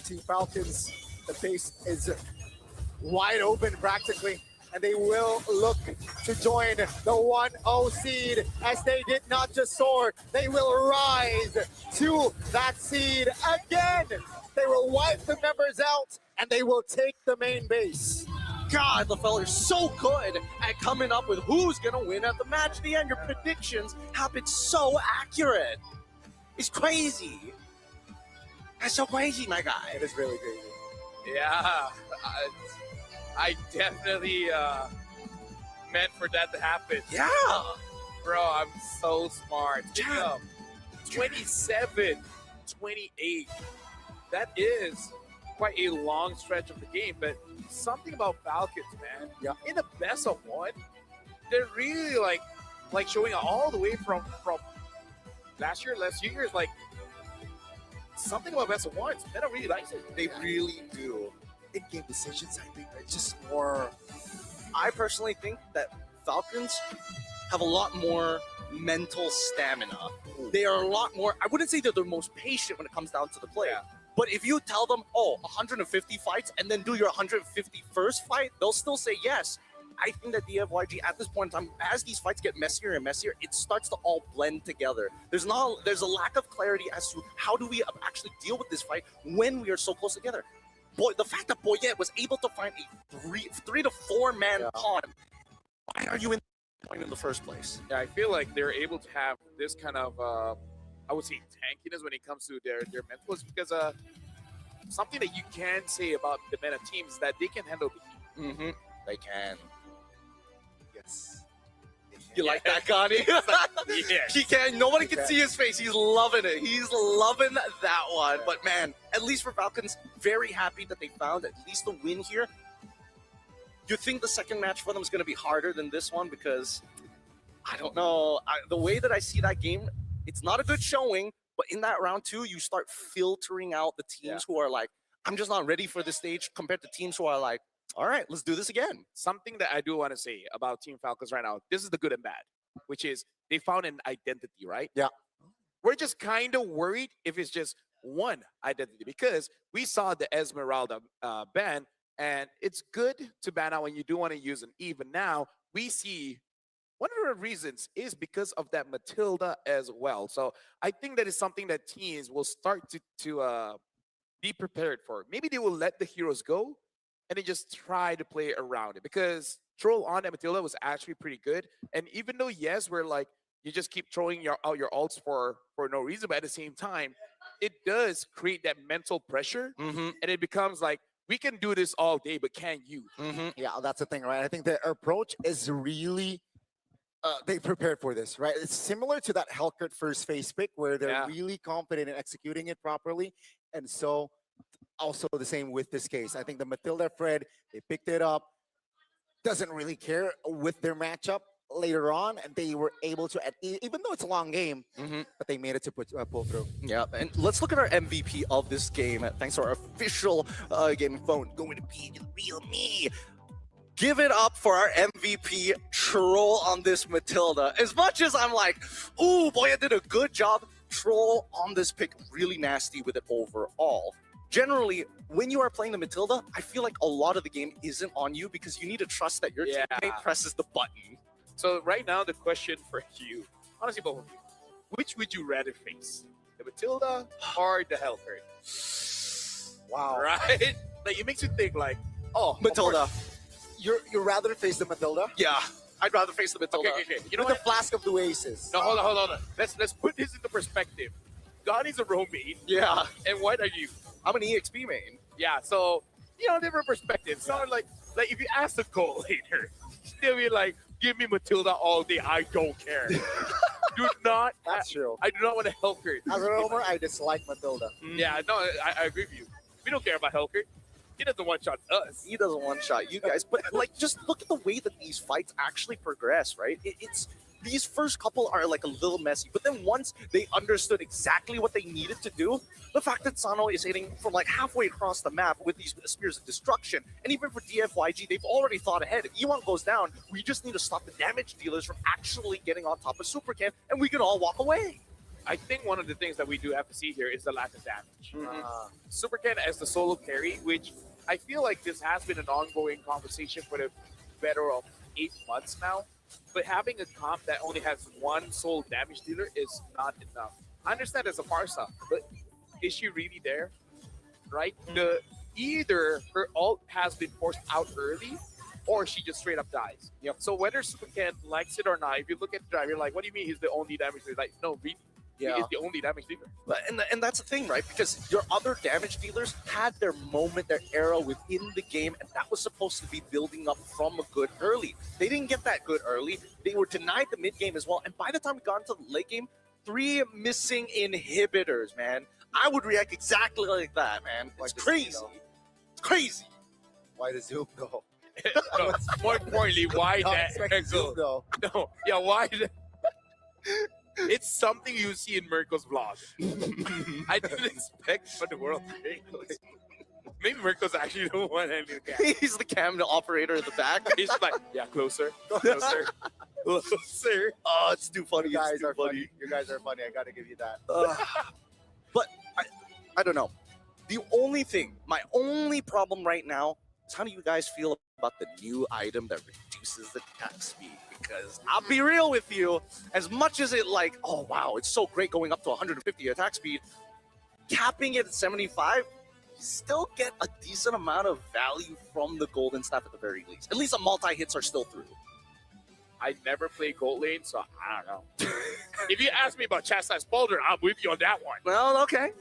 Team Falcons, the base is wide open practically, and they will look to join the 1-0 seed as they did not just soar, they will rise to that seed again. They will wipe the members out, and they will take the main base. God, LaFell, are so good at coming up with who's going to win at the match. At the end, your predictions have been so accurate. It's crazy. That's so crazy, my guy. It is really crazy. Yeah, I definitely meant for that to happen. Yeah. Bro, I'm so smart. Yeah. 27, 28. That is quite a long stretch of the game, but something about Falcons, man. Yeah. In the best of one, they're really like showing all the way from last few years, like something about best of ones. I don't really like it. They really do. In-game decisions, I think, are just more. I personally think that Falcons have a lot more mental stamina. They are a lot more, I wouldn't say they're the most patient when it comes down to the play. But if you tell them, 150 fights and then do your 151st fight, they'll still say yes. I think that DFYG at this point in time, as these fights get messier and messier, it starts to all blend together. There's a lack of clarity as to how do we actually deal with this fight when we are so close together. Boy, the fact that Boyet was able to find a 3 to 4 man pawn, why are you in the point in the first place? Yeah, I feel like they're able to have this kind of, I would say, tankiness when it comes to their mentals, because something that you can say about the meta teams is that they can handle the heat. They can. Yes. You like that, Connie? Yes. He can. Nobody can see his face. He's loving it. He's loving that one. But man, at least for Falcons, very happy that they found at least the win here. You think the second match for them is going to be harder than this one? Because I don't know. The way that I see that game, it's not a good showing. But in that round 2, you start filtering out the teams who are like, I'm just not ready for this stage, compared to teams who are like, all right, let's do this again. Something that I do want to say about Team Falcons right now, this is the good and bad, which is they found an identity, right? Yeah. We're just kind of worried if it's just one identity, because we saw the Esmeralda ban, and it's good to ban out when you do want to use an even. Now, we see one of the reasons is because of that Matilda as well. So I think that is something that teams will start to be prepared for. Maybe they will let the heroes go and they just try to play around it, because Troll on that Matilda was actually pretty good. And even though, yes, we're like, you just keep throwing out your ults for no reason, but at the same time, it does create that mental pressure. And it becomes like, we can do this all day, but can you? Yeah, that's the thing, right? I think the approach is really, they prepared for this, right? It's similar to that Hellcat first phase pick where they're really confident in executing it properly. And so also the same with this case. I think the Matilda Fred, they picked it up, doesn't really care with their matchup later on, and they were able to, even though it's a long game, but they made it to pull through. Yeah, and let's look at our MVP of this game. Thanks to our official gaming phone, going to be the real me. Give it up for our MVP Troll on this Matilda. As much as I'm like, ooh, boy, I did a good job. Troll on this pick, really nasty with it overall. Generally, when you are playing the Matilda, I feel like a lot of the game isn't on you, because you need to trust that your teammate presses the button. So right now, the question for you, honestly, both of you, which would you rather face? The Matilda or the Hellcat? Wow. Right? Like, it makes you think like, oh, Matilda. You'd rather face the Matilda? Yeah, I'd rather face the Matilda. Okay. You know With what? the Flask of Oasis. No, hold on. Let's put this into perspective. Donnie's a roam main. Yeah. And what are you? I'm an EXP main. Yeah, so, different perspectives. So, like if you ask the goal later, they'll be like, give me Matilda all day. I don't care. Do not. That's true. I do not want to Hellcat. As a roamer, I dislike Matilda. Yeah, no, I agree with you. We don't care about Hellcat. He doesn't one-shot us. He doesn't one-shot you guys. But like, just look at the way that these fights actually progress, right? It's these first couple are like a little messy, but then once they understood exactly what they needed to do, the fact that Sano is hitting from like halfway across the map with these spears of destruction, and even for DFYG, they've already thought ahead. If Ewon goes down, we just need to stop the damage dealers from actually getting on top of Super Ken, and we can all walk away. I think one of the things that we do have to see here is the lack of damage. Super Ken as the solo carry, which I feel like this has been an ongoing conversation for the better of 8 months now. But having a comp that only has one sole damage dealer is not enough. I understand it's a Farsa, but is she really there? Right? Either her ult has been forced out early, or she just straight up dies. Yep. So whether Super Ken likes it or not, if you look at the drive, you're like, what do you mean he's the only damage dealer? Like, no, really. Yeah. He is the only damage dealer. But, and that's the thing, right? Because your other damage dealers had their moment, their era within the game, and that was supposed to be building up from a good early. They didn't get that good early. They were denied the mid game as well. And by the time we got into the late game, 3 missing inhibitors, man. I would react exactly like that, man. It's crazy. It's crazy. Why the Zoom go? No, more importantly, why Not that expecting Zoom go. No, yeah, why that? It's something you see in Mirko's vlog. I didn't expect for the world to be. Maybe Mirko's actually the one handling the camera. He's the camera operator in the back. He's like, yeah, closer, closer, closer. Oh, it's too funny. You guys It's too are funny. You guys are funny. I gotta give you that. But I don't know. The only thing, my only problem right now is how do you guys feel about the new item that reduces the attack speed? Because I'll be real with you, as much as it like, oh wow, it's so great going up to 150 attack speed, capping it at 75, you still get a decent amount of value from the golden staff at the very least. At least the multi-hits are still through. I never play gold lane, so I don't know. If you ask me about Chastise Boulder, I'm with you on that one. Well, okay.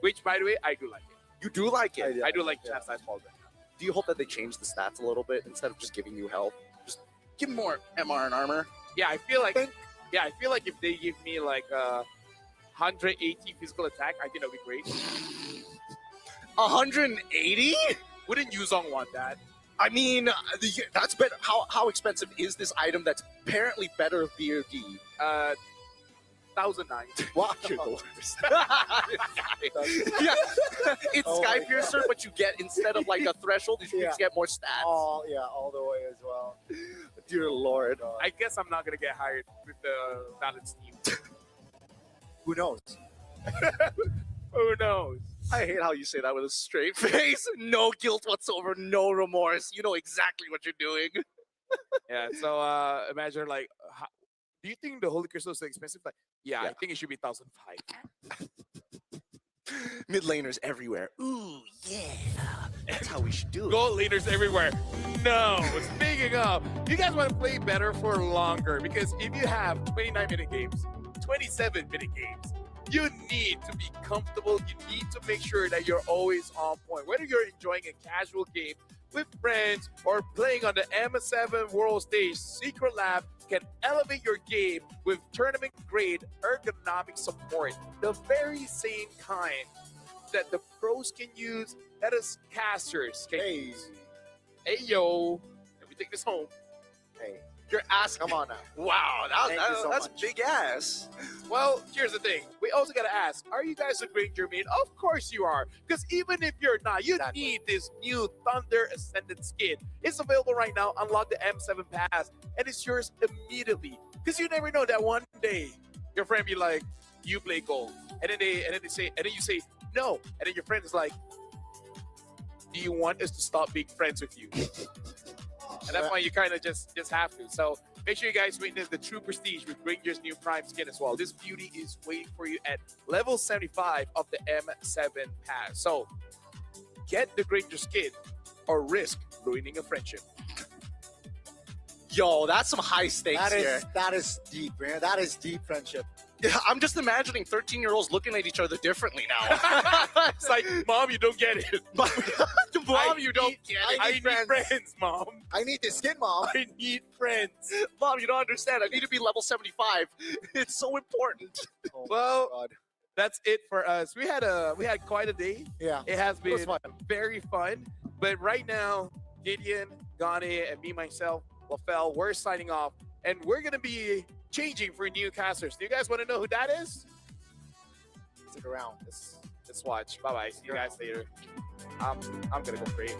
Which, by the way, I do like it. You do like it? I do like Chastise Boulder. Do you hope that they change the stats a little bit instead of just giving you health? Just give more MR and armor. Yeah, I feel like if they give me like 180 physical attack, I think that'd be great. 180? Wouldn't Yuzong want that? I mean, that's better. How expensive is this item that's apparently better VOD? 1,009. Wow, you're the worst. Yeah, it's Sky Piercer, but you get, instead of like a threshold, you just get more stats. All the way as well. Dear Lord. I guess I'm not gonna get hired with the balance team. Who knows? Who knows? I hate how you say that with a straight face. No guilt whatsoever, no remorse. You know exactly what you're doing. Yeah, so imagine like, do you think the Holy Crystal is so expensive? Like, yeah, I think it should be 1,005. Mid laners everywhere. Ooh, yeah. That's how we should do it. Gold laners everywhere. No. Speaking of, you guys want to play better for longer, because if you have 29-minute games, 27-minute games, you need to be comfortable. You need to make sure that you're always on point. Whether you're enjoying a casual game with friends or playing on the M7 World Stage, Secret Lab can elevate your game with tournament-grade ergonomic support. The very same kind that the pros can use, that is casters can use. Hey, yo. Let me take this home. Hey. Your ass, come on now. Wow, Thank you so that's much. big ass. Well, here's the thing. We also got to ask, are you guys a Granger main? Of course you are. Because even if you're not, you need this new Thunder Ascendant skin. It's available right now. Unlock the M7 Pass, and it's yours immediately. Because you never know that one day your friend be like, you play gold. And then you say, no. And then your friend is like, do you want us to stop being friends with you? And that's why you kind of just have to. So make sure you guys witness the true prestige with Granger's new Prime skin as well. This beauty is waiting for you at level 75 of the M7 Pass. So get the Granger skin or risk ruining a friendship. Yo, that's some high stakes here. That is deep, man. That is deep friendship. Yeah, I'm just imagining 13-year-olds looking at each other differently now. It's like, Mom, you don't get it. Mom, you don't get it. I need friends, Mom. I need this skin, Mom. I need friends. Mom, you don't understand. I need to be level 75. It's so important. Well, that's it for us. We had quite a day. Yeah. It has was been fun. very fun. But right now, Gideon, Gane, and me, myself, LaFell, we're signing off. And we're going to be changing for new casters. Do you guys want to know who that is? Stick around. Let's watch. Bye-bye. See you guys later. I'm going to go pray.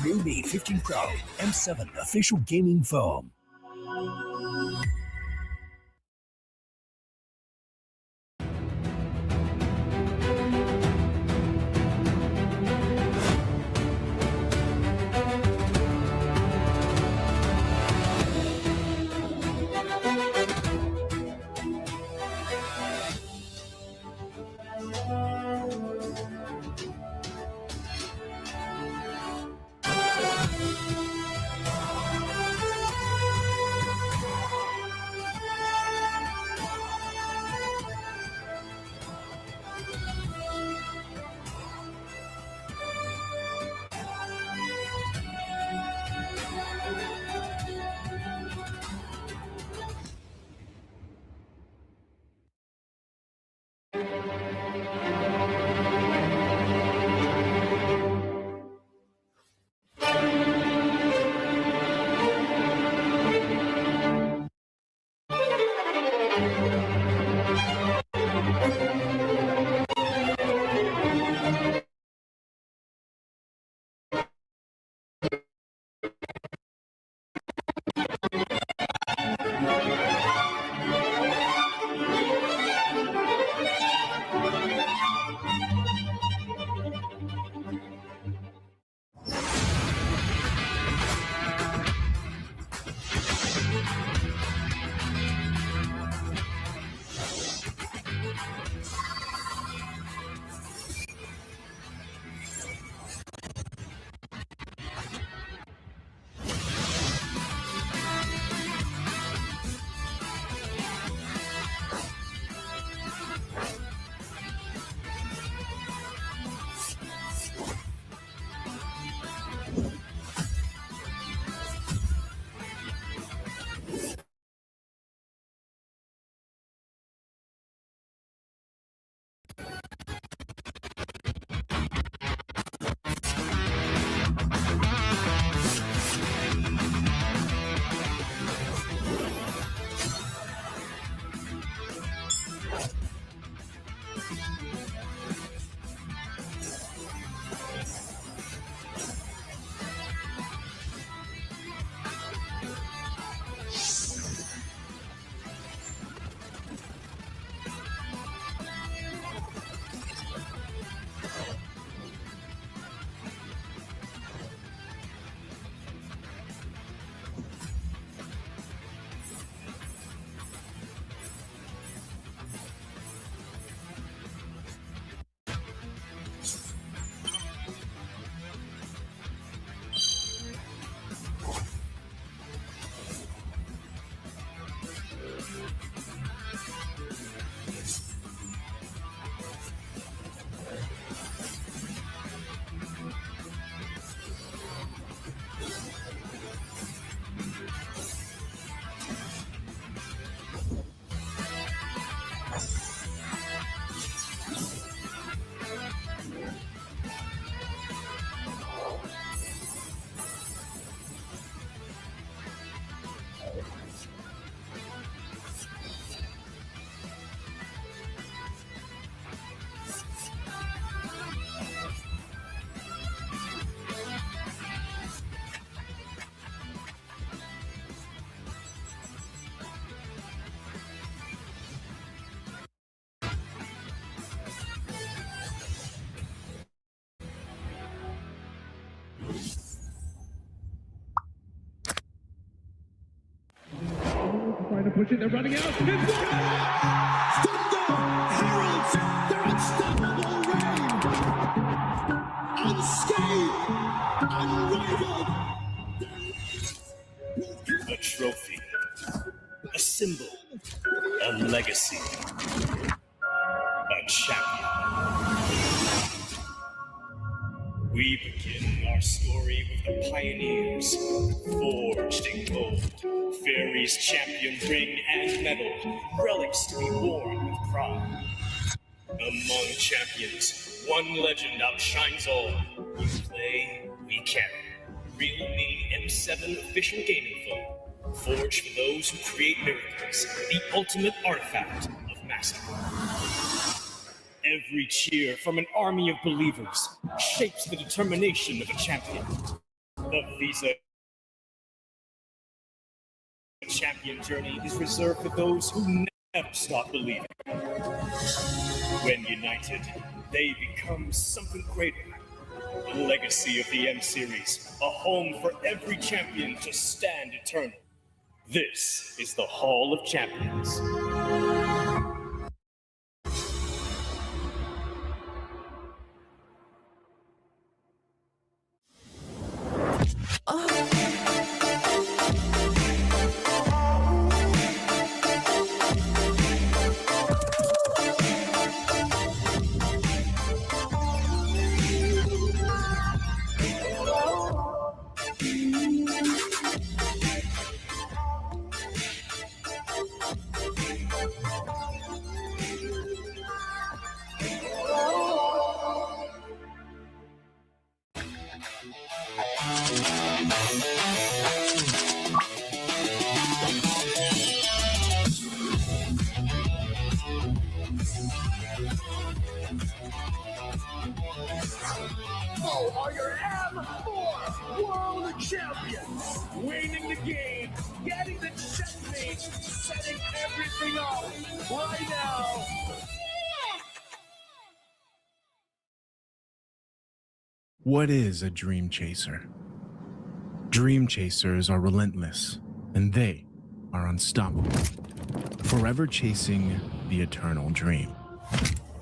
New Made 15 Pro M7 official gaming foam. trying to push it. They're running out. It's Thunder heralds their unstoppable reign. Unscathed, unrivaled. A trophy, a symbol, a legacy, a champion. We begin our story with the pioneers, forged in gold, Fairies champion ring and medal, relics to be worn with pride. Among champions, one legend outshines all. You play, we carry. Realme M7 official gaming phone, forged for those who create miracles, the ultimate artifact of mastery. Every cheer from an army of believers shapes the determination of a champion. The Visa champion journey is reserved for those who never stop believing. When united, they become something greater. The legacy of the M Series, a home for every champion to stand eternal. This is the Hall of Champions. Are your M4 World Champions, winning the game, getting the checkmate, setting everything up right now. What is a dream chaser? Dream chasers are relentless, and they are unstoppable, forever chasing the eternal dream.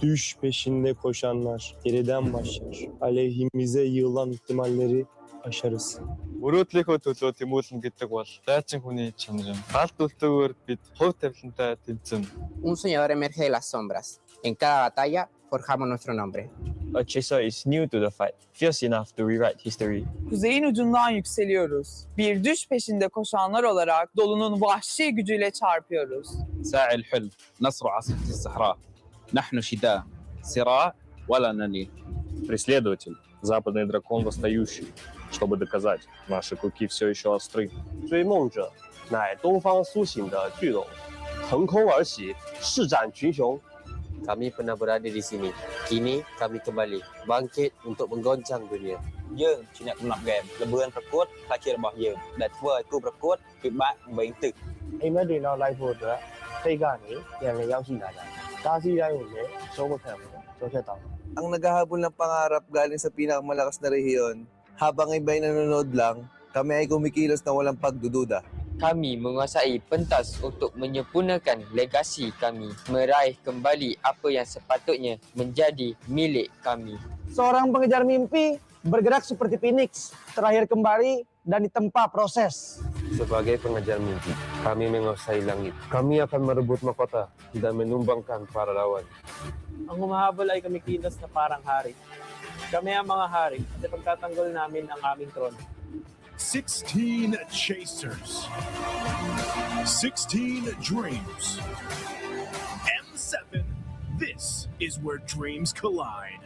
Düş peşinde koşanlar geriden başlar. Aleyhimize yığılan ihtimalleri aşarız. Мөрөөдлийнхөө төлөө тэмүүлэн гэдэг бол дайчин хүний чанарын гал дүлтэйгээр бид хувь тавилантай тэмцэн. Un soñador emerge de las sombras. En cada batalla forjamos nuestro nombre. A chaser is new to the fight, fierce enough to rewrite history. Kuzeyin ucundan yükseliyoruz. Bir düş peşinde koşanlar olarak dolunun vahşi gücüyle çarpıyoruz. ساعي الحلم نصر عاصفة الصحراء نحن شداء صراع ولا نلي. Преследователь, западный дракон восстающий, чтобы доказать, наши клыки все еще остры. 追梦者乃东方苏醒的巨龙，腾空而起，施展群雄。 Kami pernah berada di sini. Kini kami kembali bangkit untuk menggoncang dunia. យើងជាអ្នកកំណត់ហ្គេមល្បឿនប្រកួតខ្លះជារបស់យើងដែលធ្វើឲ្យគូប្រកួតពិបាកវិញទឹក အိမ်မက်တွေနောက်လိုက်ဖို့အတွက်စိတ်ကနေပြန်လည်ရောက်ရှိလာကြတယ်။တားဆီးတိုင်းကိုလည်းစိုးမခံဘူး။ကြောက်ဖြတ်တောင်း Ang naghahabol ng pangarap galing sa pinakamalakas na rehiyon, habang iba'y nanonood lang, kami ay kumikilos na walang pagdududa. Kami menguasai pentas untuk menyempurnakan legasi kami, meraih kembali apa yang sepatutnya menjadi milik kami. Seorang pengejar mimpi bergerak seperti Phoenix, terakhir kembali dan ditempa proses. Sebagai pengejar mimpi, kami menguasai langit. Kami akan merebut mahkota dan menumbangkan para lawan. Ang humahabol ay kumikilos na parang hari. Kami ang mga hari at pagtatanggol namin ang aming trono. 16 chasers. 16 dreams. M7, this is where dreams collide.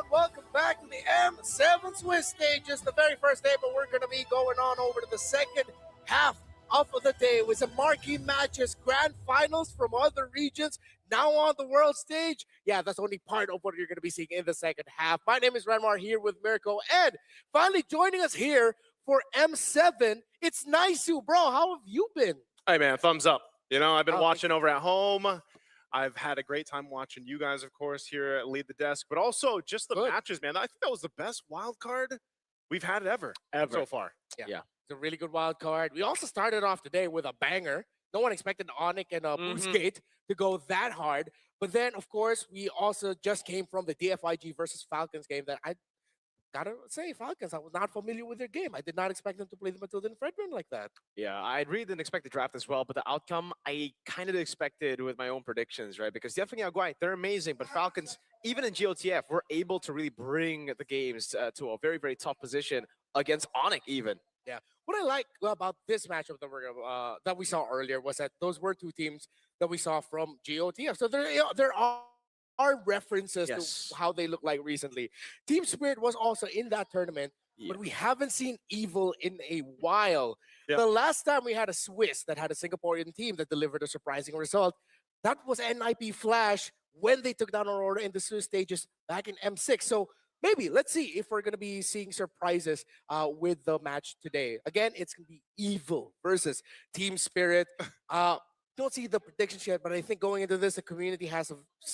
everyone. Welcome back to the M7 Swiss stage. It's the very first day, but we're going to be going on over to the second half of the day with some marquee matches, grand finals from other regions, now on the world stage. Yeah, that's only part of what you're going to be seeing in the second half. My name is Ranmar here with Mirko, and finally joining us here for M7, it's Naisu. Bro, how have you been? Hey, man, thumbs up. You know, I've been watching over at home. I've had a great time watching you guys, of course, here at Lead the Desk, but also just the matches, man. I think that was the best wild card we've had ever so far. Yeah. It's a really good wild card. We also started off today with a banger. No one expected Onic and Boostgate to go that hard. But then, of course, we also just came from the DFIG versus Falcons game that I gotta say, Falcons, I was not familiar with their game. I did not expect them to play the Matilda and Fredman like that. Yeah, I really didn't expect the draft as well, but the outcome I kind of expected with my own predictions, right? Because definitely Aguay, they're amazing, but Falcons, even in GOTF, were able to really bring the games to a very, very tough position against Onic even. Yeah. What I like about this matchup that we saw earlier was that those were two teams that we saw from GOTF. So there are references to how they look like recently. Team Spirit was also in that tournament, but we haven't seen Evil in a while. The last time we had a Swiss that had a Singaporean team that delivered a surprising result, that was NIP Flash when they took down Aurora in the Swiss stages back in M6. So maybe let's see if we're going to be seeing surprises with the match today. Again, it's going to be Evil versus Team Spirit. Don't see the predictions yet, but I think going into this, the community has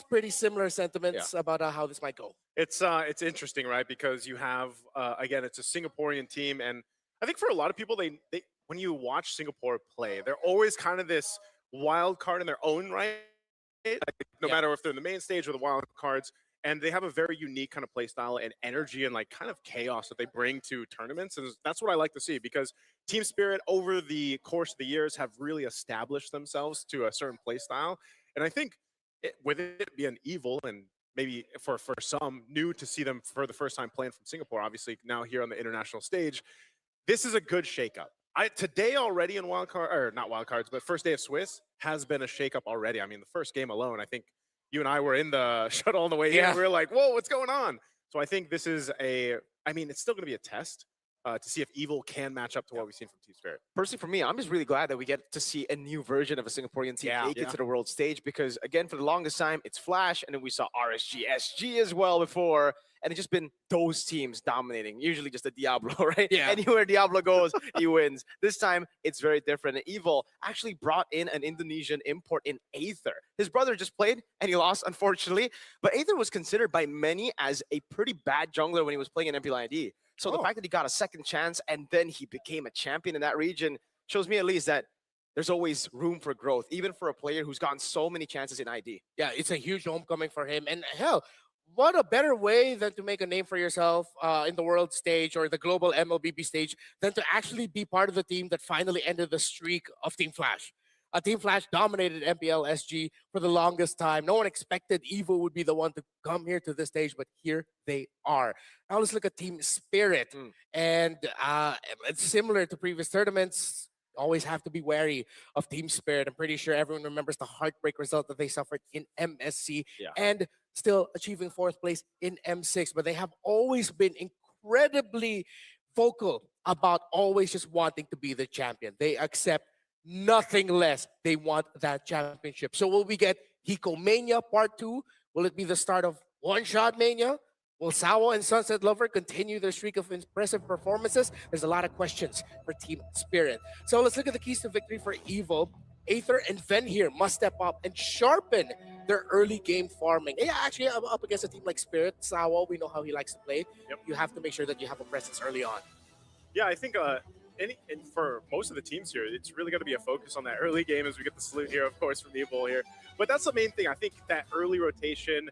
pretty similar sentiments about how this might go. It's interesting, right? Because you have again, it's a Singaporean team, and I think for a lot of people, they when you watch Singapore play, they're always kind of this wild card in their own right. No matter if they're in the main stage or the wild cards, and they have a very unique kind of play style and energy and like kind of chaos that they bring to tournaments, and that's what I like to see because Team Spirit over the course of the years have really established themselves to a certain play style, and I think with it being Evil and maybe for some new to see them for the first time playing from Singapore, obviously now here on the international stage, this is a good shakeup. Today already in not wild cards, but first day of Swiss has been a shakeup already. I mean, the first game alone, I think you and I were in the shuttle on the way in. We were like, whoa, what's going on? So I think this is it's still going to be a test to see if Evil can match up to what we've seen from Team Spirit. Personally, for me, I'm just really glad that we get to see a new version of a Singaporean team make it to the world stage because, again, for the longest time, it's Flash, and then we saw RSG, SG as well before, and it's just been those teams dominating, usually just a Diablo, right? Yeah. Anywhere Diablo goes, he wins. This time, it's very different. And Evil actually brought in an Indonesian import in Aether. His brother just played, and he lost, unfortunately, but Aether was considered by many as a pretty bad jungler when he was playing in MPLID. So the fact that he got a second chance and then he became a champion in that region shows me at least that there's always room for growth, even for a player who's gotten so many chances in ID. Yeah, it's a huge homecoming for him. And hell, what a better way than to make a name for yourself in the world stage or the global MLBB stage than to actually be part of the team that finally ended the streak of Team Flash. Team Flash dominated MPL SG for the longest time. No one expected Evo would be the one to come here to this stage, but here they are. Now let's look at Team Spirit. And it's similar to previous tournaments. Always have to be wary of Team Spirit. I'm pretty sure everyone remembers the heartbreak result that they suffered in MSC and still achieving 4th place in M6. But they have always been incredibly vocal about always just wanting to be the champion. They accept nothing less. They want that championship. So will we get Hiko Mania Part 2? Will it be the start of One Shot Mania? Will Sawa and Sunset Lover continue their streak of impressive performances? There's a lot of questions for Team Spirit. So let's look at the keys to victory for Evil. Aether and Ven here must step up and sharpen their early game farming. Yeah, actually, I'm up against a team like Spirit. Sawa, we know how he likes to play. You have to make sure that you have a presence early on. Yeah, I think and for most of the teams here, it's really going to be a focus on that early game as we get the salute here, of course, from Evil here. But that's the main thing. I think that early rotation,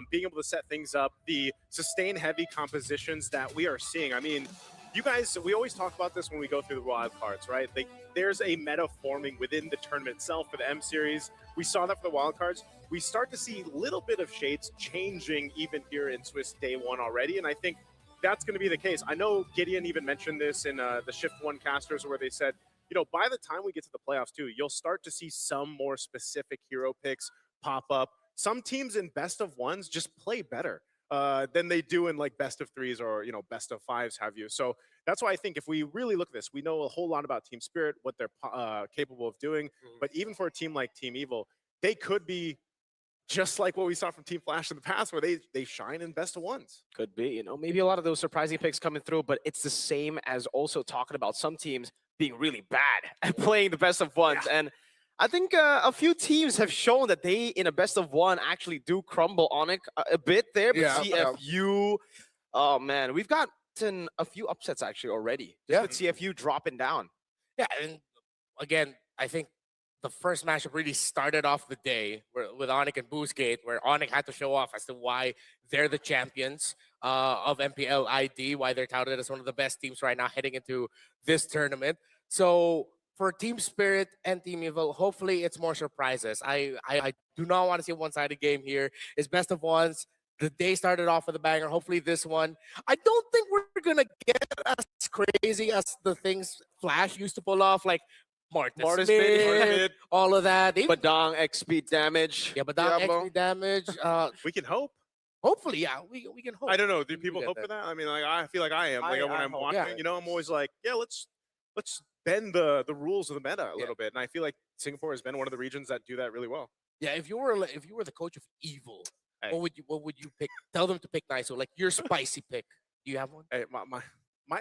being able to set things up, the sustain heavy compositions that we are seeing. I mean, you guys, we always talk about this when we go through the wild cards, right? There's a meta forming within the tournament itself for the M series. We saw that for the wild cards. We start to see a little bit of shades changing even here in Swiss Day 1 already. And I think that's going to be the case. I know Gideon even mentioned this in the Shift 1 casters where they said, you know, by the time we get to the playoffs too, you'll start to see some more specific hero picks pop up. Some teams in best of ones just play better. than they do in like best of threes or best of fives have you. So that's why I think if we really look at this, we know a whole lot about Team Spirit, what they're capable of doing. But even for a team like Team Evil, they could be just like what we saw from Team Flash in the past, where they shine in best of ones. Could be, maybe a lot of those surprising picks coming through, but it's the same as also talking about some teams being really bad at playing the best of ones. And I think a few teams have shown that they, in a best of one, actually do crumble on it a bit there. But CFU, oh man, we've gotten a few upsets actually already. Just with CFU dropping down. Yeah, and again, I think the first matchup really started off the day with Onic and Boostgate, where Onic had to show off as to why they're the champions of MPL ID, why they're touted as one of the best teams right now heading into this tournament. So for Team Spirit and Team Evil, hopefully it's more surprises. I do not want to see a one-sided game here. It's best of ones. The day started off with a banger. Hopefully this one. I don't think we're going to get as crazy as the things Flash used to pull off, like Martin Smith, all of that. Badang XP damage. Yeah, Badang XP damage. We can hope. Hopefully, yeah, we can hope. I don't know. Do people hope for that? I mean, like, I feel like I am. Like when I'm watching, I'm always like, yeah, let's bend the rules of the meta a little bit. And I feel like Singapore has been one of the regions that do that really well. Yeah, if you were the coach of Evil, what would you pick? Tell them to pick nice. So like your spicy pick. Do you have one? Hey,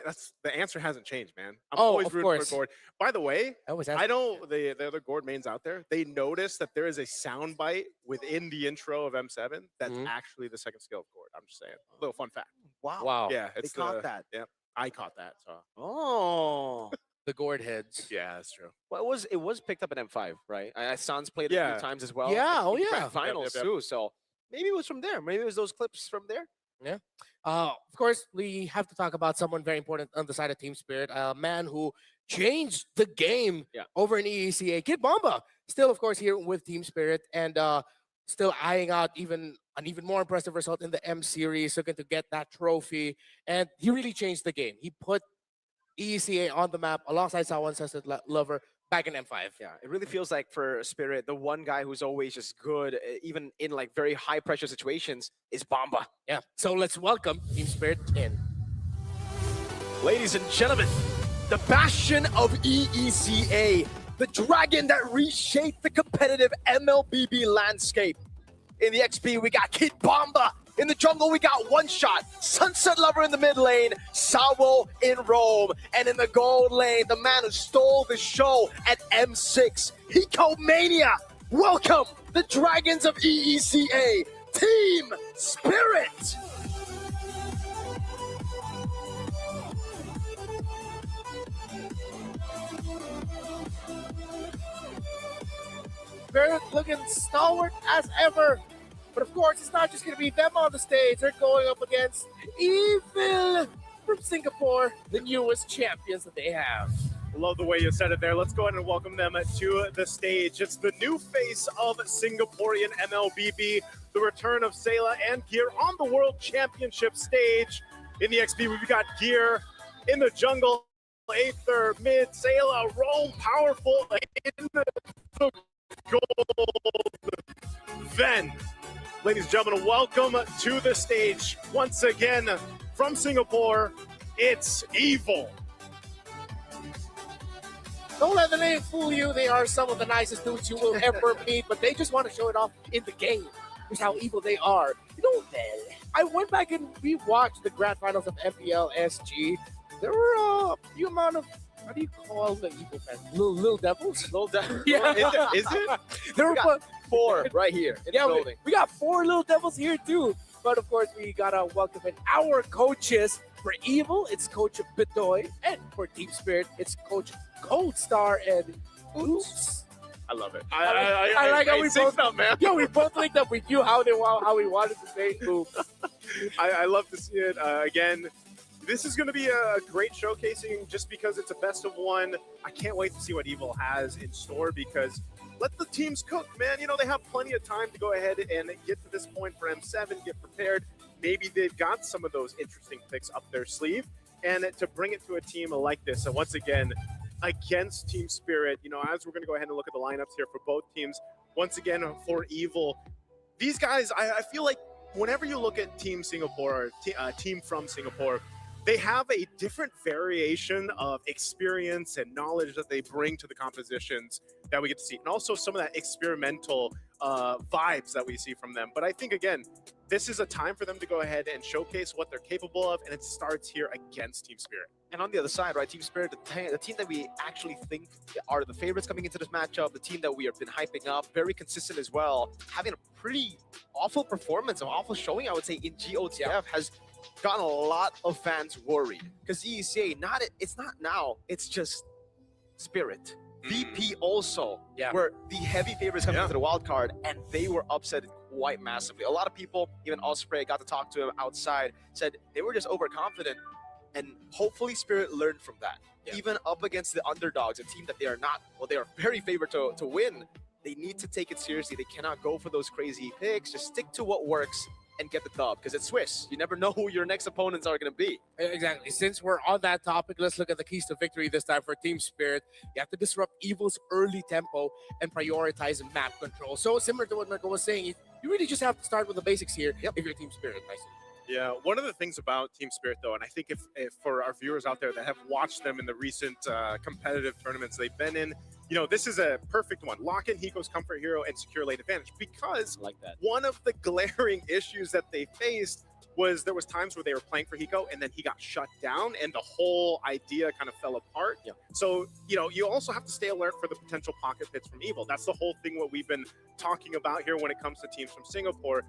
that's the answer hasn't changed, man. I'm always rooting for Gord. By the way, I know the other Gord mains out there. They notice that there is a soundbite within the intro of M7 that's actually the second skill of Gord. I'm just saying. A little fun fact. Wow. Yeah, they caught that. Yeah, I caught that. So. Oh. The Gord heads. Yeah, that's true. Well, it was picked up in M5, right? Sans played it a few times as well. Yeah, Grand finals too. So maybe it was from there. Maybe it was those clips from there. Yeah. Of course, we have to talk about someone very important on the side of Team Spirit, a man who changed the game over in EECA. Kid Bomba, still, of course, here with Team Spirit, and still eyeing out an even more impressive result in the M Series, looking to get that trophy. And he really changed the game. He put EECA on the map alongside Sawan Sunset Lover back in M5. Yeah, it really feels like for Spirit, the one guy who's always just good, even in like very high pressure situations, is Bomba. Yeah, so let's welcome Team Spirit in. Ladies and gentlemen, the bastion of EECA, the dragon that reshaped the competitive MLBB landscape. In the XP, we got Kid Bomba. In the jungle, we got One Shot, Sunset Lover in the mid lane, Sawo in Rome, and in the gold lane, the man who stole the show at M6, Hicomania. Welcome, the Dragons of EECA, Team Spirit. Spirit looking stalwart as ever. But of course, it's not just going to be them on the stage. They're going up against Evil from Singapore, the newest champions that they have. Love the way you said it there. Let's go ahead and welcome them to the stage. It's the new face of Singaporean MLBB, the return of Sayla and Gear on the World Championship stage. In the XP, we've got Gear in the jungle, Aether, mid, Sayla, Rome, powerful in the gold. Then, ladies and gentlemen, welcome to the stage. Once again, from Singapore, it's Evil. Don't let the name fool you. They are some of the nicest dudes you will ever meet, but they just want to show it off in the game. Here's how evil they are. You know, I went back and rewatched the grand finals of MPL SG. There were a few amount of, how do you call the evil fans? Little devils? Little devils. Yeah. Is it? There were four right here in the building. We got 4 little devils here too. But of course, we gotta welcome in our coaches. For Evil, it's Coach Bitoy, and for Team Spirit, it's Coach Cold Star and Oops. I love it. I like how we both up, man. Yeah, we both linked up with you how we wanted to say Oops. I love to see it again. This is going to be a great showcasing just because it's a best of one. I can't wait to see what Evil has in store because let the teams cook, man. You know, they have plenty of time to go ahead and get to this point for M7, get prepared. Maybe they've got some of those interesting picks up their sleeve and to bring it to a team like this. So once again, against Team Spirit, you know, as we're going to go ahead and look at the lineups here for both teams, once again, for Evil, these guys, I feel like whenever you look at Team Singapore or team from Singapore, they have a different variation of experience and knowledge that they bring to the compositions that we get to see, and also some of that experimental vibes that we see from them. But I think, again, this is a time for them to go ahead and showcase what they're capable of, and it starts here against Team Spirit. And on the other side, right, Team Spirit, the team that we actually think are the favorites coming into this matchup, the team that we have been hyping up, very consistent as well, having a pretty awful performance, an awful showing, I would say, in GOTF has gotten a lot of fans worried. Because EECA, it's not now, it's just Spirit. VP also were the heavy favorites coming into the wild card, and they were upset quite massively. A lot of people, even Osprey, got to talk to him outside, said they were just overconfident, and hopefully Spirit learned from that. Even up against the underdogs, a team that they are not, well, they are very favored to win. They need to take it seriously. They cannot go for those crazy picks. Just stick to what works and get the dub, because it's Swiss. You never know who your next opponents are going to be. Exactly. Since we're on that topic, let's look at the keys to victory this time for Team Spirit. You have to disrupt Evil's early tempo and prioritize map control. So similar to what Mirko was saying, you really just have to start with the basics here if you're Team Spirit. Yeah, one of the things about Team Spirit, though, and I think if for our viewers out there that have watched them in the recent competitive tournaments they've been in, you know, this is a perfect one. Lock in Hiko's Comfort Hero and secure lane advantage, because one of the glaring issues that they faced was there was times where they were playing for Hiko and then he got shut down and the whole idea kind of fell apart. So, you know, you also have to stay alert for the potential pocket pits from Evil. That's the whole thing what we've been talking about here when it comes to teams from Singapore.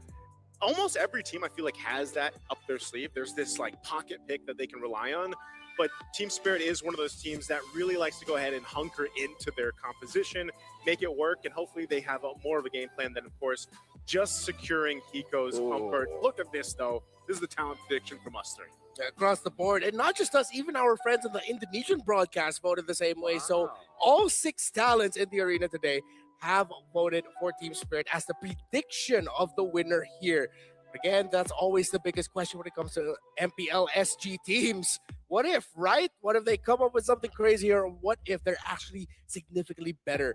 Almost every team I feel like has that up their sleeve. There's this like pocket pick that they can rely on. But Team Spirit is one of those teams that really likes to go ahead and hunker into their composition, make it work, and hopefully they have more of a game plan than, of course, just securing Hiko's comfort. Look at this, though. This is the talent prediction from us three. Across the board, and not just us, even our friends in the Indonesian broadcast voted the same way. So all 6 talents in the arena today have voted for Team Spirit as the prediction of the winner here. Again, that's always the biggest question when it comes to MPL SG teams. What if, right? What if they come up with something crazy, or what if they're actually significantly better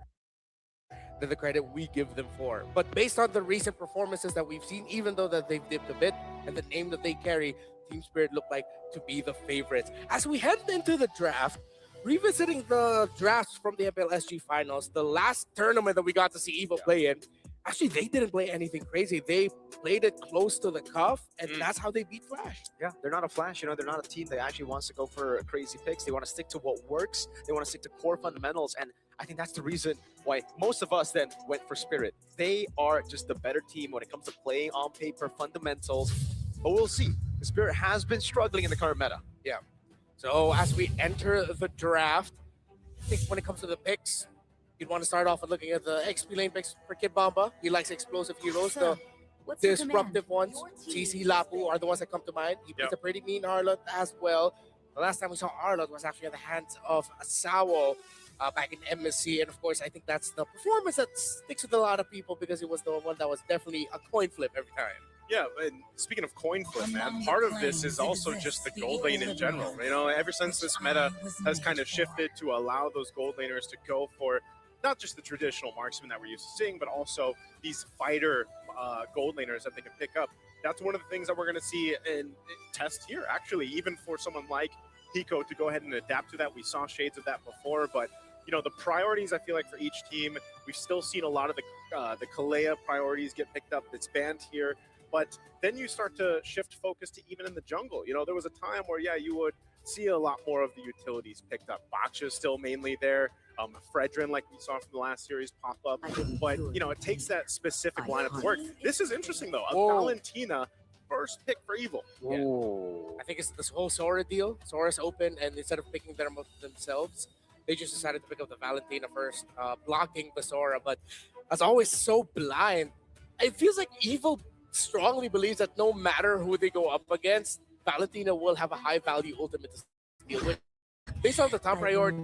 than the credit we give them for? But based on the recent performances that we've seen, even though that they've dipped a bit, and the name that they carry, Team Spirit look like to be the favorites. As we head into the draft, revisiting the drafts from the MPL SG finals, the last tournament that we got to see Evil play in, actually, they didn't play anything crazy. They played it close to the cuff, and that's how they beat Flash. Yeah, they're not a Flash. You know, they're not a team that actually wants to go for crazy picks. They want to stick to what works. They want to stick to core fundamentals, and I think that's the reason why most of us then went for Spirit. They are just the better team when it comes to playing on paper fundamentals, but we'll see. The Spirit has been struggling in the current meta. Yeah. So as we enter the draft, I think when it comes to the picks, you'd want to start off with looking at the XP lane picks for Kid Bamba. He likes explosive heroes. The disruptive ones, GC Lapu, are the ones that come to mind. He plays a pretty mean Arlott as well. The last time we saw Arlott was actually at the hands of Sawo back in MSC. And of course, I think that's the performance that sticks with a lot of people, because it was the one that was definitely a coin flip every time. Yeah, and speaking of coin flip, man, part of this is also just the gold lane in general. You know, ever since this meta has kind of shifted to allow those gold laners to go for not just the traditional marksman that we're used to seeing, but also these fighter gold laners that they can pick up. That's one of the things that we're going to see and test here, actually, even for someone like Hiko to go ahead and adapt to that. We saw shades of that before, but you know, the priorities I feel like for each team, we've still seen a lot of the Kalea priorities get picked up. It's banned here, but then you start to shift focus to even in the jungle. You know, there was a time where, yeah, you would see a lot more of the utilities picked up. Baksha's still mainly there. Fredrin, like we saw from the last series, pop up. But, you know, it takes that specific lineup to work. This is interesting, though. Valentina, first pick for Evil. Yeah. I think it's this whole Sora deal. Sora's open, and instead of picking them up themselves, they just decided to pick up the Valentina first, blocking the Sora. But as always, so blind. It feels like Evil strongly believes that no matter who they go up against, Valentina will have a high-value ultimate to deal with. Based on the top priority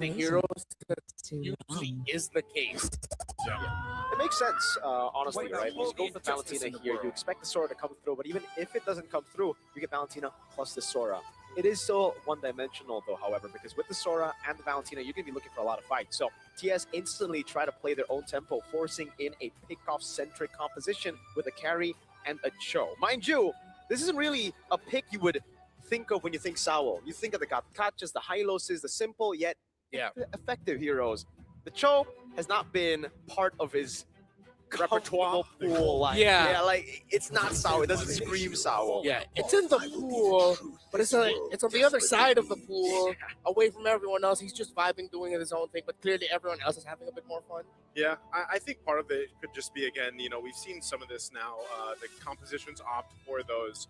heroes, that usually is the case. It makes sense, honestly, right? You go with Valentina here, you expect the Sora to come through, but even if it doesn't come through, you get Valentina plus the Sora. It is still one-dimensional, though, however, because with the Sora and the Valentina, you're going to be looking for a lot of fights. So TS instantly try to play their own tempo, forcing in a pick-off-centric composition with a carry and a Cho. Mind you, this isn't really a pick you would think of when you think Sao. You think of the Gatkachas, the Hyloses, the simple yet effective heroes. The Cho has not been part of his repertoire pool. Like it's not Sao. It doesn't scream Sao. Yeah, it's in the pool, but it's on the other side of the pool, away from everyone else. He's just vibing, doing his own thing, but clearly everyone else is having a bit more fun. Yeah, I think part of it could just be, again, you know, we've seen some of this now. The compositions opt for those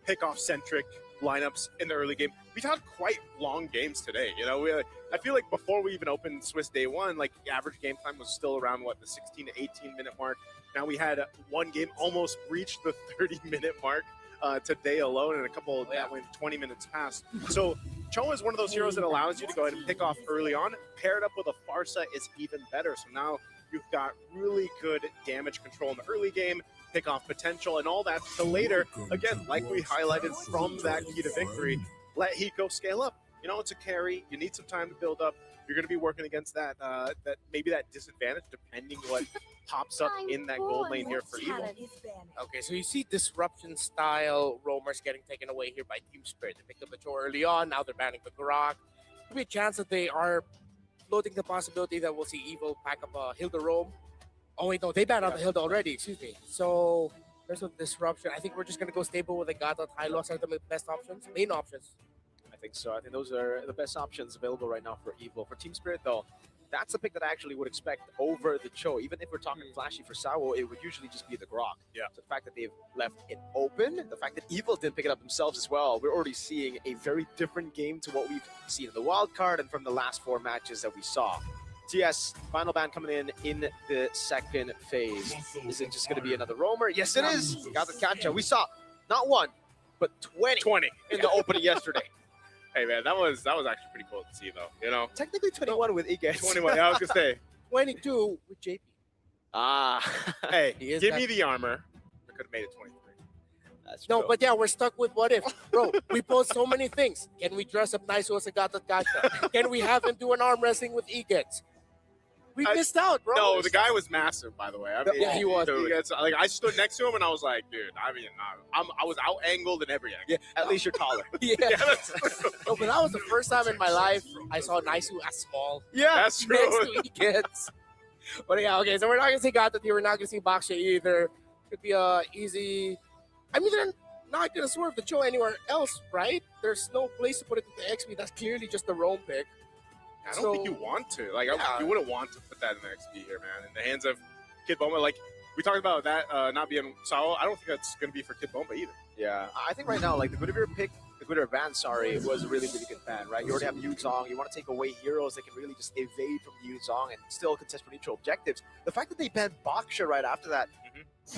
pick-off-centric lineups in the early game. We've had quite long games today. You know, I feel like before we even opened Swiss Day 1, like the average game time was still around, what, the 16 to 18-minute mark. Now we had one game almost reach the 30-minute mark today alone, and a couple that went 20 minutes past. So Cho is one of those heroes that allows you to go ahead and pick off early on. Paired up with a Pharsa is even better. So now you've got really good damage control in the early game, pick off potential, and all that to later. Again, like we highlighted from that key to victory, let Hiko scale up. You know, it's a carry. You need some time to build up. You're going to be working against that that disadvantage, depending what pops up in that gold lane here for Evil. Okay, so you see disruption style roamers getting taken away here by Team Spirit. They picked up the Cho early on. Now they're banning the Grok. Could be a chance that they are floating the possibility that we'll see Evil pack up a Hilda roam. Oh wait, no, they banned out the Hilda already. Excuse me. So there's a disruption. I think we're just gonna go stable with the Gata. Hylos are the best options, main options. I think so. I think those are the best options available right now for Evil. For Team Spirit, though, that's the pick that I actually would expect over the Cho. Even if we're talking flashy for Sao, it would usually just be the Grok. Yeah. So the fact that they've left it open, the fact that Evil didn't pick it up themselves as well, we're already seeing a very different game to what we've seen in the wild card and from the last 4 matches that we saw. TS, final ban coming in the second phase. Is it just going to be another roamer? Yes, it is. Got the catch. We saw not 1, but 20 in the opening yesterday. Hey man, that was actually pretty cool to see though. You know, technically 21 with Igets. 21. Yeah, I was gonna say 22 with JP. Hey, give me the armor. I could have made it 23. That's no, true. but yeah, we're stuck with what if, bro. We post so many things. Can we dress up nice with Sagata Gacha? Can we have him do an arm wrestling with Igets? We missed out, bro. No, the guy was massive, by the way. I mean, Yeah, he was. Dude, like I stood next to him and I was like, dude. I mean, I was out angled and everything. Yeah, at least you're taller. Yeah. No, but that was the first time in my life I saw Naisu as small. Yeah, that's true. Next to Igets. But yeah, okay, so we're not gonna see Gata here. We're not gonna see Baksha either. Could be a easy. I mean, they're not gonna swerve the Cho anywhere else, right? There's no place to put it in the XP. That's clearly just the roam pick. I don't think you want to. Like, you wouldn't want to put that in the XP here, man. In the hands of Kid Bomba. Like, we talked about that not being Sao. I don't think that's going to be for Kid Bomba either. Yeah, I think right now, like, the Guinevere pick, the Guinevere ban, was a really, really good ban, right? You already have Yuzong. You want to take away heroes that can really just evade from Yuzong and still contest for neutral objectives. The fact that they banned Baksha right after that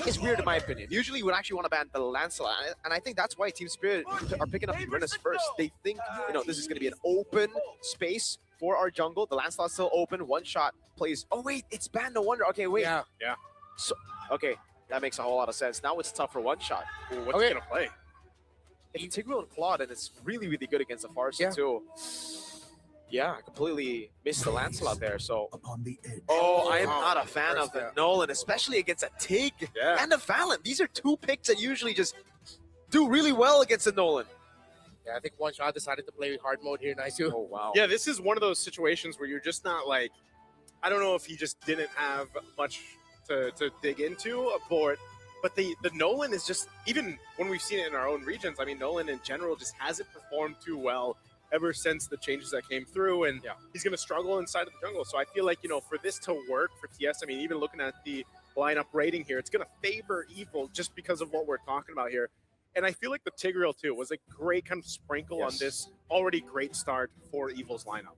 is weird in my opinion. Usually you would actually want to ban the Lancelot, and I think that's why Team Spirit are picking up Uranus first. They think, you know, this is going to be an open space for our jungle. The Lancelot's still open. One shot plays. Oh wait, it's banned. No wonder. Okay, wait. Yeah. So okay, that makes a whole lot of sense. Now it's tough for one shot. Ooh, what's he gonna play? It's Tigreal and Claude, and it's really, really good against the Pharsa too. Yeah, I completely missed the Lancelot there. So, I am not a fan of the Nolan, especially against a Tig and a Valiant. These are 2 picks that usually just do really well against the Nolan. Yeah, I think One Shot decided to play hard mode here, Naisu. Oh, wow. Yeah, this is one of those situations where you're just not like, I don't know if he just didn't have much to dig into aboard, but the Nolan is just, even when we've seen it in our own regions, I mean, Nolan in general just hasn't performed too well ever since the changes that came through, and he's going to struggle inside of the jungle. So I feel like, you know, for this to work for TS, I mean, even looking at the lineup rating here, it's going to favor Evil just because of what we're talking about here. And I feel like the Tigreal, too, was a great kind of sprinkle on this already great start for Evil's lineup.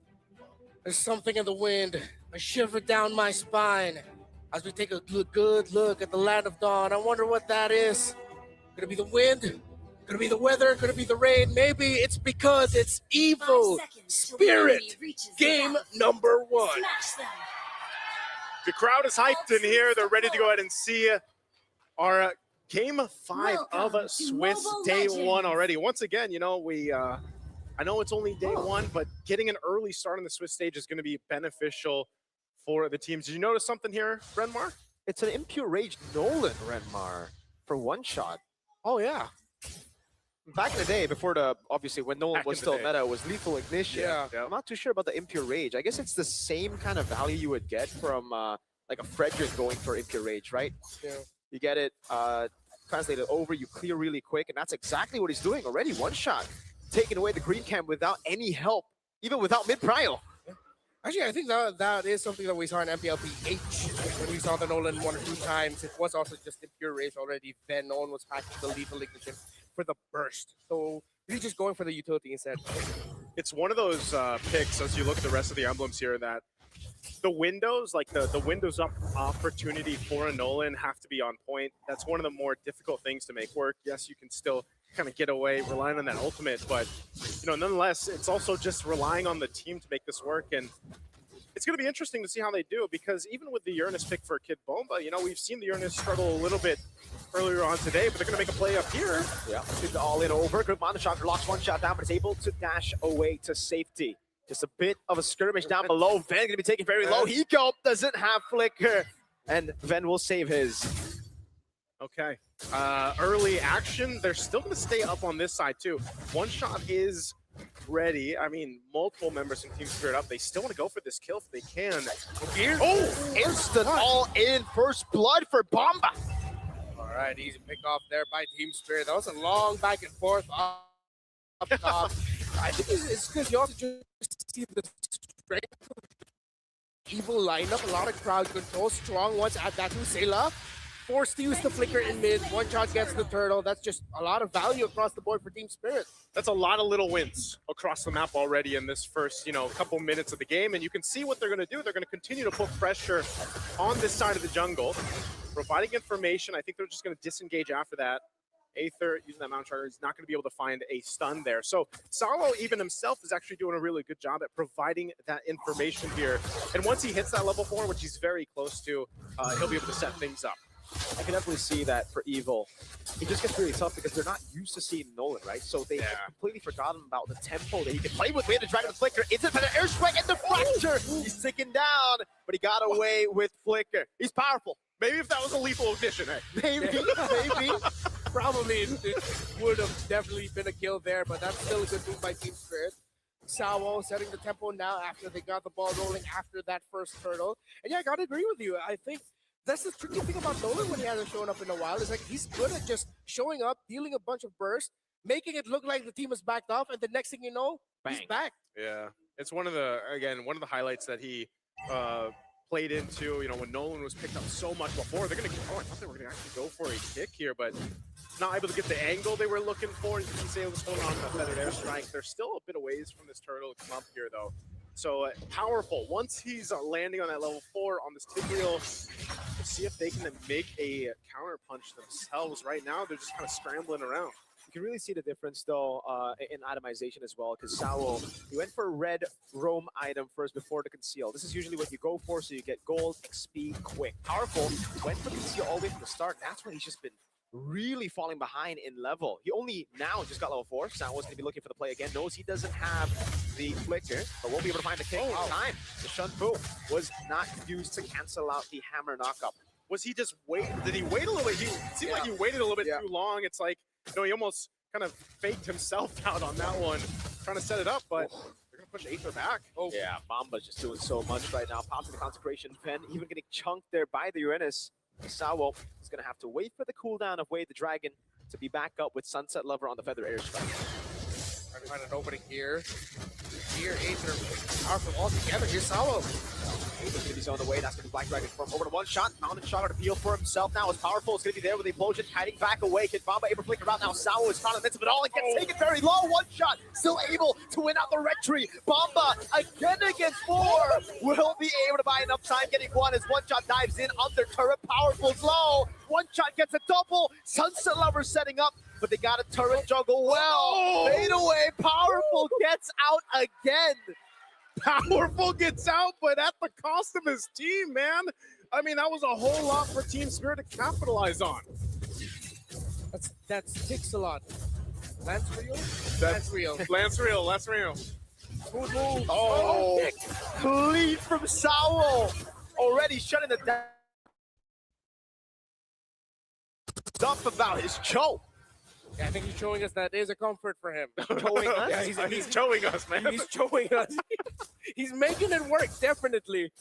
There's something in the wind, a shiver down my spine as we take a good look at the land of dawn. I wonder what that is. Could it be the wind? Could it be the weather? Could it be the rain? Maybe it's because it's Evil Spirit. Game number 1. The crowd is hyped in here. They're ready to go ahead and see our Game 5 of a Swiss Day 1 already. Once again, you know, I know it's only day 1, but getting an early start on the Swiss stage is going to be beneficial for the teams. Did you notice something here, Renmar? It's an Impure Rage Nolan, Renmar. for one shot. Oh yeah. Back in the day, before obviously when Nolan Back was in still the day. meta, it was Lethal Ignition. Yeah. I'm not too sure about the Impure Rage. I guess it's the same kind of value you would get from like a Frederick going for Impure Rage, right? Yeah. You get it translated over, you clear really quick, and that's exactly what he's doing already. One shot, taking away the green camp without any help, even without mid-prio. Actually, I think that is something that we saw in MPLPH when we saw the Nolan 1 or 2 times. It was also just Impure Rage already. Then Nolan was packing the Lethal Ignition for the burst. So he's just going for the utility instead. It's one of those picks, as you look at the rest of the emblems here, that the windows, like the windows up opportunity for a Nolan have to be on point. That's one of the more difficult things to make work. Yes, you can still kind of get away relying on that ultimate, but you know, nonetheless, it's also just relying on the team to make this work. And it's going to be interesting to see how they do, because even with the Uranus pick for Kid Bomba, you know, we've seen the Uranus struggle a little bit earlier on today, but they're going to make a play up here. Yeah, it's all in over. Good Mana Shocker locks one shot down, but is able to dash away to safety. Just a bit of a skirmish down below. Ven going to be taken very low. Hiko doesn't have Flicker, and Ven will save his. Okay. Early action. They're still going to stay up on this side, too. One shot is ready. I mean, multiple members in Team Spirit up. They still want to go for this kill if they can. Oh, instant all in. First blood for Bomba. All right, easy pick off there by Team Spirit. That was a long back and forth up top. I think it's because you also just see the strength of Evil lineup, a lot of crowd control, strong ones at that to Sayla. Forced to use the flicker in mid, one shot gets the turtle. That's just a lot of value across the board for Team Spirit. That's a lot of little wins across the map already in this first, couple minutes of the game. And you can see what they're going to do. They're going to continue to put pressure on this side of the jungle, providing information. I think they're just going to disengage after that. Aether using that Mount Charger is not going to be able to find a stun there. So Salo even himself is actually doing a really good job at providing that information here. And once he hits that level 4, which he's very close to, he'll be able to set things up. I can definitely see that for Evil. It just gets really tough because they're not used to seeing Nolan, right? So they have completely forgotten about the tempo that he can play with. We had to drag the Flicker into the airstrike and the fracture. He's ticking down, but he got away with Flicker. He's powerful. Maybe if that was a lethal ignition, hey. Maybe. Probably it would have definitely been a kill there, but that's still a good move by Team Spirit. Sawo setting the tempo now after they got the ball rolling after that first turtle. And yeah, I gotta agree with you. I think that's the tricky thing about Nolan when he hasn't shown up in a while. Is like he's good at just showing up, dealing a bunch of bursts, making it look like the team is backed off, and the next thing you know, bang, he's back. Yeah, it's one of the highlights that he played into, when Nolan was picked up so much before. They're going to I thought they were going to actually go for a kick here, but not able to get the angle they were looking for. You can see what's going on with the feathered airstrike. They're still a bit away from this turtle to come up here, though. So powerful. Once he's landing on that level 4 on this Tigreal, let's see if they can make a counter punch themselves. Right now, they're just kind of scrambling around. You can really see the difference, though, in itemization as well, because Sawo, he went for a red roam item first before the conceal. This is usually what you go for, so you get gold, XP, quick. Powerful, went for the conceal all the way from the start. That's when he's just been really falling behind in level. He only now just got level 4. Sawo's going to be looking for the play again. Knows he doesn't have the flicker, but won't be able to find the kick in time. The Shun Fu was not used to cancel out the hammer knockup. Was he just wait? Did he wait a little bit? It seemed like he waited a little bit too long. It's like, he almost kind of faked himself out on that one, trying to set it up, but they're going to push Aether back. Oh, yeah, Bomba's just doing so much right now. Pops the Consecration. Ven even getting chunked there by the Uranus. Sawo is going to have to wait for the cooldown of Wade the Dragon to be back up with Sunset Lover on the Feather Airstrike. Trying to find an opening here. Here, Aether, powerful all together. Here's Sawo. Aether's going to be zoned away. That's going to be Black Dragon from over to one shot. Mountain Shocker to peel for himself now. It's powerful. It's going to be there with the implosion, hiding back away. Kid Bomba able to flicker out now. Sawo is trying to miss of it all and gets taken very low. One shot, still able to win out the red tree. Bomba again against 4. Will be able to buy enough time getting 1 as one shot dives in under turret. Powerful glow. One shot gets a double. Sunset Lover setting up, but they got a turret juggle well. Fade away. Powerful gets out again. Powerful gets out, but at the cost of his team, man. I mean, that was a whole lot for Team Spirit to capitalize on. That sticks a lot. Lance Real? Lance Real. Good move. Oh, clean from Sawo. Already shutting it down. stuff about his choke. Yeah, I think he's showing us that is a comfort for him. Showing us? Yeah, He's showing us, man. He's showing us. He's making it work, definitely.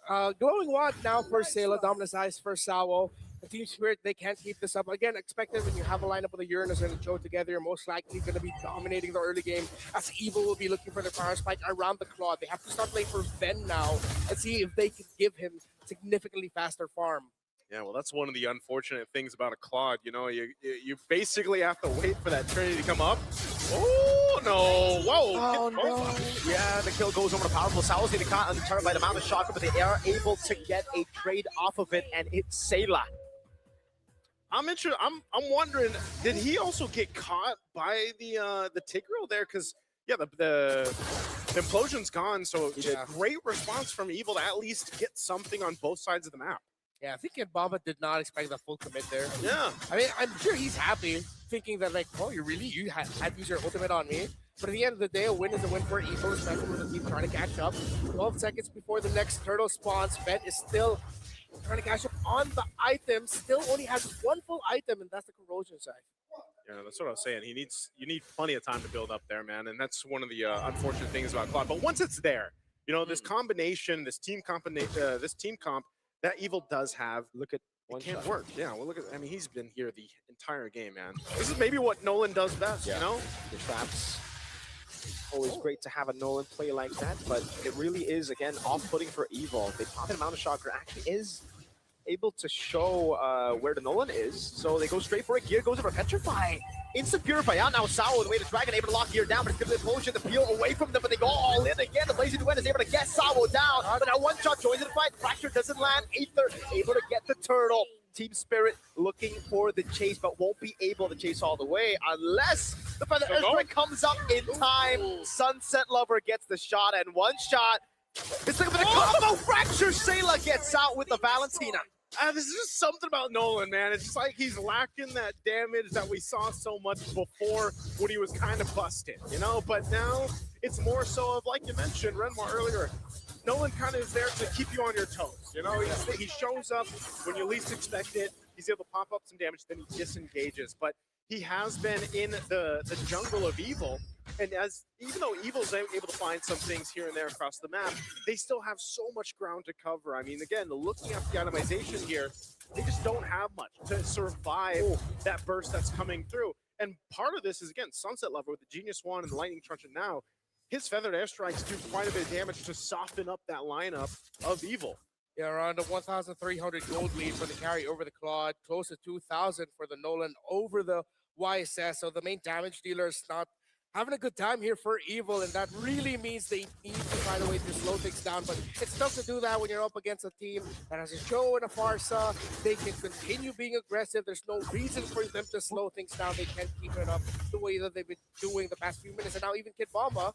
Glowing Wand now for Sayla, Dominus Ice for Sawo. The Team Spirit, they can't keep this up. Again, expected when you have a lineup of the Uranus and the Joe together, you're most likely going to be dominating the early game, as Evil will be looking for the power spike around the Claw. They have to start playing for Ven now and see if they can give him significantly faster farm. Yeah, well, that's one of the unfortunate things about a Claude. You know, you basically have to wait for that Trinity to come up. Oh, no. Whoa. Oh, no. Yeah, the kill goes over to powerful. Sao's getting caught on the turn by the amount of shocker, but they are able to get a trade off of it, and it's Sayla. I'm interested. I'm wondering, did he also get caught by the Tigreal there? Because yeah, the implosion's gone, so it's a great response from Evil to at least get something on both sides of the map. Yeah, I think Bamba did not expect the full commit there. Yeah. I mean, I'm sure he's happy, thinking that like, oh, you had to use your ultimate on me. But at the end of the day, a win is a win for Evil, especially with the team trying to catch up. 12 seconds before the next turtle spawns, Ven is still trying to catch up on the item, still only has one full item, and that's the corrosion side. Yeah, that's what I was saying. You need plenty of time to build up there, man, and that's one of the unfortunate things about Claude. But once it's there, you know, this combination, this team comp that Evil does have. Look at it can't work. Yeah, well, look at. I mean, he's been here the entire game, man. This is maybe what Nolan does best. You know, the traps. Always great to have a Nolan play like that, but it really is, again, off-putting for Evil. The pocket amount of shocker actually is able to show where the Nolan is, so they go straight for it. Gear goes over Petrify. Instant Purify out now. Sao with the way to Dragon able to lock Gear down, but it's going to be the peel away from them, but they go all in again. The Blazing Duet is able to get Sao down, but now one shot joins in the fight. Fracture doesn't land. Aether able to get the turtle. Team Spirit looking for the chase, but won't be able to chase all the way unless the Feather Airstrike comes up in time. Sunset Lover gets the shot, and one shot. It's looking for the combo. Fracture. Sayla gets out with the Valentina. This is just something about Nolan, man. It's just like he's lacking that damage that we saw so much before when he was kind of busted, you know? But now it's more so of, like you mentioned, Renmar earlier, Nolan kind of is there to keep you on your toes, you know? He shows up when you least expect it. He's able to pop up some damage, then he disengages. But he has been in the jungle of Evil, and even though Evil's able to find some things here and there across the map, they still have so much ground to cover. I mean, again, looking at the itemization here, they just don't have much to survive that burst that's coming through. And part of this is, again, Sunset Lover with the Genius Wand and the Lightning Truncheon now. His Feathered Airstrikes do quite a bit of damage to soften up that lineup of Evil. Yeah, around a 1,300 gold lead for the carry over the Claude, close to 2,000 for the Nolan over the YSS. So the main damage dealer is not having a good time here for Evil, and that really means they need to find a way to slow things down. But it's tough to do that when you're up against a team that has a Joe and a Pharsa. They can continue being aggressive. There's no reason for them to slow things down. They can't keep it up the way that they've been doing the past few minutes. And now even Kid Bamba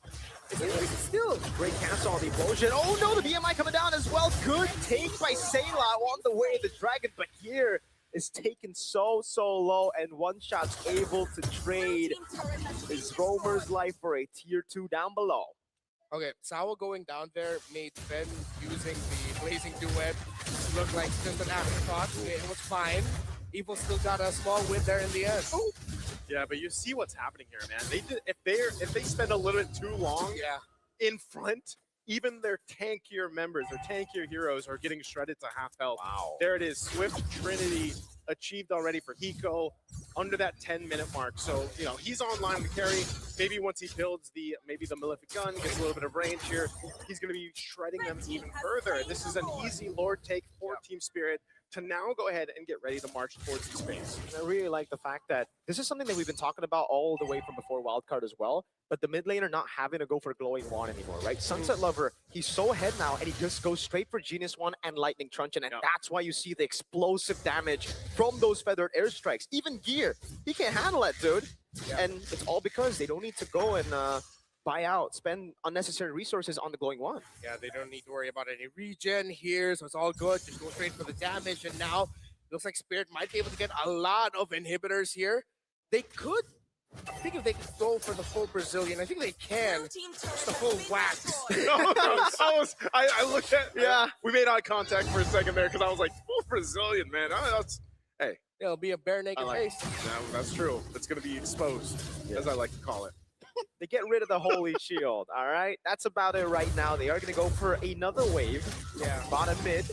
is still. Great cancel on the implosion. Oh no, the BMI coming down as well. Good take by Sayla on the way the Dragon, but here is taken so low, and one shot's able to trade his Roamer's life for a tier 2 down below. Okay, Sawa going down there made Ven using the Blazing Duet look like just an afterthought. It was fine. Evil still got a small win there in the end. Ooh. Yeah, but you see what's happening here, man. If they spend a little bit too long in front, even their tankier members, their tankier heroes are getting shredded to half health. Wow. There it is. Swift Trinity achieved already for Hiko under that 10-minute mark. So, you know, he's online to carry. Maybe once he builds the Malefic Gun, gets a little bit of range here, he's going to be shredding them even further. This is an easy Lord take for Team Spirit to now go ahead and get ready to march towards the space. I really like the fact that this is something that we've been talking about all the way from before Wildcard as well, but the mid laner not having to go for Glowing Wand anymore, right? Sunset Lover, he's so ahead now, and he just goes straight for Genius Wand and Lightning Truncheon, and that's why you see the explosive damage from those Feathered Airstrikes. Even Gear, he can't handle that, dude. And it's all because they don't need to go and buy out, spend unnecessary resources on the Glowing Wand. Yeah, they don't need to worry about any regen here, so it's all good. Just go straight for the damage, and now looks like Spirit might be able to get a lot of inhibitors here. They could, I think if they could go for the full Brazilian, I think they can. Just the full wax. I looked at, we made eye contact for a second there because I was like, full Brazilian, man. Hey, It'll be a bare naked face. That's true. It's going to be exposed, as I like to call it. They get rid of the Holy Shield, all right? That's about it right now. They are going to go for another wave. Yeah. Bottom mid.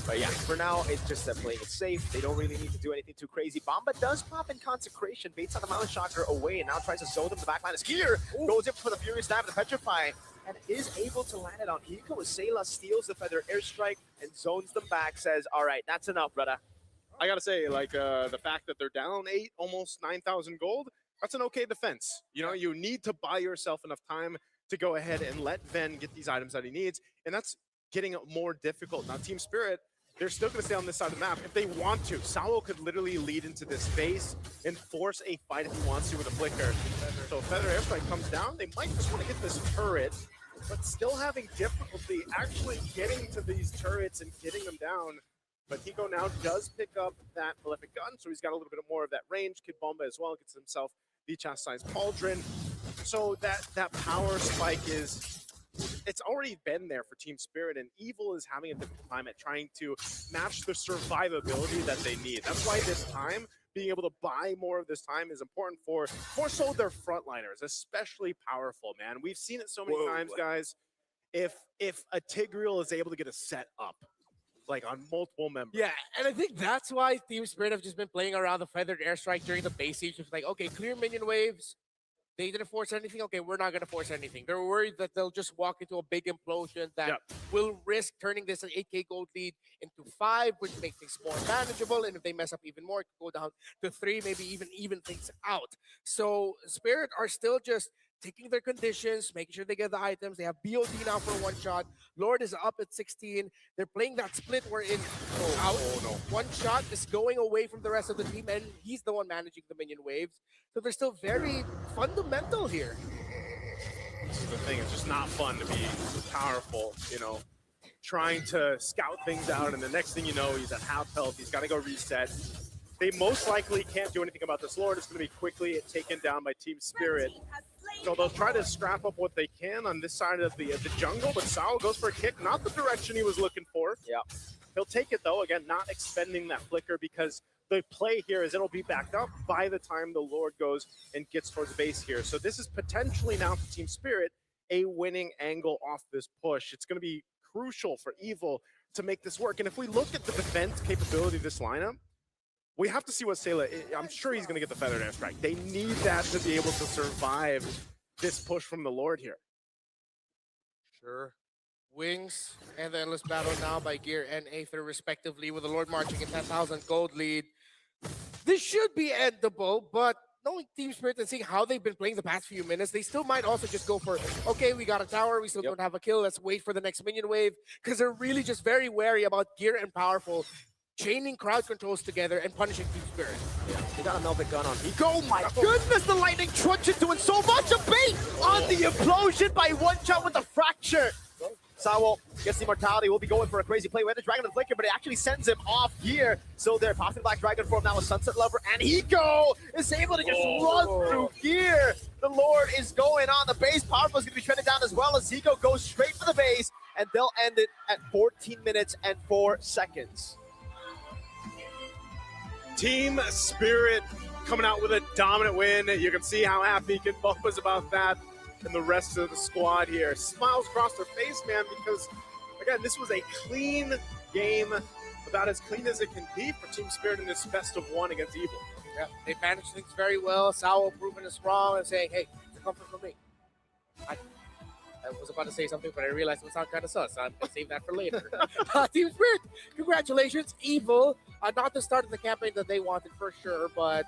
But yeah, for now, it's just them playing it safe. They don't really need to do anything too crazy. Bomba does pop in Consecration, baits on the Mountain Shocker away, and now tries to zone them. The backline is here. Goes in for the Furious Stab, the Petrify, and is able to land it on Hiko as Sayla steals the Feather Airstrike and zones them back, says, all right, that's enough, brother. I got to say, like, the fact that they're down 8, almost 9,000 gold, that's an okay defense. You know, you need to buy yourself enough time to go ahead and let Ven get these items that he needs, and that's getting more difficult. Now, Team Spirit, they're still going to stay on this side of the map if they want to. Sao could literally lead into this base and force a fight if he wants to with a flicker. So if Feather Airstrike comes down, they might just want to get this turret, but still having difficulty actually getting to these turrets and getting them down. But Hiko now does pick up that Malefic Gun, so he's got a little bit more of that range. Kid Bomba as well gets himself the Chastised Pauldron. So that power spike it's already been there for Team Spirit, and Evil is having a difficult time at trying to match the survivability that they need. That's why this time, being able to buy more of this time is important for more so their frontliners, especially powerful, man. We've seen it so many times, guys. If a Tigreal is able to get a set up, like on multiple members. Yeah, and I think that's why Team Spirit have just been playing around the Feathered Airstrike during the base siege. It's like, okay, clear minion waves. They didn't force anything. Okay, we're not going to force anything. They're worried that they'll just walk into a big implosion that will risk turning this an 8k gold lead into 5, which makes things more manageable. And if they mess up even more, it could go down to 3, maybe even things out. So Spirit are still just taking their conditions, making sure they get the items. They have BOD now for one shot. Lord is up at 16. They're playing that split where in out. One shot is going away from the rest of the team, and he's the one managing the minion waves. So they're still very fundamental here. This is the thing, it's just not fun to be powerful, you know, trying to scout things out, and the next thing you know, he's at half health, he's got to go reset. They most likely can't do anything about this Lord. It's going to be quickly taken down by Team Spirit. So they'll try to scrap up what they can on this side of the jungle, but Sao goes for a kick, not the direction he was looking for. Yeah. He'll take it though, again, not expending that flicker because the play here is it'll be backed up by the time the Lord goes and gets towards base here. So this is potentially now for Team Spirit a winning angle off this push. It's going to be crucial for Evil to make this work. And if we look at the defense capability of this lineup, we have to see what Sayla, I'm sure he's going to get the Feathered Airstrike. They need that to be able to survive this push from the Lord here. Sure. Wings and the Endless Battle now by Gear and Aether respectively, with the Lord marching a 10,000 gold lead. This should be endable, but knowing Team Spirit and seeing how they've been playing the past few minutes, they still might also just go for, okay, we got a tower, we still don't have a kill, let's wait for the next minion wave, because they're really just very wary about Gear and Powerful chaining crowd controls together and punishing Team Spirit. Yeah, they got a Melvic Gun on Hiko. Oh my goodness, the Lightning Truncheon doing so much. A bait on the implosion by one shot with the fracture. Sao gets the immortality. We'll be going for a crazy play. We had the Dragon and Flicker, but it actually sends him off here. So they're popping Black Dragon form now with Sunset Lover, and Hiko is able to just run through Gear. The Lord is going on the base. Powerful is going to be trending down as well as Hiko goes straight for the base, and they'll end it at 14 minutes and 4 seconds. Team Spirit coming out with a dominant win. You can see how happy Kid Bumba's about that, and the rest of the squad here. Smiles across their face, man, because, again, this was a clean game, about as clean as it can be for Team Spirit in this best of 1 against Evil. Yeah, they managed things very well. Sao proving us wrong and saying, hey, it's a comfort for me. I was about to say something, but I realized it would sound kind of sus. I'm going to save that for later. Team Spirit, congratulations. Evil, not the start of the campaign that they wanted for sure, but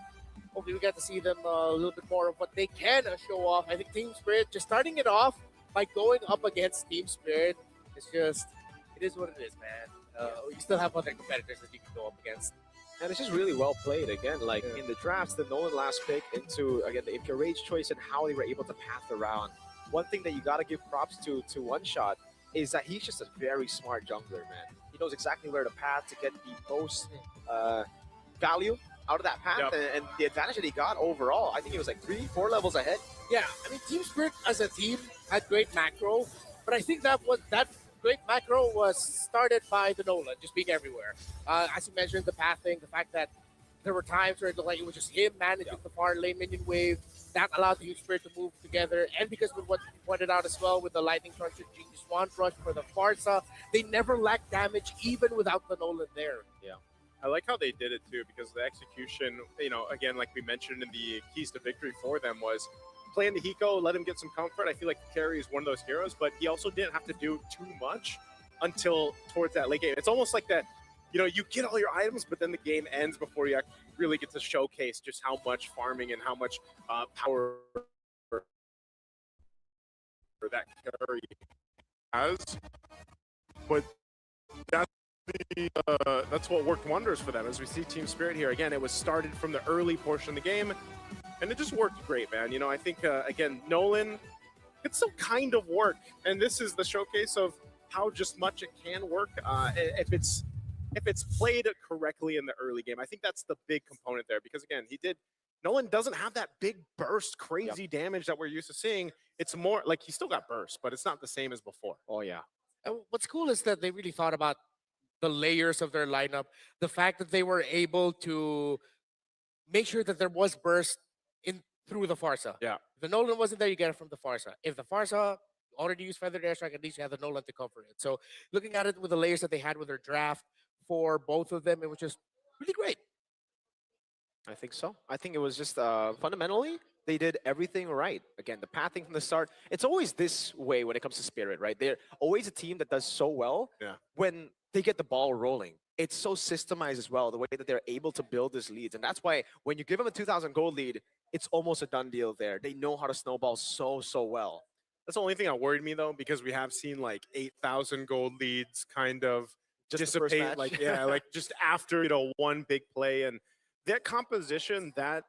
hopefully we get to see them a little bit more of what they can show off. I think Team Spirit, just starting it off by going up against Team Spirit, it's just, it is what it is, man. You still have other competitors that you can go up against. And it's just really well played. Again, like in the drafts, the Nolan last pick into, again, the Impure Rage choice and how they were able to path around. One thing that you got to give props to One Shot is that he's just a very smart jungler, man. He knows exactly where to path to get the most value out of that path, and the advantage that he got overall, I think he was like 3-4 levels ahead. Yeah, I mean, Team Spirit as a team had great macro, but I think that great macro was started by the Nolan just being everywhere. As you mentioned, the pathing, the fact that there were times where it was just him managing the far lane minion wave. That allowed the Huge Spirit to move together. And because of what you pointed out as well with the Lightning Cruncher, Genius Swan Rush for the Pharsa, they never lacked damage even without the Nolan there. Yeah. I like how they did it too, because the execution, again, like we mentioned in the keys to victory for them, was play into Hiko, let him get some comfort. I feel like Carry is one of those heroes, but he also didn't have to do too much until towards that late game. It's almost like that, you get all your items, but then the game ends before you really get to showcase just how much farming and how much power that Carry has. But that's what worked wonders for them. As we see Team Spirit here, again, it was started from the early portion of the game, and it just worked great, man. I think, again, Nolan, it still kind of work, and this is the showcase of how just much it can work if it's played correctly in the early game. I think that's the big component there, because again, Nolan doesn't have that big burst, crazy damage that we're used to seeing. It's more like he still got burst, but it's not the same as before. Oh yeah. And what's cool is that they really thought about the layers of their lineup, the fact that they were able to make sure that there was burst through the Pharsa. Yeah. If the Nolan wasn't there, you get it from the Pharsa. If the Pharsa already used Feathered Airstrike, at least you have the Nolan to cover it. So looking at it with the layers that they had with their draft for both of them, it was just really great. I think so. I think it was just fundamentally, they did everything right. Again, the pathing from the start. It's always this way when it comes to Spirit, right? They're always a team that does so well when they get the ball rolling. It's so systemized as well, the way that they're able to build these leads. And that's why when you give them a 2,000 gold lead, it's almost a done deal there. They know how to snowball so well. That's the only thing that worried me, though, because we have seen like 8,000 gold leads kind of Just the first dissipate, match. like just after one big play. And that composition that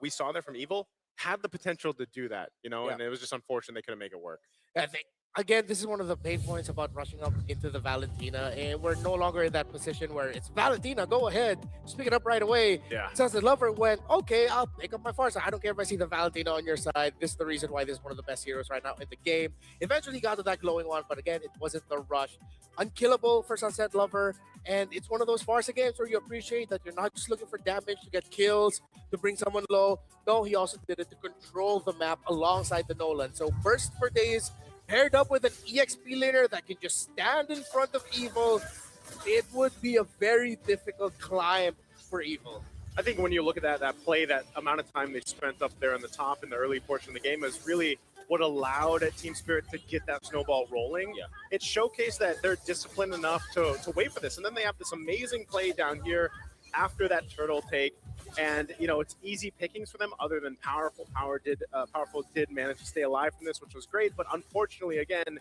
we saw there from Evil had the potential to do that, and it was just unfortunate they couldn't make it work. I think, again, this is one of the pain points about rushing up into the Valentina, and we're no longer in that position where it's Valentina, go ahead, just pick it up right away. Yeah. Sunset Lover went, okay, I'll pick up my Pharsa. I don't care if I see the Valentina on your side. This is the reason why this is one of the best heroes right now in the game. Eventually got to that glowing one, but again, it wasn't the rush. Unkillable for Sunset Lover, and it's one of those Pharsa games where you appreciate that you're not just looking for damage to get kills, to bring someone low. No, he also did it to control the map alongside the Nolan. So Burst for Days, paired up with an EXP laner that can just stand in front of Evil, it would be a very difficult climb for Evil. I think when you look at that play, that amount of time they spent up there on the top in the early portion of the game is really what allowed Team Spirit to get that snowball rolling. Yeah. It showcased that they're disciplined enough to wait for this. And then they have this amazing play down here after that turtle take. And, it's easy pickings for them other than Powerful. Powerful did manage to stay alive from this, which was great. But unfortunately, again,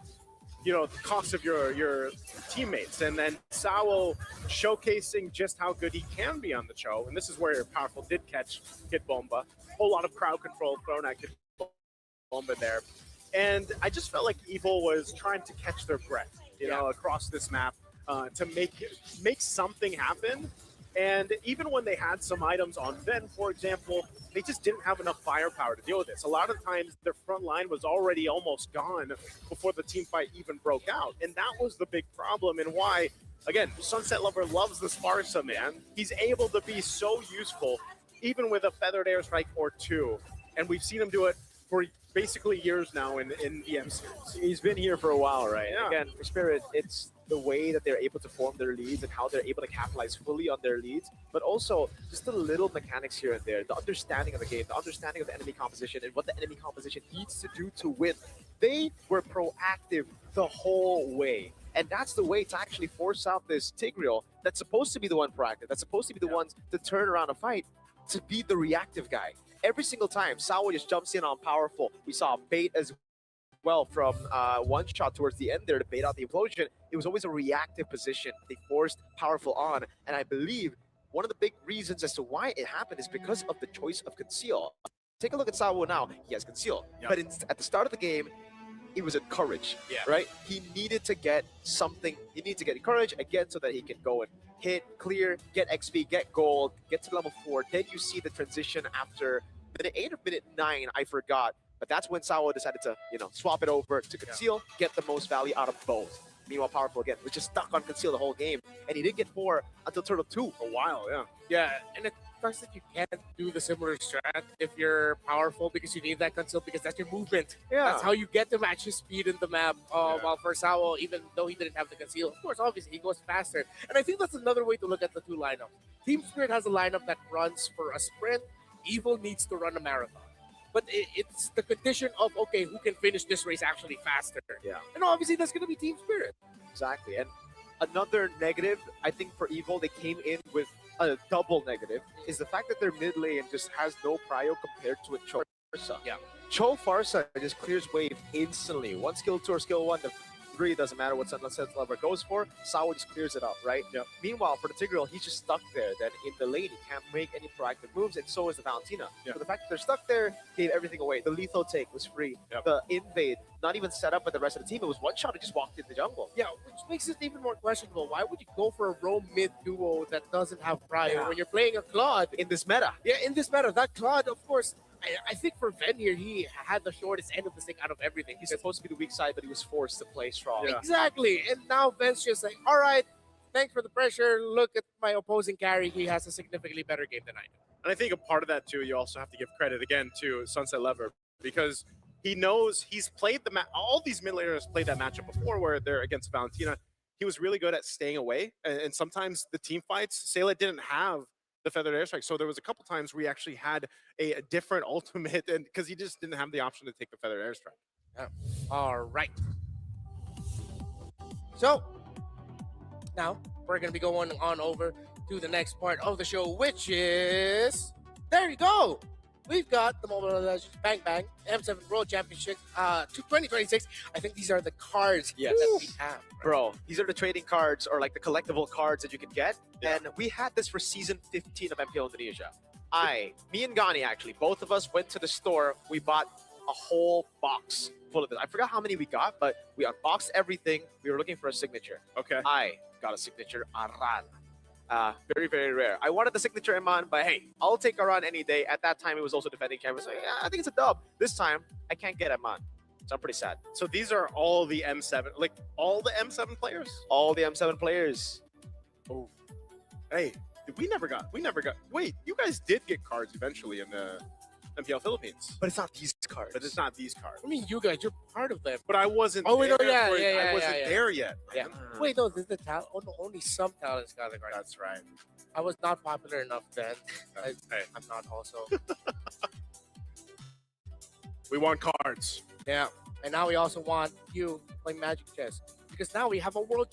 the cost of your teammates. And then Sawo showcasing just how good he can be on the show. And this is where Powerful did catch Kid Bomba. A whole lot of crowd control thrown at Kid Bomba there. And I just felt like Evil was trying to catch their breath, across this map to make something happen. And even when they had some items on Ven, for example, they just didn't have enough firepower to deal with this. A lot of times their front line was already almost gone before the team fight even broke out. And that was the big problem, and why, again, Sunset Lover loves this Pharsa, man. He's able to be so useful, even with a Feathered Airstrike or two. And we've seen him do it for basically years now in the M series. He's been here for a while, right? Yeah. Again, for Spirit, it's the way that they're able to form their leads and how they're able to capitalize fully on their leads, but also just the little mechanics here and there, the understanding of the game, the understanding of the enemy composition and what the enemy composition needs to do to win. They were proactive the whole way. And that's the way to actually force out this Tigreal that's supposed to be the one proactive, that's supposed to be the ones to turn around a fight, to be the reactive guy. Every single time, Sawo just jumps in on Powerful. We saw a bait as well from one shot towards the end there to bait out the implosion. It was always a reactive position. They forced Powerful on, and I believe one of the big reasons as to why it happened is because of the choice of Conceal. Take a look at Sawo now. He has Conceal, but at the start of the game, it was at Courage, right? He needed to get something. He needed to get Courage again so that he can go and hit, clear, get XP, get gold, get to level 4. Then you see the transition after minute 8 or minute 9, I forgot. But that's when Sawo decided to, swap it over to Conceal, get the most value out of both. Meanwhile, Powerful was just stuck on Conceal the whole game, and he didn't get 4 until Turtle 2. A while, Yeah, and sucks that you can't do the similar strat if you're powerful because you need that conceal because that's your movement. Yeah. That's how you get to match his speed in the map. While for Sao, even though he didn't have the conceal, of course, obviously he goes faster. And I think that's another way to look at the two lineups. Team Spirit has a lineup that runs for a sprint. Evil needs to run a marathon. But it's the condition of, okay, who can finish this race actually faster? Yeah. And obviously that's going to be Team Spirit. Exactly. And another negative, I think, for Evil, they came in with a double negative, is the fact that their mid lane just has no prio compared to a Cho Farsa. Yeah. Cho Farsa just clears wave instantly. One skill 2 or skill 1, the 3 doesn't matter what Sunset Lover goes for. Sao just clears it up, right? Yep. Meanwhile, for the Tigreal, he's just stuck there. Then in the lane, he can't make any proactive moves, and so is the Valentina. Yep. So the fact that they're stuck there gave everything away. The lethal take was free. Yep. The invade, not even set up with the rest of the team. It was one shot and just walked in the jungle. Yeah, which makes it even more questionable. Why would you go for a roam mid duo that doesn't have prio when you're playing a Claude? In this meta. Yeah, in this meta. That Claude, of course, I think for Ven here, he had the shortest end of the stick out of everything. He's supposed to be the weak side, but he was forced to play strong. Yeah. Exactly. And now Ven's just like, all right, thanks for the pressure. Look at my opposing carry. He has a significantly better game than I do. And I think a part of that too, you also have to give credit again to Sunset Lever because he knows he's played the all these mid laners played that matchup before where they're against Valentina. He was really good at staying away, and sometimes the team fights, Sayla didn't have the feathered airstrike, so there was a couple times where he actually had a different ultimate, and because he just didn't have the option to take the feathered airstrike. Yeah. All right. So now we're gonna be going on over to the next part of the show, which is there you go. We've got the Mobile Legends Bang Bang M7 World Championship 2026. I think these are the cards that we have. Right? Bro, these are the trading cards or like the collectible cards that you can get. Yeah. And we had this for season 15 of MPL Indonesia. Me and Gani actually, both of us went to the store. We bought a whole box full of this. I forgot how many we got, but we unboxed everything. We were looking for a signature. Okay. I got a signature Aran. Very, very rare. I wanted the signature Iman, but hey, I'll take Aran any day. At that time, it was also defending champion. So yeah, I think it's a dub. This time, I can't get Iman. So I'm pretty sad. So these are all the M7, like all the M7 players? All the M7 players. Oh, hey, we never got, wait, you guys did get cards eventually in the MPL Philippines. But it's not these cards. But it's not these cards. I mean, you guys, you're part of them. But I wasn't Oh, wait, there. no, yeah, for- yeah, I wasn't yeah. there yet. Yeah. Wait, no, this is the talent. Oh, no, only some talents got the card. That's right. I was not popular enough then. Hey. I'm not also. We want cards. Yeah. And now we also want you playing Magic Chess. Because now we have a world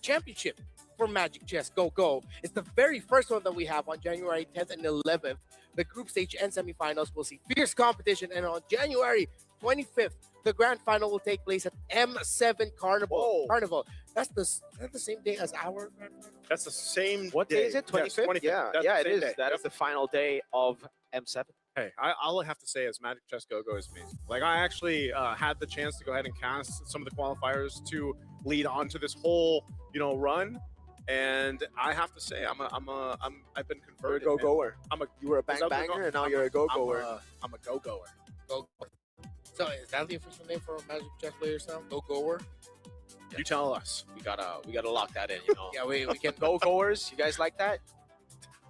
championship for Magic Chess. Go, go. It's the very first one that we have on January 10th and 11th. The group stage and semifinals will see fierce competition. And on January 25th, the grand final will take place at M7 Carnival. Carnival. That's the same day as our grand final? That's the same What day is it? 25th? Yes, 25th. Yeah, That's yeah, the it same is. day. That Yep. is the final day of M7. Hey, all I have to say is Magic Chess Go-Go is amazing. Like, I actually had the chance to go ahead and cast some of the qualifiers to lead on to this whole, run. And I have to say, I've been converted. You're a go-goer. I'm a, You were a Is that bang what banger, go- and now I'm you're a go-goer. I'm a go-goer. Go. So is that the official name for Magic Chess players now? Go goer? You tell us. We gotta lock that in. Yeah, we can Go-goers. You guys like that?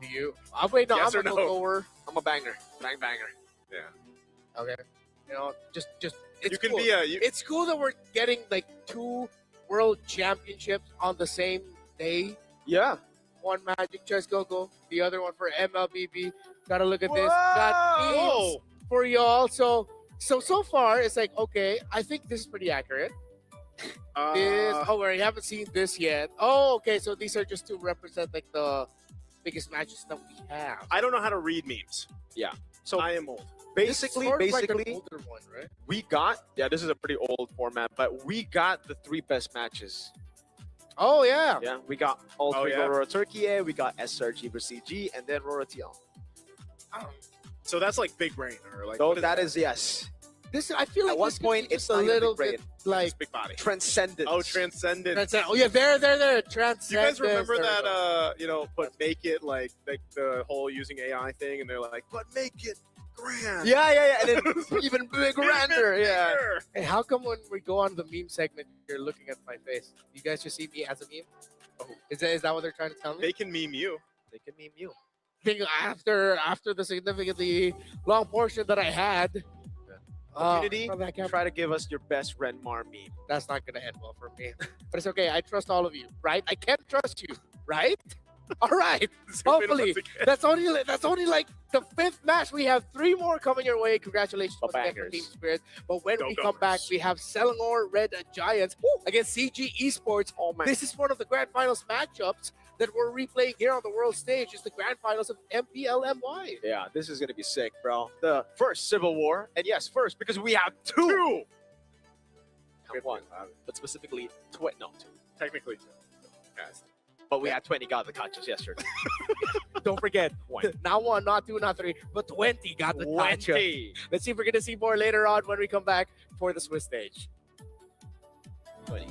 Do you? Wait, no, Yes I'm or a no? go-goer. I'm a banger. Bang banger. Yeah. Okay. Just it's You can cool. be a. It's cool that we're getting like 2 world championships on the same day. Yeah. One Magic Chess Go-Go, the other one for MLBB. Gotta look at this. Got Whoa! memes for y'all. So far, it's like, okay, I think this is pretty accurate. We haven't seen this yet. Oh, okay, so these are just to represent like the biggest matches that we have. I don't know how to read memes. Yeah. So I am old. basically, This is sort of like basically, an older one, right? we got. Yeah, this is a pretty old format, but we got the 3 best matches. Oh yeah. Yeah, we got all Oh, 3 yeah. Aurora Turkey, we got SRG versus CG, and then Aurora TL. So that's like Big Brain or like. So what is that is yes. This I feel like At one this could point, be it's just a not even little Big bit Brain. like It's Big Body. Transcendent. Oh, Transcendent. Oh yeah, there. Transcendence. Do you guys remember there we that? go. But make it like the whole using AI thing, and they're like, but make it grand. Yeah, and then even grander. Yeah. Bigger. Hey, how come when we go on the meme segment, you're looking at my face? You guys just see me as a meme? Oh, is that what they're trying to tell me? They can meme you. They can meme you. think after the significantly long portion that I had. Community, from that camera, try to give us your best Renmar meme. that's not gonna end well for me. But it's okay. I trust all of you, right? I can trust you, right? All right. Hopefully, that's only like the 5th match. We have 3 more coming your way. Congratulations once again for Team Spirit. But when we come back, we have Selangor Red Giants against CG Esports. Oh man, this is one of the grand finals matchups that we're replaying here on the world stage. It's the grand finals of MPLMY. yeah, this is gonna be sick, bro. The first Civil War, and yes, first because we have 2. Not 1, but specifically 2. Technically 2. Yes. But we had 20 godly catches yesterday. Don't forget, not 1, not 2, not 3, but 20 got the matchup. 20. Let's see if we're going to see more later on when we come back for the Swiss stage. 20.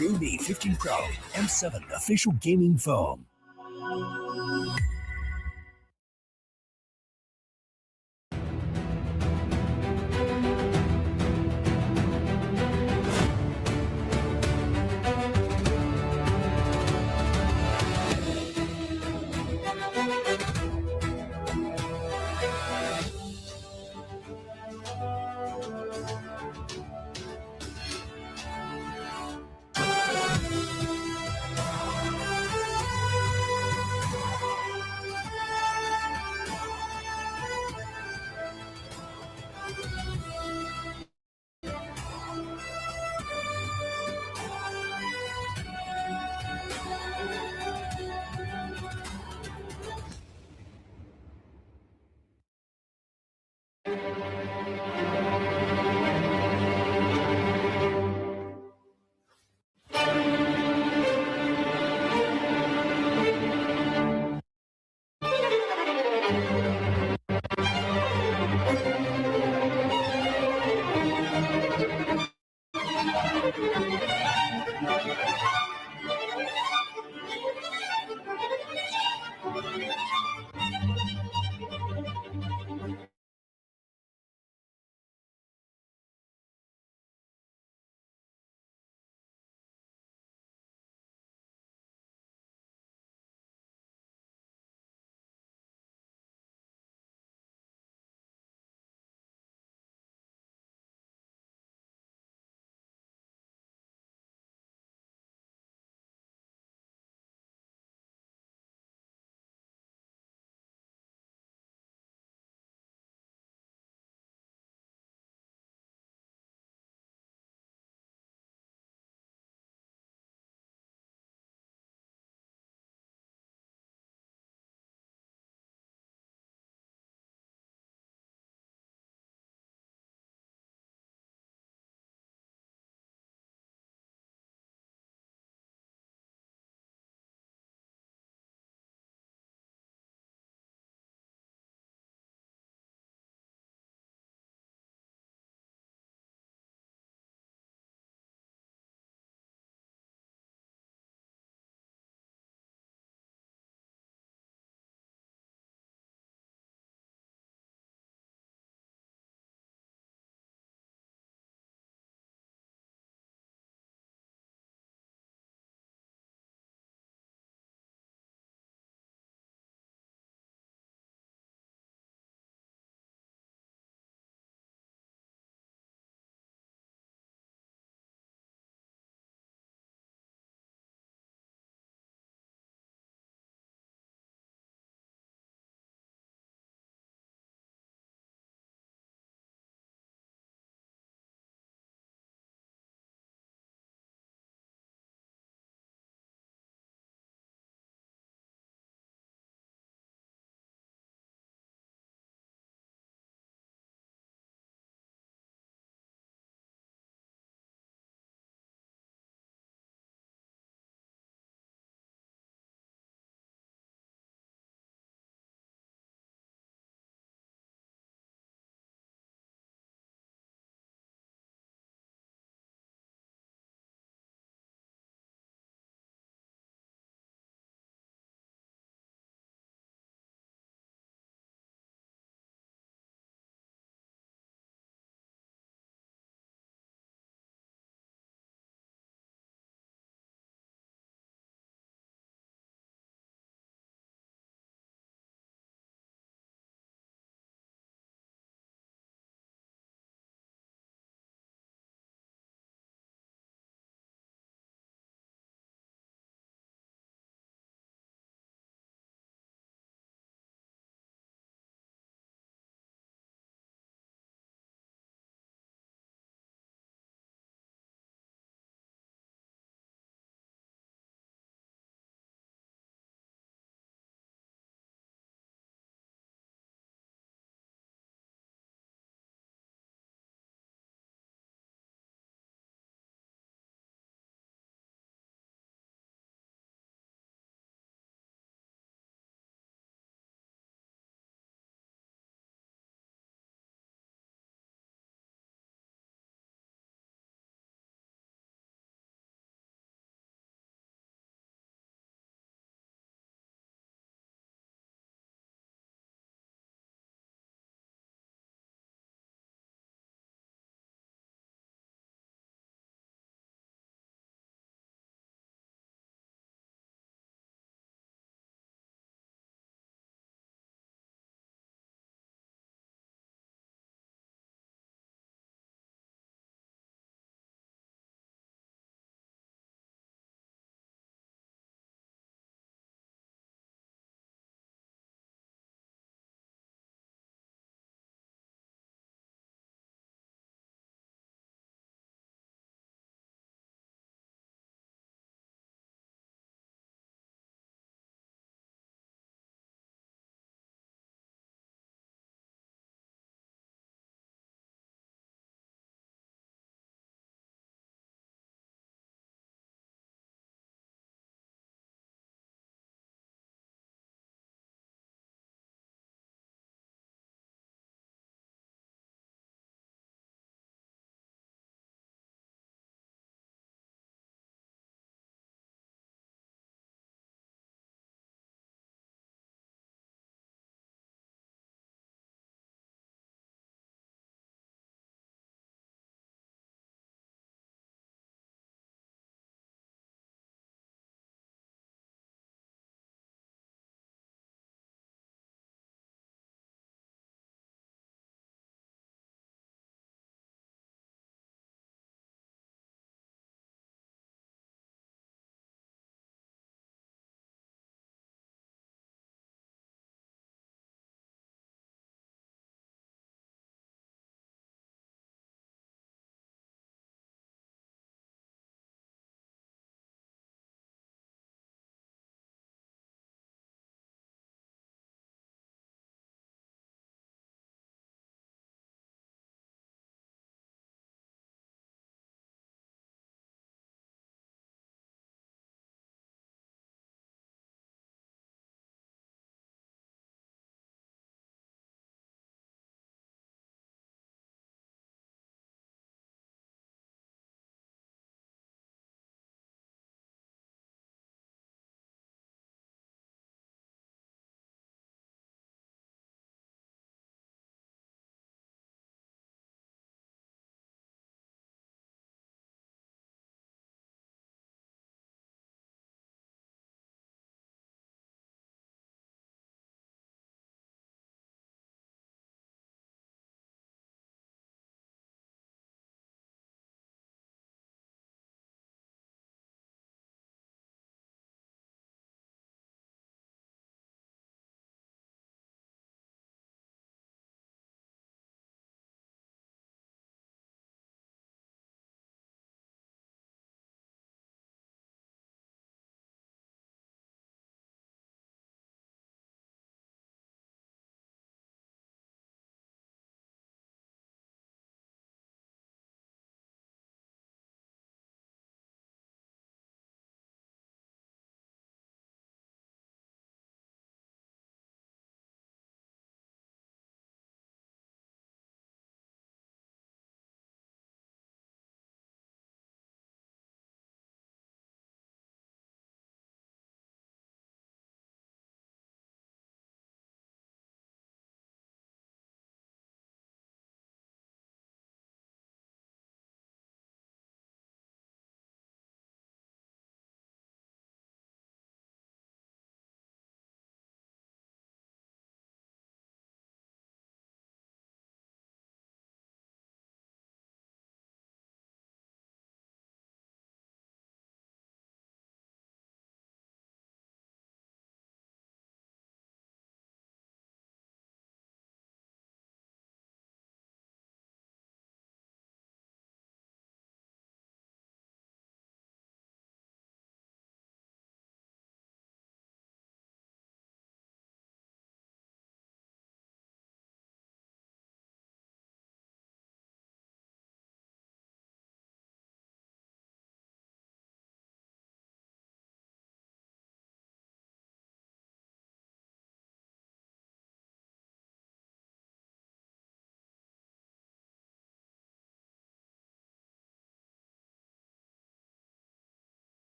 Ruby 15 Pro M7 official gaming phone.